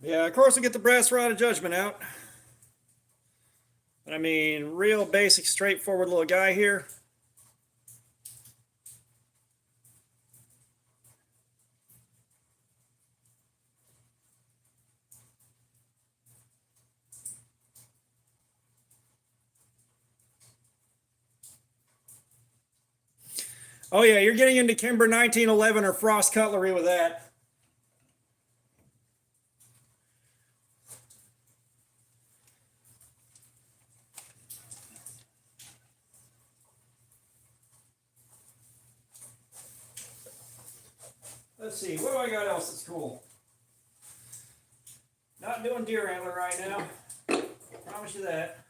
Speaker 1: Yeah, of course we get the brass rod of judgment out. But I mean, real basic, straightforward little guy here. Oh yeah, you're getting into Kimber 1911 or Frost cutlery with that. Let's see, what do I got else that's cool? Not doing deer antler right now. Promise you that.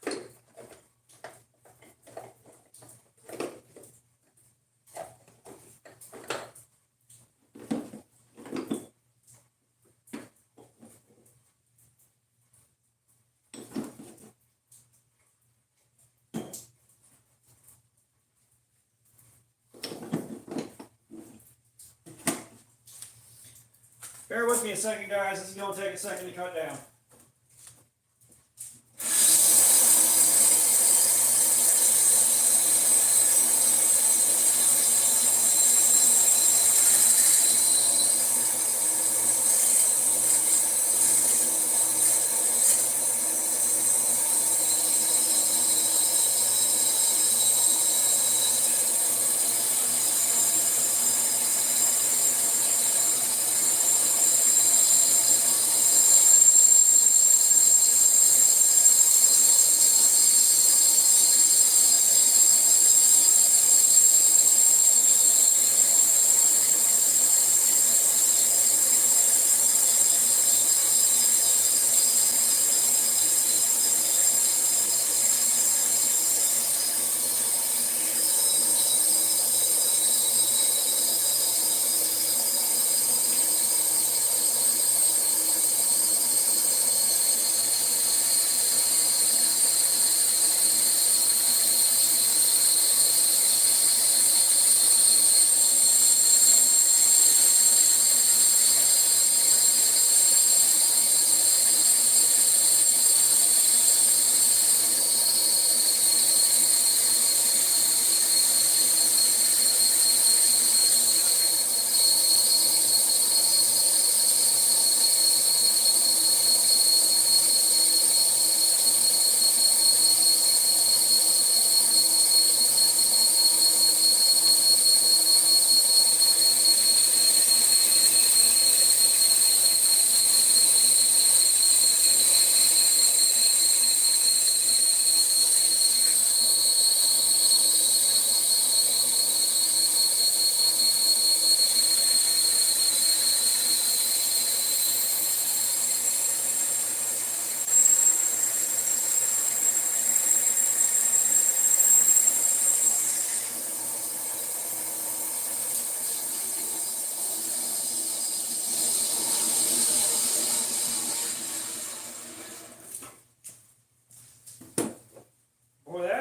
Speaker 1: Bear with me a second, guys. This is going to take a second to cut down.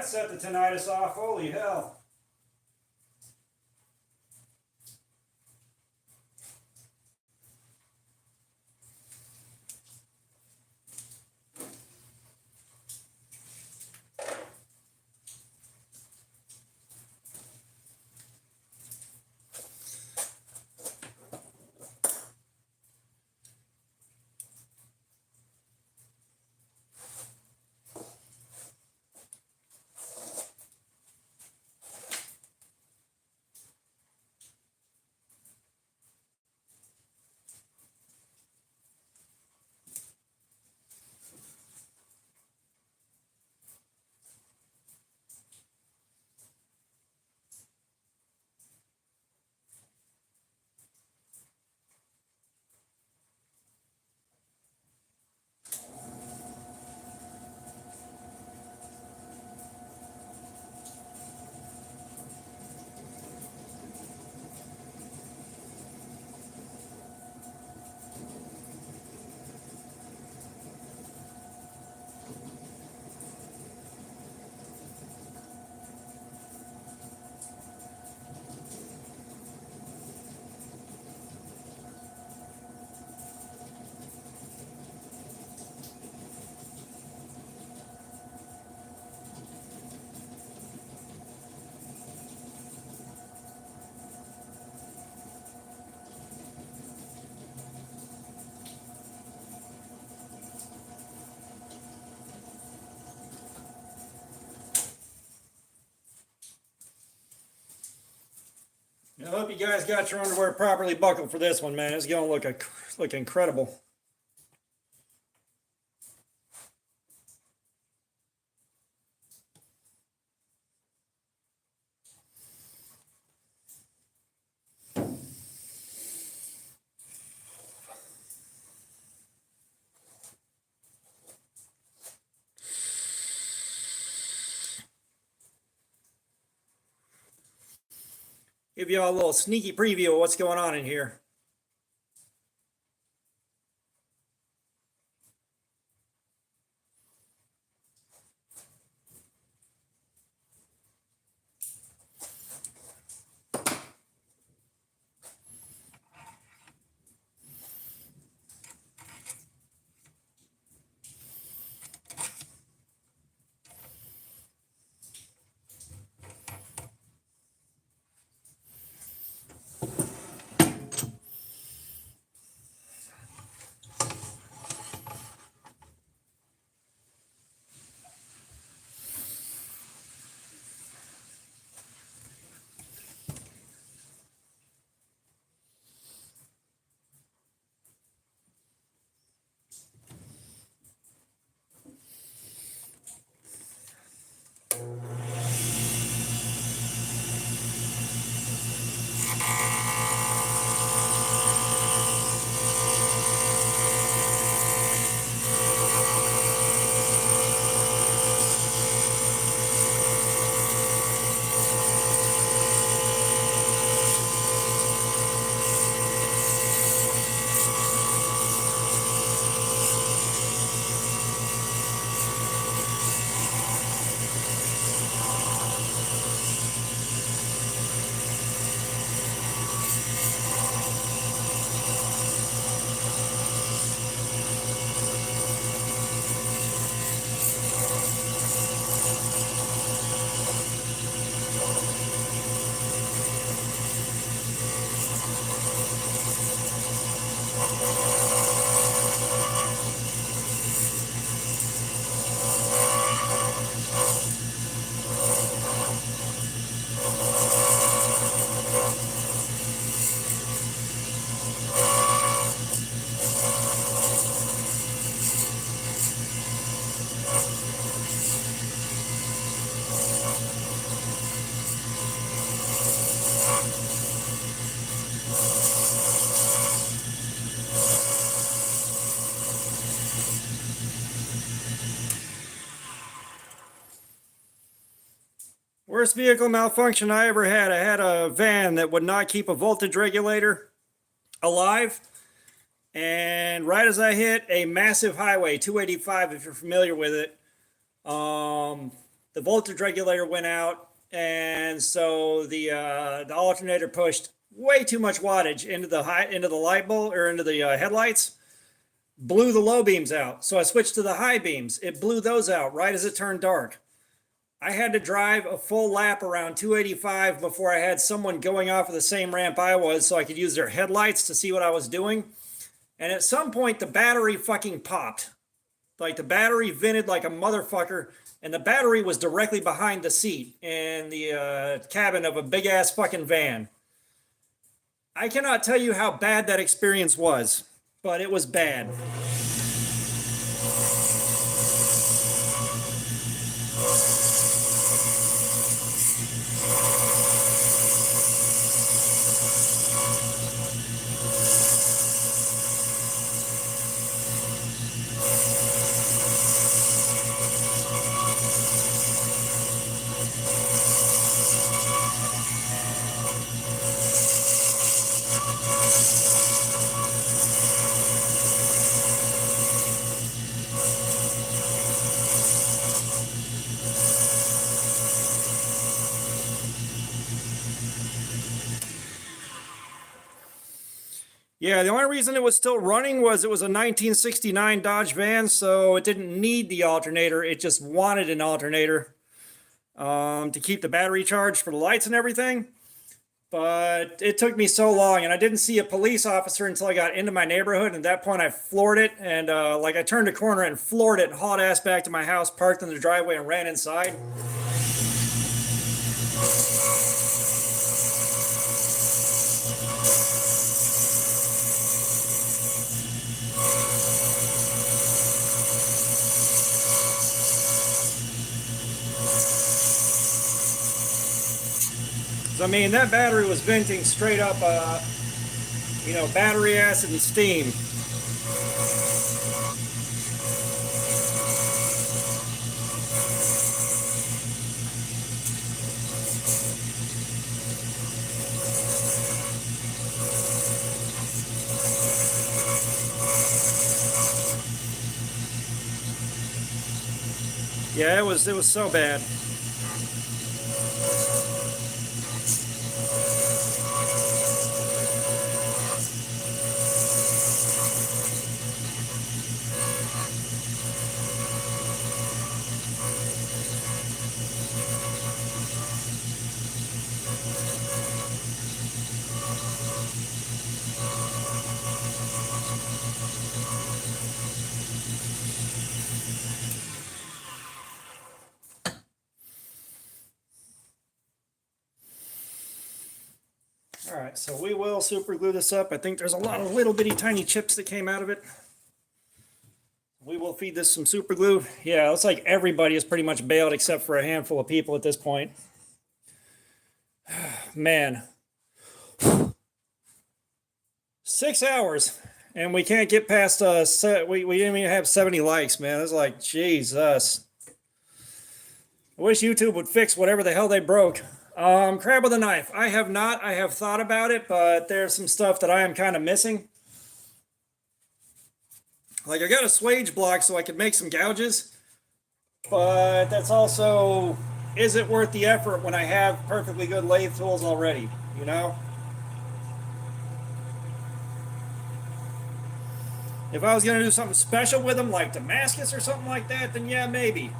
Speaker 1: that set the tinnitus off. Holy hell. I hope you guys got your underwear properly buckled for this one, man. It's going to look incredible. Give you all a little sneaky preview of what's going on in here. Worst vehicle malfunction I ever had. I had a van that would not keep a voltage regulator alive. And right as I hit a massive highway, 285, if you're familiar with it, the voltage regulator went out, and so the alternator pushed way too much wattage into the light bulb or into the headlights, blew the low beams out. So I switched to the high beams. It blew those out right as it turned dark. I had to drive a full lap around 285 before I had someone going off of the same ramp I was so I could use their headlights to see what I was doing. And at some point, the battery fucking popped. Like, the battery vented like a motherfucker, and the battery was directly behind the seat in the cabin of a big-ass fucking van. I cannot tell you how bad that experience was, but it was bad. Yeah, the only reason it was still running was it was a 1969 Dodge van, so it didn't need the alternator. It just wanted an alternator to keep the battery charged for the lights and everything. But it took me so long, and I didn't see a police officer until I got into my neighborhood. And at that point, I floored it, and I turned a corner and floored it, hauled ass back to my house, parked in the driveway, and ran inside. So, I mean, that battery was venting straight up, battery acid and steam. Yeah, it was so bad. All right, so we will super glue this up. I think there's a lot of little bitty tiny chips that came out of it. We will feed this some super glue. Yeah, it looks like everybody is pretty much bailed except for a handful of people at this point. Man. 6 hours, and we can't get past, we didn't even have 70 likes, man. It's like, Jesus. I wish YouTube would fix whatever the hell they broke. Crab with a knife. I have thought about it, but there's some stuff that I am kind of missing. Like, I got a swage block so I could make some gouges, but that's also, is it worth the effort when I have perfectly good lathe tools already, you know? If I was going to do something special with them, like Damascus or something like that, then yeah, maybe.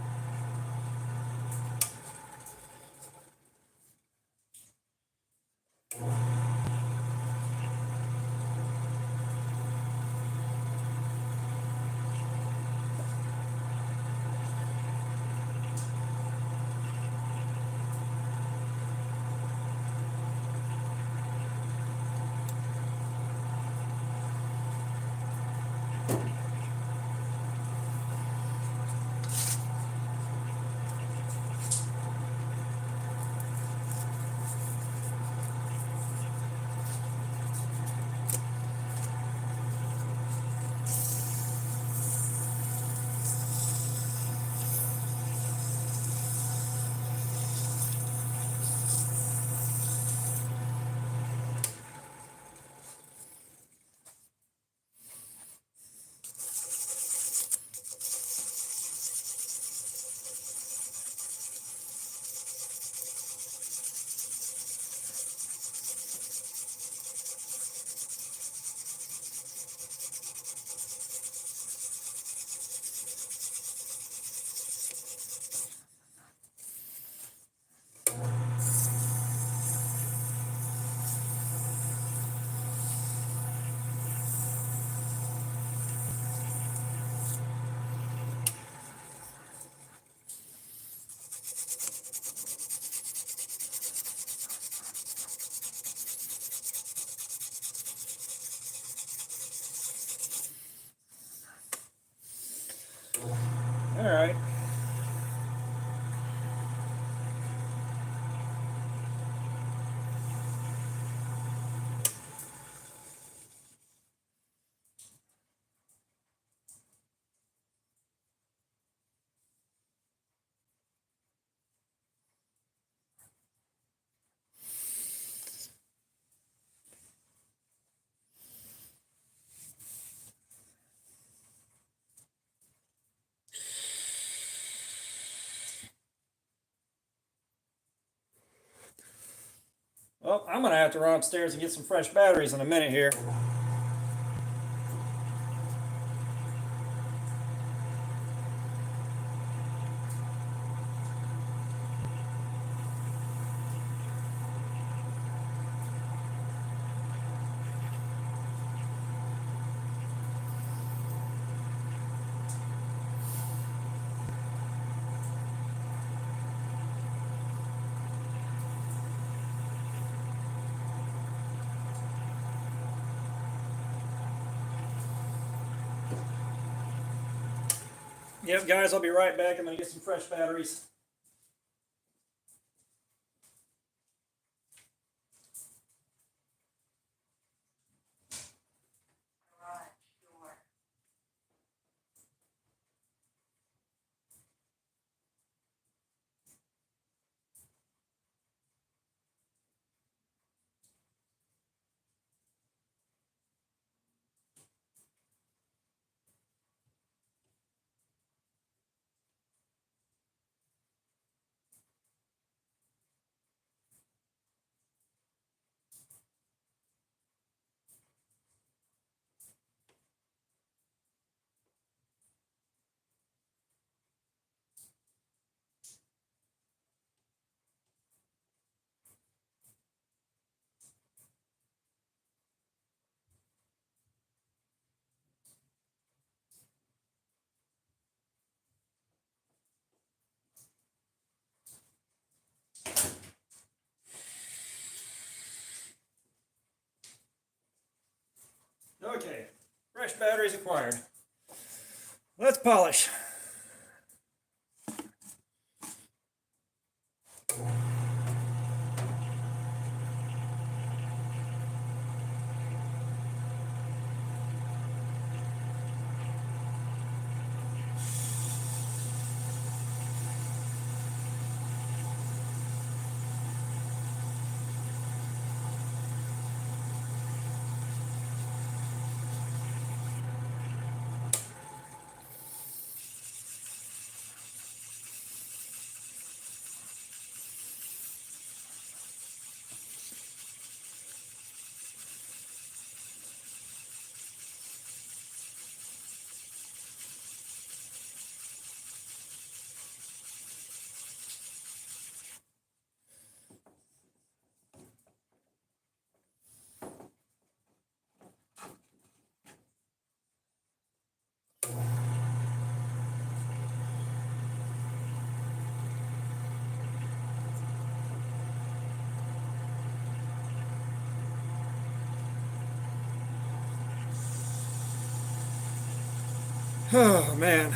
Speaker 1: All right. Well, I'm going to have to run upstairs and get some fresh batteries in a minute here. Yep, guys, I'll be right back. I'm going to get some fresh batteries.
Speaker 2: Garage door.
Speaker 1: Okay, fresh batteries acquired. Let's polish. Oh, man.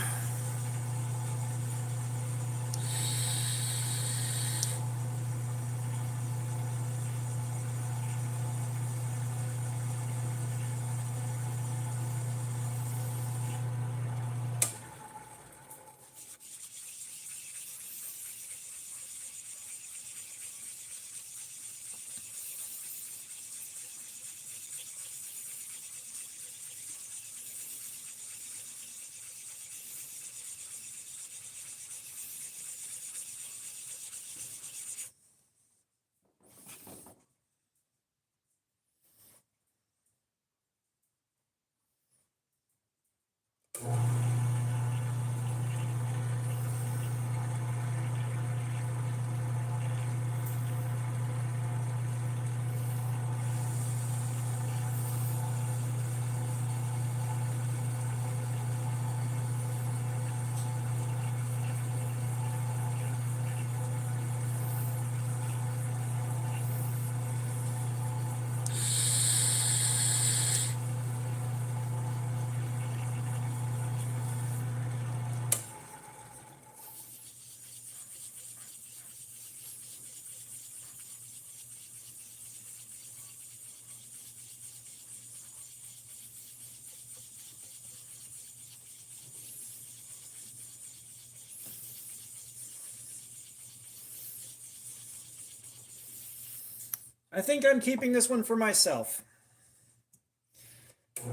Speaker 1: I think I'm keeping this one for myself.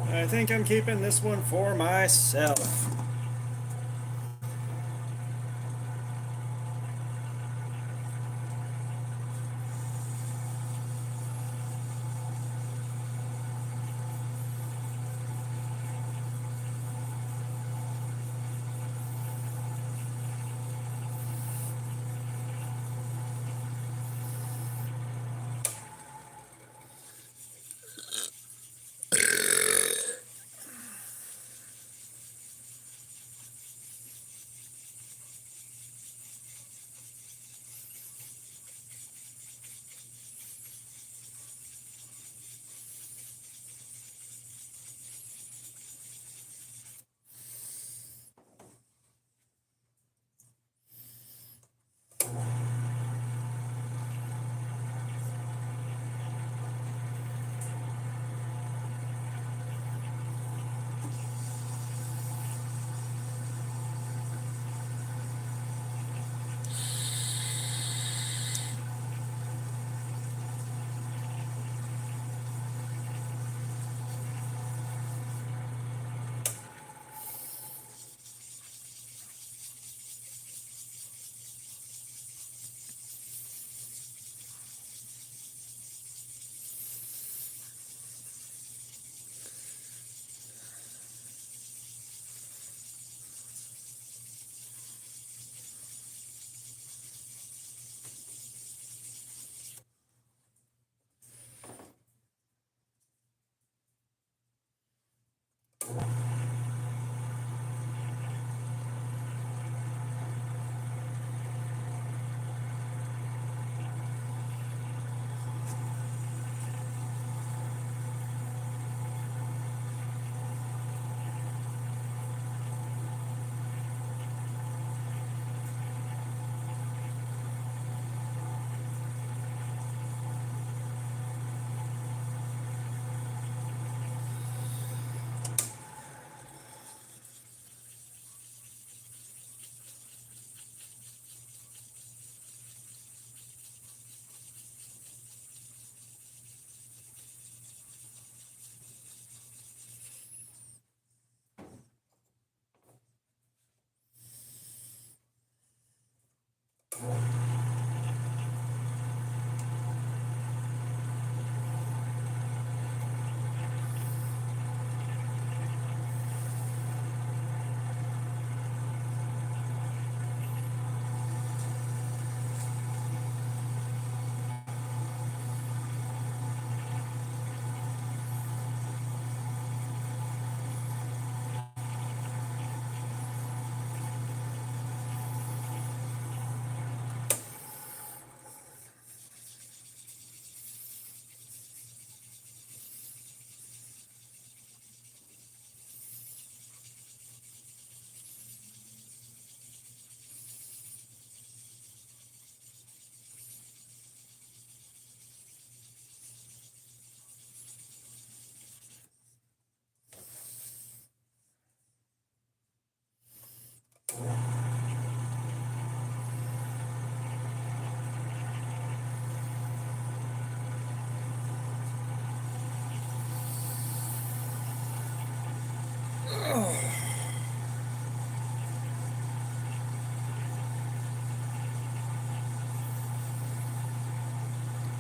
Speaker 1: I think I'm keeping this one for myself.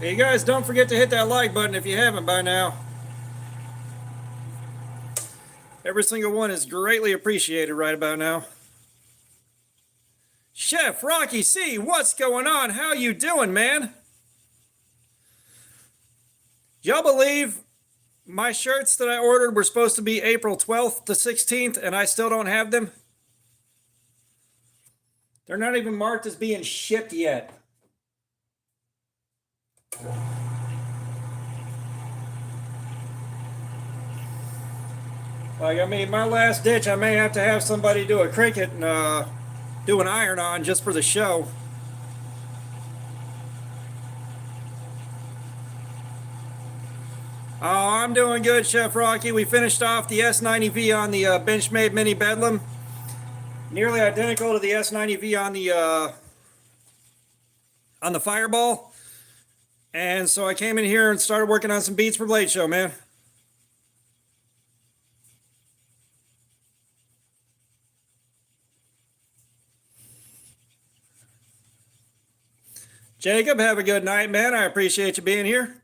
Speaker 1: Hey, you guys, don't forget to hit that like button if you haven't by now. Every single one is greatly appreciated right about now. Chef Rocky C, what's going on? How you doing, man? Y'all believe my shirts that I ordered were supposed to be April 12th to 16th and I still don't have them? They're not even marked as being shipped yet. Like, I mean, my last ditch, I may have to have somebody do a cricket and do an iron on just for the show. Oh, I'm doing good, Chef Rocky. We finished off the S90V on the Benchmade Mini Bedlam. Nearly identical to the S90V on the Fireball. And so I came in here and started working on some beats for Blade Show, man. Jacob, have a good night, man. I appreciate you being here.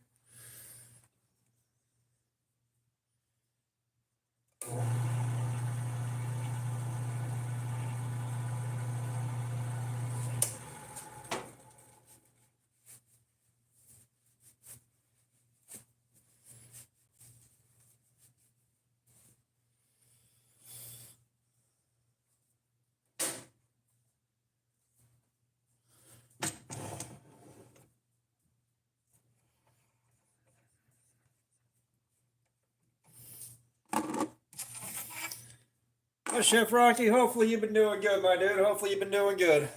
Speaker 1: Well, Chef Rocky, hopefully you've been doing good, my dude. Hopefully you've been doing good.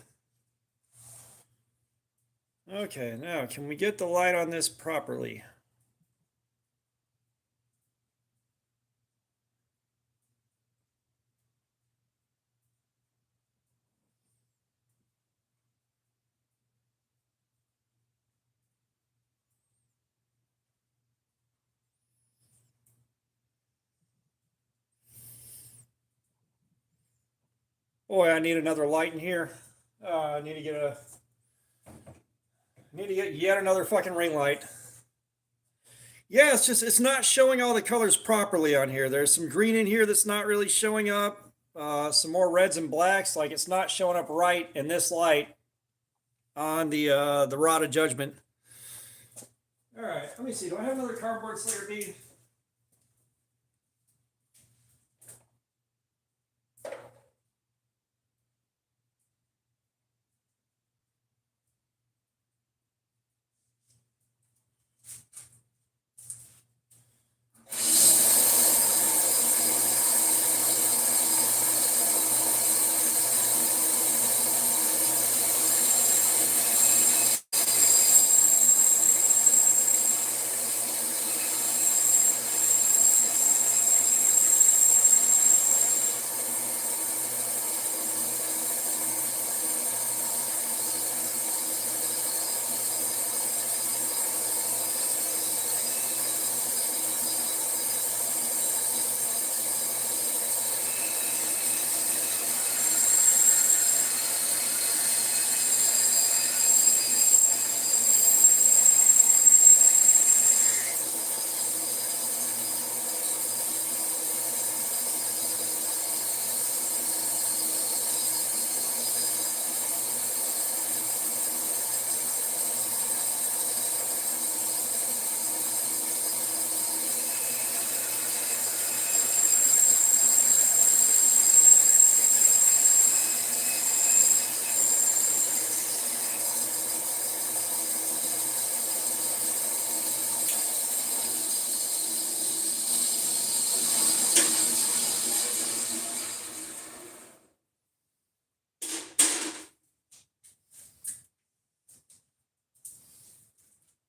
Speaker 1: Okay, now can we get the light on this properly? Boy, I need another light in here. I need to get yet another fucking ring light. Yeah, it's not showing all the colors properly on here. There's some green in here that's not really showing up. Some more reds and blacks, like it's not showing up right in this light on the Rod of Judgment. All right, let me see. Do I have another cardboard Slayer bead?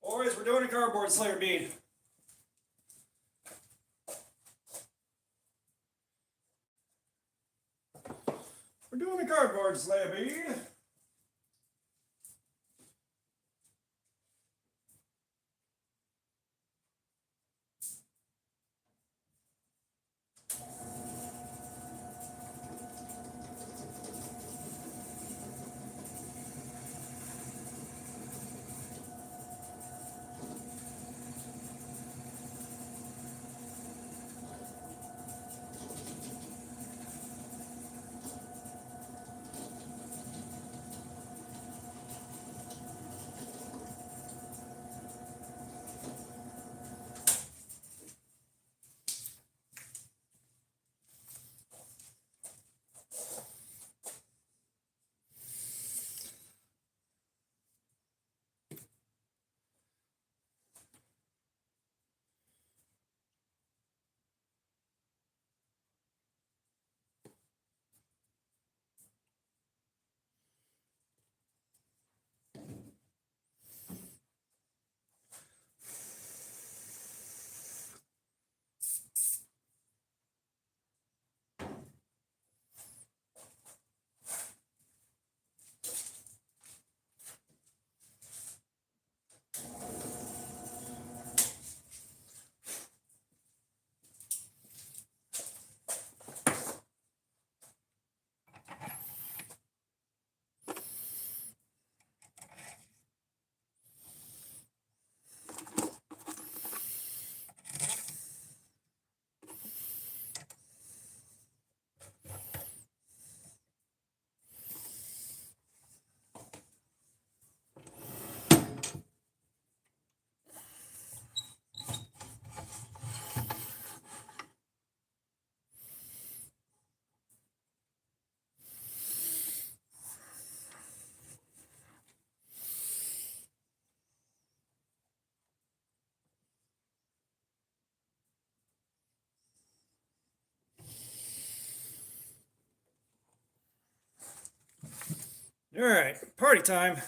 Speaker 1: Boys, we're doing a cardboard Slayer bead. We're doing a cardboard Slayer bead. All right, party time.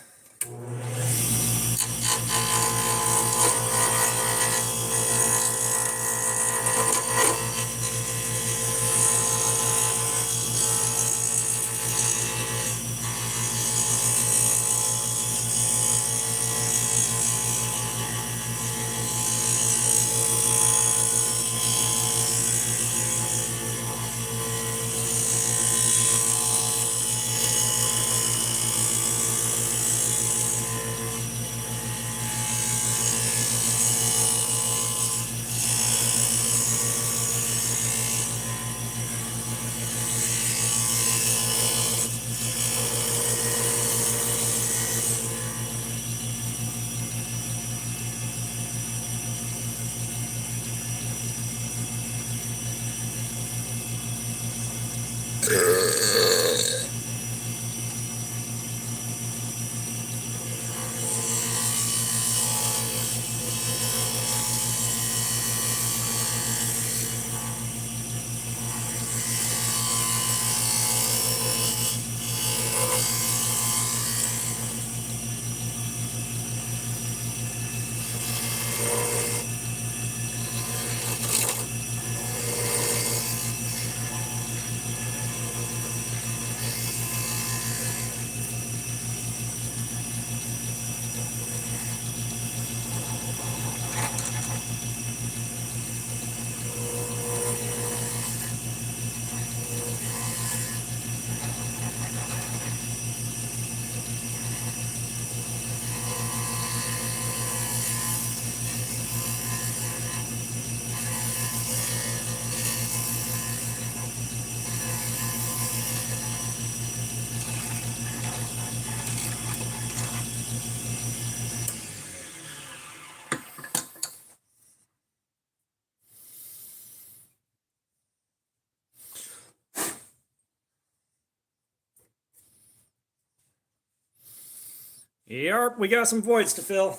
Speaker 1: Yep, we got some voids to fill.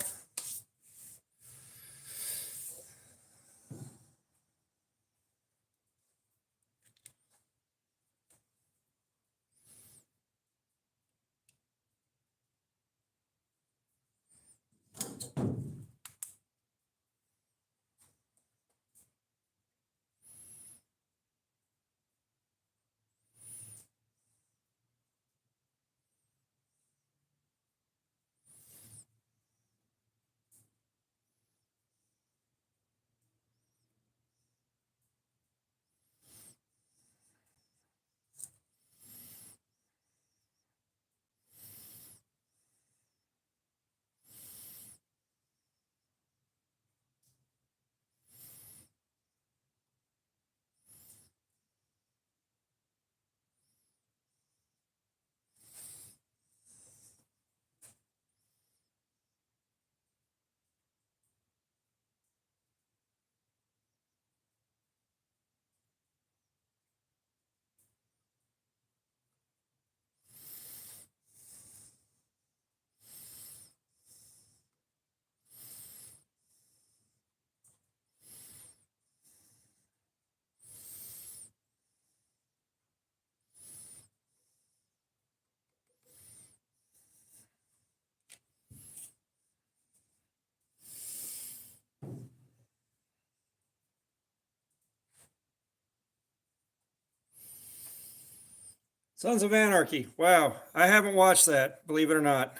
Speaker 1: Sons of Anarchy. Wow, I haven't watched that, believe it or not.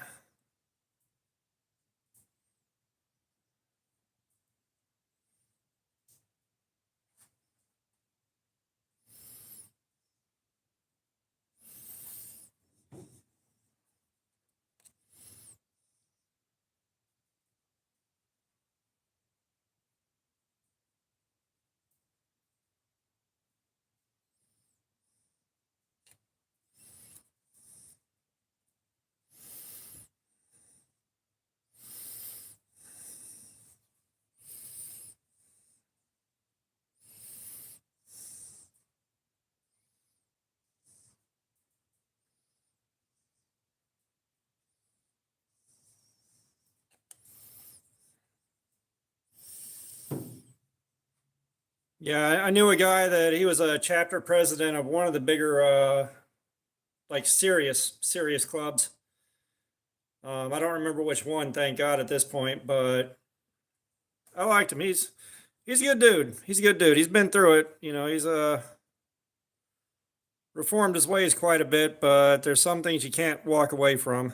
Speaker 1: Yeah, I knew a guy that he was a chapter president of one of the bigger, like serious clubs. I don't remember which one, thank God, at this point, but I liked him. He's a good dude. He's a good dude. He's been through it. You know, he's reformed his ways quite a bit, but there's some things you can't walk away from.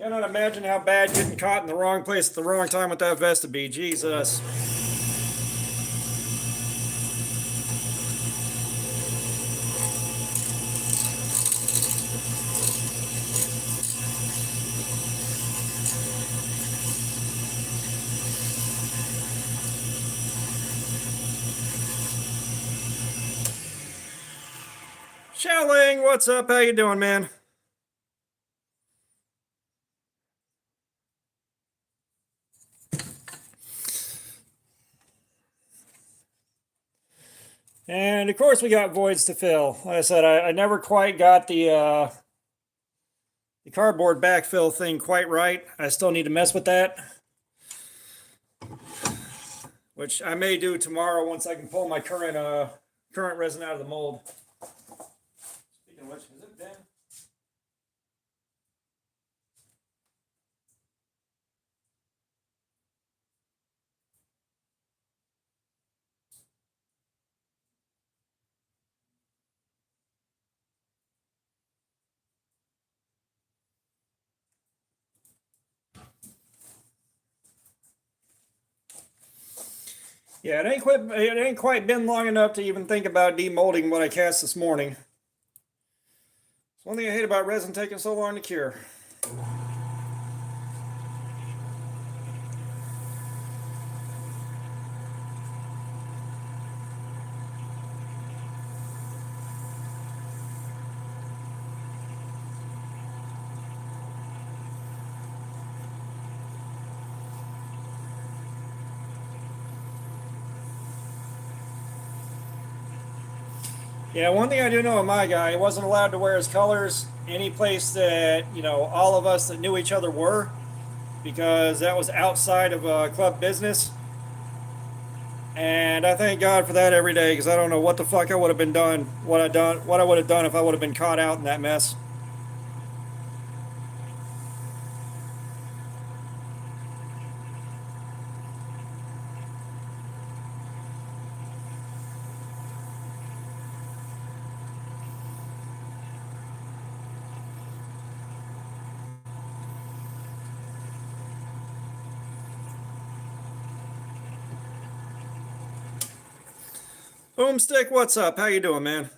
Speaker 1: Cannot imagine how bad getting caught in the wrong place at the wrong time with that vest would be. Jesus. Xiaoling, what's up? How you doing, man? And of course, we got voids to fill. Like I said, I never quite got the cardboard backfill thing quite right. I still need to mess with that, which I may do tomorrow once I can pull my current resin out of the mold. Speaking of which, is it Ben? Yeah, it ain't quite been long enough to even think about demolding what I cast this morning. It's one thing I hate about resin taking so long to cure. Yeah, one thing I do know of my guy, he wasn't allowed to wear his colors any place that, you know, all of us that knew each other were, because that was outside of club business. And I thank God for that every day, because I don't know what the fuck I would have been done, what I would have done if I would have been caught out in that mess. Boomstick, what's up? How you doing, man?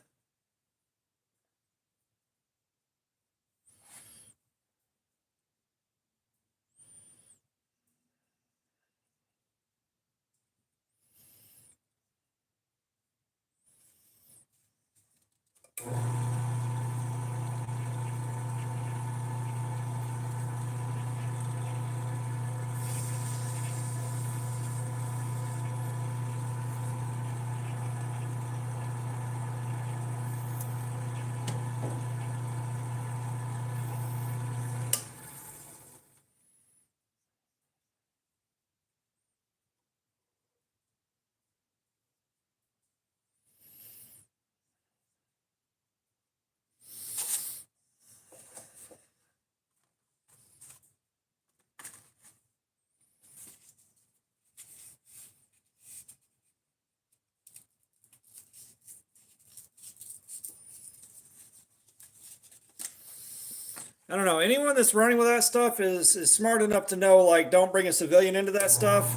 Speaker 1: I don't know. Anyone that's running with that stuff is smart enough to know, like, don't bring a civilian into that stuff.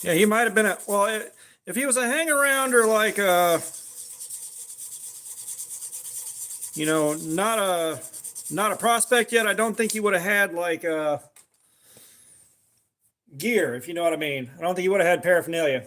Speaker 1: Yeah, he might have been if he was a hang around or like not a prospect yet, I don't think he would have had like gear, if you know what I mean. I don't think he would have had paraphernalia.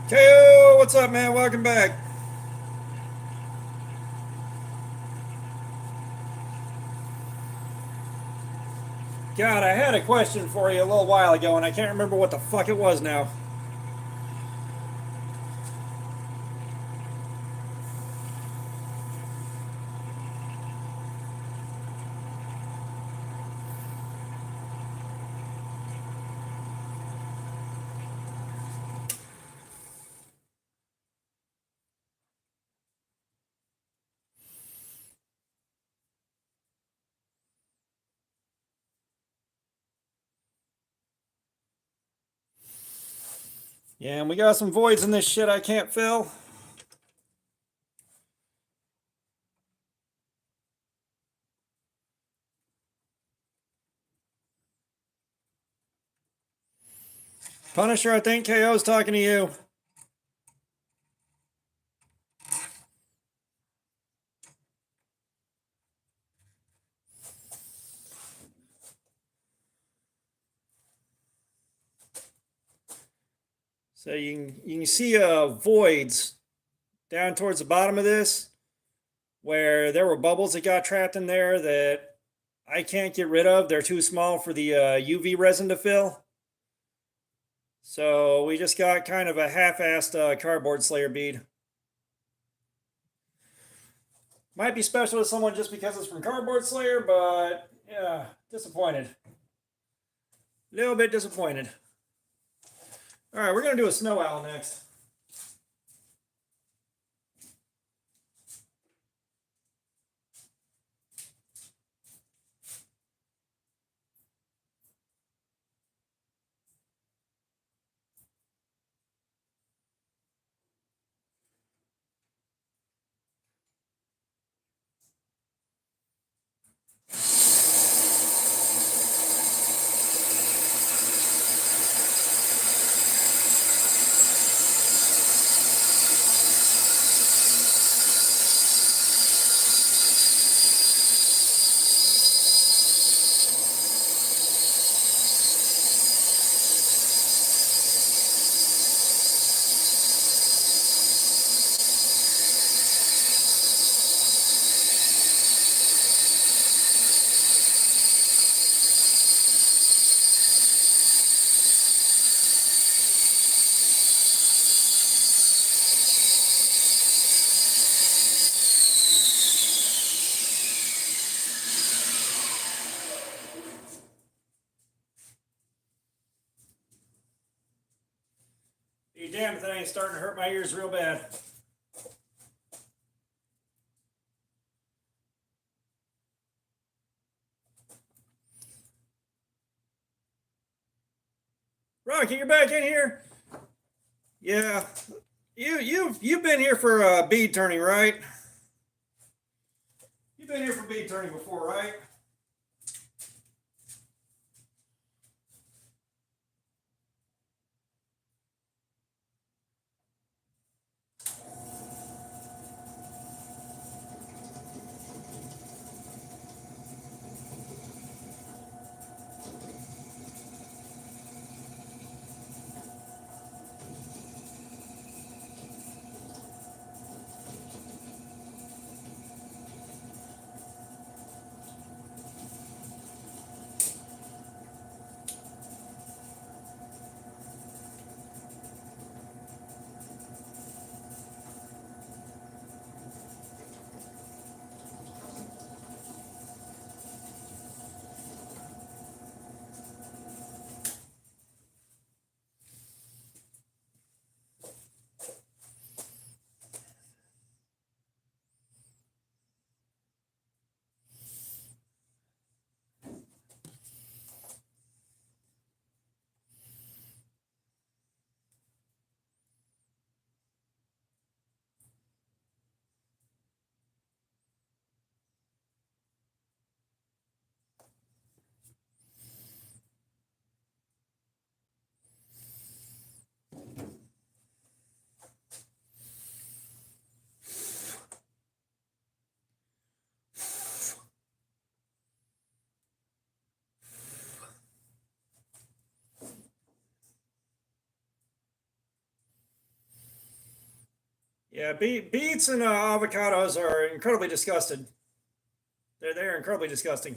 Speaker 1: KO, what's up, man? Welcome back. God, I had a question for you a little while ago, and I can't remember what the fuck it was now. Yeah, and we got some voids in this shit I can't fill. Punisher, I think KO's talking to you. So you can see voids down towards the bottom of this, where there were bubbles that got trapped in there that I can't get rid of. They're too small for the UV resin to fill. So we just got kind of a half-assed cardboard slayer bead. Might be special to someone just because it's from Cardboard Slayer, but yeah, disappointed. A little bit disappointed. All right, we're going to do a snow owl next. Be damned if that ain't starting to hurt my ears real bad. Rocky, you're back in here. Yeah, you've been here for bead turning, right? You've been here for bead turning before, right? Yeah, beets and avocados are incredibly disgusted. They're incredibly disgusting.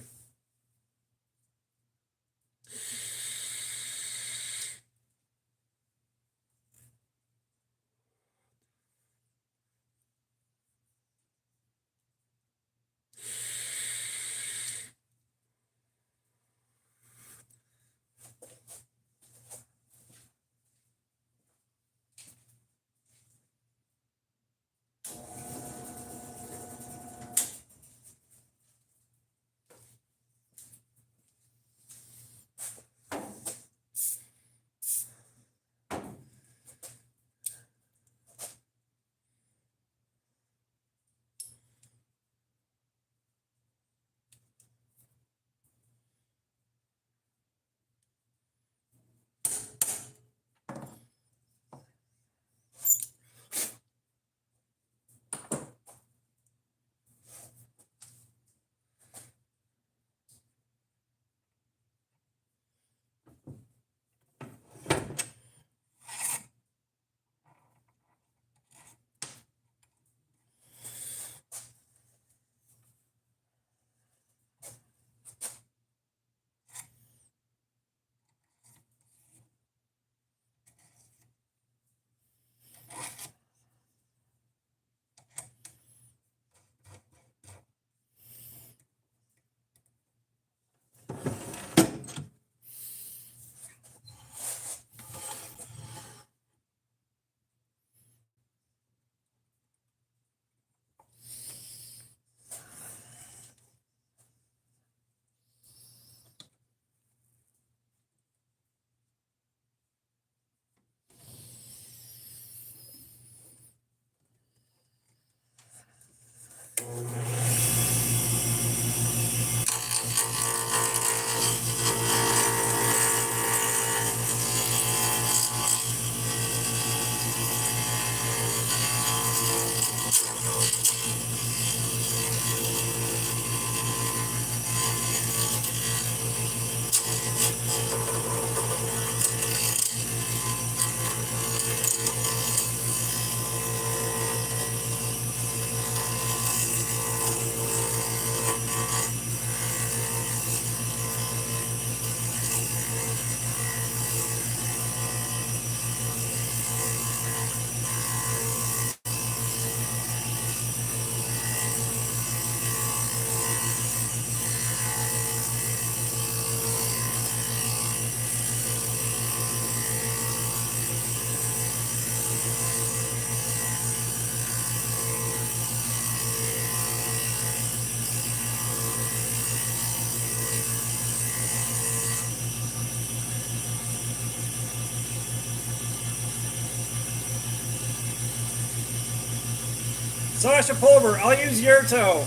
Speaker 1: Sasha Pulver, I'll use your toe.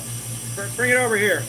Speaker 1: Bring it over here.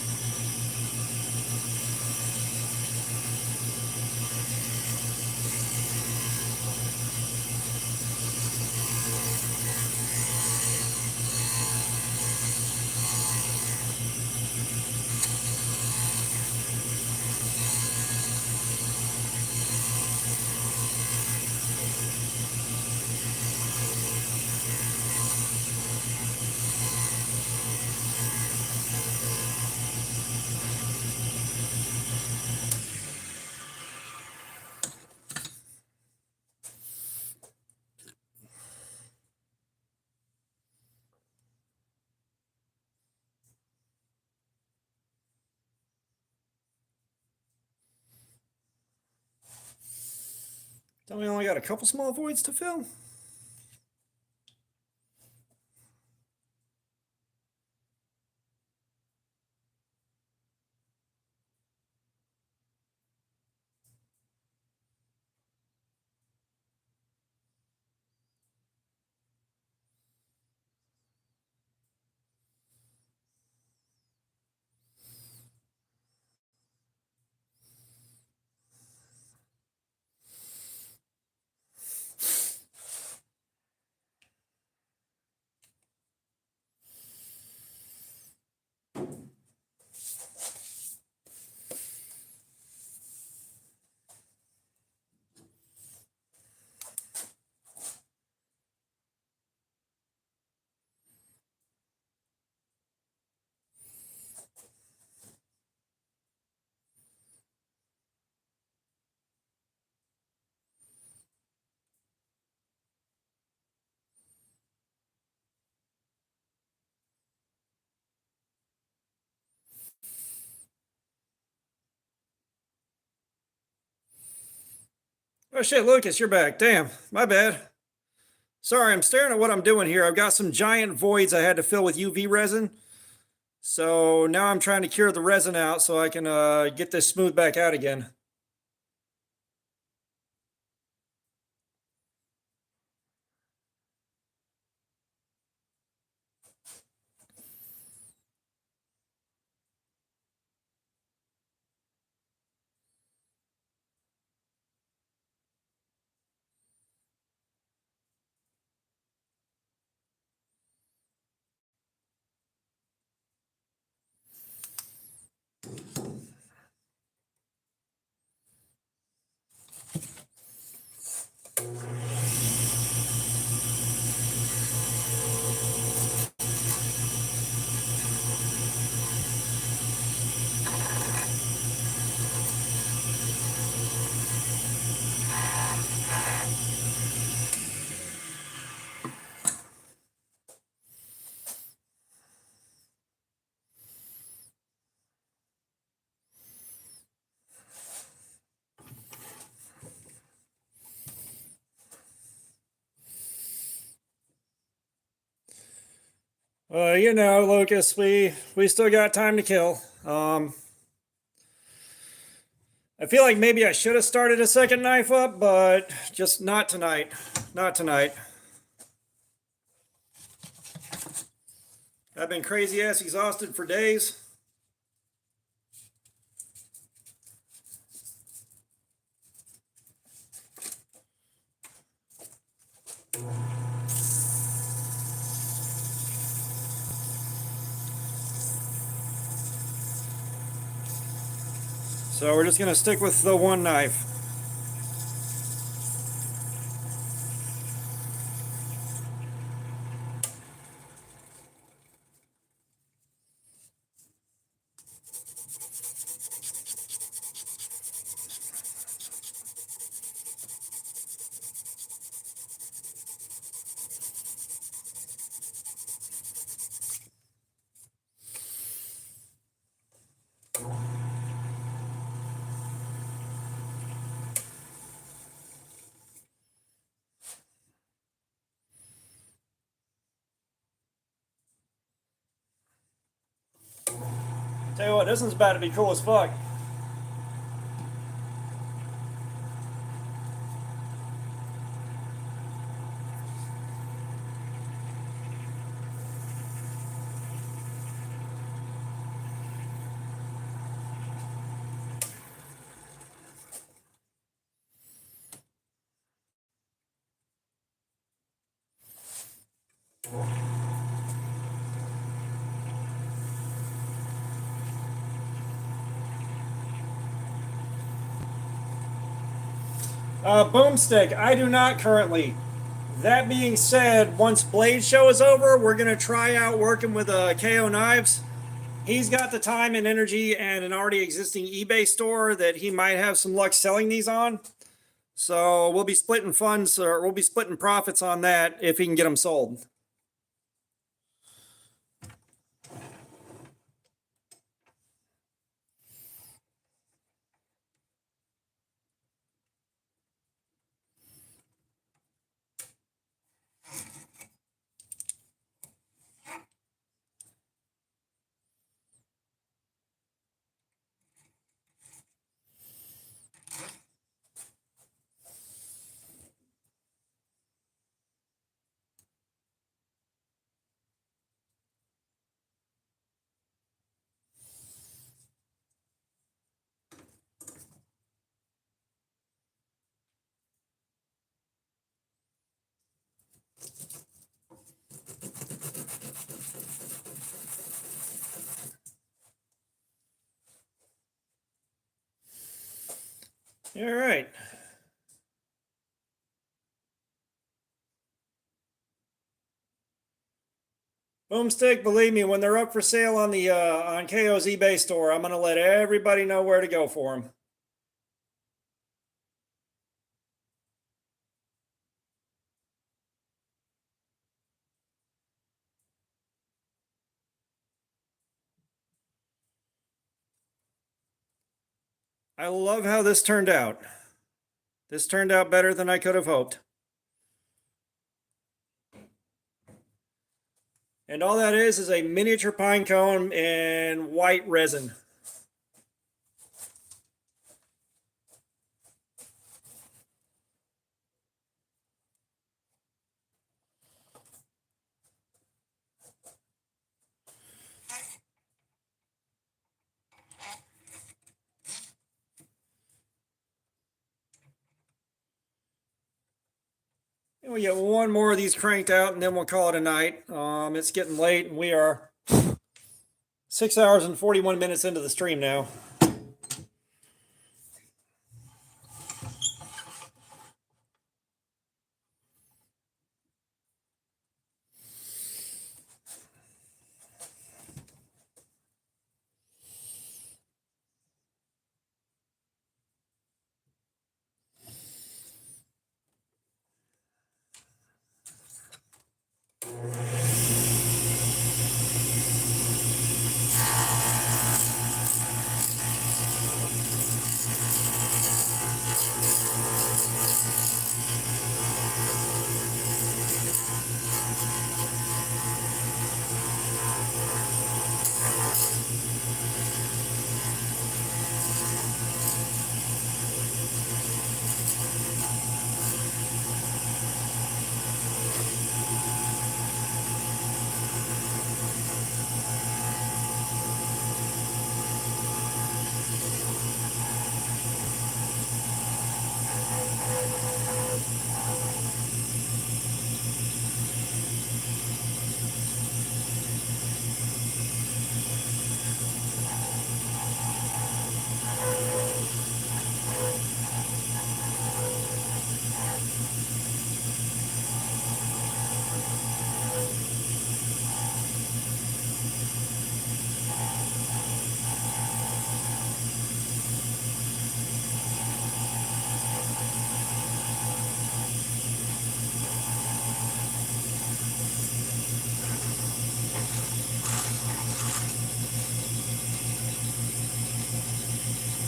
Speaker 1: Tell me I only got a couple small voids to fill. Oh shit, Lucas, you're back. Damn, my bad. Sorry, I'm staring at what I'm doing here. I've got some giant voids I had to fill with UV resin. So now I'm trying to cure the resin out so I can get this smooth back out again. Lucas, we still got time to kill. I feel like maybe I should have started a second knife up, but just not tonight. Not tonight. I've been crazy ass exhausted for days. So we're just gonna stick with the one knife. Tell you what, this one's about to be cool as fuck. Boomstick, I do not currently. That being said, once Blade Show is over, we're going to try out working with KO Knives. He's got the time and energy and an already existing eBay store that he might have some luck selling these on. So we'll be splitting funds, or we'll be splitting profits on that if he can get them sold. All right. Boomstick, believe me, when they're up for sale on the on KO's eBay store, I'm gonna let everybody know where to go for them. I love how this turned out. This turned out better than I could have hoped. And all that is a miniature pine cone and white resin. And we get one more of these cranked out, and then we'll call it a night. It's getting late, and we are 6 hours and 41 minutes into the stream now.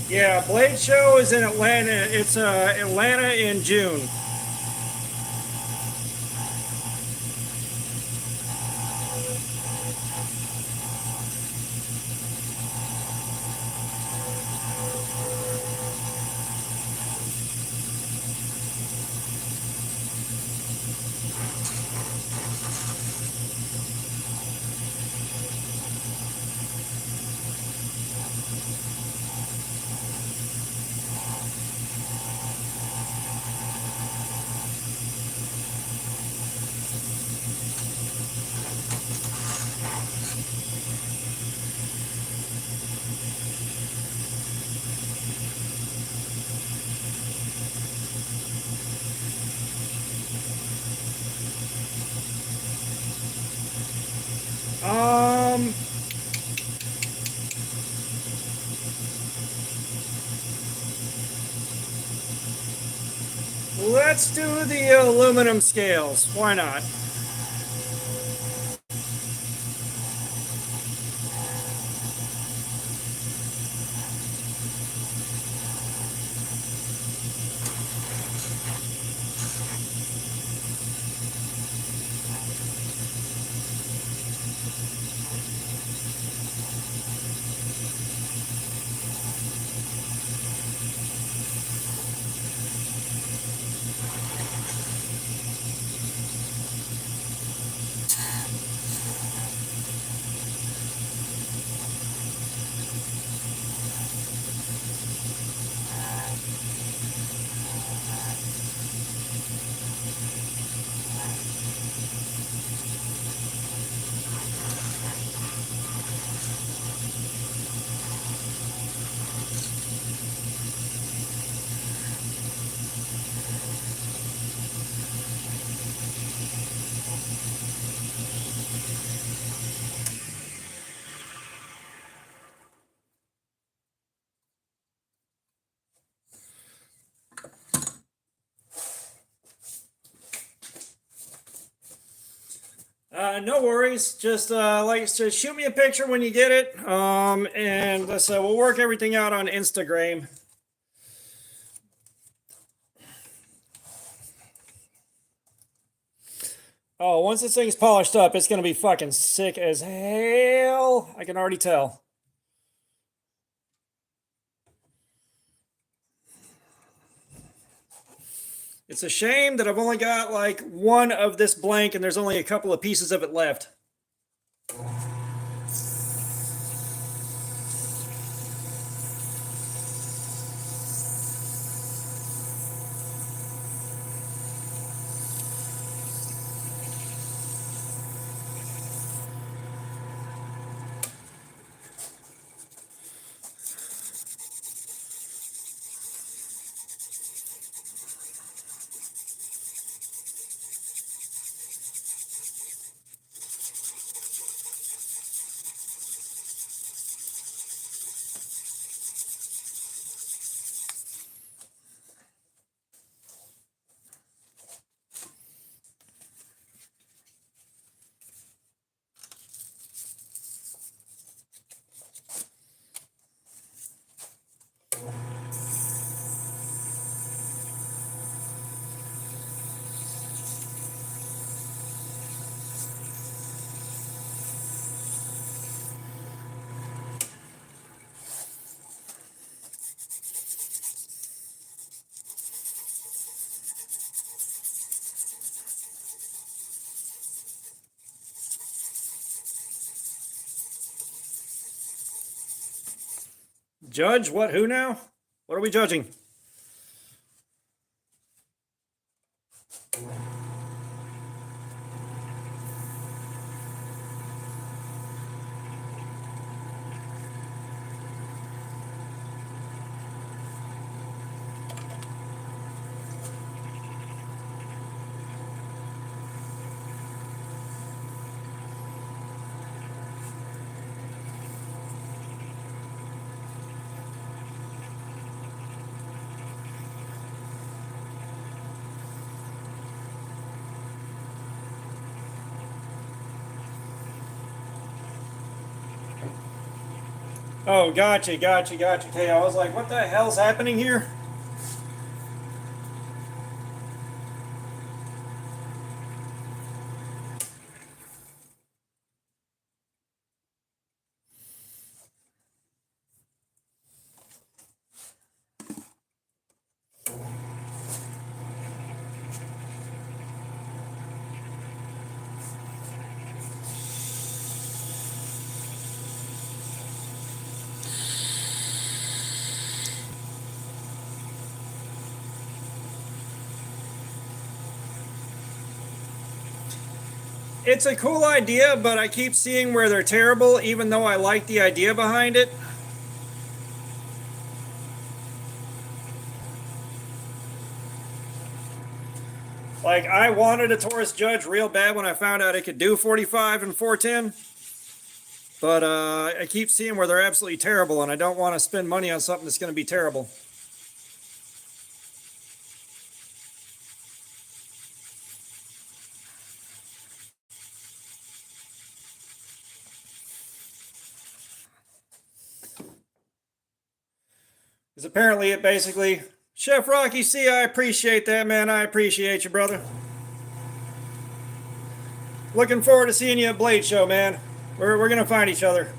Speaker 1: Yeah, Blade Show is in Atlanta. It's Atlanta in June. Let's do the aluminum scales. Why not? No worries. Just shoot me a picture when you get it. And so we'll work everything out on Instagram. Oh, once this thing's polished up, it's gonna be fucking sick as hell. I can already tell. It's a shame that I've only got like one of this blank and there's only a couple of pieces of it left. Judge? What? Who now? What are we judging? Oh, gotcha. Okay, I was like, what the hell's happening here? It's a cool idea, but I keep seeing where they're terrible, even though I like the idea behind it. Like, I wanted a Taurus Judge real bad when I found out it could do 45 and 410. But I keep seeing where they're absolutely terrible, and I don't want to spend money on something that's going to be terrible. Because apparently it basically... Chef Rocky C, I appreciate that, man. I appreciate you, brother. Looking forward to seeing you at Blade Show, man. We're going to find each other.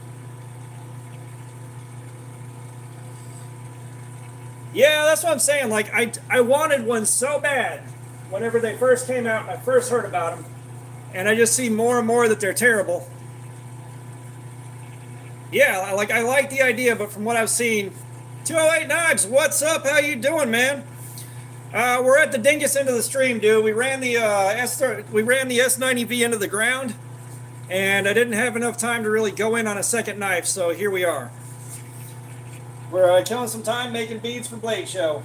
Speaker 1: Yeah, that's what I'm saying. Like, I wanted one so bad whenever they first came out and I first heard about them. And I just see more and more that they're terrible. Yeah, like, I like the idea, but from what I've seen... 208 Knives, what's up? How you doing, man? We're at the dingus end of the stream, dude. We ran the S90V into the ground, and I didn't have enough time to really go in on a second knife, so here we are. We're killing some time making beads for Blade Show.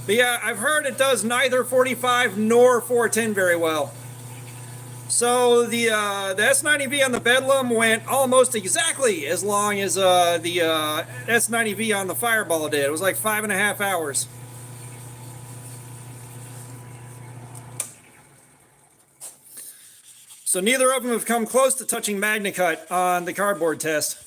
Speaker 1: But yeah, I've heard it does neither 45 nor 410 very well. So the S90V on the Bedlam went almost exactly as long as the S90V on the Fireball did. It was like 5.5 hours. So neither of them have come close to touching MagnaCut on the cardboard test.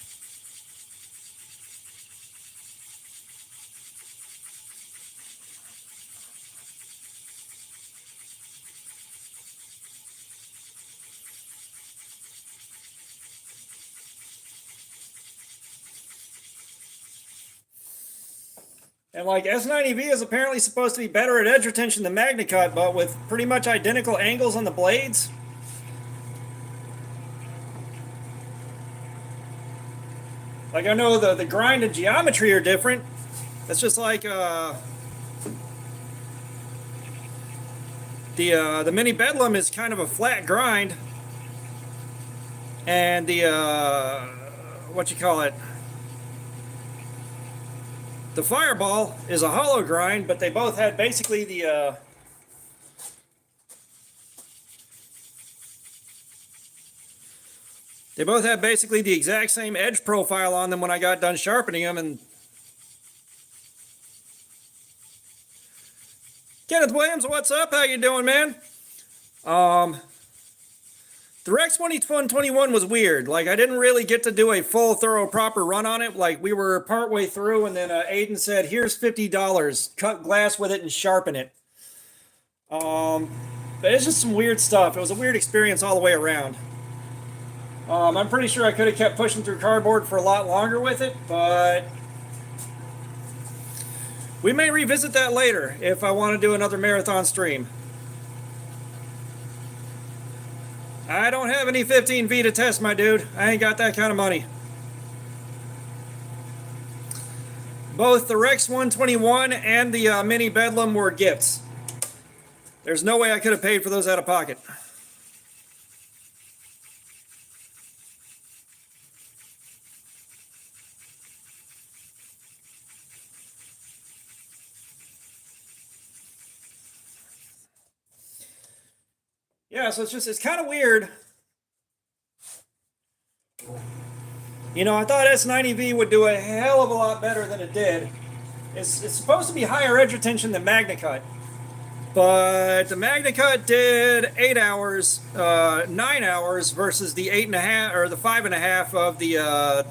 Speaker 1: And like S90V is apparently supposed to be better at edge retention than MagnaCut, but with pretty much identical angles on the blades. Like I know the grind and geometry are different. It's just like the mini Bedlam is kind of a flat grind, and the what you call it, the Fireball is a hollow grind, but they both had basically the exact same edge profile on them when I got done sharpening them. And Kenneth Williams, what's up? How you doing, man? The Rex 2121 was weird. Like, I didn't really get to do a full, thorough, proper run on it. Like, we were partway through, and then Aiden said, here's $50. Cut glass with it and sharpen it. But it's just some weird stuff. It was a weird experience all the way around. I'm pretty sure I could have kept pushing through cardboard for a lot longer with it, but we may revisit that later if I want to do another marathon stream. I don't have any 15V to test, my dude. I ain't got that kind of money. Both the Rex 121 and the Mini Bedlam were gifts. There's no way I could have paid for those out of pocket. Yeah, so it's kind of weird. You know, I thought S90V would do a hell of a lot better than it did. It's supposed to be higher edge retention than MagnaCut, but the MagnaCut did 8 hours, 9 hours versus the 8.5 or the 5.5 of the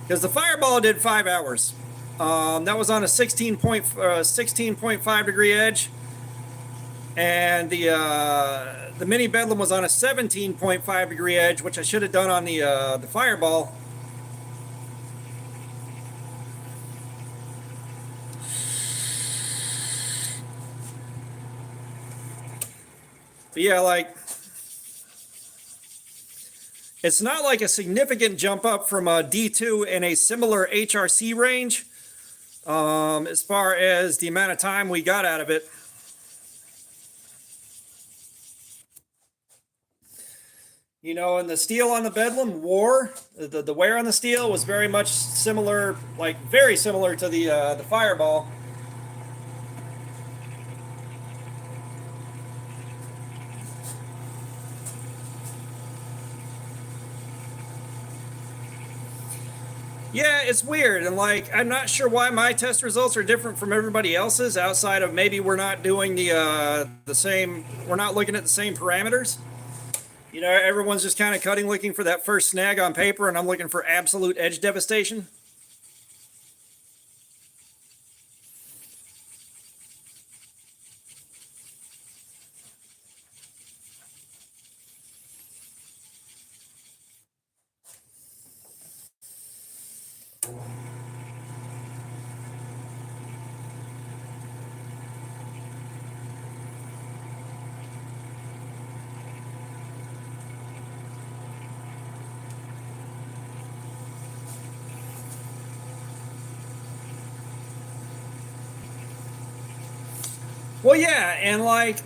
Speaker 1: because the Fireball did 5 hours. That was on a 16.5 degree edge. And the Mini Bedlam was on a 17.5 degree edge, which I should have done on the Fireball. But yeah, like, it's not like a significant jump up from a D2 in a similar HRC range as far as the amount of time we got out of it. You know, and the steel on the Bedlam wore, the wear on the steel was very much similar, like very similar to the Fireball. Yeah, it's weird, and like I'm not sure why my test results are different from everybody else's, outside of maybe we're not doing the same, we're not looking at the same parameters. You know, everyone's just kind of cutting, looking for that first snag on paper, and I'm looking for absolute edge devastation. Well, yeah, and like,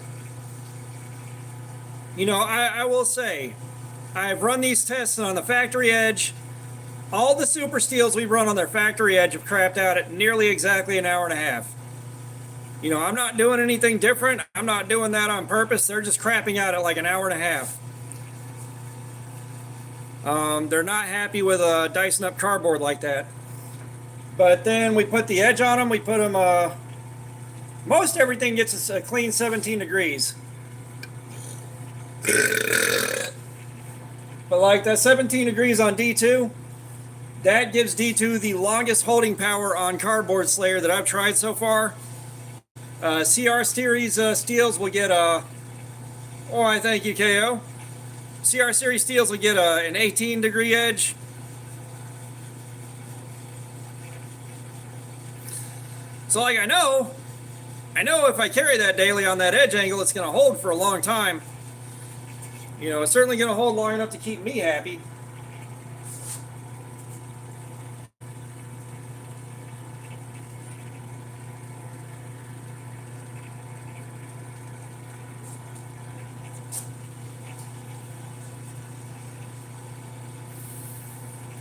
Speaker 1: you know, I will say, I've run these tests on the factory edge. All the super steels we run on their factory edge have crapped out at nearly exactly an hour and a half. You know, I'm not doing anything different. I'm not doing that on purpose. They're just crapping out at like an hour and a half. They're not happy with a dicing up cardboard like that. But then we put the edge on them. We put them, most everything gets a clean 17 degrees. But like that 17 degrees on D2, that gives D2 the longest holding power on Cardboard Slayer that I've tried so far. CR Series steels will get a, oh, I thank you, KO. CR Series steels will get an 18 degree edge. So like I know if I carry that daily on that edge angle, it's going to hold for a long time. You know, it's certainly going to hold long enough to keep me happy.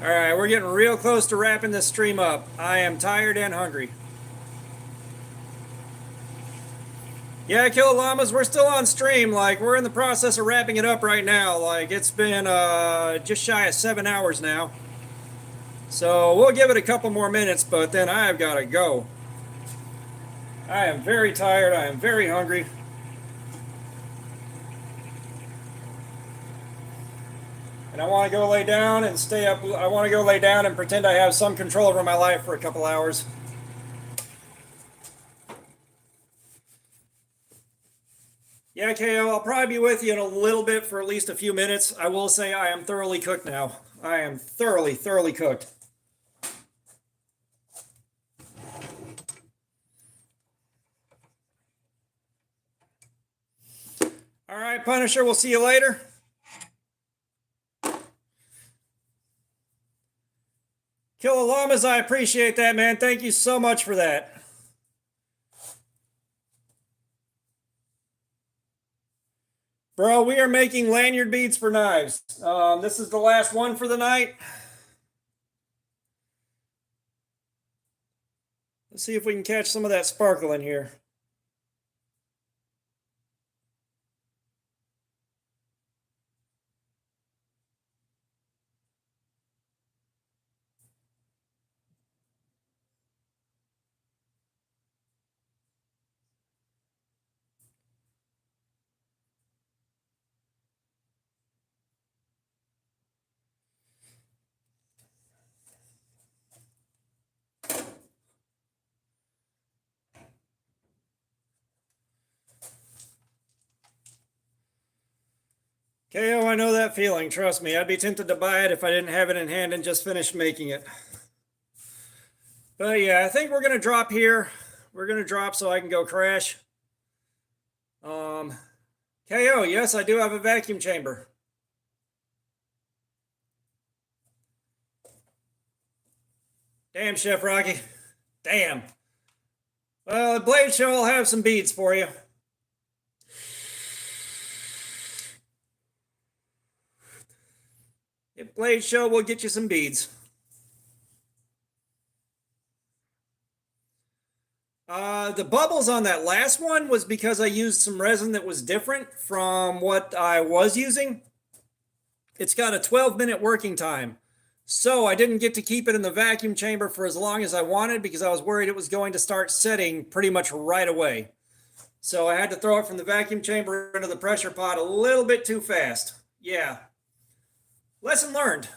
Speaker 1: All right, we're getting real close to wrapping this stream up. I am tired and hungry. Yeah, Killer Llamas, we're still on stream. Like, we're in the process of wrapping it up right now. Like, it's been just shy of 7 hours now. So we'll give it a couple more minutes, but then I've got to go. I am very tired. I am very hungry. And I want to go lay down and stay up. I want to go lay down and pretend I have some control over my life for a couple hours. Yeah, KO, I'll probably be with you in a little bit for at least a few minutes. I will say I am thoroughly cooked now. I am thoroughly cooked. All right, Punisher, we'll see you later. Killer Llamas, I appreciate that, man. Thank you so much for that. Bro, we are making lanyard beads for knives. This is the last one for the night. Let's see if we can catch some of that sparkle in here. KO, I know that feeling. Trust me, I'd be tempted to buy it if I didn't have it in hand and just finished making it. But yeah, I think we're going to drop here. We're going to drop so I can go crash. KO, yes, I do have a vacuum chamber. Damn, Chef Rocky. Damn. Well, at Blade Show, I'll have some beads for you. At Blade Show, we'll get you some beads. The bubbles on that last one was because I used some resin that was different from what I was using. It's got a 12-minute working time. So I didn't get to keep it in the vacuum chamber for as long as I wanted because I was worried it was going to start setting pretty much right away. So I had to throw it from the vacuum chamber into the pressure pot a little bit too fast. Yeah. Lesson learned.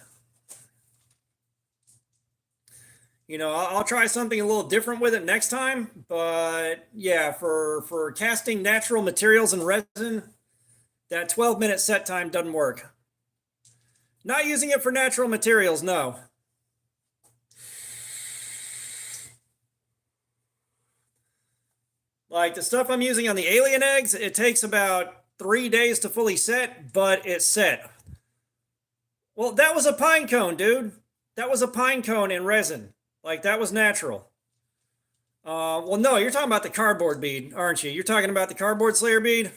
Speaker 1: You know, I'll try something a little different with it next time. But yeah, for casting natural materials and resin, that 12-minute set time doesn't work. Not using it for natural materials, no. Like the stuff I'm using on the alien eggs, it takes about 3 days to fully set, but it's set. Well, that was a pine cone, dude. That was a pine cone in resin. Like, that was natural. Well, no, you're talking about the cardboard bead, aren't you? You're talking about the cardboard slayer bead?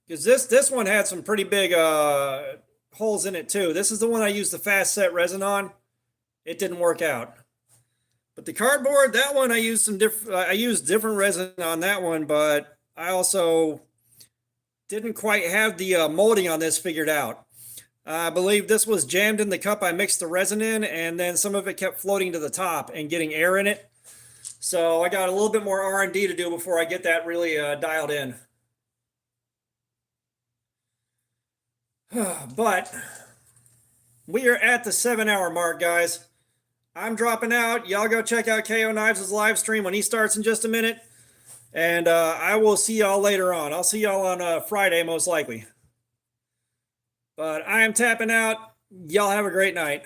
Speaker 1: Because this one had some pretty big holes in it, too. This is the one I used the fast set resin on. It didn't work out. But the cardboard, that one I used some I used different resin on that one, but I also didn't quite have the molding on this figured out. I believe this was jammed in the cup I mixed the resin in, and then some of it kept floating to the top and getting air in it. So I got a little bit more R&D to do before I get that really dialed in. But we are at the 7-hour mark, guys. I'm dropping out. Y'all go check out KO Knives' live stream when he starts in just a minute. And I will see y'all later on. I'll see y'all on Friday, most likely. But I am tapping out. Y'all have a great night.